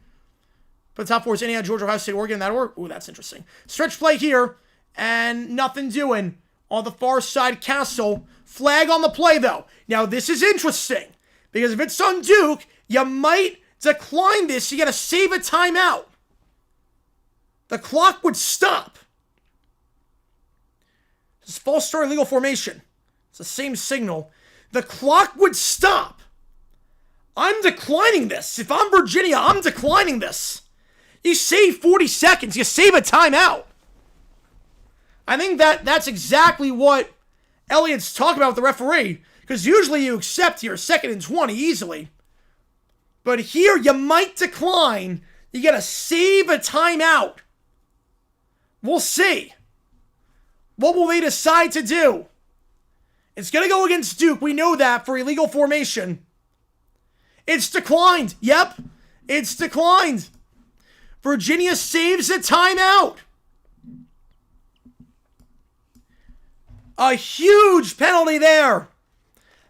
But the top 4 is Indiana, Georgia, Ohio State, Oregon. That work. Ooh, that's interesting. Stretch play here. And nothing doing. On the far side, Castle. Flag on the play, though. Now, this is interesting. Because if it's on Duke, you might decline this. You got to save a timeout. The clock would stop. This is false start illegal formation. It's the same signal. The clock would stop. I'm declining this. If I'm Virginia, I'm declining this. You save 40 seconds. You save a timeout. I think that's exactly what Elliott's talking about with the referee. Because usually you accept your 2nd and 20 easily. But here you might decline. You got to save a timeout. We'll see. What will they decide to do? It's going to go against Duke. We know that for illegal formation. It's declined. Yep. It's declined. Virginia saves a timeout. A huge penalty there.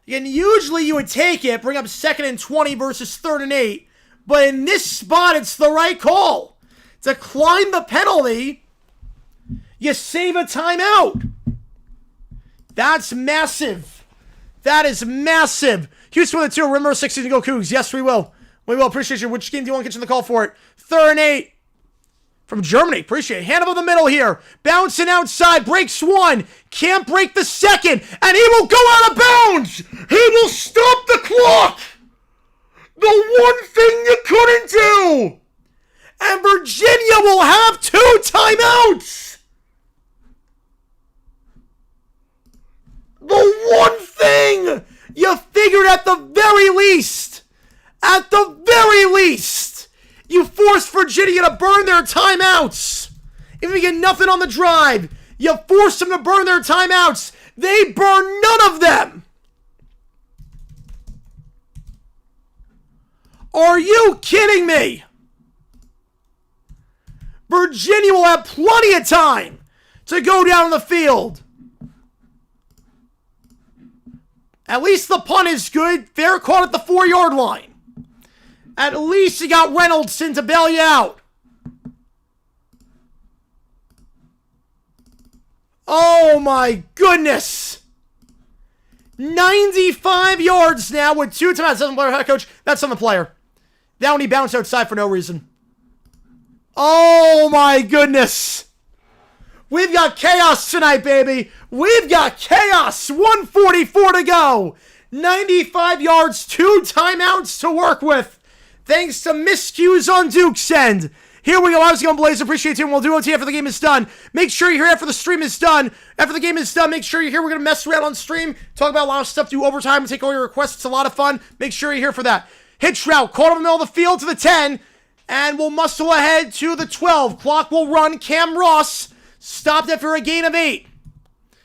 Again, usually you would take it, bring up 2nd and 20 versus 3rd and 8. But in this spot, it's the right call. Decline the penalty. You save a timeout. That's massive. That is massive. Houston with a 2. Remember 16 to go Cougs. Yes, we will. We will. Appreciate you. Which game do you want to get in the call for it? 3rd and 8. From Germany. Appreciate it. Hand over the middle here. Bouncing outside. Breaks 1. Can't break the 2nd. And he will go out of bounds. He will stop the clock. The one thing you couldn't do. And Virginia will have 2 timeouts. The one thing you figured at the very least. At the very least. You forced Virginia to burn their timeouts. If you get nothing on the drive, you forced them to burn their timeouts. They burn none of them. Are you kidding me? Virginia will have plenty of time to go down the field. At least the punt is good. Fair caught at the 4-yard line. At least you got Reynoldson to bail you out. Oh my goodness. 95 yards now with 2 timeouts. Doesn't play head coach. That's on the player. That one he bounced outside for no reason. Oh my goodness. We've got chaos tonight, baby. We've got chaos. 1:44 to go. 95 yards, 2 timeouts to work with. Thanks to miscues on Duke's end. Here we go. I was going Blaze. Appreciate you. And we'll do OT after the game is done. Make sure you're here after the stream is done. After the game is done, make sure you're here. We're going to mess around on stream. Talk about a lot of stuff. Do overtime and take all your requests. It's a lot of fun. Make sure you're here for that. Hitch route. Caught in the middle of the field to the 10. And we'll muscle ahead to the 12. Clock will run. Cam Ross stopped after a gain of 8.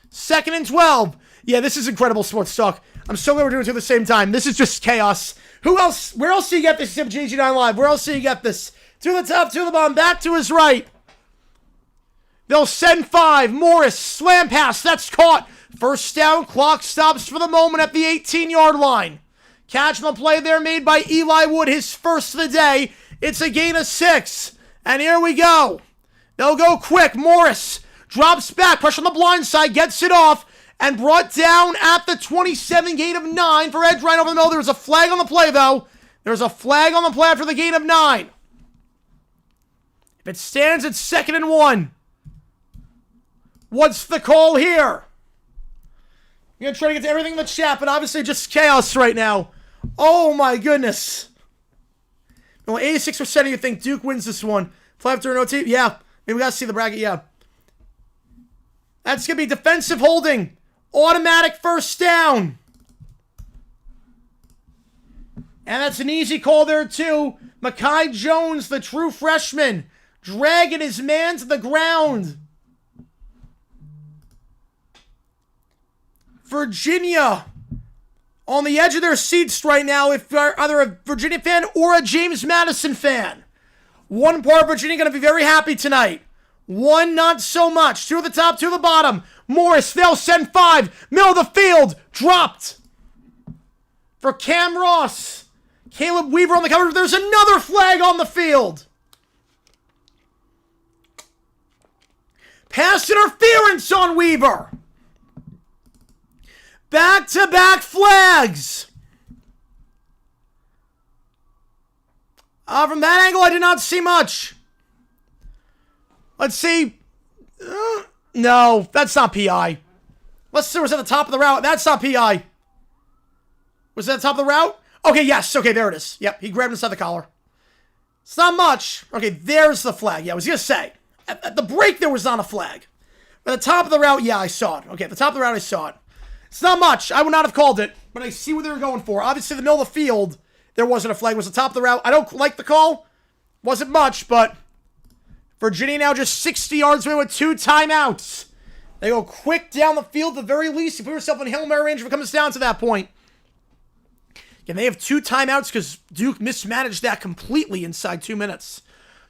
2nd and 12. Yeah, this is incredible sports talk. I'm so glad we're doing it at the same time. This is just chaos. Who else? Where else do you get this? GG9 Live. Where else do you get this? To the top, to the bottom, back to his right. They'll send 5. Morris, slam pass. That's caught. First down. Clock stops for the moment at the 18-yard line. Catch on the play there made by Eli Wood, his first of the day. It's a gain of 6. And here we go. They'll go quick. Morris drops back. Pressure on the blind side. Gets it off. And brought down at the 27, gain of 9 for Edge right over the middle. There's a flag on the play, though. There's a flag on the play after the gain of 9. If it stands, it's 2nd and 1. What's the call here? I'm going to try to get to everything in the chat, but obviously just chaos right now. Oh, my goodness. Well, 86% of you think Duke wins this one. Flag after an OT? Yeah. Maybe we got to see the bracket, yeah. That's going to be defensive holding. Automatic first down. And that's an easy call there, too. Mekhi Jones, the true freshman, dragging his man to the ground. Virginia on the edge of their seats right now if they're either a Virginia fan or a James Madison fan. One part of Virginia going to be very happy tonight. One, not so much. 2 at the top, 2 at the bottom. Morris, they'll send 5. Middle of the field, dropped. For Cam Ross. Caleb Weaver on the cover. There's another flag on the field. Pass interference on Weaver. Back-to-back flags. From that angle, I did not see much. Let's see. No, that's not PI. Unless it was at the top of the route. That's not PI. Was that at the top of the route? Okay, yes. Okay, there it is. Yep, he grabbed inside the collar. It's not much. Okay, there's the flag. Yeah, I was going to say. At the break, there was not a flag. But at the top of the route, yeah, I saw it. Okay, at the top of the route, I saw it. It's not much. I would not have called it, but I see what they were going for. Obviously, the middle of the field, there wasn't a flag. It was the top of the route. I don't like the call. Wasn't much, but Virginia now just 60 yards away with 2 timeouts. They go quick down the field at the very least. You put yourself in Hail Mary range if it comes down to that point. And they have 2 timeouts because Duke mismanaged that completely inside 2 minutes.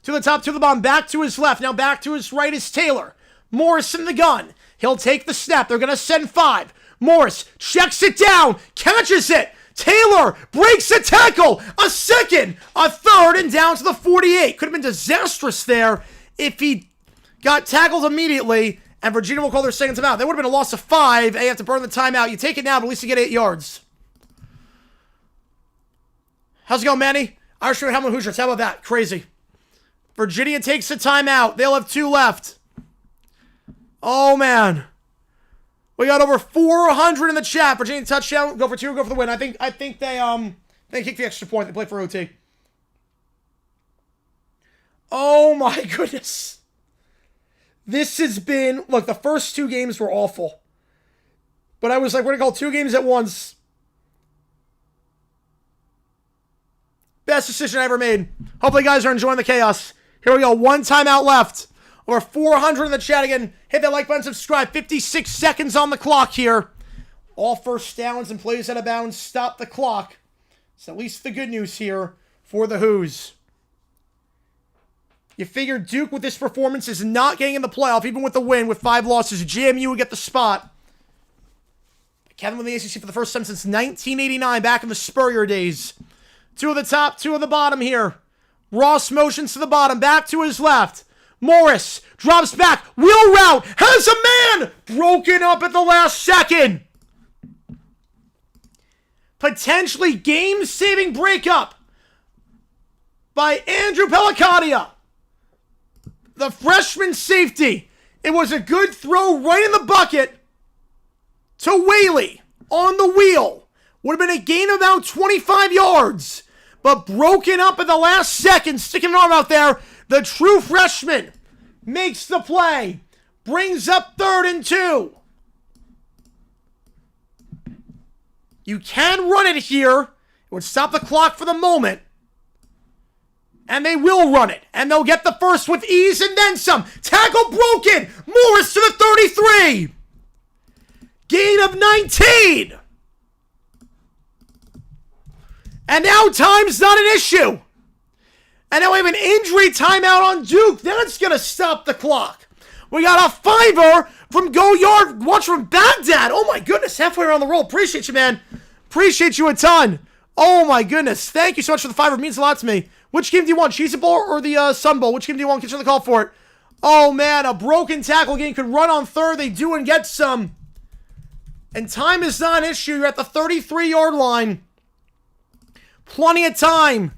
To the top, to the bottom, back to his left. Now back to his right is Taylor. Morris in the gun. He'll take the snap. They're going to send 5. Morris checks it down, catches it. Taylor breaks a tackle, a second, a third, and down to the 48. Could have been disastrous there if he got tackled immediately, and Virginia will call their second timeout. That would have been a loss of 5, and you have to burn the timeout. You take it now, but at least you get 8 yards. How's it going, Manny? Irishman, Hamlin, Hoosiers. How about that? Crazy. Virginia takes the timeout. They'll have 2 left. Oh, man. We got over 400 in the chat. Virginia touchdown. Go for 2. Go for the win. I think they kicked the extra point. They played for OT. Oh, my goodness. This has been... Look, the first 2 games were awful. But I was like, we're going to call 2 games at once. Best decision I ever made. Hopefully you guys are enjoying the chaos. Here we go. 1 timeout left. Over 400 in the chat again. Hit that like button, subscribe. 56 seconds on the clock here. All first downs and plays out of bounds. Stop the clock. It's at least the good news here for the Who's. You figure Duke with this performance is not getting in the playoff, even with the win, with 5 losses. JMU would get the spot. Kevin with the ACC for the first time since 1989, back in the Spurrier days. 2 at the top, 2 at the bottom here. Ross motions to the bottom, back to his left. Morris drops back, wheel route, has a man! Broken up at the last second. Potentially game-saving breakup by Andrew Pelicadia. The freshman safety. It was a good throw right in the bucket to Whaley on the wheel. Would have been a gain of about 25 yards. But broken up at the last second, sticking an arm out there. The true freshman makes the play. Brings up 3rd and 2. You can run it here. It would stop the clock for the moment. And they will run it. And they'll get the first with ease and then some. Tackle broken. Morris to the 33. Gain of 19. And now time's not an issue. And now we have an injury timeout on Duke. That's going to stop the clock. We got a 5er from Go Yard. Watch from Baghdad. Oh my goodness. Halfway around the world. Appreciate you, man. Appreciate you a ton. Oh my goodness. Thank you so much for the 5er. It means a lot to me. Which game do you want? Cheez It Bowl or the Sun Bowl? Which game do you want? Get you the call for it. Oh man. A broken tackle game could run on 3rd. They do and get some. And time is not an issue. You're at the 33-yard line. Plenty of time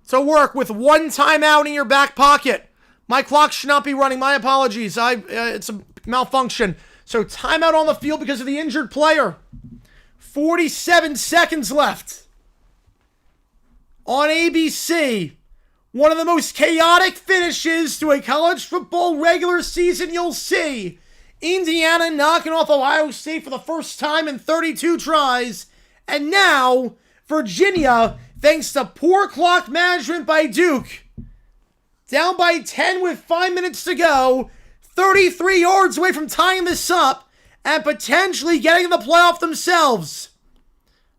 to work with 1 timeout in your back pocket. My clock should not be running. My apologies. It's a malfunction. So timeout on the field because of the injured player. 47 seconds left. On ABC, one of the most chaotic finishes to a college football regular season you'll see. Indiana knocking off Ohio State for the first time in 32 tries. And now Virginia, thanks to poor clock management by Duke, down by 10 with 5 minutes to go, 33 yards away from tying this up, and potentially getting in the playoff themselves.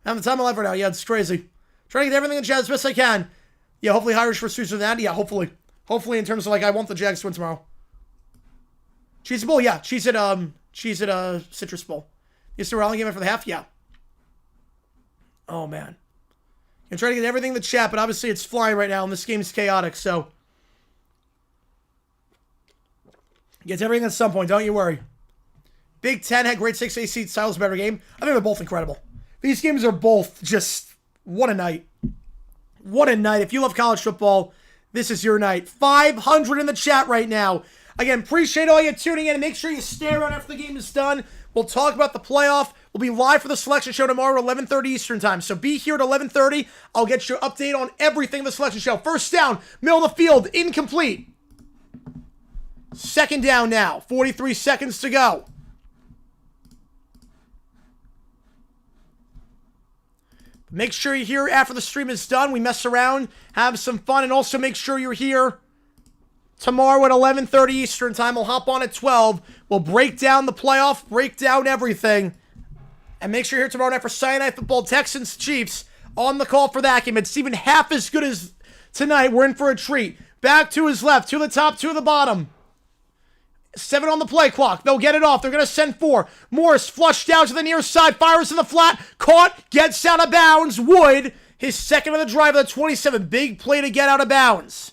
I'm the time of life right now. Yeah, it's crazy. Trying to get everything in chat as best I can. Yeah, hopefully Irish pursuits with that. Yeah, hopefully. Hopefully in terms of, like, I want the Jags to win tomorrow. Cheez It Bowl, yeah. Cheez It, Citrus Bowl. You still rallying game for the half? Yeah. Oh, man. I'm trying to get everything in the chat, but obviously it's flying right now, and this game is chaotic, so. Get to everything at some point, don't you worry. Big Ten had grade 6 AC styles better game. I think they're both incredible. These games are both just, what a night. What a night. If you love college football, this is your night. 500 in the chat right now. Again, appreciate all you tuning in, and make sure you stay around after the game is done. We'll talk about the playoff. We'll be live for the selection show tomorrow at 11:30 Eastern time. So be here at 11:30. I'll get you an update on everything in the selection show. First down, middle of the field, incomplete. Second down now. 43 seconds to go. Make sure you're here after the stream is done. We mess around, have some fun, and also make sure you're here tomorrow at 11:30 Eastern time. We'll hop on at 12. We'll break down the playoff, break down everything. And make sure you're here tomorrow night for Sunday Night Football, Texans, Chiefs, on the call for that game. It's even half as good as tonight. We're in for a treat. Back to his left, to the top, to the bottom. 7 on the play clock. They'll get it off. They're going to send 4. Morris flushed out to the near side. Fires in the flat. Caught. Gets out of bounds. Wood, his second of the drive of the 27. Big play to get out of bounds.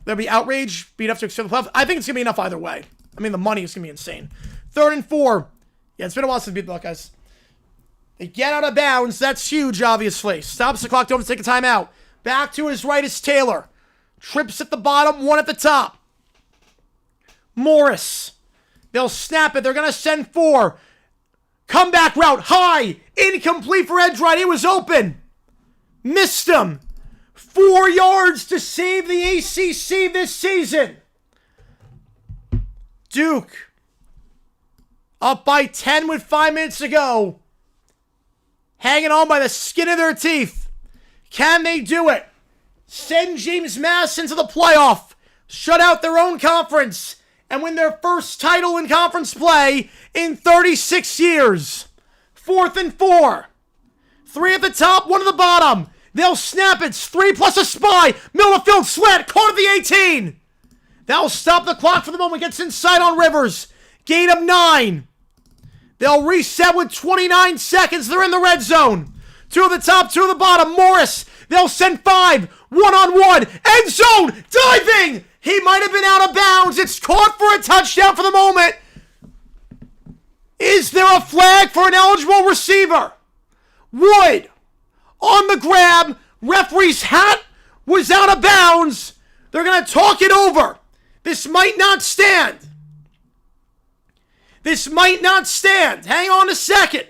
There'll be outrage. Be enough to extend the playoffs. I think it's going to be enough either way. I mean, the money is going to be insane. 3rd and 4. Yeah, it's been a while since we beat the Buckeyes. They get out of bounds. That's huge, obviously. Stops the clock. Don't take a timeout. Back to his right is Taylor. Trips at the bottom. 1 at the top. Morris. They'll snap it. They're going to send 4. Comeback route. High. Incomplete for Edgeride. He was open. Missed him. 4 yards to save the ACC this season. Duke. Up by 10 with 5 minutes to go. Hanging on by the skin of their teeth. Can they do it? Send James Madison to the playoff. Shut out their own conference. And win their first title in conference play in 36 years. 4th and 4. 3 at the top, 1 at the bottom. They'll snap it. 3 plus a spy. Middle of field slant. Caught at the 18. That'll stop the clock for the moment. Gets inside on Rivers. Gain of 9. They'll reset with 29 seconds. They're in the red zone. 2 at the top, 2 at the bottom. Morris. They'll send 5. 1-on-1. End zone. Diving. He might have been out of bounds. It's caught for a touchdown for the moment. Is there a flag for an eligible receiver? Wood. On the grab. Referee's hat was out of bounds. They're going to talk it over. This might not stand. This might not stand. Hang on a second.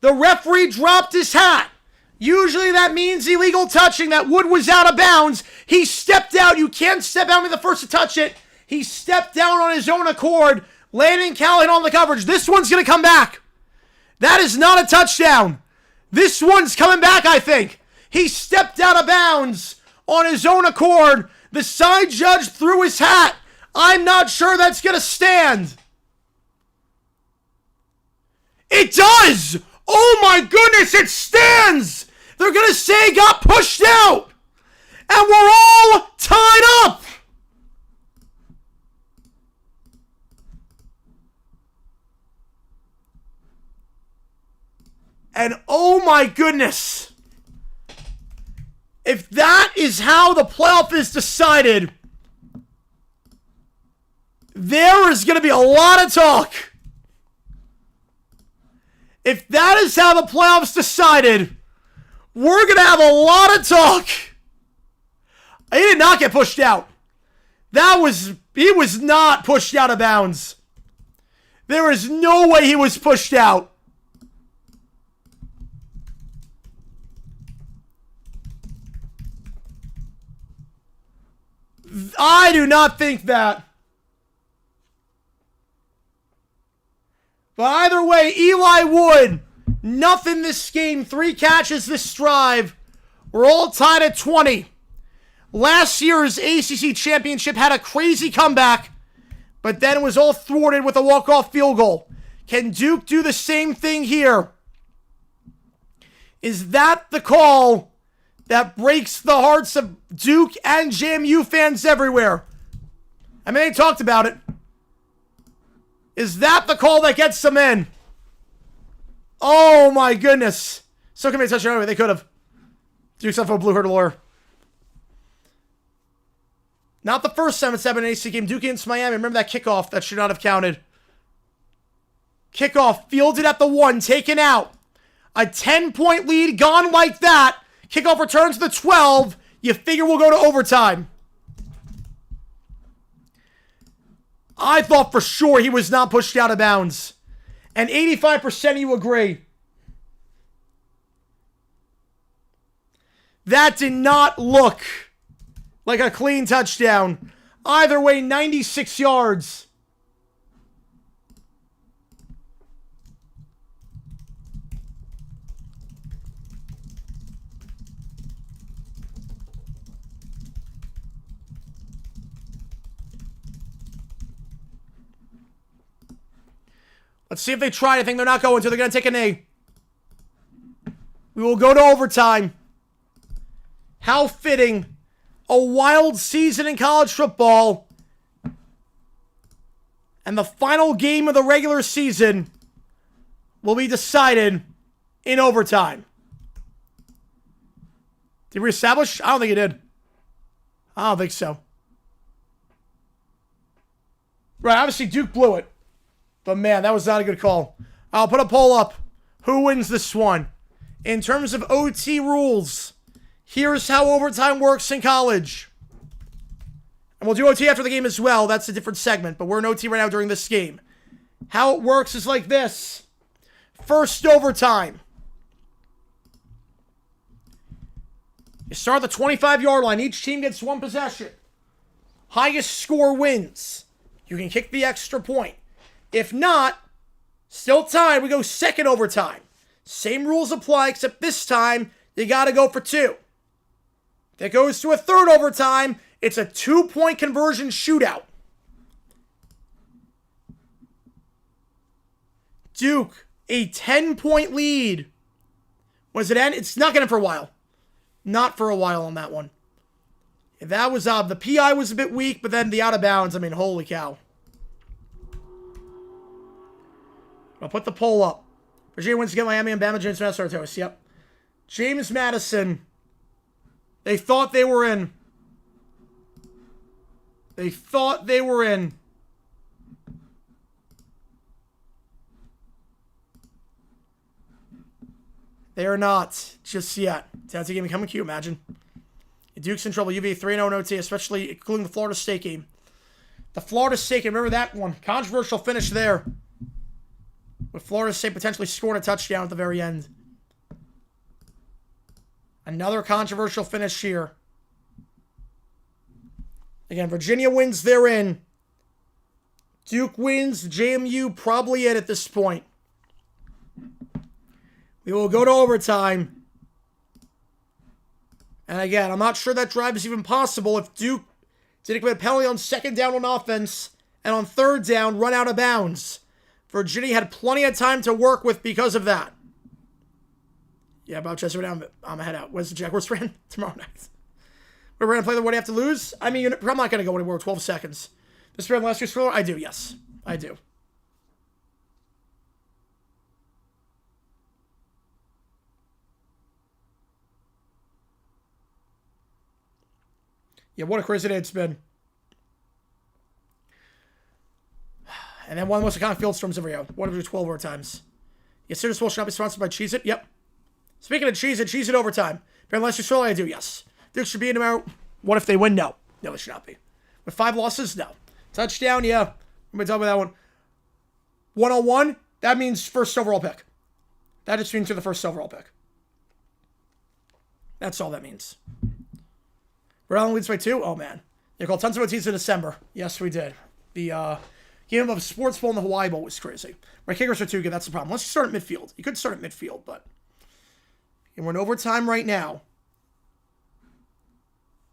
The referee dropped his hat. Usually that means illegal touching. That Wood was out of bounds. He stepped out. You can't step out and be the first to touch it. He stepped down on his own accord. Landon Callahan on the coverage. This one's going to come back. That is not a touchdown. This one's coming back, I think. He stepped out of bounds on his own accord. The side judge threw his hat. I'm not sure that's going to stand. It does! Oh my goodness, it stands! They're going to say it got pushed out. And we're all tied up. And oh my goodness. If that is how the playoff is decided, there is going to be a lot of talk. If that is how the playoffs decided, we're going to have a lot of talk. He did not get pushed out. He was not pushed out of bounds. There is no way he was pushed out. I do not think that. But either way, Eli Wood, nothing this game. 3 catches this drive. We're all tied at 20. Last year's ACC championship had a crazy comeback, but then it was all thwarted with a walk-off field goal. Can Duke do the same thing here? Is that the call that breaks the hearts of Duke and JMU fans everywhere? I mean, they talked about it. Is that the call that gets them in? Oh my goodness. So can they touch it anyway? They could have. Duke's up for a blue hurdle lawyer. Not the first time it's happened in an ACC game. Duke against Miami. Remember that kickoff that should not have counted. Kickoff fielded at the 1, taken out. A 10-point lead gone like that. Kickoff returns to the 12. You figure we'll go to overtime. I thought for sure he was not pushed out of bounds. And 85% of you agree. That did not look like a clean touchdown. Either way, 96 yards. Let's see if they try anything. They're not going to. They're going to take a knee. We will go to overtime. How fitting. A wild season in college football. And the final game of the regular season will be decided in overtime. Did we establish? I don't think it did. I don't think so. Right, obviously Duke blew it. But man, that was not a good call. I'll put a poll up. Who wins this one? In terms of OT rules, here's how overtime works in college. And we'll do OT after the game as well. That's a different segment, but we're in OT right now during this game. How it works is like this. First overtime. You start at the 25-yard line. Each team gets one possession. Highest score wins. You can kick the extra point. If not, still tied, we go second overtime. Same rules apply, except this time, you got to go for two. If it goes to a third overtime, it's a 2-point conversion shootout. Duke, a 10-point lead. Was it end? It's not going to for a while. Not for a while on that one. That was, the PI was a bit weak, but then the out of bounds, I mean, holy cow. I'll put the poll up. Virginia wins against Miami and Bama. James Madison Sartorius. Yep. James Madison. They thought they were in. They thought they were in. They are not just yet. Tennessee game coming. Can you imagine? Duke's in trouble. UVA 3-0 in OT, especially including the Florida State game. The Florida State game. Remember that one? Controversial finish there. With Florida State potentially scoring a touchdown at the very end. Another controversial finish here. Again, Virginia wins, they're in. Duke wins, JMU probably in at this point. We will go to overtime. And again, I'm not sure that drive is even possible if Duke didn't commit a penalty on second down on offense and on third down run out of bounds. Virginia had plenty of time to work with because of that. Yeah, about Chester, I'm going to head out. Where's the Jaguars ran? Tomorrow night. We're going to play the what do you have to lose? I mean, I'm not going to go anywhere with 12 seconds. This spread last year's thriller? I do, yes. I do. Yeah, what a crazy day it's been. And then one of the most iconic field storms every year. One of the 12 overtimes. Yes, Sirius Bowl should not be sponsored by Cheez-It. Yep. Speaking of Cheez-It, Cheez-It overtime. Unless you're I do, yes. Duke should be in tomorrow. What if they win? No. No, they should not be. With 5 losses? No. Touchdown? Yeah. I'm going to talk about that one. 101? That means first overall pick. That just means you're the first overall pick. That's all that means. Rhode Island leads by 2? Oh, man. They called tons of OTs in December. Yes, we did. The, game of Sports Bowl and the Hawaii Bowl was crazy. My kickers are too good. That's the problem. Unless you start at midfield. You could start at midfield, but we're in overtime right now.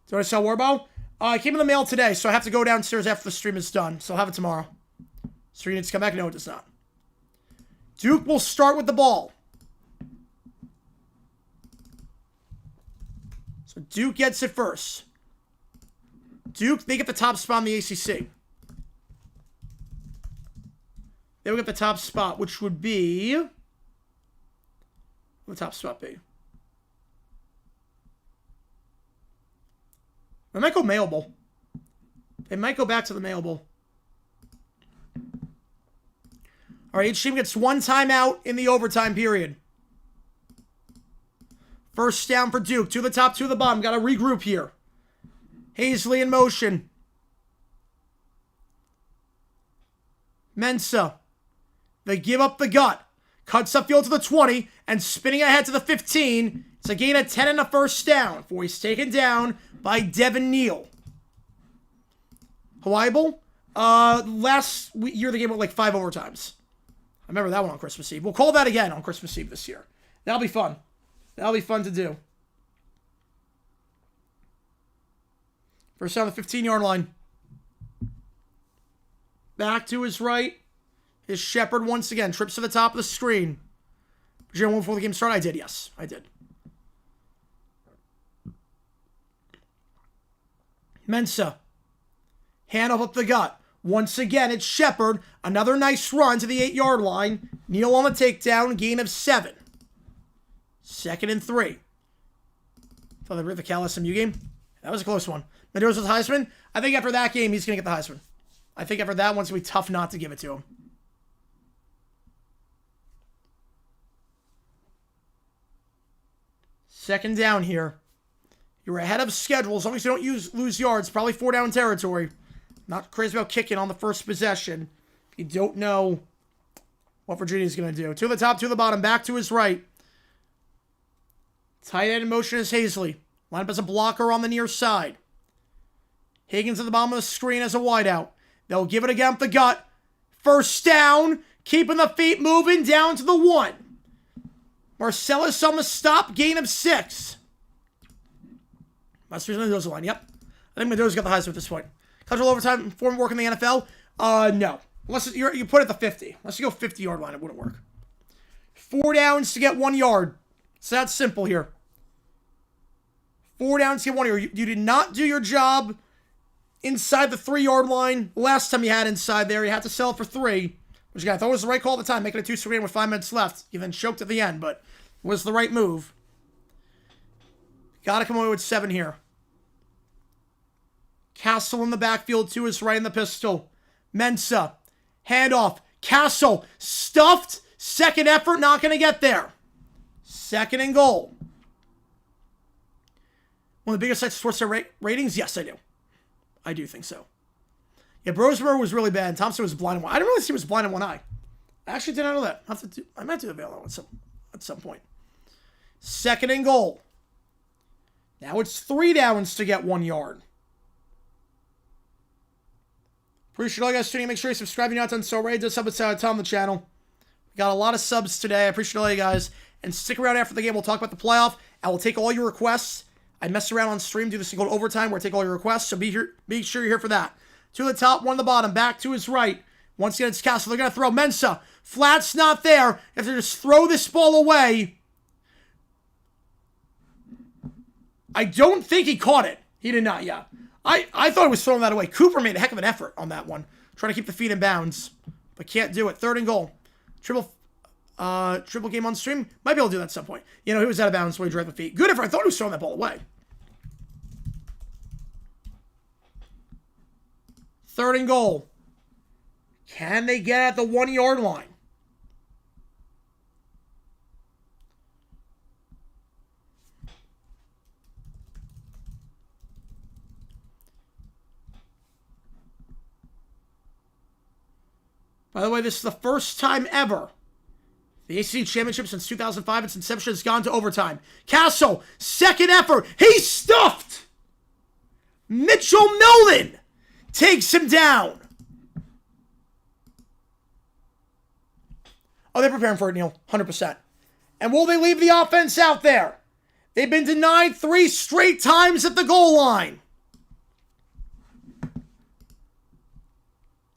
Do I sell Warbow? It came in the mail today, so I have to go downstairs after the stream is done. So I'll have it tomorrow. Stream needs to come back? No, it does not. Duke will start with the ball. So Duke gets it first. Duke, they get the top spot in the ACC. They will get the top spot, which would be... What would the top spot be? They might go Mail Bowl. They might go back to the Mail Bowl. All right, each team gets one timeout in the overtime period. First down for Duke. To the top, to the bottom. Got to regroup here. Hazley in motion. Mensah. They give up the gut. Cuts upfield to the 20 and spinning ahead to the 15. It's a gain of 10 and a first down before he's taken down by Devin Neal. Hawaii Bowl? Last year they gave up like 5 overtimes. I remember that one on Christmas Eve. We'll call that again on Christmas Eve this year. That'll be fun. That'll be fun to do. First down the 15-yard line. Back to his right. His Shepard once again. Trips to the top of the screen. Did you know one before the game started? I did, yes. I did. Mensah. Hand up the gut. Once again, it's Shepard. Another nice run to the 8-yard line. Neal on the takedown. Gain of 7. 2nd and 3. Thought they were the Cal SMU game. That was a close one. Mendoza's Heisman. I think after that game, he's going to get the Heisman. I think after that one, it's going to be tough not to give it to him. Second down here. You're ahead of schedule. As long as you don't lose yards. Probably 4-down territory. Not crazy about kicking on the first possession. You don't know what Virginia's going to do. 2 to the top, 2 to the bottom. Back to his right. Tight end in motion is Hazley. Line up as a blocker on the near side. Higgins at the bottom of the screen as a wideout. They'll give it again up the gut. First down. Keeping the feet moving down to the 1. Marcellus on the stop. Gain of 6. That's Mendoza line. Yep. I think Mendoza's got the Heisman at this point. Casual overtime form work in the NFL? No. Unless you put it at the 50. Unless you go 50-yard line, it wouldn't work. 4 downs to get 1 yard. So that's simple here. 4 downs to get 1 yard. You did not do your job inside the 3-yard line. Last time you had inside there, you had to sell it for 3. Which again, I thought was the right call at the time, making it 2-3 with 5 minutes left. You then choked at the end, but it was the right move. Gotta come away with 7 here. Castle in the backfield to his right in the pistol. Mensah. Handoff. Castle. Stuffed. Second effort. Not going to get there. 2nd and goal. One of the biggest sites of sports ratings? Yes, I do. I do think so. Yeah, Brosmer was really bad. Thompson was blind in one. I didn't realize he was blind in one eye. I actually did not know that. I meant to avail that at some point. 2nd and goal. Now it's 3 downs to get 1 yard. Appreciate all you guys tuning in. Make sure you subscribe if you're not done so already. Just sub us out on the channel. We got a lot of subs today. I appreciate all you guys. And stick around after the game. We'll talk about the playoff. I will take all your requests. I mess around on stream, do this thing called overtime where I take all your requests. So be sure you're here for that. 2 to the top, 1 to the bottom. Back to his right. Once again, it's Castle. They're going to throw Mensah. Flat's not there. If they just throw this ball away. I don't think he caught it. He did not, yeah. I thought he was throwing that away. Cooper made a heck of an effort on that one. Trying to keep the feet in bounds. But can't do it. 3rd and goal. Triple game on stream. Might be able to do that at some point. You know, he was out of bounds, so he drove the feet. Good effort. I thought he was throwing that ball away. 3rd and goal. Can they get at the 1 yard line? By the way, this is the first time ever the ACC Championship since 2005, its inception, has gone to overtime. Castle, 2nd effort. He's stuffed. Mitchell Millen takes him down. Oh, they're preparing for it, Neil. 100%. And will they leave the offense out there? They've been denied 3 straight times at the goal line.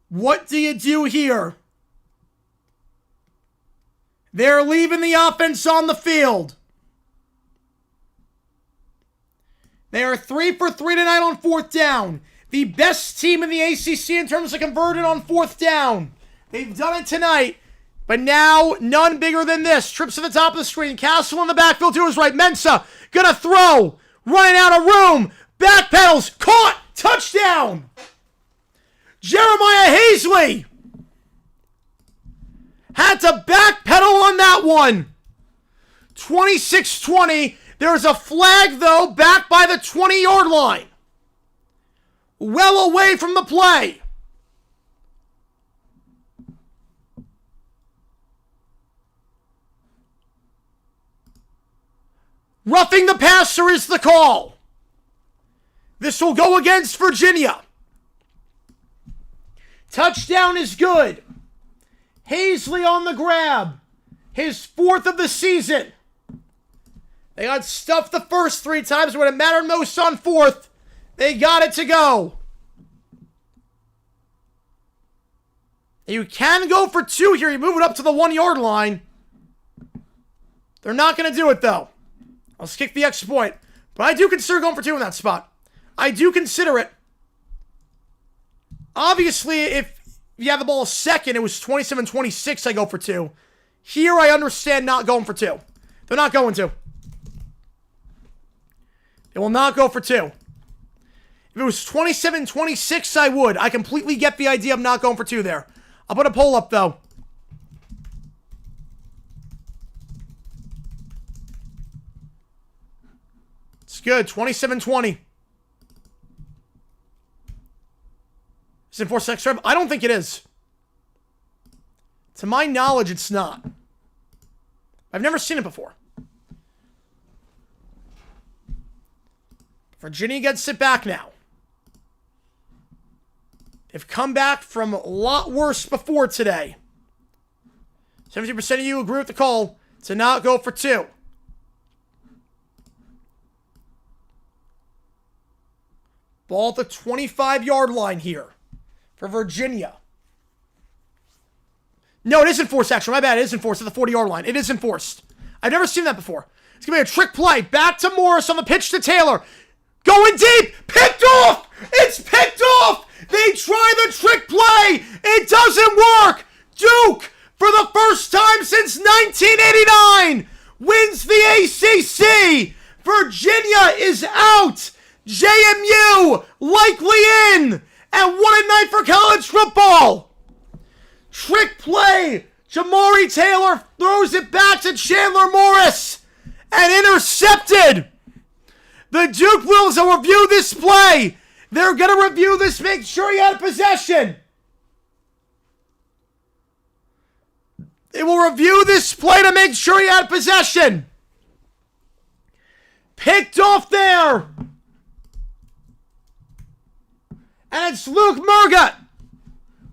What do you do here? They're leaving the offense on the field. They are 3 for 3 tonight on 4th down. The best team in the ACC in terms of converted on 4th down. They've done it tonight, but now none bigger than this. Trips to the top of the screen. Castle in the backfield to his right. Mensah gonna throw. Running out of room. Backpedals. Caught. Touchdown. Jeremiah Hazley had to backpedal on that one. 26-20. There's a flag, though, back by the 20-yard line. Well away from the play. Roughing the passer is the call. This will go against Virginia. Touchdown is good. Hazley on the grab. His 4th of the season. They got stuffed the first 3 times when it mattered most on 4th. They got it to go. You can go for 2 here. You move it up to the 1 yard line. They're not going to do it, though. I'll kick the extra point. But I do consider going for 2 in that spot. I do consider it. Obviously, if you have the ball second, it was 27-26, I go for 2. Here, I understand not going for 2. They're not going to. They will not go for 2. If it was 27-26, I would. I completely get the idea of not going for 2 there. I'll put a poll up, though. It's good. 27-20. Is it enforced extra? I don't think it is. To my knowledge, it's not. I've never seen it before. Virginia gets it back now. They've come back from a lot worse before today. 70% of you agree with the call to not go for 2. Ball at the 25-yard line here for Virginia. No, it is enforced, actually. My bad. It is enforced at the 40-yard line. It is enforced. I've never seen that before. It's going to be a trick play. Back to Morris on the pitch to Taylor. Going deep. Picked off. It's picked off. They try the trick play. It doesn't work. Duke, for the first time since 1989, wins the ACC. Virginia is out. JMU likely in. And what a night for college football. Trick play. Jamari Taylor throws it back to Chandler Morris. And intercepted. The Duke Wolves will review this play. They're going to review this, make sure he had possession. They will review this play to make sure he had possession. Picked off there. And it's Luke Murgat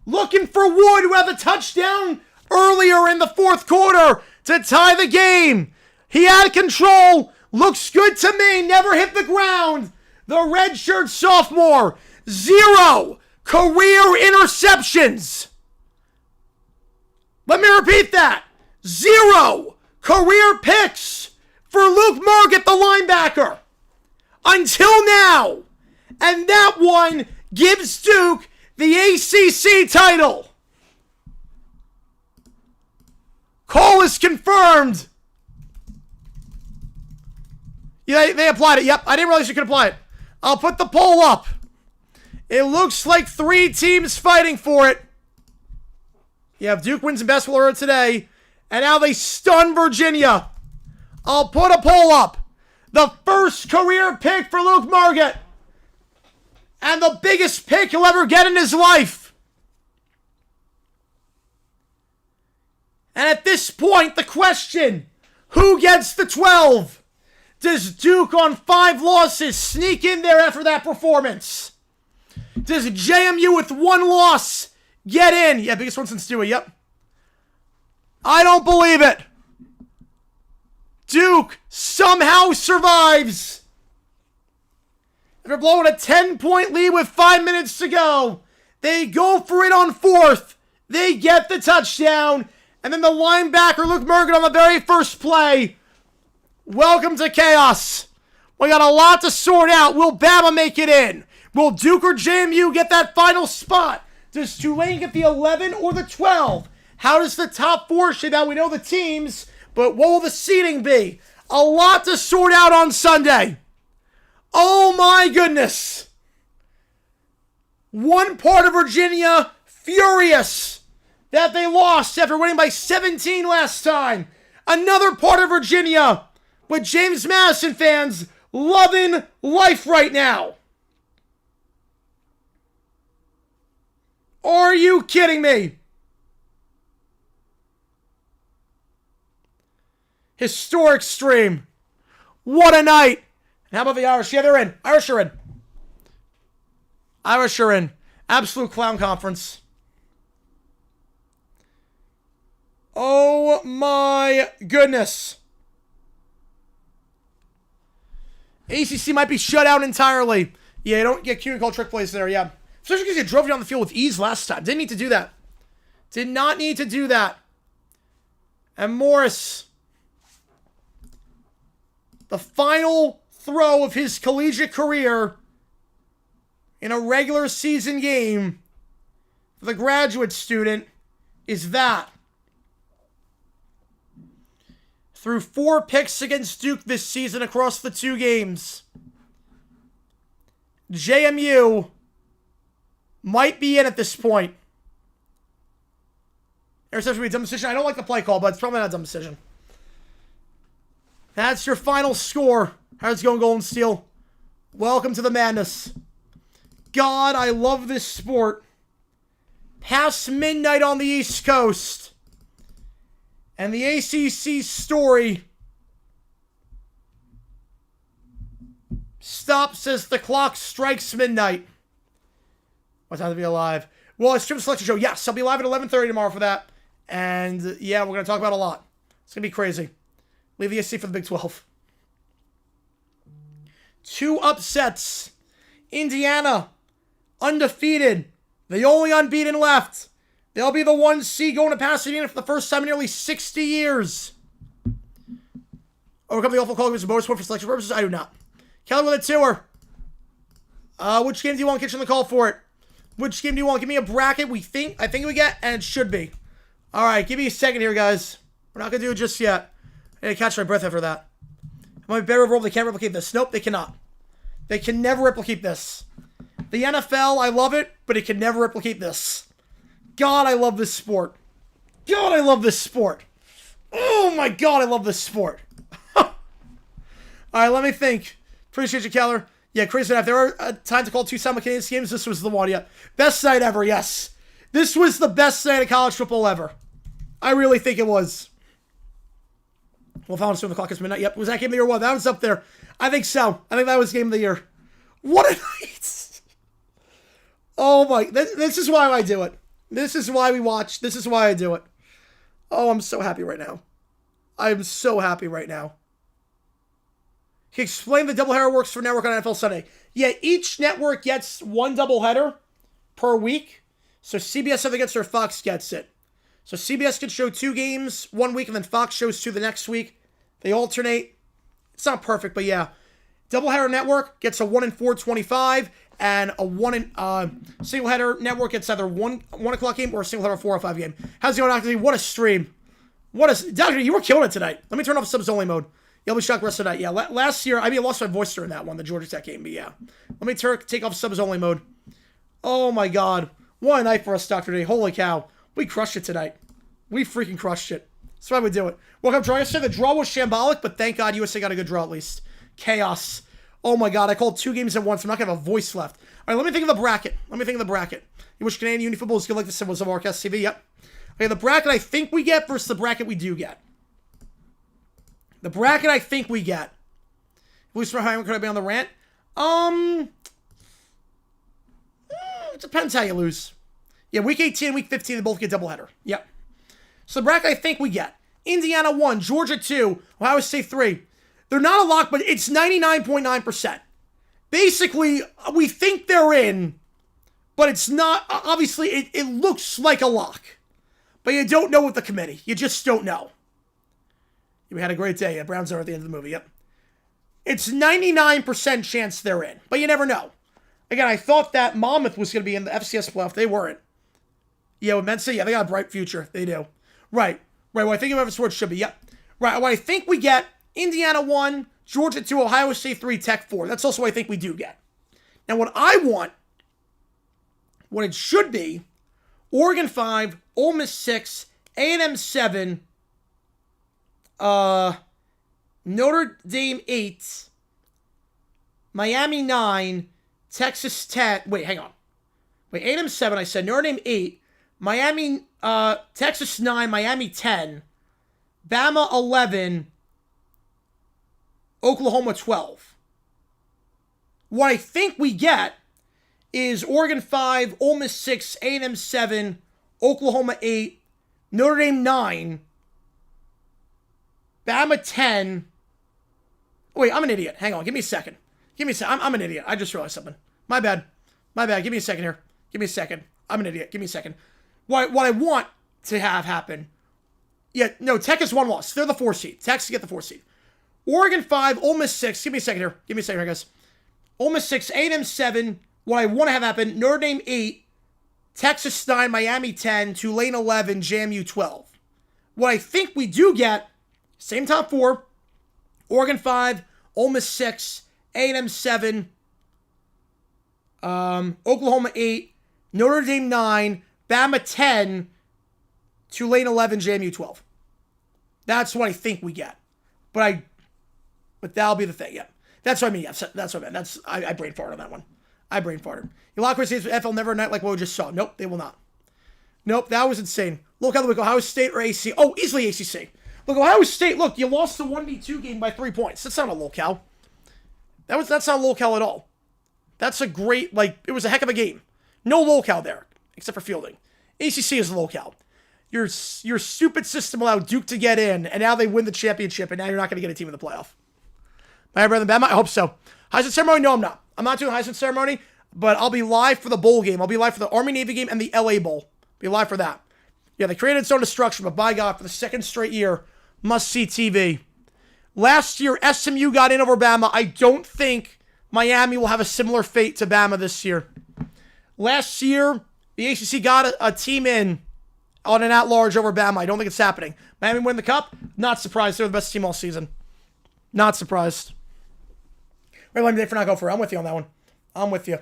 looking for Wood, who had the touchdown earlier in the fourth quarter to tie the game. He had control. Looks good to me. Never hit the ground. The redshirt sophomore. 0 career interceptions. Let me repeat that. 0 career picks for Luke Murgat, the linebacker. Until now. And that one gives Duke the ACC title. Call is confirmed. Yeah, they applied it. Yep, I didn't realize you could apply it. I'll put the poll up. It looks like 3 teams fighting for it. You have Duke wins in basketball earlier today. And now they stun Virginia. I'll put a poll up. The first career pick for Luke Murgat. And the biggest pick he'll ever get in his life. And at this point, the question, who gets the 12? Does Duke on 5 losses sneak in there after that performance? Does JMU with 1 loss get in? Yeah, biggest one since Dewey, yep. I don't believe it. Duke somehow survives. They're blowing a 10-point lead with 5 minutes to go. They go for it on 4th. They get the touchdown. And then the linebacker, Luke Murgat, on the very first play. Welcome to chaos. We got a lot to sort out. Will Bama make it in? Will Duke or JMU get that final spot? Does Tulane get the 11 or the 12? How does the top 4 shape out? We know the teams, but what will the seeding be? A lot to sort out on Sunday. Oh my goodness. One part of Virginia furious that they lost after winning by 17 last time. Another part of Virginia with James Madison fans loving life right now. Are you kidding me? Historic stream. What a night. And how about the Irish? Yeah, they're in. Irish are in. Irish are in. Absolute clown conference. Oh my goodness. ACC might be shut out entirely. Yeah, you don't get cue and call trick plays there, yeah. Especially because you drove down the field with ease last time. Didn't need to do that. Did not need to do that. And Morris, the final throw of his collegiate career in a regular season game, for the graduate student is that through 4 picks against Duke this season across the 2 games, JMU might be in at this point. Interception would be a dumb decision. I don't like the play call, but it's probably not a dumb decision. That's your final score. How's it going, Golden Steel? Welcome to the madness. God, I love this sport. Past midnight on the East Coast. And the ACC story stops as the clock strikes midnight. What time to be alive? Well, it's Stream Selection Show. Yes, I'll be live at 11:30 tomorrow for that. And yeah, we're going to talk about a lot. It's going to be crazy. Leave the SC for the Big 12. 2 upsets. Indiana, undefeated. The only unbeaten left. They'll be the 1 seed going to Pasadena for the first time in nearly 60 years. Overcome the awful call against the bonus point for selection purposes? I do not. Kelly with a tour. Which game do you want? Kitchen the call for it. Which game do you want? Give me a bracket I think we get, and it should be. All right, give me a second here, guys. We're not going to do it just yet. I gotta catch my breath after that. Am I better overall? They can't replicate this. Nope, they cannot. They can never replicate this. The NFL, I love it, but it can never replicate this. God, I love this sport. God, I love this sport. Oh my God, I love this sport. All right, let me think. Appreciate you, Keller. Yeah, crazy enough. There are time to call 2 simultaneous games. This was the one, yeah. Best night ever, yes. This was the best night of college football ever. I really think it was. Well, if I want to swim the clock is midnight. Yep, was that game of the year 1? That was up there. I think so. I think that was game of the year. What a night. Oh my, this is why I do it. This is why we watch. This is why I do it. Oh, I'm so happy right now. I'm so happy right now. He explained the doubleheader works for network on NFL Sunday. Yeah, each network gets 1 doubleheader per week. So CBS, if they gets their Fox gets it. So CBS can show 2 games 1 week, and then Fox shows 2 the next week. They alternate. It's not perfect, but yeah. Doubleheader network gets a 1 in 425, and a 1 in single header network gets either 1 o'clock game or a single header 4 or 5 game. How's it going, Dr. D? What a stream. Dr. D, you were killing it tonight. Let me turn off subs only mode. You'll be shocked the rest of the night. Yeah, last year, I lost my voice during that one, the Georgia Tech game, but yeah. Let me take off subs only mode. Oh my God. What a night for us, Dr. D. Holy cow. We crushed it tonight. We freaking crushed it. That's why we do it. Welcome, draw. Yesterday, the draw was shambolic, but thank God USA got a good draw at least. Chaos. Oh my God, I called 2 games at once. I'm not going to have a voice left. All right, let me think of the bracket. You wish Canadian Uni Football was good like the symbols of Arcast TV? Yep. Okay, the bracket I think we get versus the bracket we do get. The bracket I think we get. Lose for how could I be on the rant? It depends how you lose. Yeah, week 18 and week 15, they both get doubleheader. Yep. So the bracket I think we get. Indiana 1, Georgia 2, Ohio State 3. They're not a lock, but it's 99.9%. Basically, we think they're in, but it's not. Obviously, it looks like a lock. But you don't know with the committee. You just don't know. We had a great day. Browns are at the end of the movie. Yep. It's 99% chance they're in, but you never know. Again, I thought that Monmouth was going to be in the FCS playoff. They weren't. Yeah, with Mensa, yeah, they got a bright future. They do. Right. Well, I think whoever sports should be. Yep. Right. What I think we get, Indiana 1, Georgia 2, Ohio State 3, Tech 4. That's also what I think we do get. Now, what I want, what it should be, Oregon 5, Ole Miss 6, A&M 7, Notre Dame 8, Miami 9, Texas 10. Wait, hang on. Wait, A&M 7, I said. Notre Dame 8, Miami, Texas 9, Miami 10, Bama 11, Oklahoma 12. What I think we get is Oregon 5, Ole Miss 6, A&M 7, Oklahoma 8, Notre Dame 9, Bama 10. Wait, I'm an idiot. Hang on. Give me a second. I'm an idiot. I just realized something. My bad. Give me a second here. Give me a second. I'm an idiot. Give me a second. What I want to have happen. Yeah, no, Tech is 1 loss. They're the 4 seed. Tech's to get the 4 seed. Oregon 5, Ole Miss 6. Give me a second here, guys. Ole Miss 6, A&M 7. What I want to have happen, Notre Dame 8, Texas 9, Miami 10, Tulane 11, JMU 12. What I think we do get, same top 4, Oregon 5, Ole Miss 6, A&M 7, Oklahoma 8, Notre Dame 9, Bama 10, Tulane 11, JMU 12. That's what I think we get. But that'll be the thing, yeah. That's what I mean, yeah. That's what I meant. I brain farted on that one. I brain farted. You lock Chris FL never a night like what we just saw. Nope, they will not. Nope, that was insane. Look how the week, Ohio State or AC. Oh, easily ACC. Look, Ohio State, look, you lost the 1v2 game by 3 points. That's not a locale. That's not a locale at all. That's a great, it was a heck of a game. No locale there, except for fielding. ACC is a locale. Your stupid system allowed Duke to get in, and now they win the championship, and now you're not going to get a team in the playoff. Am I better than Bama? I hope so. Heisman ceremony? No, I'm not. I'm not doing Heisman ceremony, but I'll be live for the bowl game. I'll be live for the Army-Navy game and the LA Bowl. Be live for that. Yeah, they created its own destruction, but by God, for the second straight year, must-see TV. Last year, SMU got in over Bama. I don't think Miami will have a similar fate to Bama this year. Last year, the ACC got a team in on an at-large over Bama. I don't think it's happening. Miami win the cup? Not surprised. They're the best team all season. Not surprised. Right, blame me for not going for it. I'm with you on that one. I'm with you.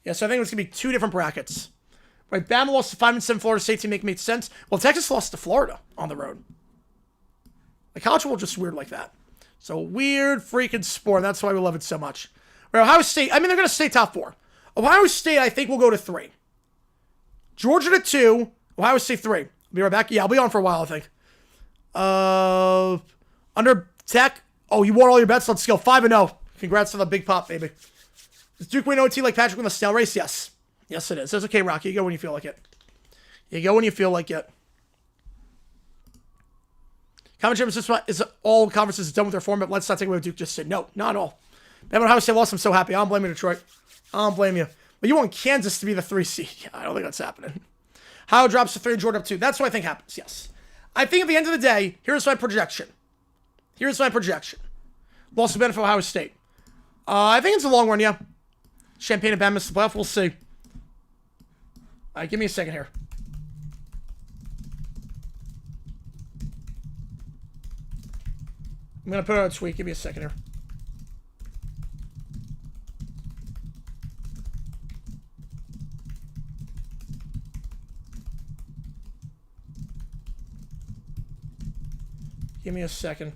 Yeah, so I think it's going to be 2 different brackets. Right, Bama lost to 5-7 Florida State team, make sense. Well, Texas lost to Florida on the road. College football just weird like that. So weird freaking sport. That's why we love it so much. Right, Ohio State, they're going to stay top 4. Ohio State, I think, will go to 3. Georgia to 2. Ohio State 3. I'll be right back. Yeah, I'll be on for a while, I think. Under Tech. Oh, you won all your bets. Let's go. 5-0. Congrats on the big pop, baby. Does Duke win OT like Patrick win the snail race? Yes. Yes, it is. It's okay, Rocky. You go when you feel like it. You go when you feel like it. Conference championship is all conferences done with their format. Let's not take away what Duke just said. No, not at all. Bama Ohio State lost. I'm so happy. I don't blame you, Detroit. I don't blame you. But you want Kansas to be the 3 seed. Yeah, I don't think that's happening. Ohio drops to 3, Georgia up 2. That's what I think happens, yes. I think at the end of the day, here's my projection. Loss of benefit of Ohio State. I think it's a long run, yeah. Champaign and Bama miss the playoff. We'll see. All right, give me a second here. I'm going to put it on a tweet. Give me a second here. Give me a second.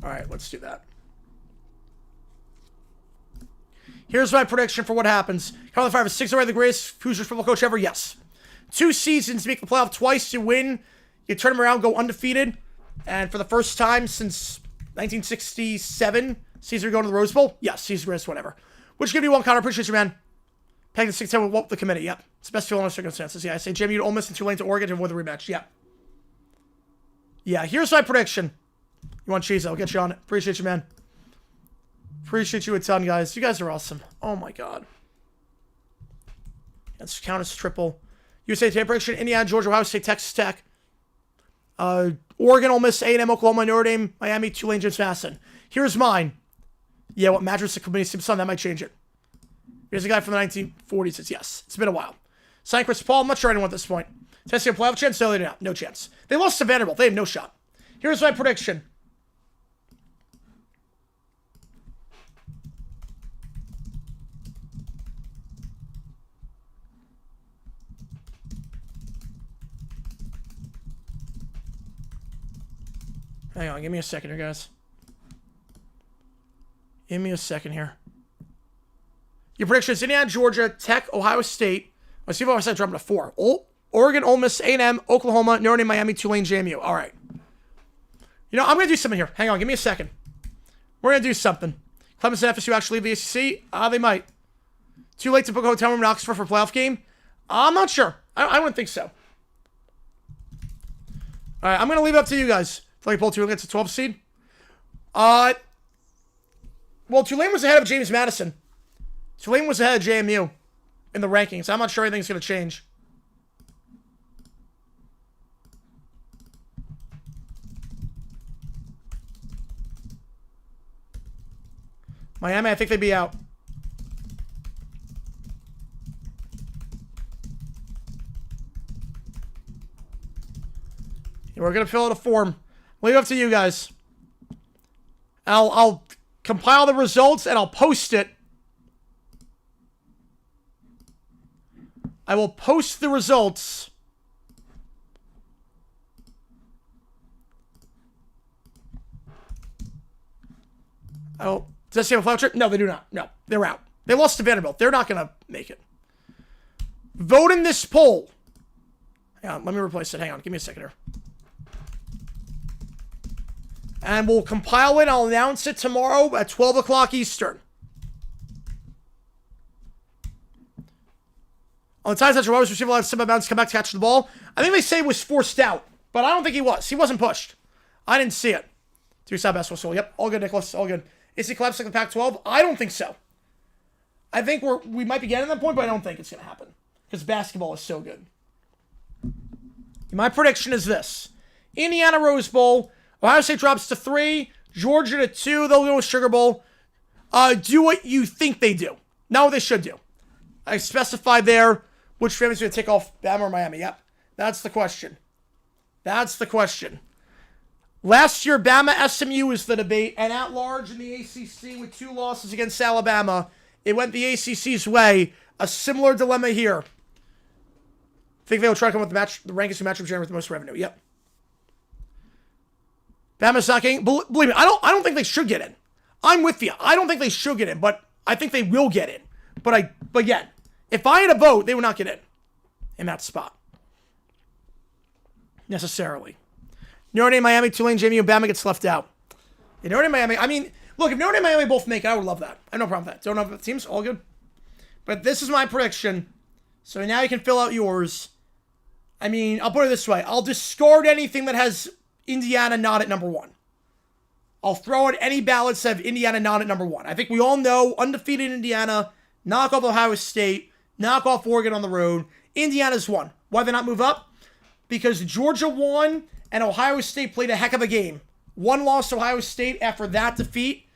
All right, let's do that. Here's my prediction for what happens. Carolina Fire is 6 already the greatest Hoosiers football coach ever? Yes. 2 seasons, make the playoff twice, you win. You turn them around, go undefeated. And for the first time since 1967, Caesar going to the Rose Bowl? Yes, Caesar greatest, whatever. Which give you one, Connor. Appreciate you, man. Peg the 6-10 with the committee. Yep. It's the best field under circumstances. Yeah, I say JMU to Ole Miss and Tulane to Oregon to avoid the rematch. Yeah. Yeah, here's my prediction. You want cheese? I'll get you on it. Appreciate you, man. Appreciate you a ton, guys. You guys are awesome. Oh, my God. Let's count as triple. USA Today prediction. Indiana, Georgia, Ohio State, Texas Tech. Oregon, Ole Miss, A&M, Oklahoma, Notre Dame, Miami, Tulane, James Madison. Here's mine. Yeah, what mattress the committee seems on, that might change it. Here's a guy from the 1940s. It's yes. It's been a while. Sign Chris Paul. I'm not sure anyone at this point. Testing a playoff chance? No, they did not. No chance. They lost to Vanderbilt. They have no shot. Here's my prediction. Hang on, give me a second here, guys. Give me a second here. Your prediction is Indiana, Georgia, Tech, Ohio State. Let's see if Ohio State dropping to 4. Oregon, Ole Miss, A&M, Oklahoma, Notre Dame, Miami, Tulane, JMU. All right. You know, I'm going to do something here. Hang on, give me a second. We're going to do something. Clemson and FSU actually leave the ACC? They might. Too late to book a hotel room in Oxford for a playoff game? I'm not sure. I wouldn't think so. All right, I'm going to leave it up to you guys. Like Tulane gets a 12 seed. Well, Tulane was ahead of James Madison. Tulane was ahead of JMU in the rankings. I'm not sure anything's going to change. Miami, I think they'd be out. We're going to fill out a form. Leave it up to you guys. I'll compile the results and I'll post it. I will post the results. Oh, does that say a flower trip? No, they do not. No, they're out. They lost to Vanderbilt. They're not going to make it. Vote in this poll. Hang on, let me replace it. Hang on, give me a second here. And we'll compile it. I'll announce it tomorrow at 12 o'clock Eastern. On the times that Roberts received a lot of simple amounts to come back to catch the ball. I think they say it was forced out, but I don't think he was. He wasn't pushed. I didn't see it. Two-side basketball soul. Yep, all good, Nicholas. All good. Is he collapsing the Pac-12? I don't think so. I think we might be getting to that point, but I don't think it's going to happen. Because basketball is so good. My prediction is this. Indiana Rose Bowl. Ohio State drops to 3. Georgia to 2. They'll go with Sugar Bowl. Do what you think they do. Not what they should do. I specified there which family's going to take off Bama or Miami. Yep. That's the question. That's the question. Last year, Bama SMU was the debate, and at large in the ACC with 2 losses against Alabama, it went the ACC's way. A similar dilemma here. Think they will try to come up with the rankings and matchup with the most revenue. Yep. Bama's not getting. Believe me, I don't think they should get in. I'm with you. I don't think they should get in, but I think they will get in. But again, if I had a vote, they would not get in that spot necessarily. Notre Dame, Miami, Tulane, JMU, Bama gets left out. Yeah, Notre Dame, Miami. I mean, look, if Notre Dame, Miami both make it, I would love that. I have no problem with that. Don't know if the teams all good, but this is my prediction. So now you can fill out yours. I mean, I'll put it this way. I'll discard anything that has Indiana not at number 1. I'll throw out any ballots that have Indiana not at number 1. I think we all know undefeated Indiana, knock off Ohio State, knock off Oregon on the road. Indiana's won. Why they not move up? Because Georgia won and Ohio State played a heck of a game. 1 loss to Ohio State after that defeat.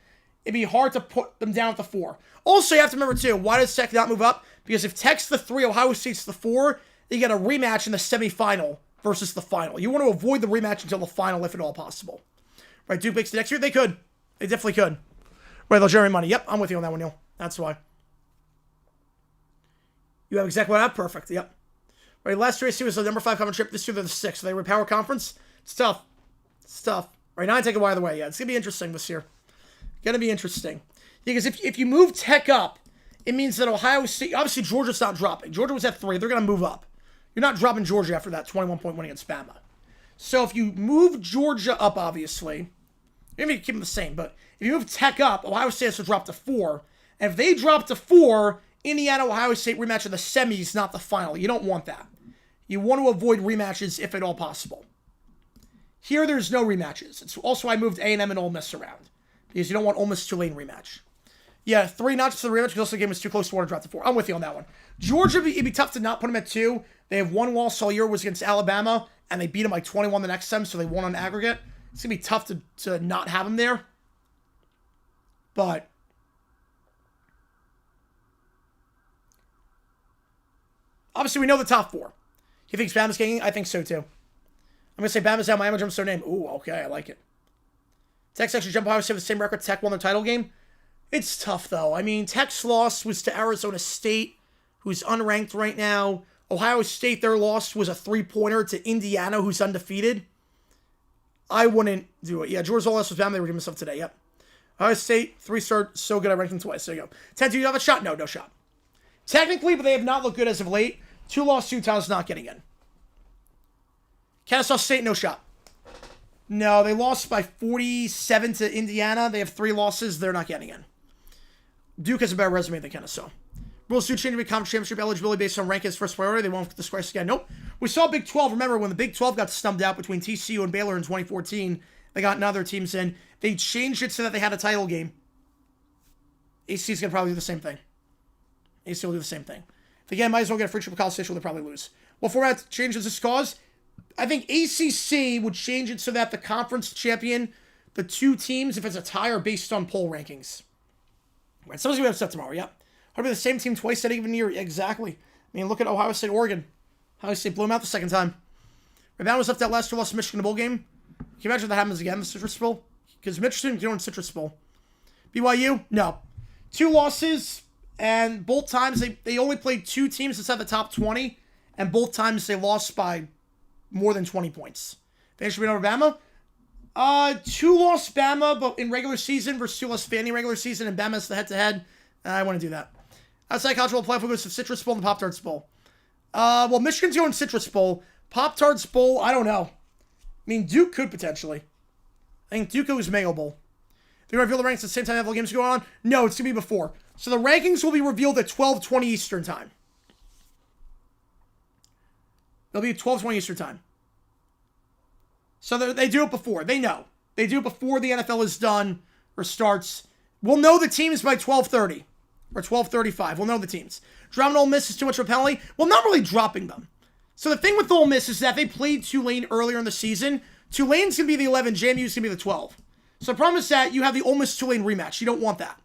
It'd be hard to put them down at the 4. Also, you have to remember too, why does Tech not move up? Because if Tech's the 3, Ohio State's the 4, you get a rematch in the semifinal versus the final. You want to avoid the rematch until the final, if at all possible. Right, Duke makes the next year? They could. They definitely could. Right, they'll generate money. Yep, I'm with you on that one, Neil. That's why. You have exactly what I have? Perfect, yep. Right, last year AC was the number 5 conference trip. This year they're the 6th. So they were power conference. It's tough. It's tough. Right, now I take it either way. Yeah, it's going to be interesting this year. Going to be interesting. Because if you move Tech up, it means that Ohio State, obviously Georgia's not dropping. Georgia was at 3. They're going to move up. You're not dropping Georgia after that 21-point win against Bama. So if you move Georgia up, obviously, maybe you keep them the same, but if you move Tech up, Ohio State has to drop to 4. And if they drop to 4, Indiana, Ohio State rematch in the semis, not the final. You don't want that. You want to avoid rematches if at all possible. Here, there's no rematches. It's also why I moved A&M and Ole Miss around. Because you don't want Ole Miss Tulane rematch. Yeah, 3 not just for the rematch, because also the game was too close to 1 to drop to 4. I'm with you on that one. Georgia, it'd be tough to not put them at 2. They have 1 loss all year, was against Alabama, and they beat them by 21 the next time, so they won on aggregate. It's going to be tough to not have them there. But obviously, we know the top 4. He thinks Bama's getting? I think so, too. I'm going to say Bama's out, Miami jumps their name. Ooh, okay, I like it. Tech's actually jump Ohio State with the same record. Tech won their title game. It's tough, though. I mean, Tech's loss was to Arizona State, who's unranked right now. Ohio State, their loss was a 3-pointer to Indiana, who's undefeated. I wouldn't do it. Yeah, Georgia's all loss was Bama. They redeemed themselves today. Yep. Ohio State, 3-star, so good. I ranked them twice. There you go. 10, do you have a shot? No shot. Technically, but they have not looked good as of late. 2 lost, Utah's not getting in. Kennesaw State, no shot. No, they lost by 47 to Indiana. They have 3 losses. They're not getting in. Duke has a better resume than Kennesaw. Rules do change to be conference championship eligibility based on rank as first priority. They won't disgrace again. Nope. We saw Big 12. Remember, when the Big 12 got stumped out between TCU and Baylor in 2014, they got other teams in. They changed it so that they had a title game. ACC is going to probably do the same thing. ACC will do the same thing. If again, might as well get a free trip to College Station, they'll probably lose. What format changes this cause? I think ACC would change it so that the conference champion, the 2 teams, if it's a tie, are based on poll rankings. Right, someone's going to be upset tomorrow, yep. I'll be the same team twice that even year. Exactly. I mean, look at Ohio State, Oregon. Ohio State blew them out the second time. Rebound was left that last year, lost to Michigan in the bowl game. Can you imagine if that happens again, the Citrus Bowl? Because Michigan going to Citrus Bowl. BYU? No. 2 losses, and both times they only played 2 teams inside the top 20, and both times they lost by more than 20 points. They should be over Bama. 2 lost Bama, but in regular season versus 2 lost Vandy regular season, and Bama's the head-to-head. I want to do that. Outside college football playoff goes to Citrus Bowl and the Pop-Tarts Bowl. Well, Michigan's going Citrus Bowl. Pop-Tarts Bowl, I don't know. I mean, Duke could potentially. I think Duke goes Mayo Bowl. They're going to reveal the ranks at the same time NFL games go on? No, it's going to be before. So the rankings will be revealed at 12:20 Eastern Time. They'll be at 12:20 Eastern Time. So they do it before. They know. They do it before the NFL is done or starts. We'll know the teams by 12:30 or 12:35. We'll know the teams. Dropping Ole Miss is too much of a penalty. Well, not really dropping them. So the thing with Ole Miss is that they played Tulane earlier in the season. Tulane's going to be the 11. JMU's going to be the 12. So the problem is that you have the Ole Miss-Tulane rematch. You don't want that.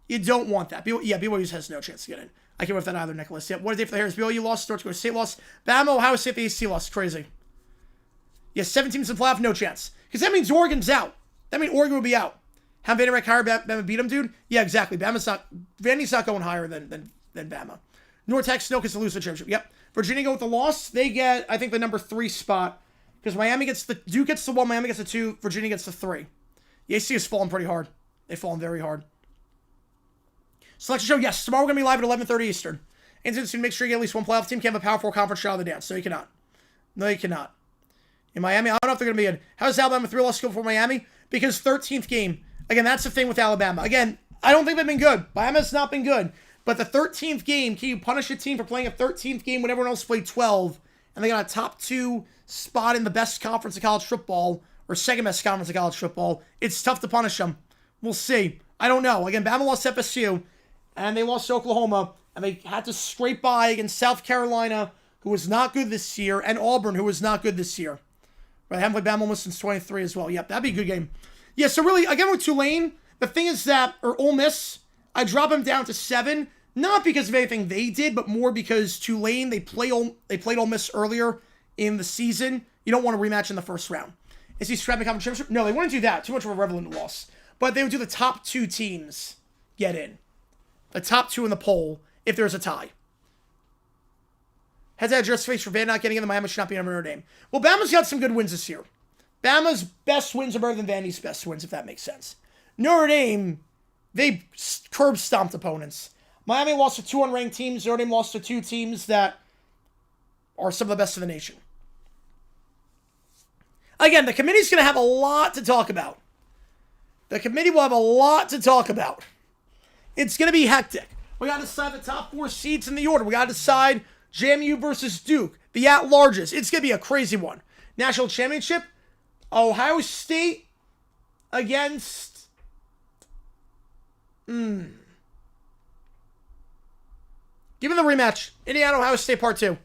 You don't want that. BYU has no chance to get in. I can't wait for that either, Nicholas. Yep, what a day for the Harris. BYU lost. North Dakota State lost. Bama, Ohio State, the AC lost. Crazy. Yeah, 7 teams in the playoff, no chance. Because that means Oregon's out. That means Oregon will be out. Have Vandy rank higher, Bama beat them, dude? Yeah, exactly. Vandy's not going higher than Bama. North Texas, no, because they lose the championship. Yep. Virginia go with the loss. They get, I think, the number 3 spot. Because Duke gets the 1, Miami gets the 2, Virginia gets the 3. The AC has fallen pretty hard. They've fallen very hard. Selection show, yes. Tomorrow we're going to be live at 11:30 Eastern. Incidents to make sure you get at least 1 playoff team. Can't have a Power 4 conference shot of the dance. No, you cannot. No, you cannot. In Miami, I don't know if they're going to be in. How does Alabama 3 loss go for Miami? Because 13th game. Again, that's the thing with Alabama. Again, I don't think they've been good. Miami's not been good. But the 13th game, can you punish a team for playing a 13th game when everyone else played 12? And they got a top 2 spot in the best conference of college football, or second best conference of college football. It's tough to punish them. We'll see. I don't know. Again, Bama lost to FSU, and they lost to Oklahoma, and they had to scrape by against South Carolina, who was not good this year, and Auburn, who was not good this year. But I haven't played Bama almost since 23 as well. Yep, that'd be a good game. Yeah, so really, again with Tulane, the thing is that, or Ole Miss, I drop them down to 7, not because of anything they did, but more because Tulane, they played Ole Miss earlier in the season. You don't want to rematch in the first round. Is he scrapping conference championship? No, they wouldn't do that. Too much of a relevant loss. But they would do the top 2 teams get in. The top 2 in the poll if there's a tie. Head-to-head just face for Van not getting in. The Miami should not be in Notre Dame. Well, Bama's got some good wins this year. Bama's best wins are better than Vandy's best wins, if that makes sense. Notre Dame, they curb stomped opponents. Miami lost to 2 unranked teams. Notre Dame lost to 2 teams that are some of the best in the nation. Again, the committee's going to have a lot to talk about. The committee will have a lot to talk about. It's going to be hectic. We got to decide the top 4 seeds in the order. We got to decide JMU versus Duke, the at-larges. It's going to be a crazy one. National championship, Ohio State against... Give me the rematch. Indiana, Ohio State Part 2.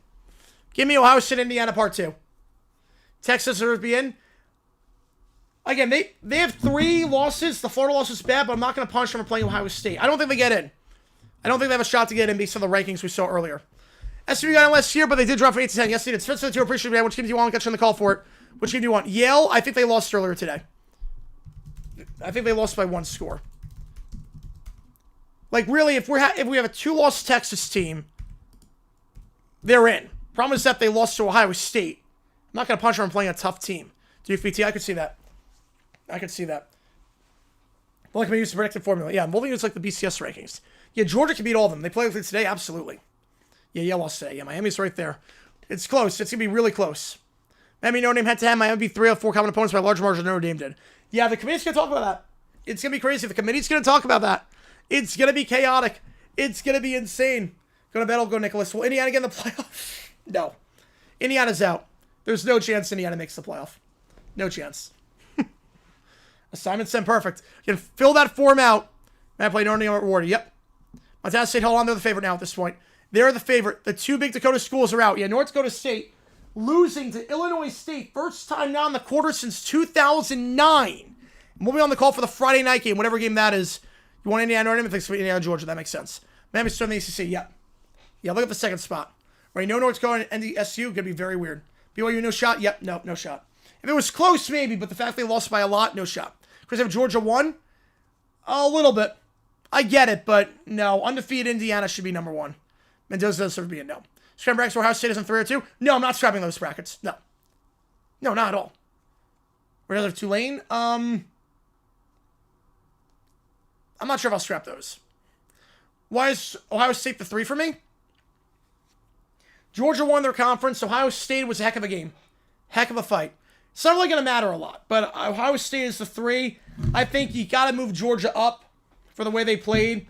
Give me Ohio State, Indiana Part 2. Texas or be in. Again, they have 3 losses. The Florida loss is bad, but I'm not going to punish them for playing Ohio State. I don't think they get in. I don't think they have a shot to get in based on the rankings we saw earlier. SMU got in last year, but they did drop from 8 to 10. Yes, they did. Spencer, to appreciate it. Which team do you want? I'll get you on the call for it. Which team do you want? Yale, I think they lost earlier today. I think they lost by 1 score. Like, really, if we have a 2-loss Texas team, they're in. Problem is that they lost to Ohio State. I'm not going to punch them for playing a tough team. Duke VT, I could see that. I could see that. Well, like, I use the predictive formula. Yeah, I'm holding it's like the BCS rankings. Yeah, Georgia can beat all of them. They play with it today? Absolutely. Yeah, Yale lost today. Yeah, Miami's right there. It's close. It's going to be really close. Miami, Notre Dame head-to-head. Miami beat 3 of 4 common opponents by a large margin. Notre Dame did. Yeah, the committee's going to talk about that. It's going to be crazy. The committee's going to talk about that. It's going to be chaotic. It's going to be insane. Go to bed, I'll go Nicholas. Will Indiana get in the playoff? No. Indiana's out. There's no chance Indiana makes the playoff. No chance. Assignment sent perfect. You can fill that form out. I play Notre Dame rewarded. Yep. Montana State, hold on. They're the favorite now at this point. They're the favorite. The 2 big Dakota schools are out. Yeah, North Dakota State losing to Illinois State. First time now in the quarter since 2009. And we'll be on the call for the Friday night game, whatever game that is. You want Indiana, Notre Dame? Thanks for Indiana, Georgia. That makes sense. Miami still in the ACC. Yep. Yeah, look at the second spot. Right, no North Carolina and NDSU. Gonna be very weird. BYU, no shot? Yep, no shot. If it was close, maybe, but the fact they lost by a lot, no shot. Because if Georgia won, a little bit. I get it, but no. Undefeated Indiana should be number 1. Mendoza does serve to be a no. Scram brackets where Ohio State is in 3 or 2? No, I'm not scrapping those brackets. No. No, not at all. We're going to have Tulane. I'm not sure if I'll scrap those. Why is Ohio State the 3 for me? Georgia won their conference. Ohio State was a heck of a game. Heck of a fight. It's not really going to matter a lot, but Ohio State is the 3. I think you got to move Georgia up for the way they played.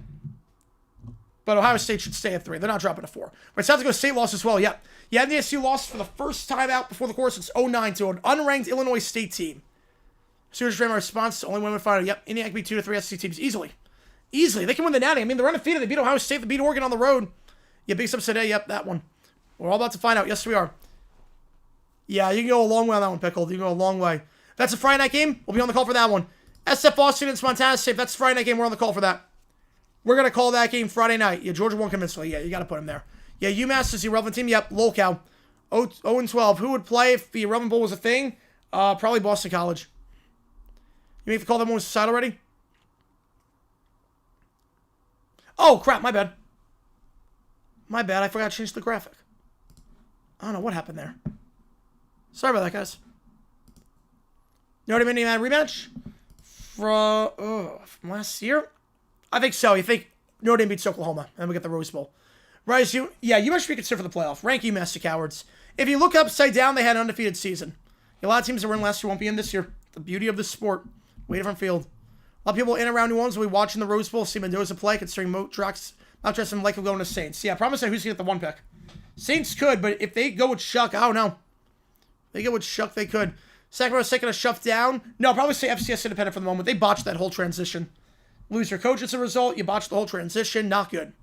But Ohio State should stay at 3. They're not dropping to 4. But South Dakota State lost as well. Yep. Yeah, NDSU lost for the first time out before the course since 2009 to an unranked Illinois State team. Sooners frame our response. Only women final. Yep. Indiana can beat 2 to 3 SEC teams easily. Easily. They can win the Natty. I mean, they're undefeated. They beat Ohio State. They beat Oregon on the road. Yeah, big upset today. Yep, that one. We're all about to find out. Yes, we are. Yeah, you can go a long way on that one, Pickled. You can go a long way. That's a Friday night game. We'll be on the call for that one. SF Austin and Montana State. That's a Friday night game. We're on the call for that. We're going to call that game Friday night. Yeah, Georgia won convincingly. Yeah, you got to put him there. Yeah, UMass is the irrelevant team. Yep, lolcow. 0-12. Who would play if the Irrelevant Bowl was a thing? Probably Boston College. You make the call that one was decided already? Oh, crap. My bad. My bad. I forgot to change the graphic. I don't know what happened there. Sorry about that, guys. Notre Dame Indiana rematch? From last year? I think so. You think Notre Dame beats Oklahoma, and we get the Rose Bowl. Rice, you must be considered for the playoff. Rank UMass to cowards. If you look upside down, they had an undefeated season. A lot of teams that were in last year won't be in this year. The beauty of this sport. Way different field. A lot of people in and around New Orleans will be watching the Rose Bowl, see Mendoza play, considering Mountjoy and likely going to Saints. Yeah, I promise you who's going to get the 1 pick. Saints could, but if they go with Shuck, I don't know. If they go with Shuck, they could. Sacramento's taking a shove down. No, I'll probably say FCS independent for the moment. They botched that whole transition. Lose your coach as a result. You botched the whole transition. Not good.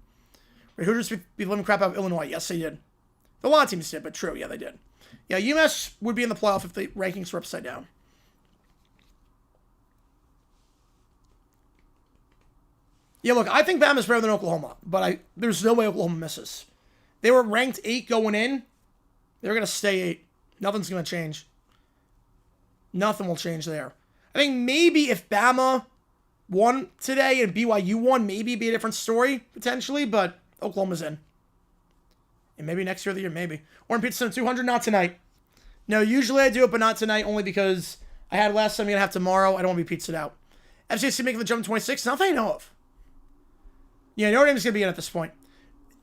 Hooters be living crap out of Illinois. Yes, they did. A lot of teams did, but true. Yeah, they did. Yeah, UMass would be in the playoff if the rankings were upside down. Yeah, look, I think Bama's better than Oklahoma, but there's no way Oklahoma misses. They were ranked 8 going in. They're going to stay 8. Nothing's going to change. Nothing will change there. I think maybe if Bama won today and BYU won, maybe it'd be a different story, potentially, but Oklahoma's in. And maybe next year of the year, maybe. Or in Pizza 200, not tonight. No, usually I do it, but not tonight, only because I had last time, I'm going to have tomorrow. I don't want to be pizzaed out. FCC making the jump to 26, nothing I know of. Yeah, Notre Dame's going to be in at this point.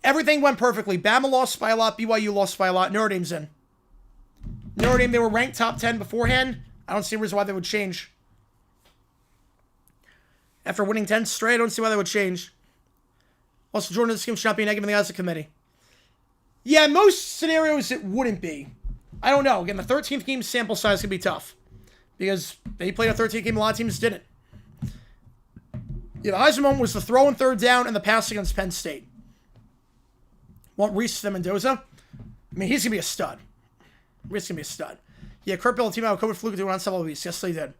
Everything went perfectly. Bama lost by a lot, BYU lost by a lot, Notre Dame's in. Notre Dame, they were ranked top 10 beforehand. I don't see a reason why they would change. After winning 10 straight, I don't see why they would change. Also, Jordan, this game should not be negative in the eyes of the committee. Yeah, most scenarios it wouldn't be. I don't know. Again, the 13th game sample size could be tough. Because they played a 13th game, a lot of teams didn't. Yeah, the Heisman moment was the throw and third down and the pass against Penn State. Want Reese to Mendoza? I mean, he's going to be a stud. Reese going to be a stud. Yeah, Kurt built a team out of COVID fluke doing on several weeks. Yes, they did.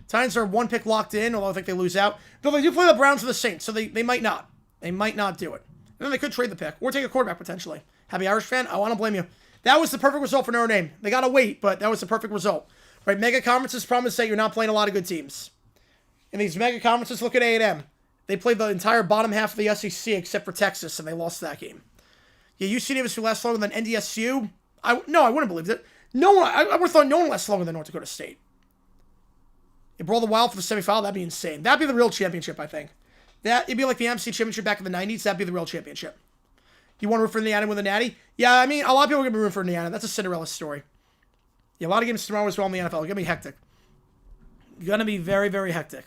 Titans are 1 pick locked in, although I think they lose out. Though they do play the Browns for the Saints, so they might not. They might not do it. And then they could trade the pick or take a quarterback potentially. Happy Irish fan? I want to blame you. That was the perfect result for Notre Dame. They got to wait, but that was the perfect result. Right? Mega conferences promise that you're not playing a lot of good teams. In these mega conferences, look at A&M. They played the entire bottom half of the SEC except for Texas, and they lost that game. Yeah, UC Davis who lasts longer than NDSU. I wouldn't believe it. No one. I would have thought no one lasts longer than North Dakota State. If Brawl the Wild for the semifinal, that'd be insane. That'd be the real championship, I think. It'd be like the MC championship back in the 90s. That'd be the real championship. You want to root for Indiana with a natty? Yeah, I mean, a lot of people are going to be rooting for Indiana. That's a Cinderella story. Yeah, a lot of games tomorrow as well in the NFL. It's going to be hectic. Going to be very, very hectic.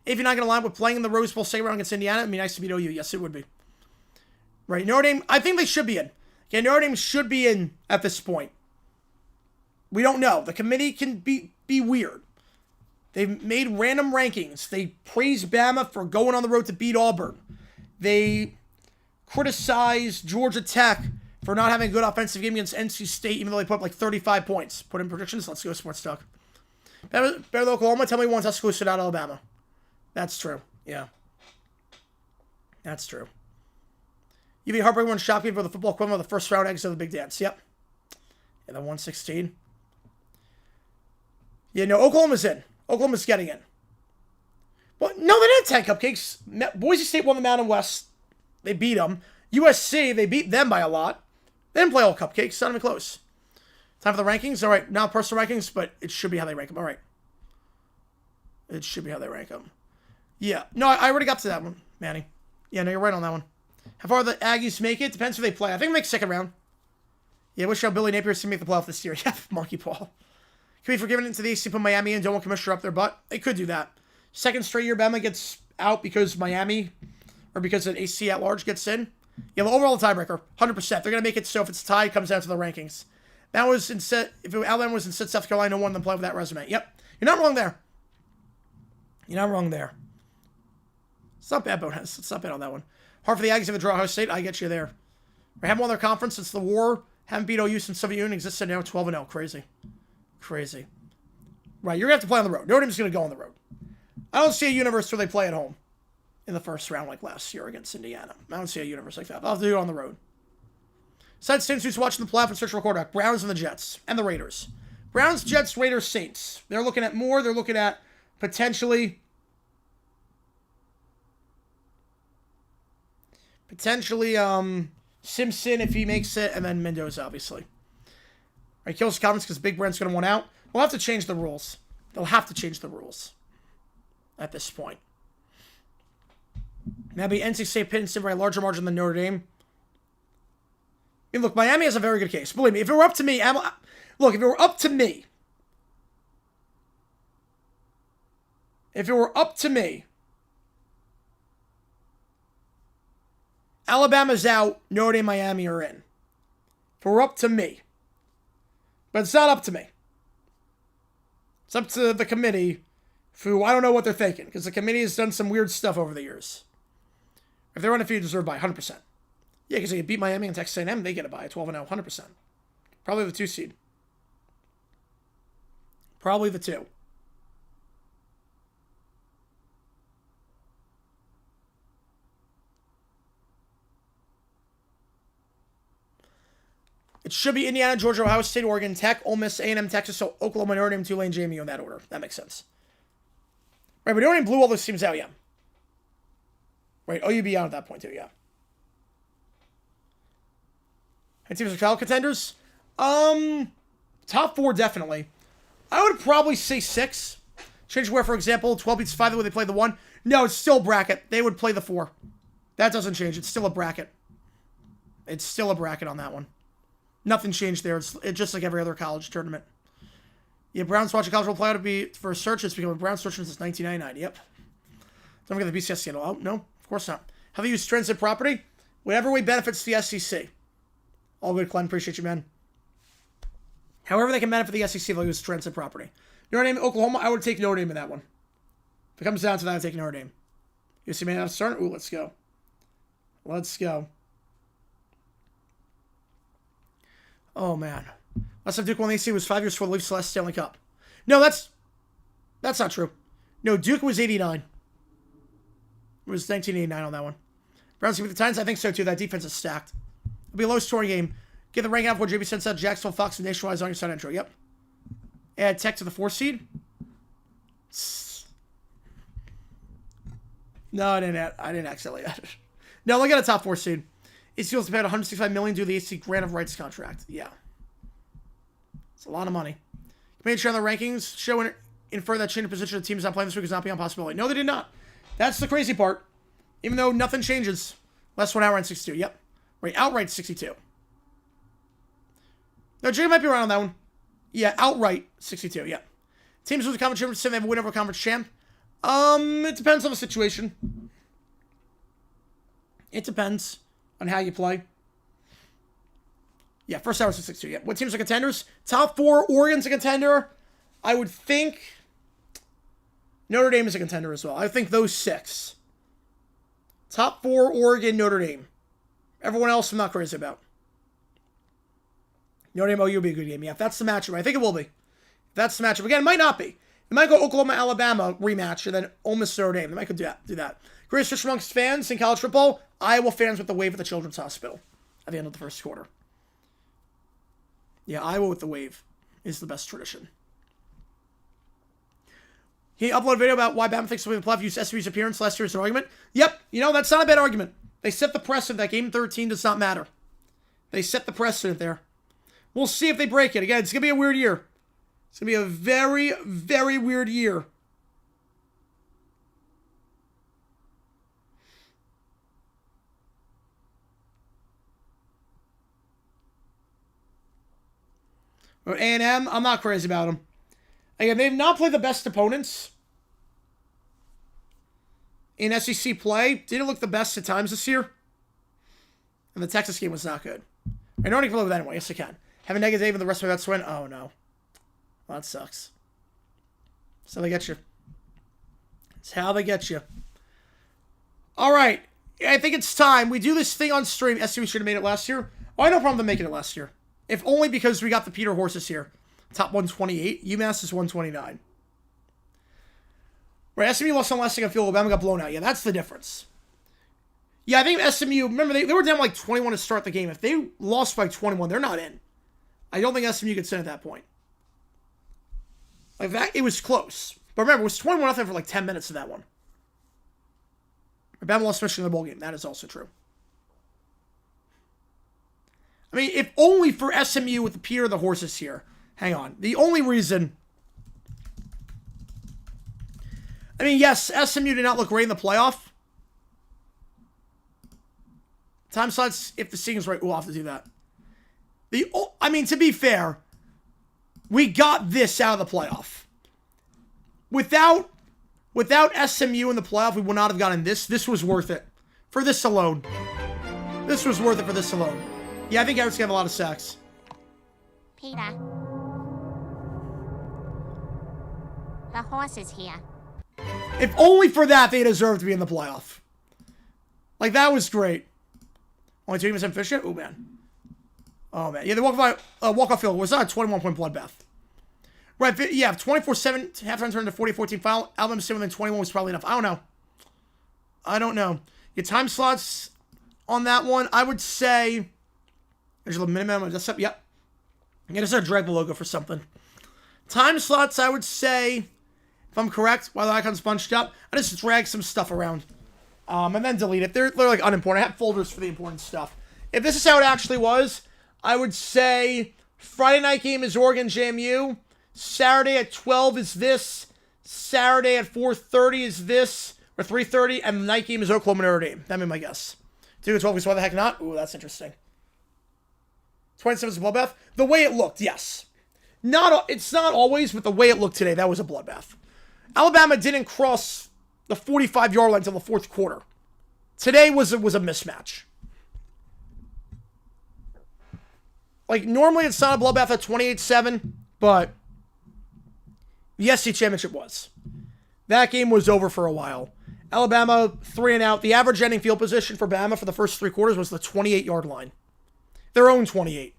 If you're not going to line up with playing in the Rose Bowl second round against Indiana, it'd be nice to beat OU. Yes, it would be. Right, Notre Dame, I think they should be in. Okay, Notre Dame should be in at this point. We don't know. The committee can be weird. They've made random rankings. They praise Bama for going on the road to beat Auburn. They criticize Georgia Tech for not having a good offensive game against NC State, even though they put up like 35 points. Put in predictions. Let's go Sports Talk. Better than Oklahoma. Tell me one Tuscaloosa out of Alabama. That's true. Yeah. That's true. You'd be heartbreaking when shocking for the football equivalent of the first round exit of the Big Dance. Yep. And then 116. Yeah, no, Oklahoma's in. Oklahoma's getting in. Well, no, they didn't have 10 cupcakes. Boise State won the Mountain West. They beat them. USC, they beat them by a lot. They didn't play all cupcakes. Not even close. Time for the rankings. All right, now personal rankings, but it should be how they rank them. All right. It should be how they rank them. Yeah. No, I already got to that one, Manny. Yeah, no, you're right on that one. How far the Aggies make it? Depends who they play. I think they make second round. Yeah, wish Billy Napier to make the playoff this year. Yeah, monkey ball. Can we forgive it to the AC, put Miami and don't want Commissioner up their butt? They could do that. Second straight year, Bama gets out because Miami, or because an AC at large gets in. Yeah, the overall tiebreaker, 100%. They're going to make it so if it's tied, it comes down to the rankings. That was in set, if Alabama was in set South Carolina, no one of them play with that resume. Yep. You're not wrong there. You're not wrong there. It's not bad, Boneheads. It's not bad on that one. Hard for the Aggies to draw Ohio State. I get you there. We haven't won their conference since the war. Haven't beat OU since Soviet Union existed now 12-0. Crazy. Crazy. Right, you're going to have to play on the road. Notre Dame's going to go on the road. I don't see a universe where they play at home in the first round like last year against Indiana. I don't see a universe like that. I'll have to do it on the road. Besides Saints, who's watching the playoff and search for a quarterback? Browns and the Jets. And the Raiders. Browns, Jets, Raiders, Saints. They're looking at more. They're looking at potentially Simpson if he makes it, and then Mendoza, obviously. All right, kills comments because Big Brent's going to want out. We'll have to change the rules. They'll have to change the rules at this point. Maybe NC State Pitt by a larger margin than Notre Dame. I mean, look, Miami has a very good case. Believe me, if it were up to me, look, if it were up to me, Alabama's out, Notre Dame, Miami are in. If it were up to me. But it's not up to me. It's up to the committee, who I don't know what they're thinking, because the committee has done some weird stuff over the years. If they're undefeated, deserve by 100%. Yeah, because they beat Miami and Texas A&M, they get a bye, 12-0, 100%. Probably the 2 seed. Probably the 2. It should be Indiana, Georgia, Ohio State, Oregon, Tech, Ole Miss, A&M, Texas, so Oklahoma, Notre Dame, Tulane, JMU in that order. That makes sense. Right, but Notre Dame blew all those teams out, yeah. Right, OUB out at that point, too, yeah. And teams are title contenders? Top 4, definitely. I would probably say 6. Change where, for example, 12 beats 5 the way they play the 1. No, it's still bracket. They would play the 4. That doesn't change. It's still a bracket. It's still a bracket on that one. Nothing changed there. It's just like every other college tournament. Yeah, Browns watching college will play out to be for a search. It's become a Browns search since 1999. Yep. Don't forget the BCS scandal. Oh, no, of course not. How they use transit property? Whatever way benefits the SEC. All good, Glenn. Appreciate you, man. However they can benefit the SEC, they'll use transit property. Notre Dame, Oklahoma, I would take Notre Dame in that one. If it comes down to that, I'd take Notre Dame. You see, man, I'm starting. Ooh, let's go. Let's go. Oh, man. Last time Duke won the AC was 5 years before the Leafs' last Stanley Cup. No, that's not true. No, Duke was 89. It was 1989 on that one. Browns beat the Titans? I think so, too. That defense is stacked. It'll be a low-scoring game. Get the ranking out for JB sends out Jacksonville, Fox, and Nationwide on your side intro. Yep. Add Tech to the 4 seed. No, I didn't accidentally add it. No, look at a top 4 seed. AC feels to pay $165 million due to the AC grant of rights contract. Yeah. It's a lot of money. Committee share on the rankings show infer that change in position of the teams not playing this week is not beyond possibility. No, they did not. That's the crazy part. Even though nothing changes. Less 1 hour and 62. Yep. Right, outright 62. No, Jay might be right on that one. Yeah, outright 62. Yep. Teams lose a conference championship, they have a win over a conference champ. It depends on the situation. It depends on how you play. Yeah, first hour is 62. Yeah. What teams are contenders? Top 4, Oregon's a contender. I would think Notre Dame is a contender as well. I think those 6. Top 4, Oregon, Notre Dame. Everyone else I'm not crazy about. Notre Dame OU will be a good game. Yeah, if that's the matchup, I think it will be. If that's the matchup. Again, it might not be. It might go Oklahoma, Alabama rematch, and then Ole Miss, Notre Dame. They might do that. Chris Fish amongst fans in college football. Iowa fans with the wave at the Children's Hospital at the end of the first quarter. Yeah, Iowa with the wave is the best tradition. He uploaded a video about why Bama thinks the playoff used SMU's appearance last year as an argument. Yep, you know, that's not a bad argument. They set the precedent that Game 13 does not matter. They set the precedent there. We'll see if they break it. Again, it's going to be a weird year. It's going to be a very, very weird year. Or A&M, I'm not crazy about them. Again, they've not played the best opponents in SEC play. Didn't look the best at times this year. And the Texas game was not good. I know I can play with that anyway. Yes, I can. Have a negative and the rest of my bets win. Oh, no. Well, that sucks. That's how they get you. That's how they get you. All right. I think it's time. We do this thing on stream. SEC should have made it last year. Oh, I had no problem with making it last year. If only because we got the Peter horses here. Top 128. UMass is 129. Right, SMU lost on last second field. Alabama got blown out. Yeah, that's the difference. Yeah, I think SMU, remember, they were down like 21 to start the game. If they lost by 21, they're not in. I don't think SMU could sit at that point. Like that, it was close. But remember, it was 21-0 for like 10 minutes of that one. Alabama lost Michigan in the bowl game. That is also true. I mean, if only for SMU with the Peter of the horses here. Hang on. The only reason... I mean, yes, SMU did not look great in the playoff. Time slots, if the seeing's right, we'll have to do that. I mean, to be fair, we got this out of the playoff. Without SMU in the playoff, we would not have gotten this. This was worth it. For this alone. This was worth it for this alone. Yeah, I think Eric's gonna have a lot of sacks. Peter. The horse is here. If only for that, they deserve to be in the playoff. Like, that was great. Only 2 games efficient? Oh, man. Oh, man. Yeah, the walk-off field was not a 21-point bloodbath. Right, yeah, 24-7, halftime turned to 40-14 final. Alabama staying within 21 was probably enough. I don't know. Your time slots on that one, I would say... There's a minimum of desktop. Yep. I'm going to start drag the logo for something. Time slots, I would say, if I'm correct, while the icon's bunched up, I just drag some stuff around. And then delete it. They're like unimportant. I have folders for the important stuff. If this is how it actually was, I would say Friday night game is Oregon JMU. Saturday at 12 is this. Saturday at 4:30 is this. Or 3:30. And the night game is Oklahoma Notre Dame. That'd be my guess. 2 to 12 is why the heck not? Ooh, that's interesting. 27 is a bloodbath. The way it looked, yes. It's not always, but the way it looked today, that was a bloodbath. Alabama didn't cross the 45-yard line until the fourth quarter. Today was a mismatch. Like, normally it's not a bloodbath at 28-7, but the SEC championship was. That game was over for a while. Alabama, 3 and out. The average ending field position for Bama for the first 3 quarters was the 28-yard line. Their own 28.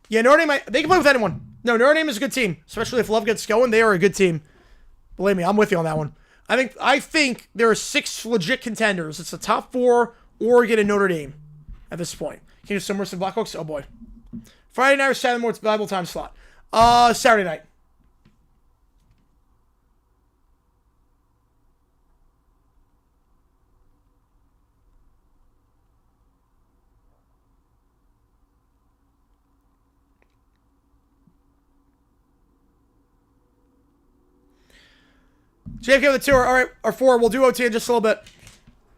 Yeah, Notre Dame, they can play with anyone. No, Notre Dame is a good team. Especially if Love gets going, they are a good team. Believe me, I'm with you on that one. I think there are 6 legit contenders. It's the top 4, Oregon and Notre Dame at this point. Can you summer some Blackhawks? Oh, boy. Friday night or Saturday morning Bible time slot? Saturday night. JFK with the 2, all right, or 4. We'll do OT in just a little bit.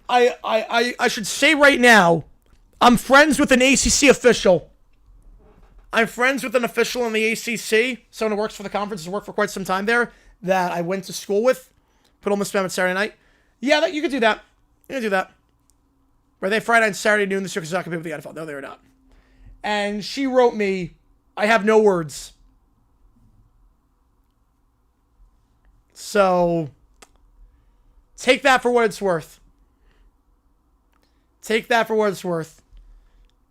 I should say right now, I'm friends with an ACC official. I'm friends with an official in the ACC, someone who works for the conference, has worked for quite some time there, that I went to school with. Put on the spam on Saturday night. Yeah, you could do that. You could do that. Were they Friday and Saturday noon this year because not compete with the NFL? No, they were not. And she wrote me, I have no words. So, take that for what it's worth. Take that for what it's worth.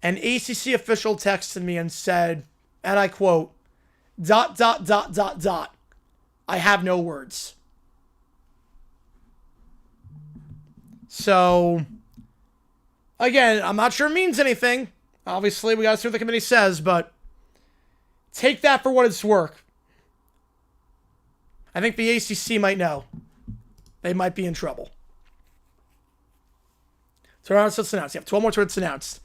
An ACC official texted me and said, and I quote, ... I have no words. So, again, I'm not sure it means anything. Obviously, we got to see what the committee says, but take that for what it's worth. I think the ACC might know. They might be in trouble. Toronto it's announced. You have 12 more tournaments announced.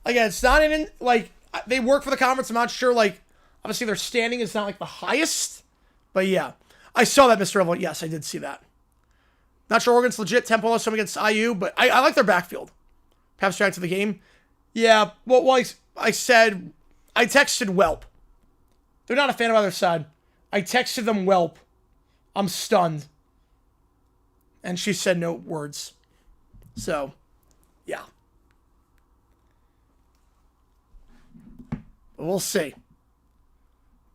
Again, it's not even, like, they work for the conference. I'm not sure, like, obviously their standing is not, like, the highest. But, yeah. I saw that, Mr. Revel. Yes, I did see that. Not sure Oregon's legit. 10 points against IU, but I like their backfield. Perhaps back to the game. Yeah, well, I said, I texted Welp. They're not a fan of either side. I texted them Welp. I'm stunned. And she said no words. So, yeah. We'll see.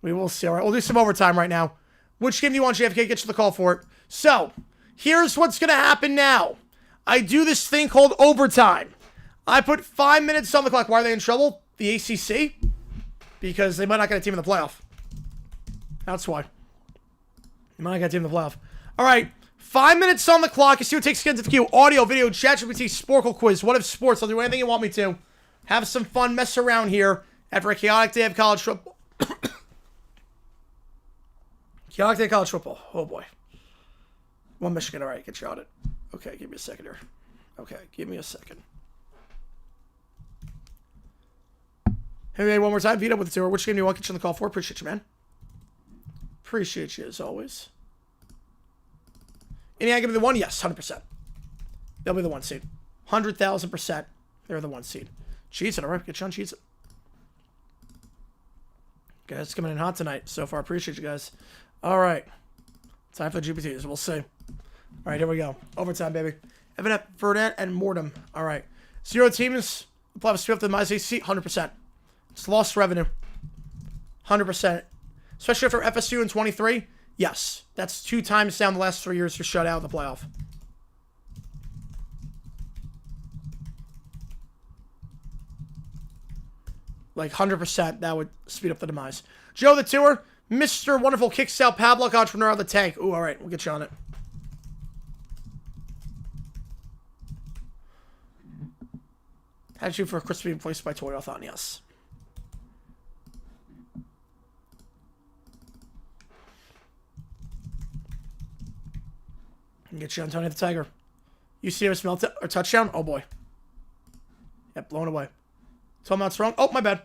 We will see. All right, we'll do some overtime right now. Which game do you want, JFK? Get you the call for it. So, here's what's going to happen now. I do this thing called overtime. I put 5 minutes on the clock. Why are they in trouble? The ACC? Because they might not get a team in the playoff. That's why. You might not get a team in the playoff. All right. 5 minutes on the clock. You see what takes kids to queue. Audio, video, ChatGPT, Sporkle quiz. What if sports? I'll do anything you want me to. Have some fun. Mess around here. After a chaotic day of college football. Chaotic day of college football. Oh, boy. One Michigan. All right. Get you on it. Okay. Give me a second here. Okay. Give me a second. Hey, one more time. Vito with the tour. Which game do you want to get you on the call for? Appreciate you, man. Appreciate you as always. Indiana give me the one? Yes, 100%. They'll be the 1 seed. 100,000%. They're the 1 seed. Cheese it, all right? Get you on cheese it. Guys, coming in hot tonight. So far, appreciate you guys. All right. Time for the GPTs. We'll see. All right, here we go. Overtime, baby. Evan, Verdant, and Mortem. All right. 0 teams. Apply for Swift and my AC. 100%. It's lost revenue. 100%. Especially after FSU in 23. Yes. That's 2 times down the last 3 years for shut out in the playoff. Like 100%, that would speed up the demise. Joe the Tour, Mr. Wonderful kicks out Pavlok, entrepreneur of the tank. Ooh, all right, we'll get you on it. Had you for a crispy being placed by Toyothon, yes. Get you on Tony the Tiger. UCF smelt or touchdown? Oh boy. Yep, blown away. Total amount's wrong. Oh, my bad.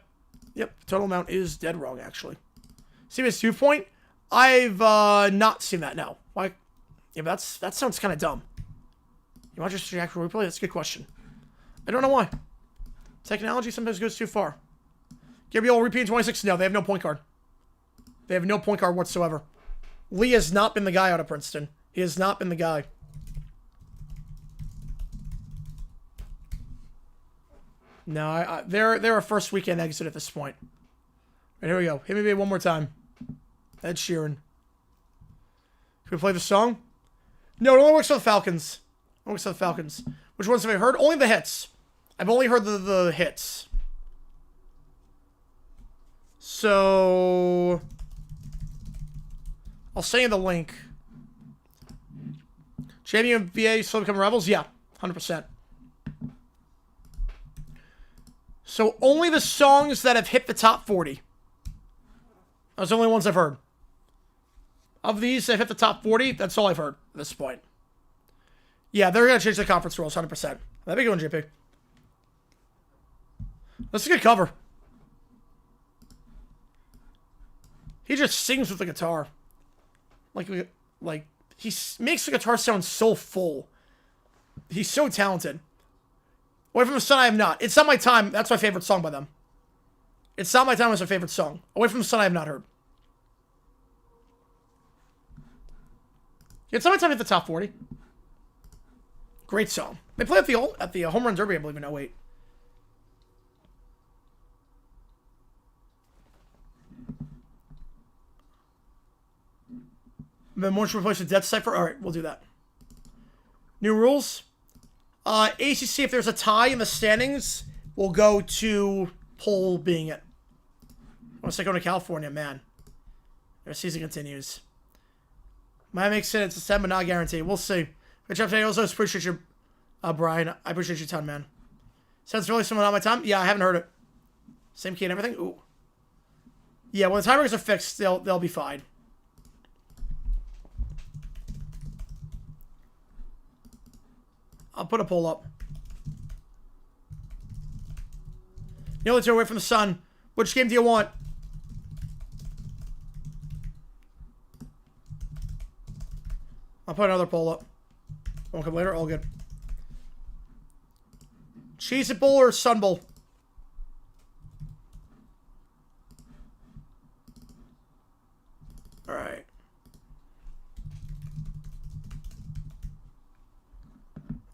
Yep, total amount is dead wrong, actually. CBS 2 point? I've not seen that, no. Why? Yeah, but that sounds kind of dumb. You want just to actual replay? That's a good question. I don't know why. Technology sometimes goes too far. Gabriel repeat 26? No, they have no point guard. They have no point guard whatsoever. Lee has not been the guy out of Princeton. He has not been the guy. No, they're a first weekend exit at this point. Right, here we go. Hit me one more time. Ed Sheeran. Can we play the song? No, it only works for the Falcons. It only works for the Falcons. Which ones have I heard? Only the hits. I've only heard the hits. So I'll send you the link. JMU and VA still become Rebels? Yeah, 100%. So only the songs that have hit the top 40. Those are the only ones I've heard. Of these that hit the top 40, that's all I've heard at this point. Yeah, they're going to change the conference rules, 100%. That'd be a good one, JP. That's a good cover. He just sings with the guitar. Like he makes the guitar sound so full. He's so talented. Away from the Sun, I have not. It's Not My Time. That's my favorite song by them. It's Not My Time was my favorite song. Away from the Sun, I have not heard. It's Not My Time hit the top 40. Great song. They play at the Home Run Derby, I believe, in 08. Then more should replace the Death Cipher. All right, we'll do that. New rules. ACC, if there's a tie in the standings, will go to poll being it. Once they go to California, man. Their season continues. Might make sense. It's a 7, but not guaranteed. We'll see. Good job today. Also, appreciate you. Brian, I appreciate you a ton, man. Sounds really someone on my time? Yeah, I haven't heard it. Same key and everything? Ooh. Yeah, when the tiebreakers are fixed, they'll be fine. I'll put a poll up. You know, let's go away from the sun. Which game do you want? I'll put another poll up. Won't come later? All good. Cheez It Bowl or Sun Bowl? Alright.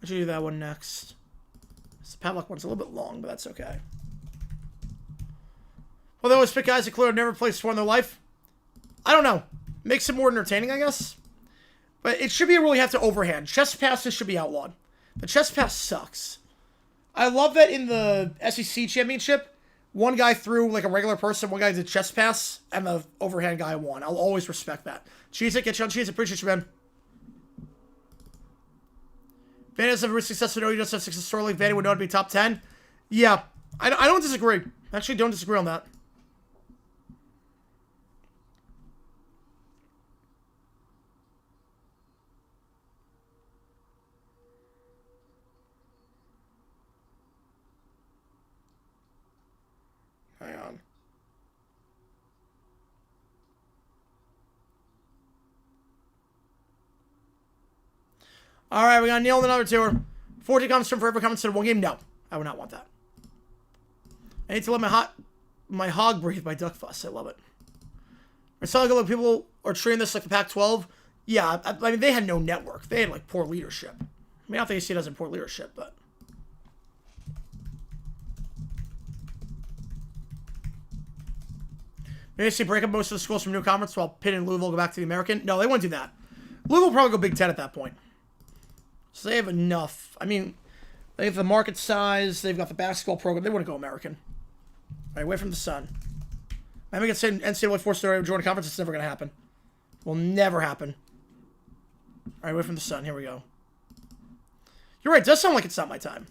I should do that one next. The padlock one's a little bit long, but that's okay. Well, they always pick guys that clearly never played sport in their life. I don't know. Makes it more entertaining, I guess. But it should be a rule you have to overhand. Chest passes should be outlawed. The chest pass sucks. I love that in the SEC championship, one guy threw like a regular person, one guy did chest pass, and the overhand guy won. I'll always respect that. Cheese it, get you on cheese. Appreciate you, man. Vanny doesn't have a success. No, you just have success story. Vanny would know to be top 10. Yeah, I don't disagree. I actually don't disagree on that. Hang on. All right, we got Neil in another tour. 40 comes from forever comes to one game. No, I would not want that. I need to let my hog breathe by Duck Fuss. I love it. I saw like people are treating this like the Pac-12. Yeah, I mean they had no network. They had like poor leadership. I mean I don't think AC doesn't poor leadership, but. Maybe they break up most of the schools from new conference while Pitt and Louisville go back to the American. No, they wouldn't do that. Louisville will probably go Big Ten at that point. So they have enough. I mean, they have the market size. They've got the basketball program. They wouldn't go American. All right, away from the sun. I'm going to get NCAA 4-story Jordan Conference. It's never going to happen. Will never happen. All right, away from the sun. Here we go. You're right. It does sound like it's not my time.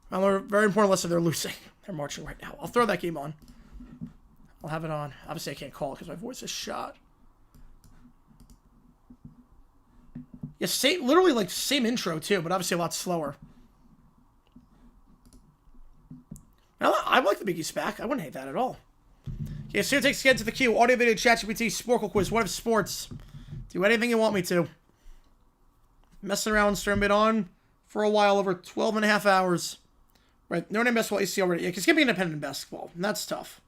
Well, very important lesson. They're losing. They're marching right now. I'll throw that game on. I'll have it on. Obviously, I can't call it because my voice is shot. Yeah, literally like same intro too, but obviously a lot slower. I like the Big East back. I wouldn't hate that at all. Okay, so takes again to the queue. Audio, video, chat, GPT, Sporkle quiz. What if sports? Do anything you want me to. Messing around, stream it on for a while, over 12.5 hours. Right, no name basketball AC already. Yeah, because give me independent basketball. And that's tough.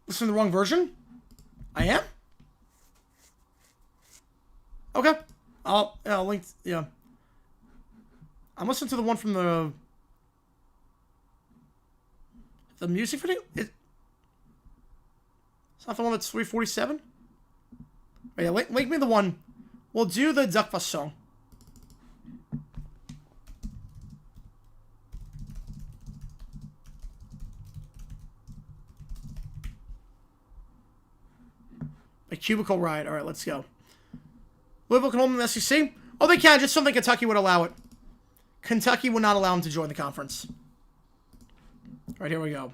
Listen to the wrong version? I am? Okay. I'll link. Yeah. I'm listening to the one from the music video. It's not the one that's 347. Oh, yeah, link me the one. We'll do the Duck Fuss song. A cubicle ride. All right, let's go. Louisville can hold them in the SEC? Oh, they can. Just something Kentucky would allow it. Kentucky would not allow them to join the conference. All right, here we go.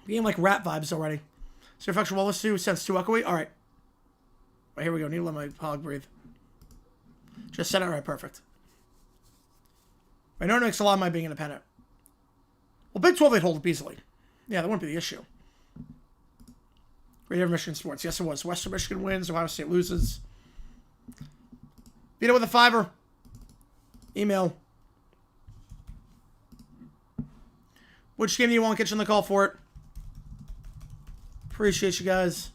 Getting like rap vibes already. So your function Wallace 2 sends 2 Uckaway. All right. All right, here we go. Need to let my hog breathe. Just said it. All right, perfect. I know it makes a lot of my being independent. Well, Big 12, they'd hold it easily. Yeah, that wouldn't be the issue. Great of Michigan sports. Yes, it was. Western Michigan wins. Ohio State loses. Beat it with a $5. Email. Which game do you want? Get you on the call for it. Appreciate you guys.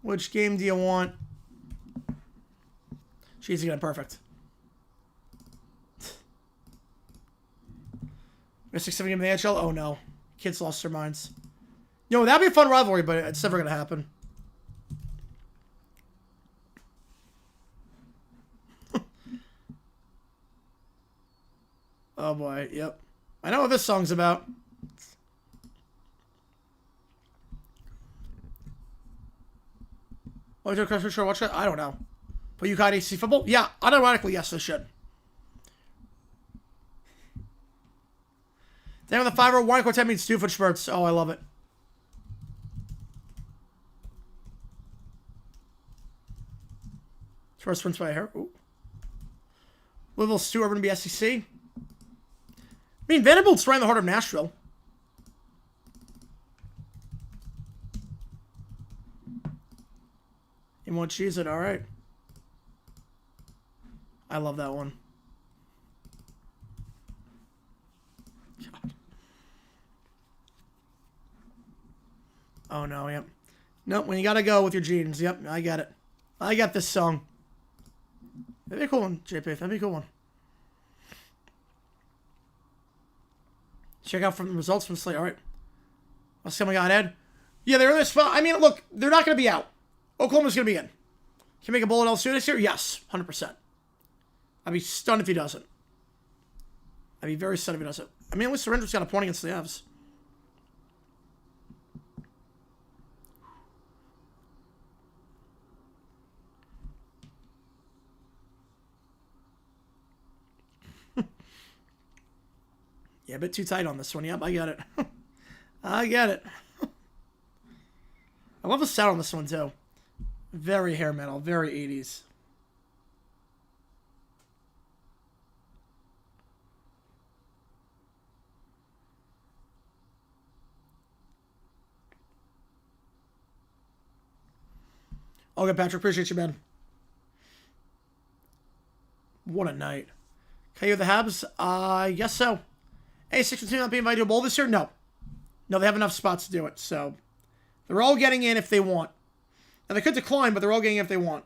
Which game do you want? She's again perfect. 6-7 game in the NHL? Oh no. Kids lost their minds. You know, that'd be a fun rivalry, but it's never going to happen. Oh, boy. Yep. I know what this song's about. Watch it. I don't know. But you got AC football? Yeah, unironically, yes, they should. Then with the 5-1 quartet means 2-foot spurts. Oh, I love it. First wins by a hair. Ooh. Louisville, Stu, Urban, be SEC. I mean, Vanderbilt's right in the heart of Nashville. You won't choose it, all right. I love that one. God. Oh, no, yep. Nope, when you gotta go with your jeans. Yep, I get it. I got this song. That'd be a cool one, JP. That'd be a cool one. Check out from the results from Slate. All right. What's coming on, Ed? Yeah, they're in this spot. I mean, look, they're not going to be out. Oklahoma's going to be in. Can you make a bullet LSU this year? Yes, 100%. I'd be stunned if he doesn't. I'd be very stunned if he doesn't. I mean, at least Surrender's got a point against the Avs. Yeah, a bit too tight on this one. Yep, I get it. I get it. I love the sound on this one, too. Very hair metal. Very 80s. All good, Patrick. Appreciate you, man. What a night. KU the Habs? I guess so. Hey, 6-2 not being invited to a bowl this year? No. No, they have enough spots to do it, so they're all getting in if they want. And they could decline, but they're all getting in if they want.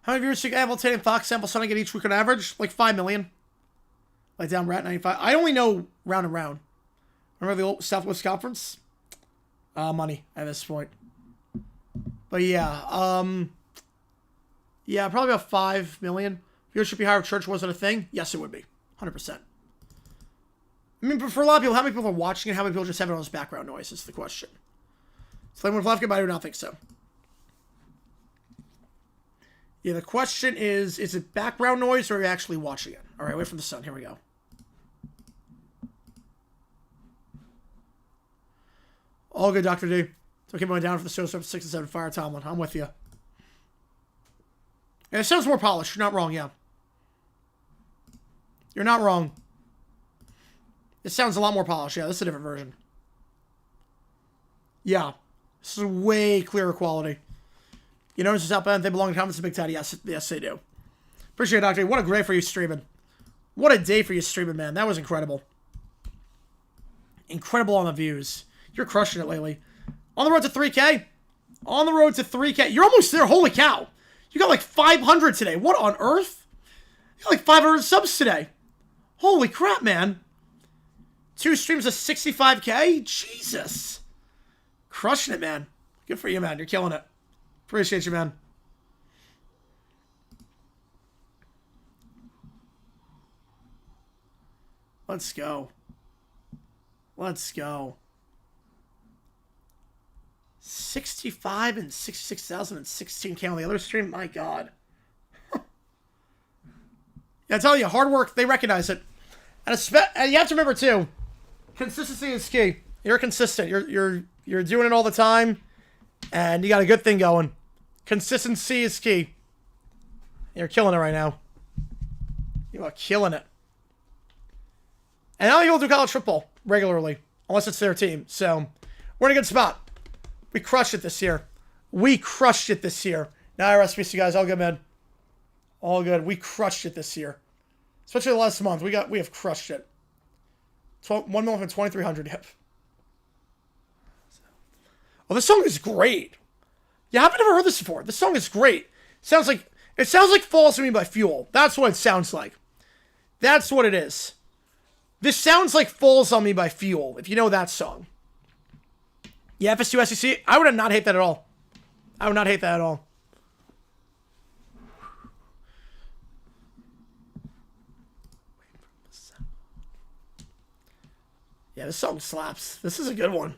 How many viewers do you have Voltaire and Fox sample Sunday get each week on average? Like 5 million. Like down Rat 95. I only know round and round. Remember the old Southwest Conference? Money at this point. But yeah, yeah, probably about 5 million. Viewership be higher if church wasn't a thing? Yes, it would be. 100%. I mean, but for a lot of people, how many people are watching it? How many people just have it on as background noise is the question. So anyone left, but I do not think so. Yeah, the question is it background noise or are you actually watching it? All right, wait for the sun. Here we go. All good, Dr. D. So keep going down for the show, 6 and 7, Fire Tomlin. I'm with you. Yeah, it sounds more polished. You're not wrong, yeah. You're not wrong. It sounds a lot more polished. Yeah, this is a different version. Yeah. This is way clearer quality. You notice this outbound, they belong in comments to Big Teddy. Yes, yes, they do. Appreciate it, Doctor. What a great for you streaming. What a day for you streaming, man. That was incredible. Incredible on the views. You're crushing it lately. On the road to 3K? On the road to 3K. You're almost there. Holy cow. You got like 500 today. What on earth? You got like 500 subs today. Holy crap, man. 2 streams of 65K? Jesus. Crushing it, man. Good for you, man. You're killing it. Appreciate you, man. Let's go. Let's go. 65 and 66,016K on the other stream? My God. Yeah, I tell you, hard work, they recognize it. And you have to remember, too, consistency is key. You're consistent. You're doing it all the time, and you got a good thing going. Consistency is key. You're killing it right now. You are killing it. And now you'll do college football regularly, unless it's their team. So, we're in a good spot. We crushed it this year. We crushed it this year. Now I rest peace, you guys. All good, man. All good. We crushed it this year. Especially the last month. We have crushed it. 1 million from 2,300. Yep. Oh, this song is great. Yeah, I've never heard this before. This song is great. It sounds like Falls to Me by Fuel. That's what it sounds like. That's what it is. This sounds like Falls on Me by Fuel, if you know that song. Yeah, FS2 SEC, I would not hate that at all. I would not hate that at all. Yeah, this song slaps. This is a good one.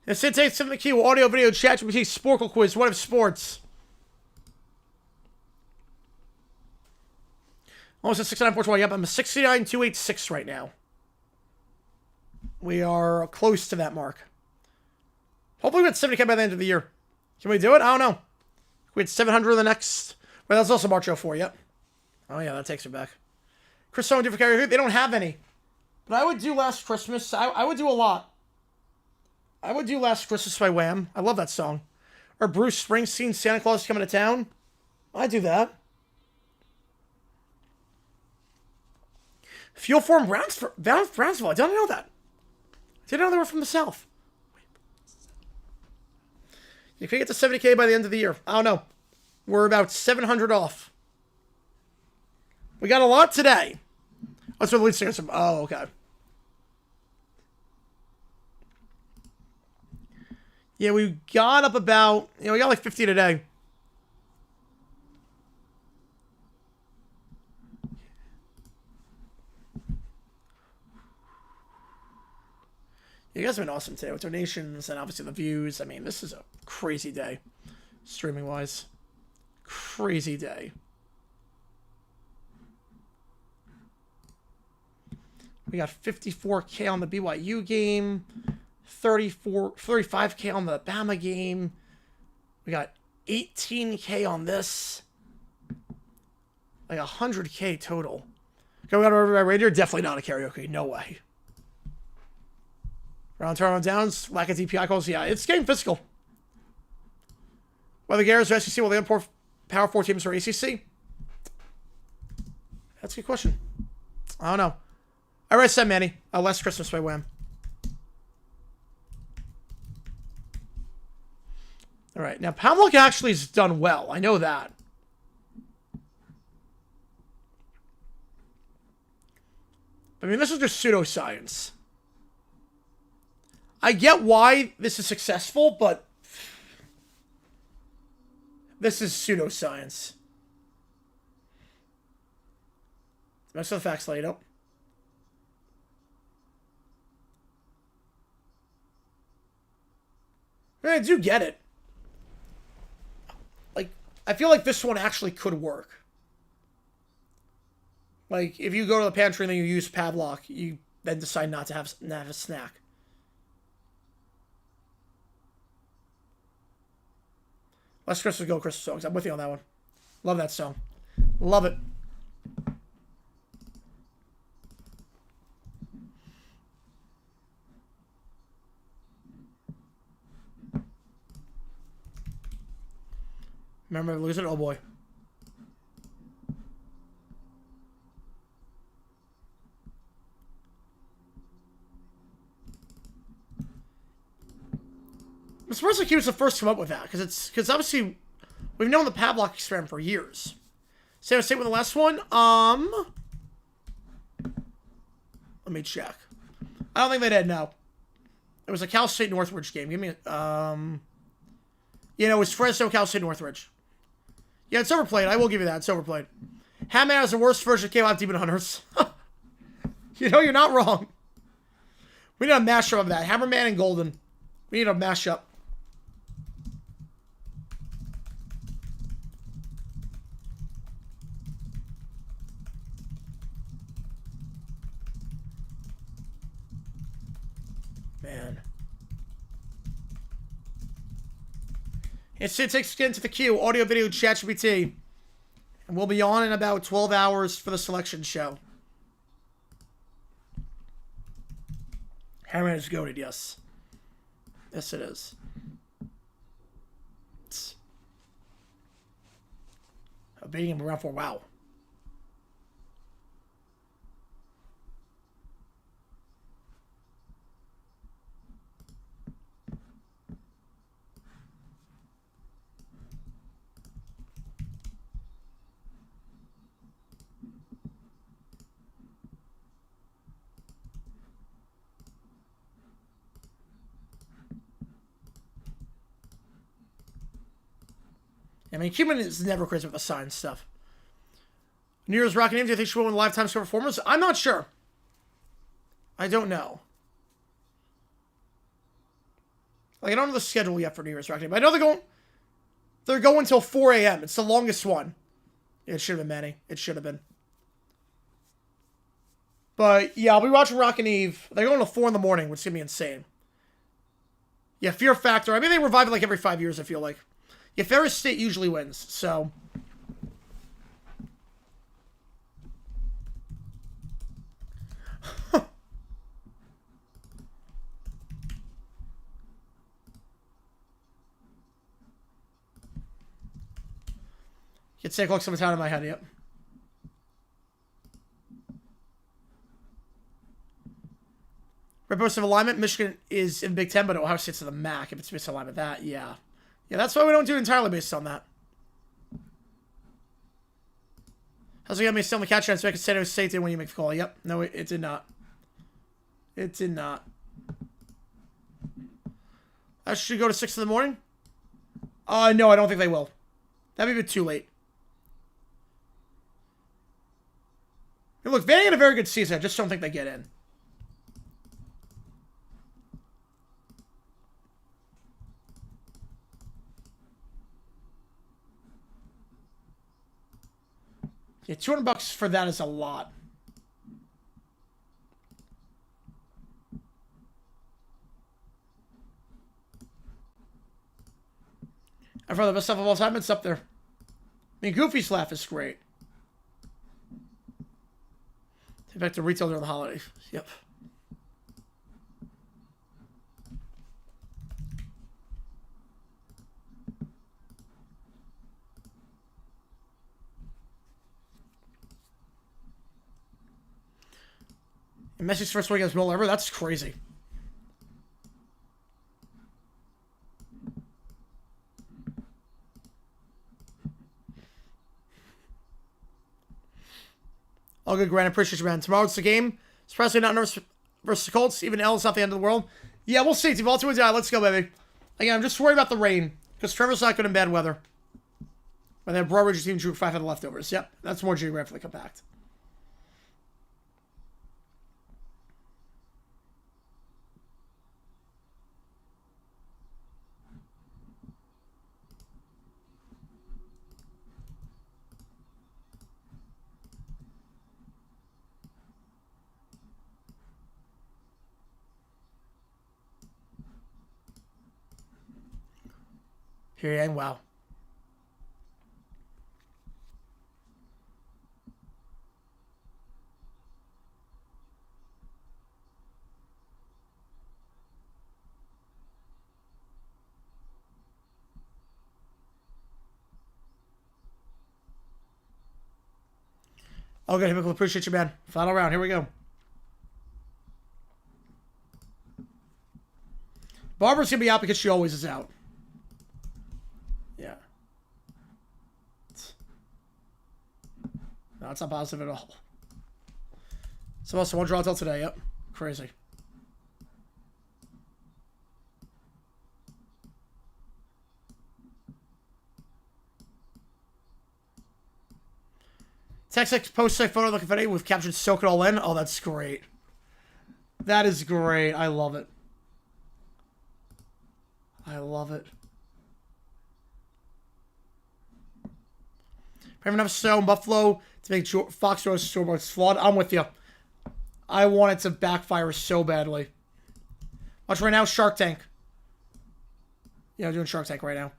It said take some of the key audio, video, chat, GPT, Sporkle quiz, what if sports? Almost at 69.420. Yep, I'm a 69.286 right now. We are close to that mark. Hopefully we get 70K by the end of the year. Can we do it? I don't know. We had 700 the next. Well, that's also March 04. Yep. Oh yeah, that takes it back. Chris Stone, different carrier. They don't have any. But I would do Last Christmas. I would do a lot. I would do Last Christmas by Wham. I love that song. Or Bruce Springsteen, Santa Claus Coming to Town. I'd do that. Fuel Form Brownsville. I didn't know that. I didn't know they were from the South. You could get to 70K by the end of the year. I don't know. We're about 700 off. We got a lot today. That's what the lead singers. Oh, okay. Yeah, we got up about, we got like 50 today. You guys have been awesome today with donations and obviously the views. I mean, this is a crazy day, streaming-wise. Crazy day. We got 54K on the BYU game, 35K on the Bama game. We got 18K on this. Like 100K total. Going out over by Raider, definitely not a karaoke. No way. Round turn on downs, lack of DPI calls. Yeah, it's getting physical. Whether Garrett's or SEC will they import Power 4 teams for ACC? That's a good question. I don't know. I already said Manny. Last Christmas by Wham. All right. Now, Pamlock actually has done well. I know that. I mean, this is just pseudoscience. I get why this is successful, but this is pseudoscience. Most of the facts laid out. I do get it. Like, I feel like this one actually could work. Like, if you go to the pantry and then you use Pavlok, you then decide not to have a snack. Let's Christmas go Christmas songs. I'm with you on that one. Love that song. Love it. Remember losing? Oh boy. I'm surprised like he was the first to come up with that, because obviously we've known the Pavlok experiment for years. San Jose with the last one. Let me check. I don't think they did. No, it was a Cal State Northridge game. Give me it was Fresno, Cal State Northridge. Yeah, it's overplayed. I will give you that. It's overplayed. Hatman has the worst version of K-Pop Demon Hunters. You're not wrong. We need a mashup of that. Hammerman and Golden. We need a mashup. Man. It's Sid takes skin to the queue. Audio, video, chat, GPT. And we'll be on in about 12 hours for the selection show. Hammerman is goated, yes. Yes, it is. I'm beating him around for wow. I mean, Cuban is never crazy with the sign stuff. New Year's Rockin' Eve, do you think she will win Lifetime Star Performers? I'm not sure. I don't know. Like, I don't know the schedule yet for New Year's Rockin' Eve. I know they're going until 4 a.m. It's the longest one. It should have been Manny. It should have been. But, yeah, I'll be watching Rockin' Eve. They're going to 4 in the morning, which is going to be insane. Yeah, Fear Factor. I mean, they revive it like every 5 years, I feel like. Yeah, Ferris State usually wins, so... Get sick, look some time in my head, yep. Reverse of alignment, Michigan is in Big Ten, but Ohio State's in the MAC. If it's misalignment, that, yeah. Yeah, that's why we don't do it entirely based on that. How's it got me still in the catch chance to make a San Jose State did when you make the call? Yep. No, it did not. It did not. I should go to 6 in the morning? No, I don't think they will. That'd be a bit too late. Hey, look, Vandy had a very good season. I just don't think they get in. Yeah, $200 for that is a lot. I've heard the best stuff of all time. It's up there. I mean, Goofy's laugh is great. Take back to retail during the holidays. Yep. And Messi's first week as roll ever? That's crazy. All good, Grant. Appreciate you, man. Tomorrow's the game. Surprisingly not nervous versus the Colts. Even L is not the end of the world. Yeah, we'll see. Team Baltimore die. Let's go, baby. Again, I'm just worried about the rain. Because Trevor's not good in bad weather. But then Broadridge team drew 5 of the leftovers. Yep, that's more geographically compact. Here, and wow. Okay, Himmickle, appreciate you, man. Final round, here we go. Barbara's gonna be out because she always is out. Yeah. No, it's not positive at all. So also one draw till today, yep. Crazy. Text post-sec photo looking for with caption soak it all in. Oh, that's great. That is great. I love it. I love it. Have enough snow in Buffalo to make Fox Rose scoreboards flawed. I'm with you. I want it to backfire so badly. Watch right now, Shark Tank. Yeah, I'm doing Shark Tank right now.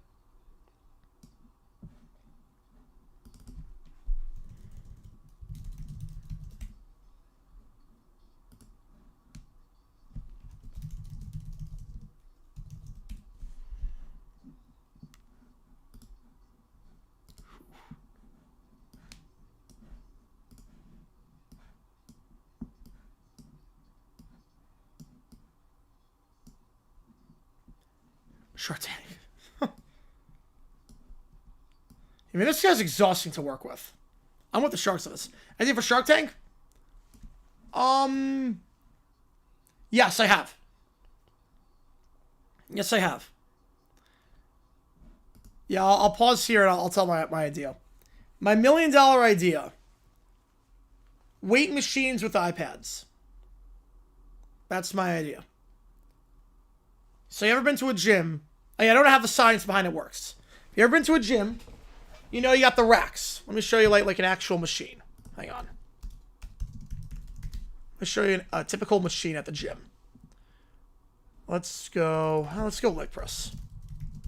Shark Tank. I mean, this guy's exhausting to work with. I'm with the Sharks of this. Anything for Shark Tank? Yes, I have. Yes, I have. Yeah, I'll pause here and I'll tell my idea. My $1 million idea. Weight machines with iPads. That's my idea. So you ever been to a gym? I don't know how the science behind it works. You ever been to a gym? You know you got the racks. Let me show you like an actual machine. Hang on. Let me show you a typical machine at the gym. Let's go leg press.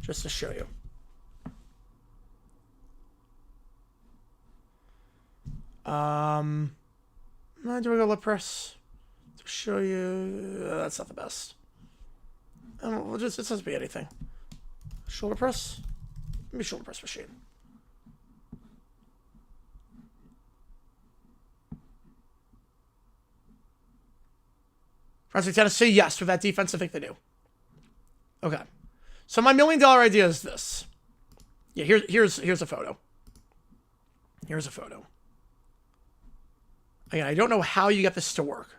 Just to show you. Do we go leg press? To show you, that's not the best. It doesn't be anything. Shoulder press? Maybe shoulder press machine. Francis Tennessee, yes, with that defense, I think they do. Okay. So my $1 million idea is this. Yeah, here's a photo. Here's a photo. Again, I don't know how you get this to work.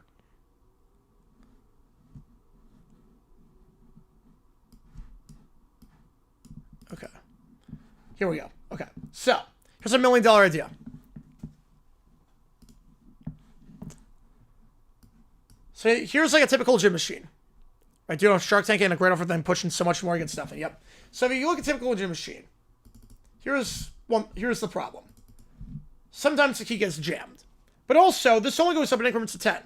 Okay. Here we go. Okay. So, here's a $1 million idea. So here's like a typical gym machine. Right, doing a Shark Tank and a great offer, then pushing so much more against nothing. Yep. So if you look at a typical gym machine, here's the problem. Sometimes the key gets jammed. But also, this only goes up in increments of 10.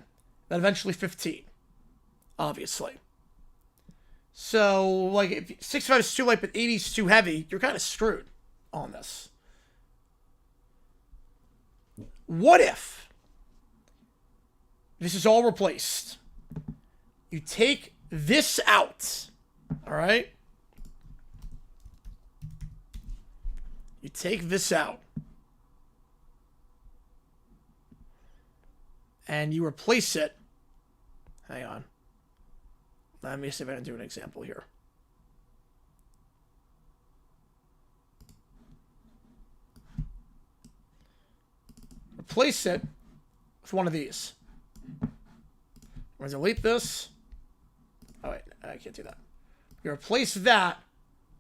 Then eventually 15. Obviously. So, like, if 65 is too light, but 80 is too heavy, you're kind of screwed on this. What if this is all replaced? You take this out. Alright? You take this out. And you replace it. Hang on. Let me see if I can do an example here. Replace it with one of these. I'm going to delete this. Oh, wait. I can't do that. You replace that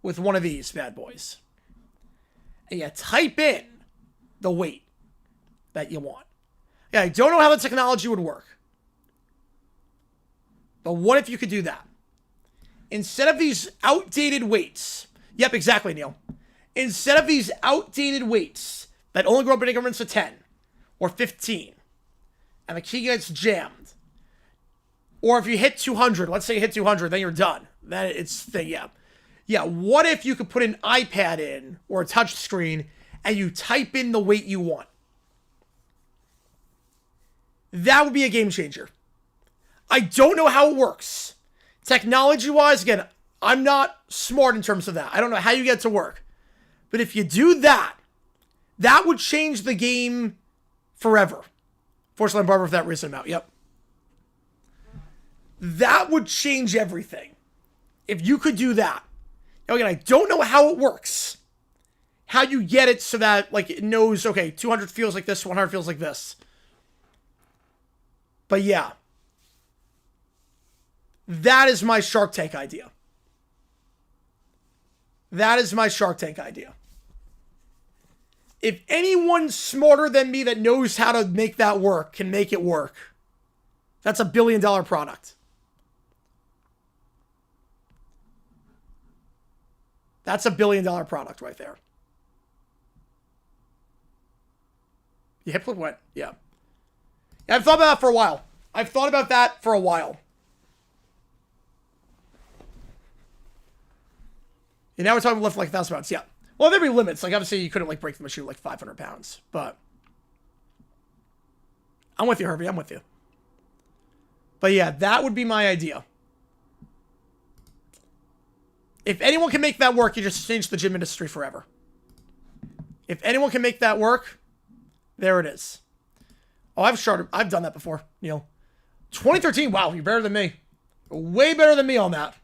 with one of these bad boys. And you type in the weight that you want. Yeah, I don't know how the technology would work. But what if you could do that? Instead of these outdated weights. Yep, exactly, Neil. Instead of these outdated weights that only go up in increments of 10 or 15, and the key gets jammed. Or if you hit 200, let's say you hit 200, then you're done. Then it's thing, yeah. Yeah, what if you could put an iPad in or a touch screen and you type in the weight you want? That would be a game changer. I don't know how it works. Technology-wise, again, I'm not smart in terms of that. I don't know how you get it to work. But if you do that, that would change the game forever. Fortunately, I'm barber for that reason out. Yep. That would change everything. If you could do that. Now, again, I don't know how it works. How you get it so that, like, it knows, okay, 200 feels like this, 100 feels like this. But yeah. That is my Shark Tank idea. That is my Shark Tank idea. If anyone smarter than me that knows how to make that work can make it work, that's a $1 billion product. That's a $1 billion product right there. Your hip flip went, yeah. I've thought about that for a while. I've thought about that for a while. And now we're talking lift like 1,000 pounds. Yeah. Well, there'd be limits. Like, obviously, you couldn't, like, break the machine like 500 pounds. But I'm with you, Herbie. I'm with you. But yeah, that would be my idea. If anyone can make that work, you just change the gym industry forever. If anyone can make that work, there it is. Oh, I've done that before, Neil. 2013, wow, you're better than me. Way better than me on that.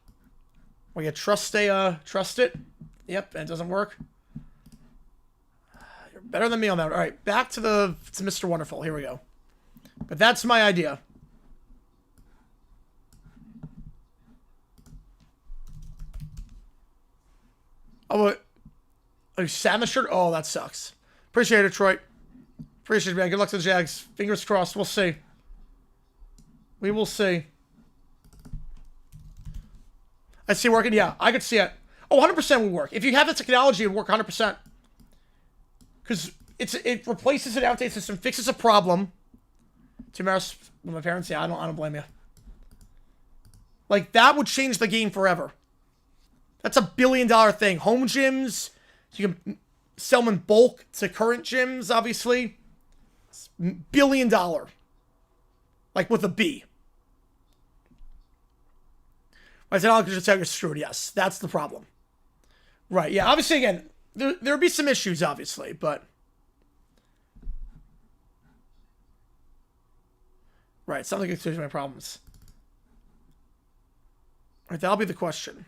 Well, you trust it. Yep, and it doesn't work. You're better than me on that. All right, back to Mr. Wonderful. Here we go. But that's my idea. Oh, Oh, you sat in the shirt? Oh, that sucks. Appreciate it, Detroit. Appreciate it, man. Good luck to the Jags. Fingers crossed. We'll see. We will see. I see it working. Yeah, I could see it. Oh, 100% would work. If you have the technology, it would work 100%. Because it replaces an outdated system, fixes a problem. To embarrass my parents, yeah, I don't blame you. Like, that would change the game forever. That's $1 billion thing. Home gyms, you can sell them in bulk to current gyms, obviously. It's $1 billion. Like, with a B. My technology just tell you're screwed, yes. That's the problem. Right, yeah, obviously, again, there would be some issues, obviously, but... Right, something can change my problems. Right, that'll be the question.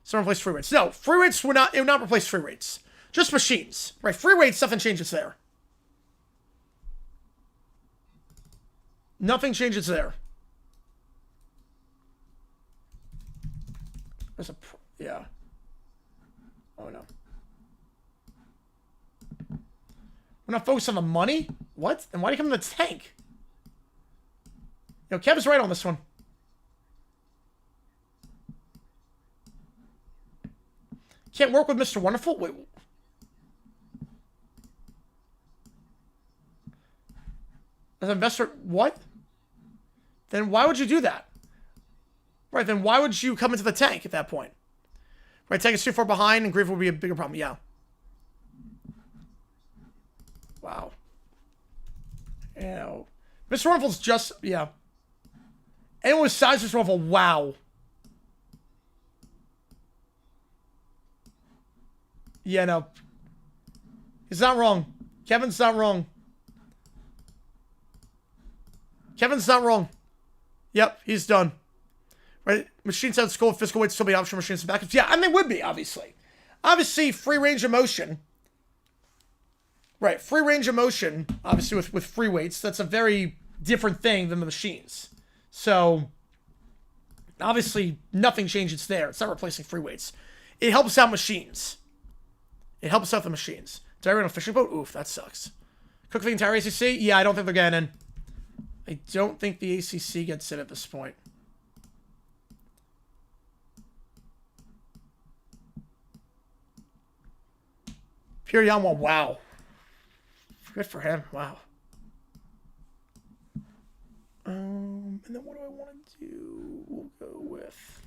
Someone replace free rates. No, free rates would not replace free rates. Just machines. Right, free rates, nothing changes there. Nothing changes there. There's a... Yeah. Oh, no. We're not focused on the money? What? And why do you come in the tank? You know, Kevin's right on this one. Can't work with Mr. Wonderful? Wait. As an investor, what? Then why would you do that? Right, then why would you come into the tank at that point? Right, tank is too far behind and grief would be a bigger problem. Yeah. Wow. You know, Mr. Wonderful's just, yeah. Anyone with size Mr. Wonderful, wow. Yeah, no. He's not wrong. Kevin's not wrong. Kevin's not wrong. Yep, he's done. Right? Machines have skull, physical weight still be optional machines and backups. Yeah, and they would be, obviously. Obviously, free range of motion. Right, free range of motion, obviously, with free weights, that's a very different thing than the machines. So, obviously, nothing changes there. It's not replacing free weights. It helps out machines. It helps out the machines. Diarrhea on a fishing boat? Oof, that sucks. Cook the entire ACC? Yeah, I don't think they're getting in. I don't think the ACC gets in at this point. Pierre Yamwa, wow. Good for him, wow. And then what do I want to do? We'll go with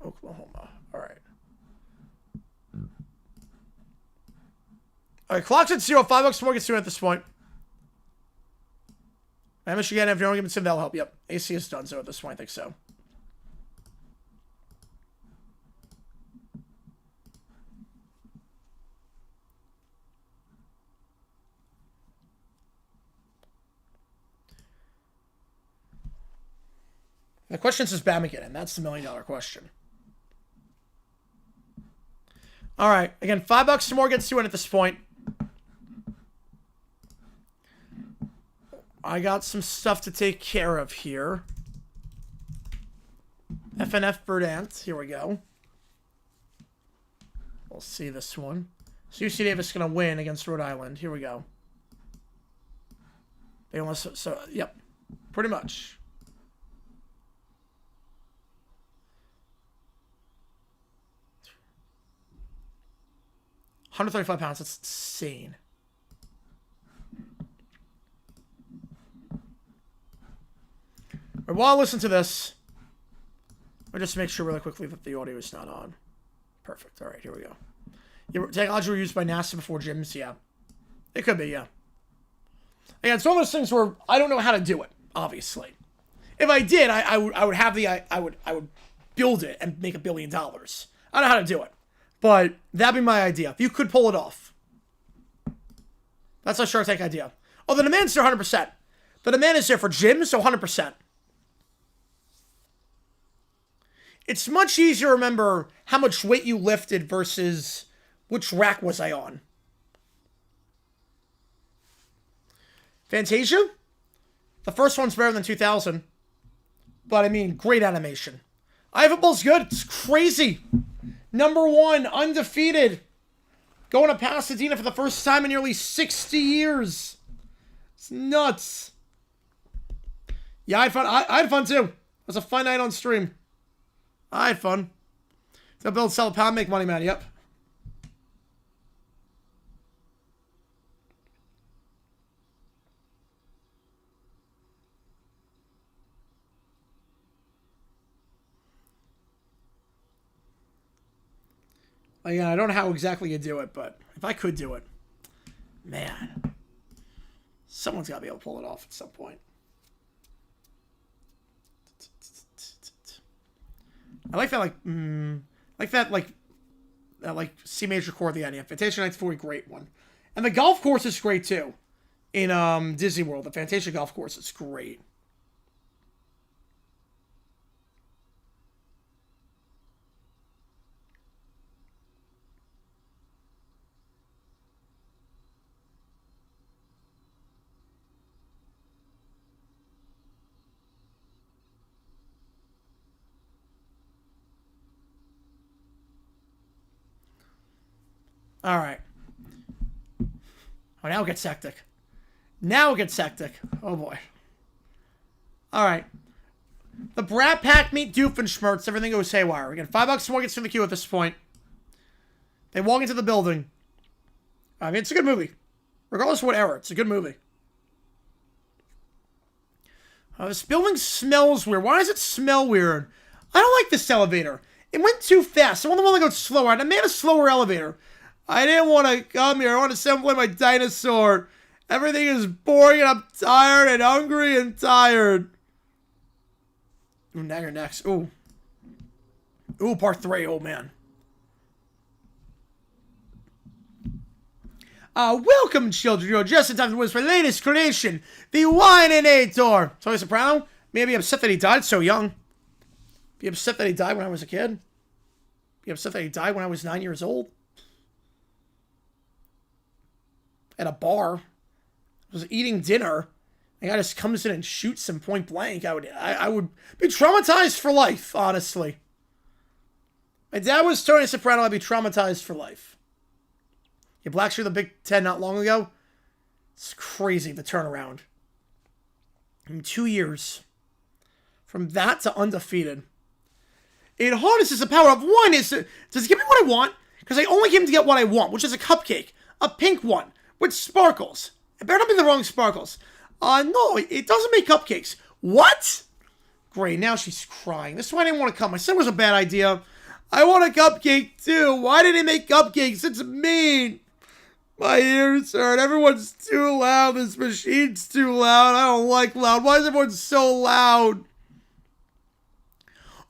Oklahoma. All right. All right, clock's at 0. $5 more gets to it at this point. And Michigan, if you don't give it to them, that'll help. Yep. AC is done, so at this point, I think so. The question is, Bama get in? That's the $1 million question. All right. Again, $5 more gets to it at this point. I got some stuff to take care of here. FNF Verdant. Here we go. We'll see this one. So UC Davis is going to win against Rhode Island. Here we go. They almost, so yep. Pretty much. £135. That's insane. Right, while I listen to this, I'll just make sure really quickly that the audio is not on. Perfect. All right, here we go. Yeah, technology were used by NASA before gyms. Yeah, it could be. Yeah. Again, it's one of those things where I don't know how to do it. Obviously, if I did, I would have the I would build it and make $1 billion. I don't know how to do it. But that'd be my idea. If you could pull it off. That's a Shark Tank idea. Oh, the demand's there 100%. The demand is there for gyms, so 100%. It's much easier to remember how much weight you lifted versus which rack was I on. Fantasia? The first one's better than 2000. But, I mean, great animation. iFootball's good. It's crazy. #1, undefeated. Going to Pasadena for the first time in nearly 60 years. It's nuts. Yeah, I had fun. I had fun too. It was a fun night on stream. I had fun. So build, sell a pound, make money, man. Yep. Again, I don't know how exactly you do it, but if I could do it, man, someone's got to be able to pull it off at some point. I like that, like C major chord at the end. Yeah, Fantasia Night's a great one, and the golf course is great too. In Disney World, the Fantasia golf course is great. All right. Oh, now it gets hectic. Now it gets hectic. Oh, boy. All right. The Brat Pack meet Doofenshmirtz. Everything goes haywire. We get $5 more gets from the queue at this point. They walk into the building. I mean, it's a good movie. Regardless of what era, it's a good movie. This building smells weird. Why does it smell weird? I don't like this elevator. It went too fast. I want the one that goes slower. I made a slower elevator. I didn't want to come here. I want to assemble my dinosaur. Everything is boring and I'm tired and hungry and tired. Ooh, now you're next. Ooh. Ooh, part 3. Oh, man. Welcome, children. You're just in time to witness my latest creation, the Wininator. Tony Soprano. Maybe upset that he died so young. Be upset that he died when I was a kid. Be upset that he died when I was 9 years old. At a bar. I was eating dinner. And guy just comes in and shoots him point blank. I would be traumatized for life, honestly. My dad was Tony Soprano. I'd be traumatized for life. Yeah, Black Sheep of the Big Ten not long ago. It's crazy, the turnaround. In 2 years. From that to undefeated. It harnesses the power of one. Does it give me what I want? Because I only came to get what I want, which is a cupcake. A pink one. With sparkles. It better not be the wrong sparkles. No, it doesn't make cupcakes. What? Great, now she's crying. This is why I didn't want to come. I said it was a bad idea. I want a cupcake too. Why did he make cupcakes? It's mean. My ears hurt. Everyone's too loud. This machine's too loud. I don't like loud. Why is everyone so loud?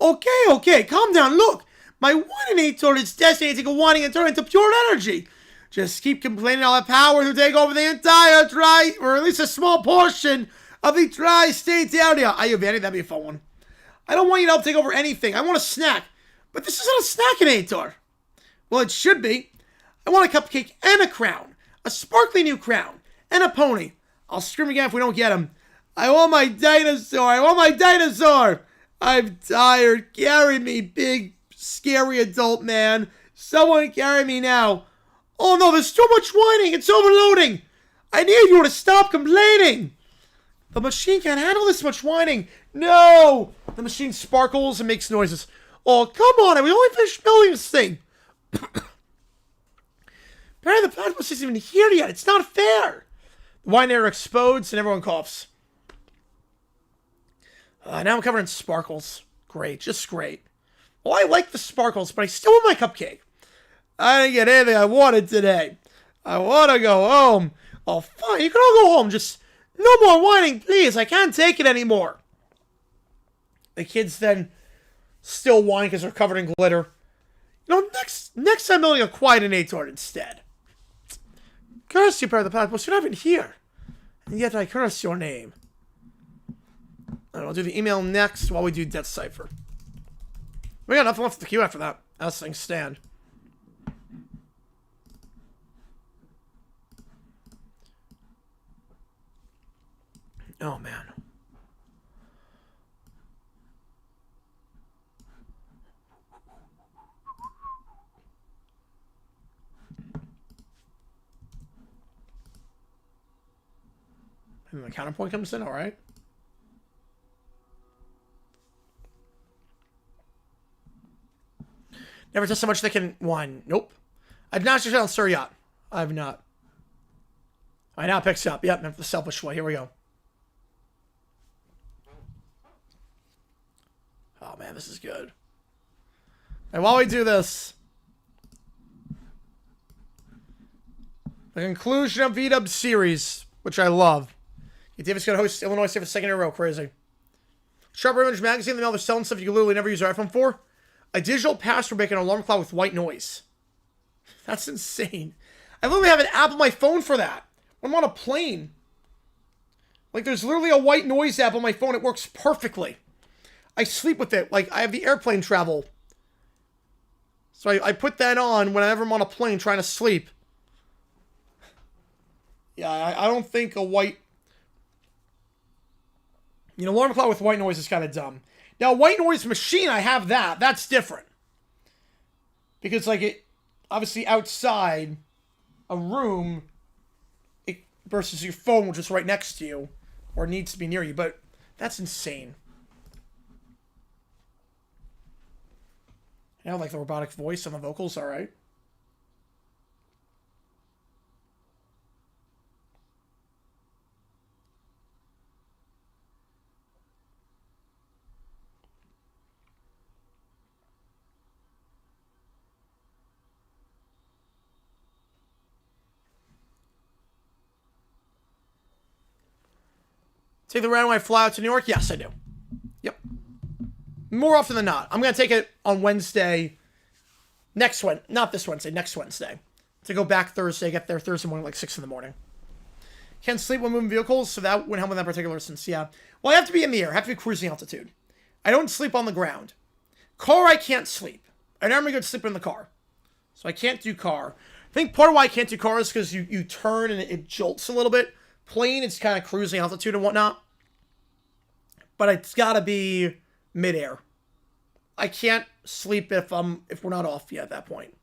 Okay, calm down. Look, my Wininator is destined to take a whining and turn into pure energy. Just keep complaining all the power to take over the entire or at least a small portion of the tri-state area. Vanny, that'd be a fun one. I don't want you to help take over anything. I want a snack. But this isn't a snackinator. Well, it should be. I want a cupcake and a crown. A sparkly new crown. And a pony. I'll scream again if we don't get him. I want my dinosaur. I want my dinosaur. I'm tired. Carry me, big, scary adult man. Someone carry me now. Oh no, there's too much whining. It's overloading. I need you to stop complaining. The machine can't handle this much whining. No. The machine sparkles and makes noises. Oh, come on. We only finished building this thing. Barry the Platypus isn't even here yet. It's not fair. The wine air explodes and everyone coughs. Now I'm covered in sparkles. Great. Just great. Well, I like the sparkles, but I still want my cupcake. I didn't get anything I wanted today. I want to go home. Oh, fine. You can all go home. Just no more whining, please. I can't take it anymore. The kids then still whine because they're covered in glitter. You know, next I'm building a Quietinator instead. Curse you, Barry the Platypus. You're not even here. And yet I curse your name. And I'll do the email next while we do Death Cipher. We got nothing left in the queue after that. As things stand. Oh, man. And then the counterpoint comes in, all right. Never tested so much they can one. Nope. I've not just on Sir Yacht. I've not. I now picks up. Yep, the selfish way. Here we go. Oh man, this is good. And while we do this, the conclusion of VW series, which I love. Davis going to host Illinois State for the second in a row. Crazy. Sharper Image Magazine, the mail, they're selling stuff you can literally never use your iPhone for. A digital password making an alarm clock with white noise. That's insane. I literally have an app on my phone for that. When I'm on a plane. Like, there's literally a white noise app on my phone. It works perfectly. I sleep with it. Like, I have the airplane travel. So I put that on whenever I'm on a plane trying to sleep. Yeah, I don't think a white... You know, alarm clock with white noise is kind of dumb. Now, white noise machine, I have that. That's different. Because, like, it... Obviously, outside a room... It versus your phone, which is right next to you. Or needs to be near you. But that's insane. I like the robotic voice on the vocals, alright. Take the round when I fly out to New York? Yes, I do. Yep. More often than not. I'm going to take it on Wednesday. Next Wednesday. Not this Wednesday. Next Wednesday. To go back Thursday. Get there Thursday morning, like 6 in the morning. Can't sleep when moving vehicles, so that wouldn't help in that particular instance. Yeah. Well, I have to be in the air. I have to be cruising altitude. I don't sleep on the ground. Car, I can't sleep. I never get to sleep in the car. So I can't do car. I think part of why I can't do car is because you turn and it jolts a little bit. Plane, it's kind of cruising altitude and whatnot. But it's got to be midair. I can't sleep if we're not off yet at that point.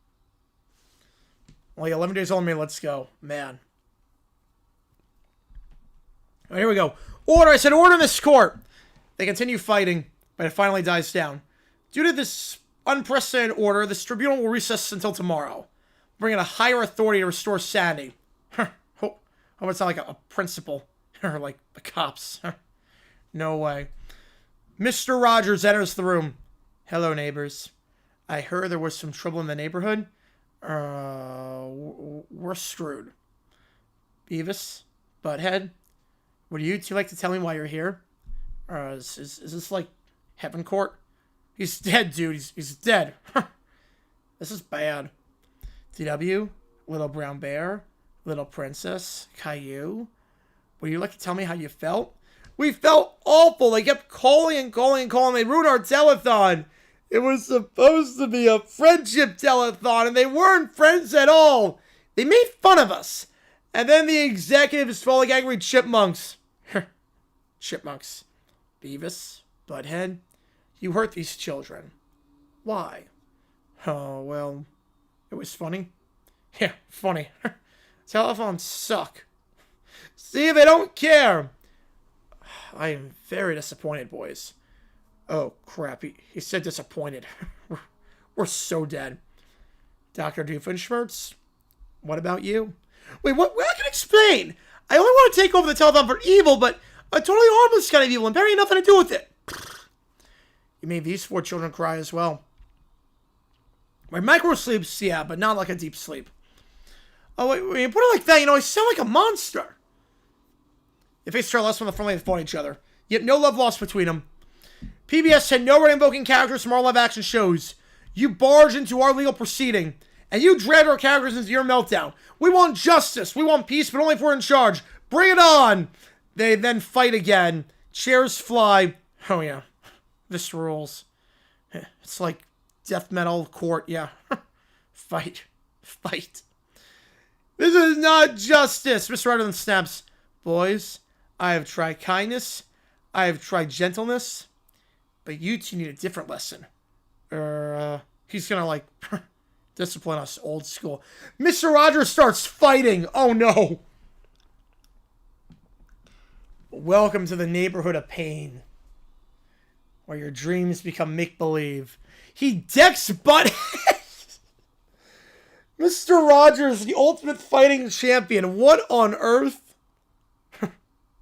Only 11 days on me. Let's go. Man. All right, here we go. Order. I said order in this court. They continue fighting, but it finally dies down. Due to this unprecedented order, this tribunal will recess until tomorrow, bringing a higher authority to restore sanity. Hope it's not like a principal or like the cops. No way. Mr. Rogers enters the room. Hello, neighbors. I heard there was some trouble in the neighborhood. We're screwed. Beavis, Butthead, would you two like to tell me why you're here? Is this like heaven court? He's dead, dude. He's dead. This is bad. DW, Little Brown Bear, Little Princess, Caillou, would you like to tell me how you felt? We felt awful. They kept calling and calling and calling. They ruined our telethon. It was supposed to be a friendship telethon, and they weren't friends at all. They made fun of us. And then the executives felt like angry chipmunks. Chipmunks. Beavis, Butthead, you hurt these children. Why? Oh, well, it was funny. Yeah, funny. Telephones suck. See, they don't care. I am very disappointed, boys. Oh, crap. He said disappointed. We're so dead. Dr. Doofenshmirtz, what about you? Wait, what? I can explain. I only want to take over the telethon for evil, but a totally harmless kind of evil and very nothing to do with it. You made these 4 children cry as well. My micro sleeps, yeah, but not like a deep sleep. Oh, wait, when you put it like that, I sound like a monster. They faced each other less when the friendly fought each other. Yet no love lost between them. PBS had no invoking characters from our live-action shows. You barged into our legal proceeding, and you dragged our characters into your meltdown. We want justice. We want peace, but only if we're in charge. Bring it on! They then fight again. Chairs fly. Oh, yeah. This rules. It's like death metal court, yeah. Fight. Fight. This is not justice. Mr. Ryder then snaps. Boys, I have tried kindness. I have tried gentleness. But you two need a different lesson. He's gonna, like, discipline us old school. Mr. Rogers starts fighting. Oh, no. Welcome to the neighborhood of pain, where your dreams become make-believe. He decks butt. Mr. Rogers, the ultimate fighting champion. What on earth?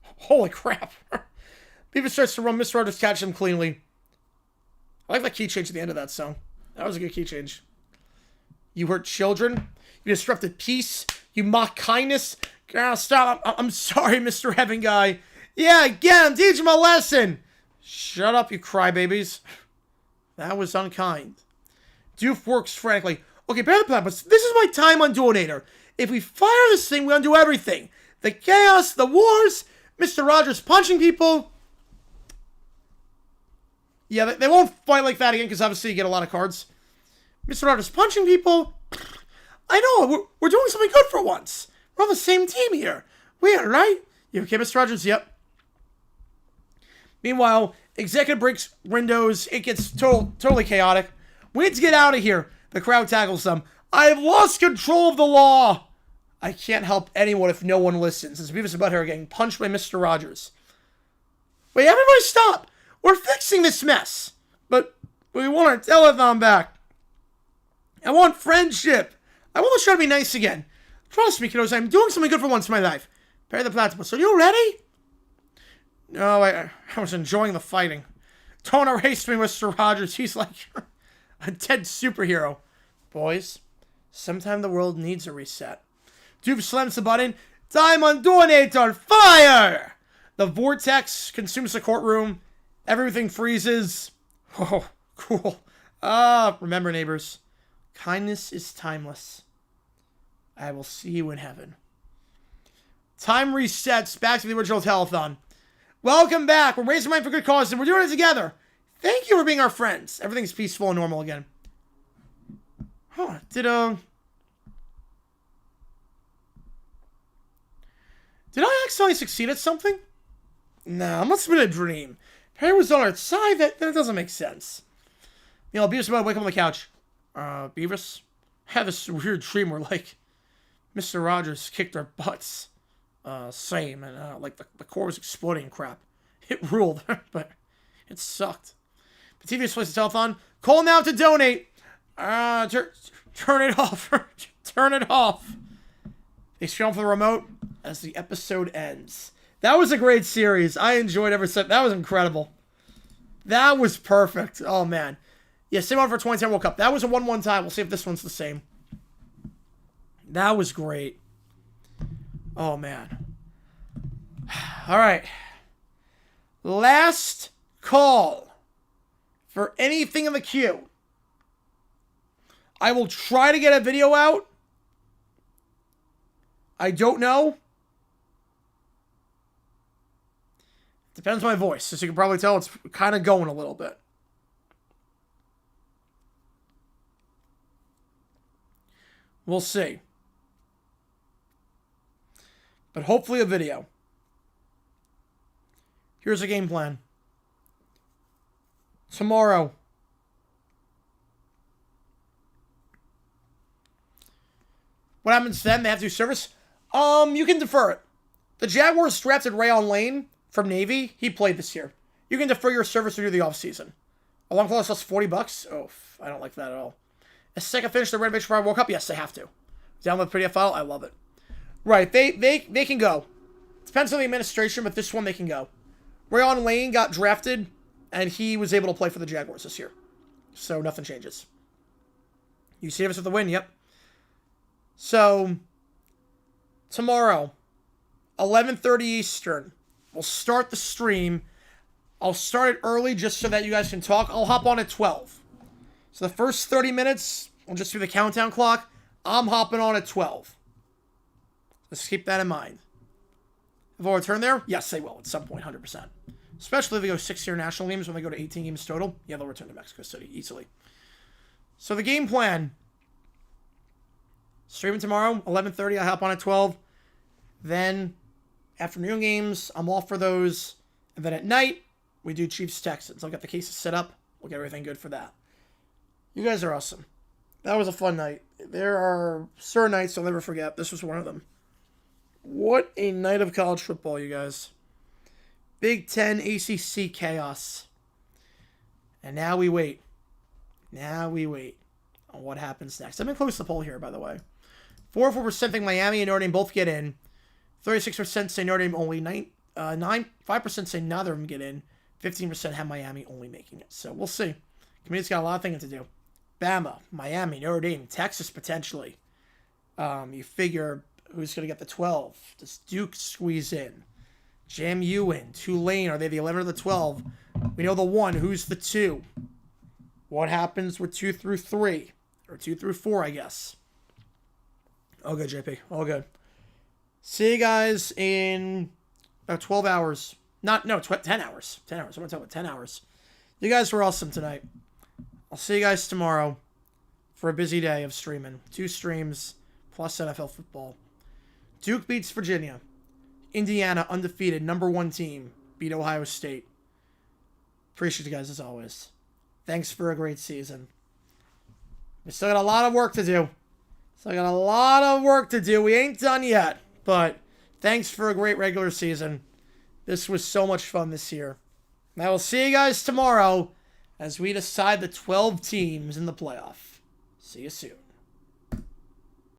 Holy crap. Beavis starts to run. Mr. Rogers catches him cleanly. I like that key change at the end of that song. That was a good key change. You hurt children. You disrupted peace. You mock kindness. Stop. I'm sorry, Mr. Heaven Guy. Yeah, get him. Teach him a lesson. Shut up, you crybabies. That was unkind. Doof works frantically. Okay, bear the plan, but this is my time on Duonator. If we fire this thing, we undo everything. The chaos, the wars, Mr. Rogers punching people. Yeah, they won't fight like that again, because obviously you get a lot of cards. Mr. Rogers punching people. I know, we're doing something good for once. We're on the same team here. Weird, right? You okay, Mr. Rogers? Yep. Meanwhile, executive breaks windows. It gets totally chaotic. We need to get out of here. The crowd tackles them. I've lost control of the law. I can't help anyone if no one listens. It's Beavis and Butthead are getting punched by Mr. Rogers. Wait, everybody stop. We're fixing this mess. But we want our telethon back. I want friendship. I want to try to be nice again. Trust me, kiddos. I'm doing something good for once in my life. Perry the Platypus. Are you ready? No, I was enjoying the fighting. Don't erase me, Mr. Rogers. He's like a dead superhero. Boys, sometime the world needs a reset. Doof slams the button. Time on Donator. Fire! The vortex consumes the courtroom. Everything freezes. Oh, cool. Remember, neighbors. Kindness is timeless. I will see you in heaven. Time resets back to the original telethon. Welcome back. We're raising money for good cause, and we're doing it together. Thank you for being our friends. Everything's peaceful and normal again. Huh. Did I accidentally succeed at something? Nah, it must have been a dream. Perry was on our side. That doesn't make sense. You know, Beavis about to wake up on the couch. Beavis? I had this weird dream where, like, Mr. Rogers kicked our butts. Same. And, like, the core was exploding and crap. It ruled, but it sucked. The TV plays the telethon. Call now to donate. Turn it off. Turn it off. They stream for the remote as the episode ends. That was a great series. I enjoyed every set. That was incredible. That was perfect. Oh, man. Yeah, same one for 2010 World Cup. That was a 1-1 tie. We'll see if this one's the same. That was great. Oh, man. All right. Last call for anything in the queue. I will try to get a video out. I don't know. Depends on my voice. As you can probably tell, it's kind of going a little bit. We'll see. But hopefully a video. Here's a game plan. Tomorrow. What happens then? They have to do service? You can defer it. The Jaguars drafted Rayon Lane from Navy. He played this year. You can defer your service through the offseason. A long clause costs $40. Oh, I don't like that at all. A second finish the renovation for World Cup? Yes, they have to. Download the PDF file? I love it. Right, they can go. Depends on the administration, but this one they can go. Rayon Lane got drafted, and he was able to play for the Jaguars this year. So nothing changes. You see us with the win? Yep. So, tomorrow, 11:30 Eastern, we'll start the stream. I'll start it early just so that you guys can talk. I'll hop on at 12. So the first 30 minutes, we'll just do the countdown clock. I'm hopping on at 12. Let's keep that in mind. If I'll return there, yes, they will at some point, 100%. Especially if they go 6-year national games when they go to 18 games total. Yeah, they'll return to Mexico City easily. So the game plan. Streaming tomorrow, 11:30. I hop on at 12. Then, afternoon games, I'm off for those. And then at night, we do Chiefs Texans. I'll get the cases set up. We'll get everything good for that. You guys are awesome. That was a fun night. There are certain nights I'll never forget. This was one of them. What a night of college football, you guys. Big Ten ACC chaos. And now we wait. Now we wait on what happens next. I'm going to close the poll here, by the way. 44% think Miami and Notre Dame both get in. 36% say Notre Dame only. 5% say neither of them get in. 15% have Miami only making it. So we'll see. Committee's got a lot of things to do. Bama, Miami, Notre Dame, Texas potentially. You figure who's going to get the 12? Does Duke squeeze in? JMU in? Tulane, are they the 11 or the 12? We know the 1. Who's the 2? What happens with 2 through 3? Or 2 through 4, I guess. All good, JP. All good. See you guys in about 12 hours. 10 hours. 10 hours. I'm going to talk about 10 hours. You guys were awesome tonight. I'll see you guys tomorrow for a busy day of streaming. 2 streams plus NFL football. Duke beats Virginia. Indiana, undefeated, number 1 team, beat Ohio State. Appreciate you guys as always. Thanks for a great season. We still got a lot of work to do. We ain't done yet, but thanks for a great regular season. This was so much fun this year. And I will see you guys tomorrow as we decide the 12 teams in the playoff. See you soon.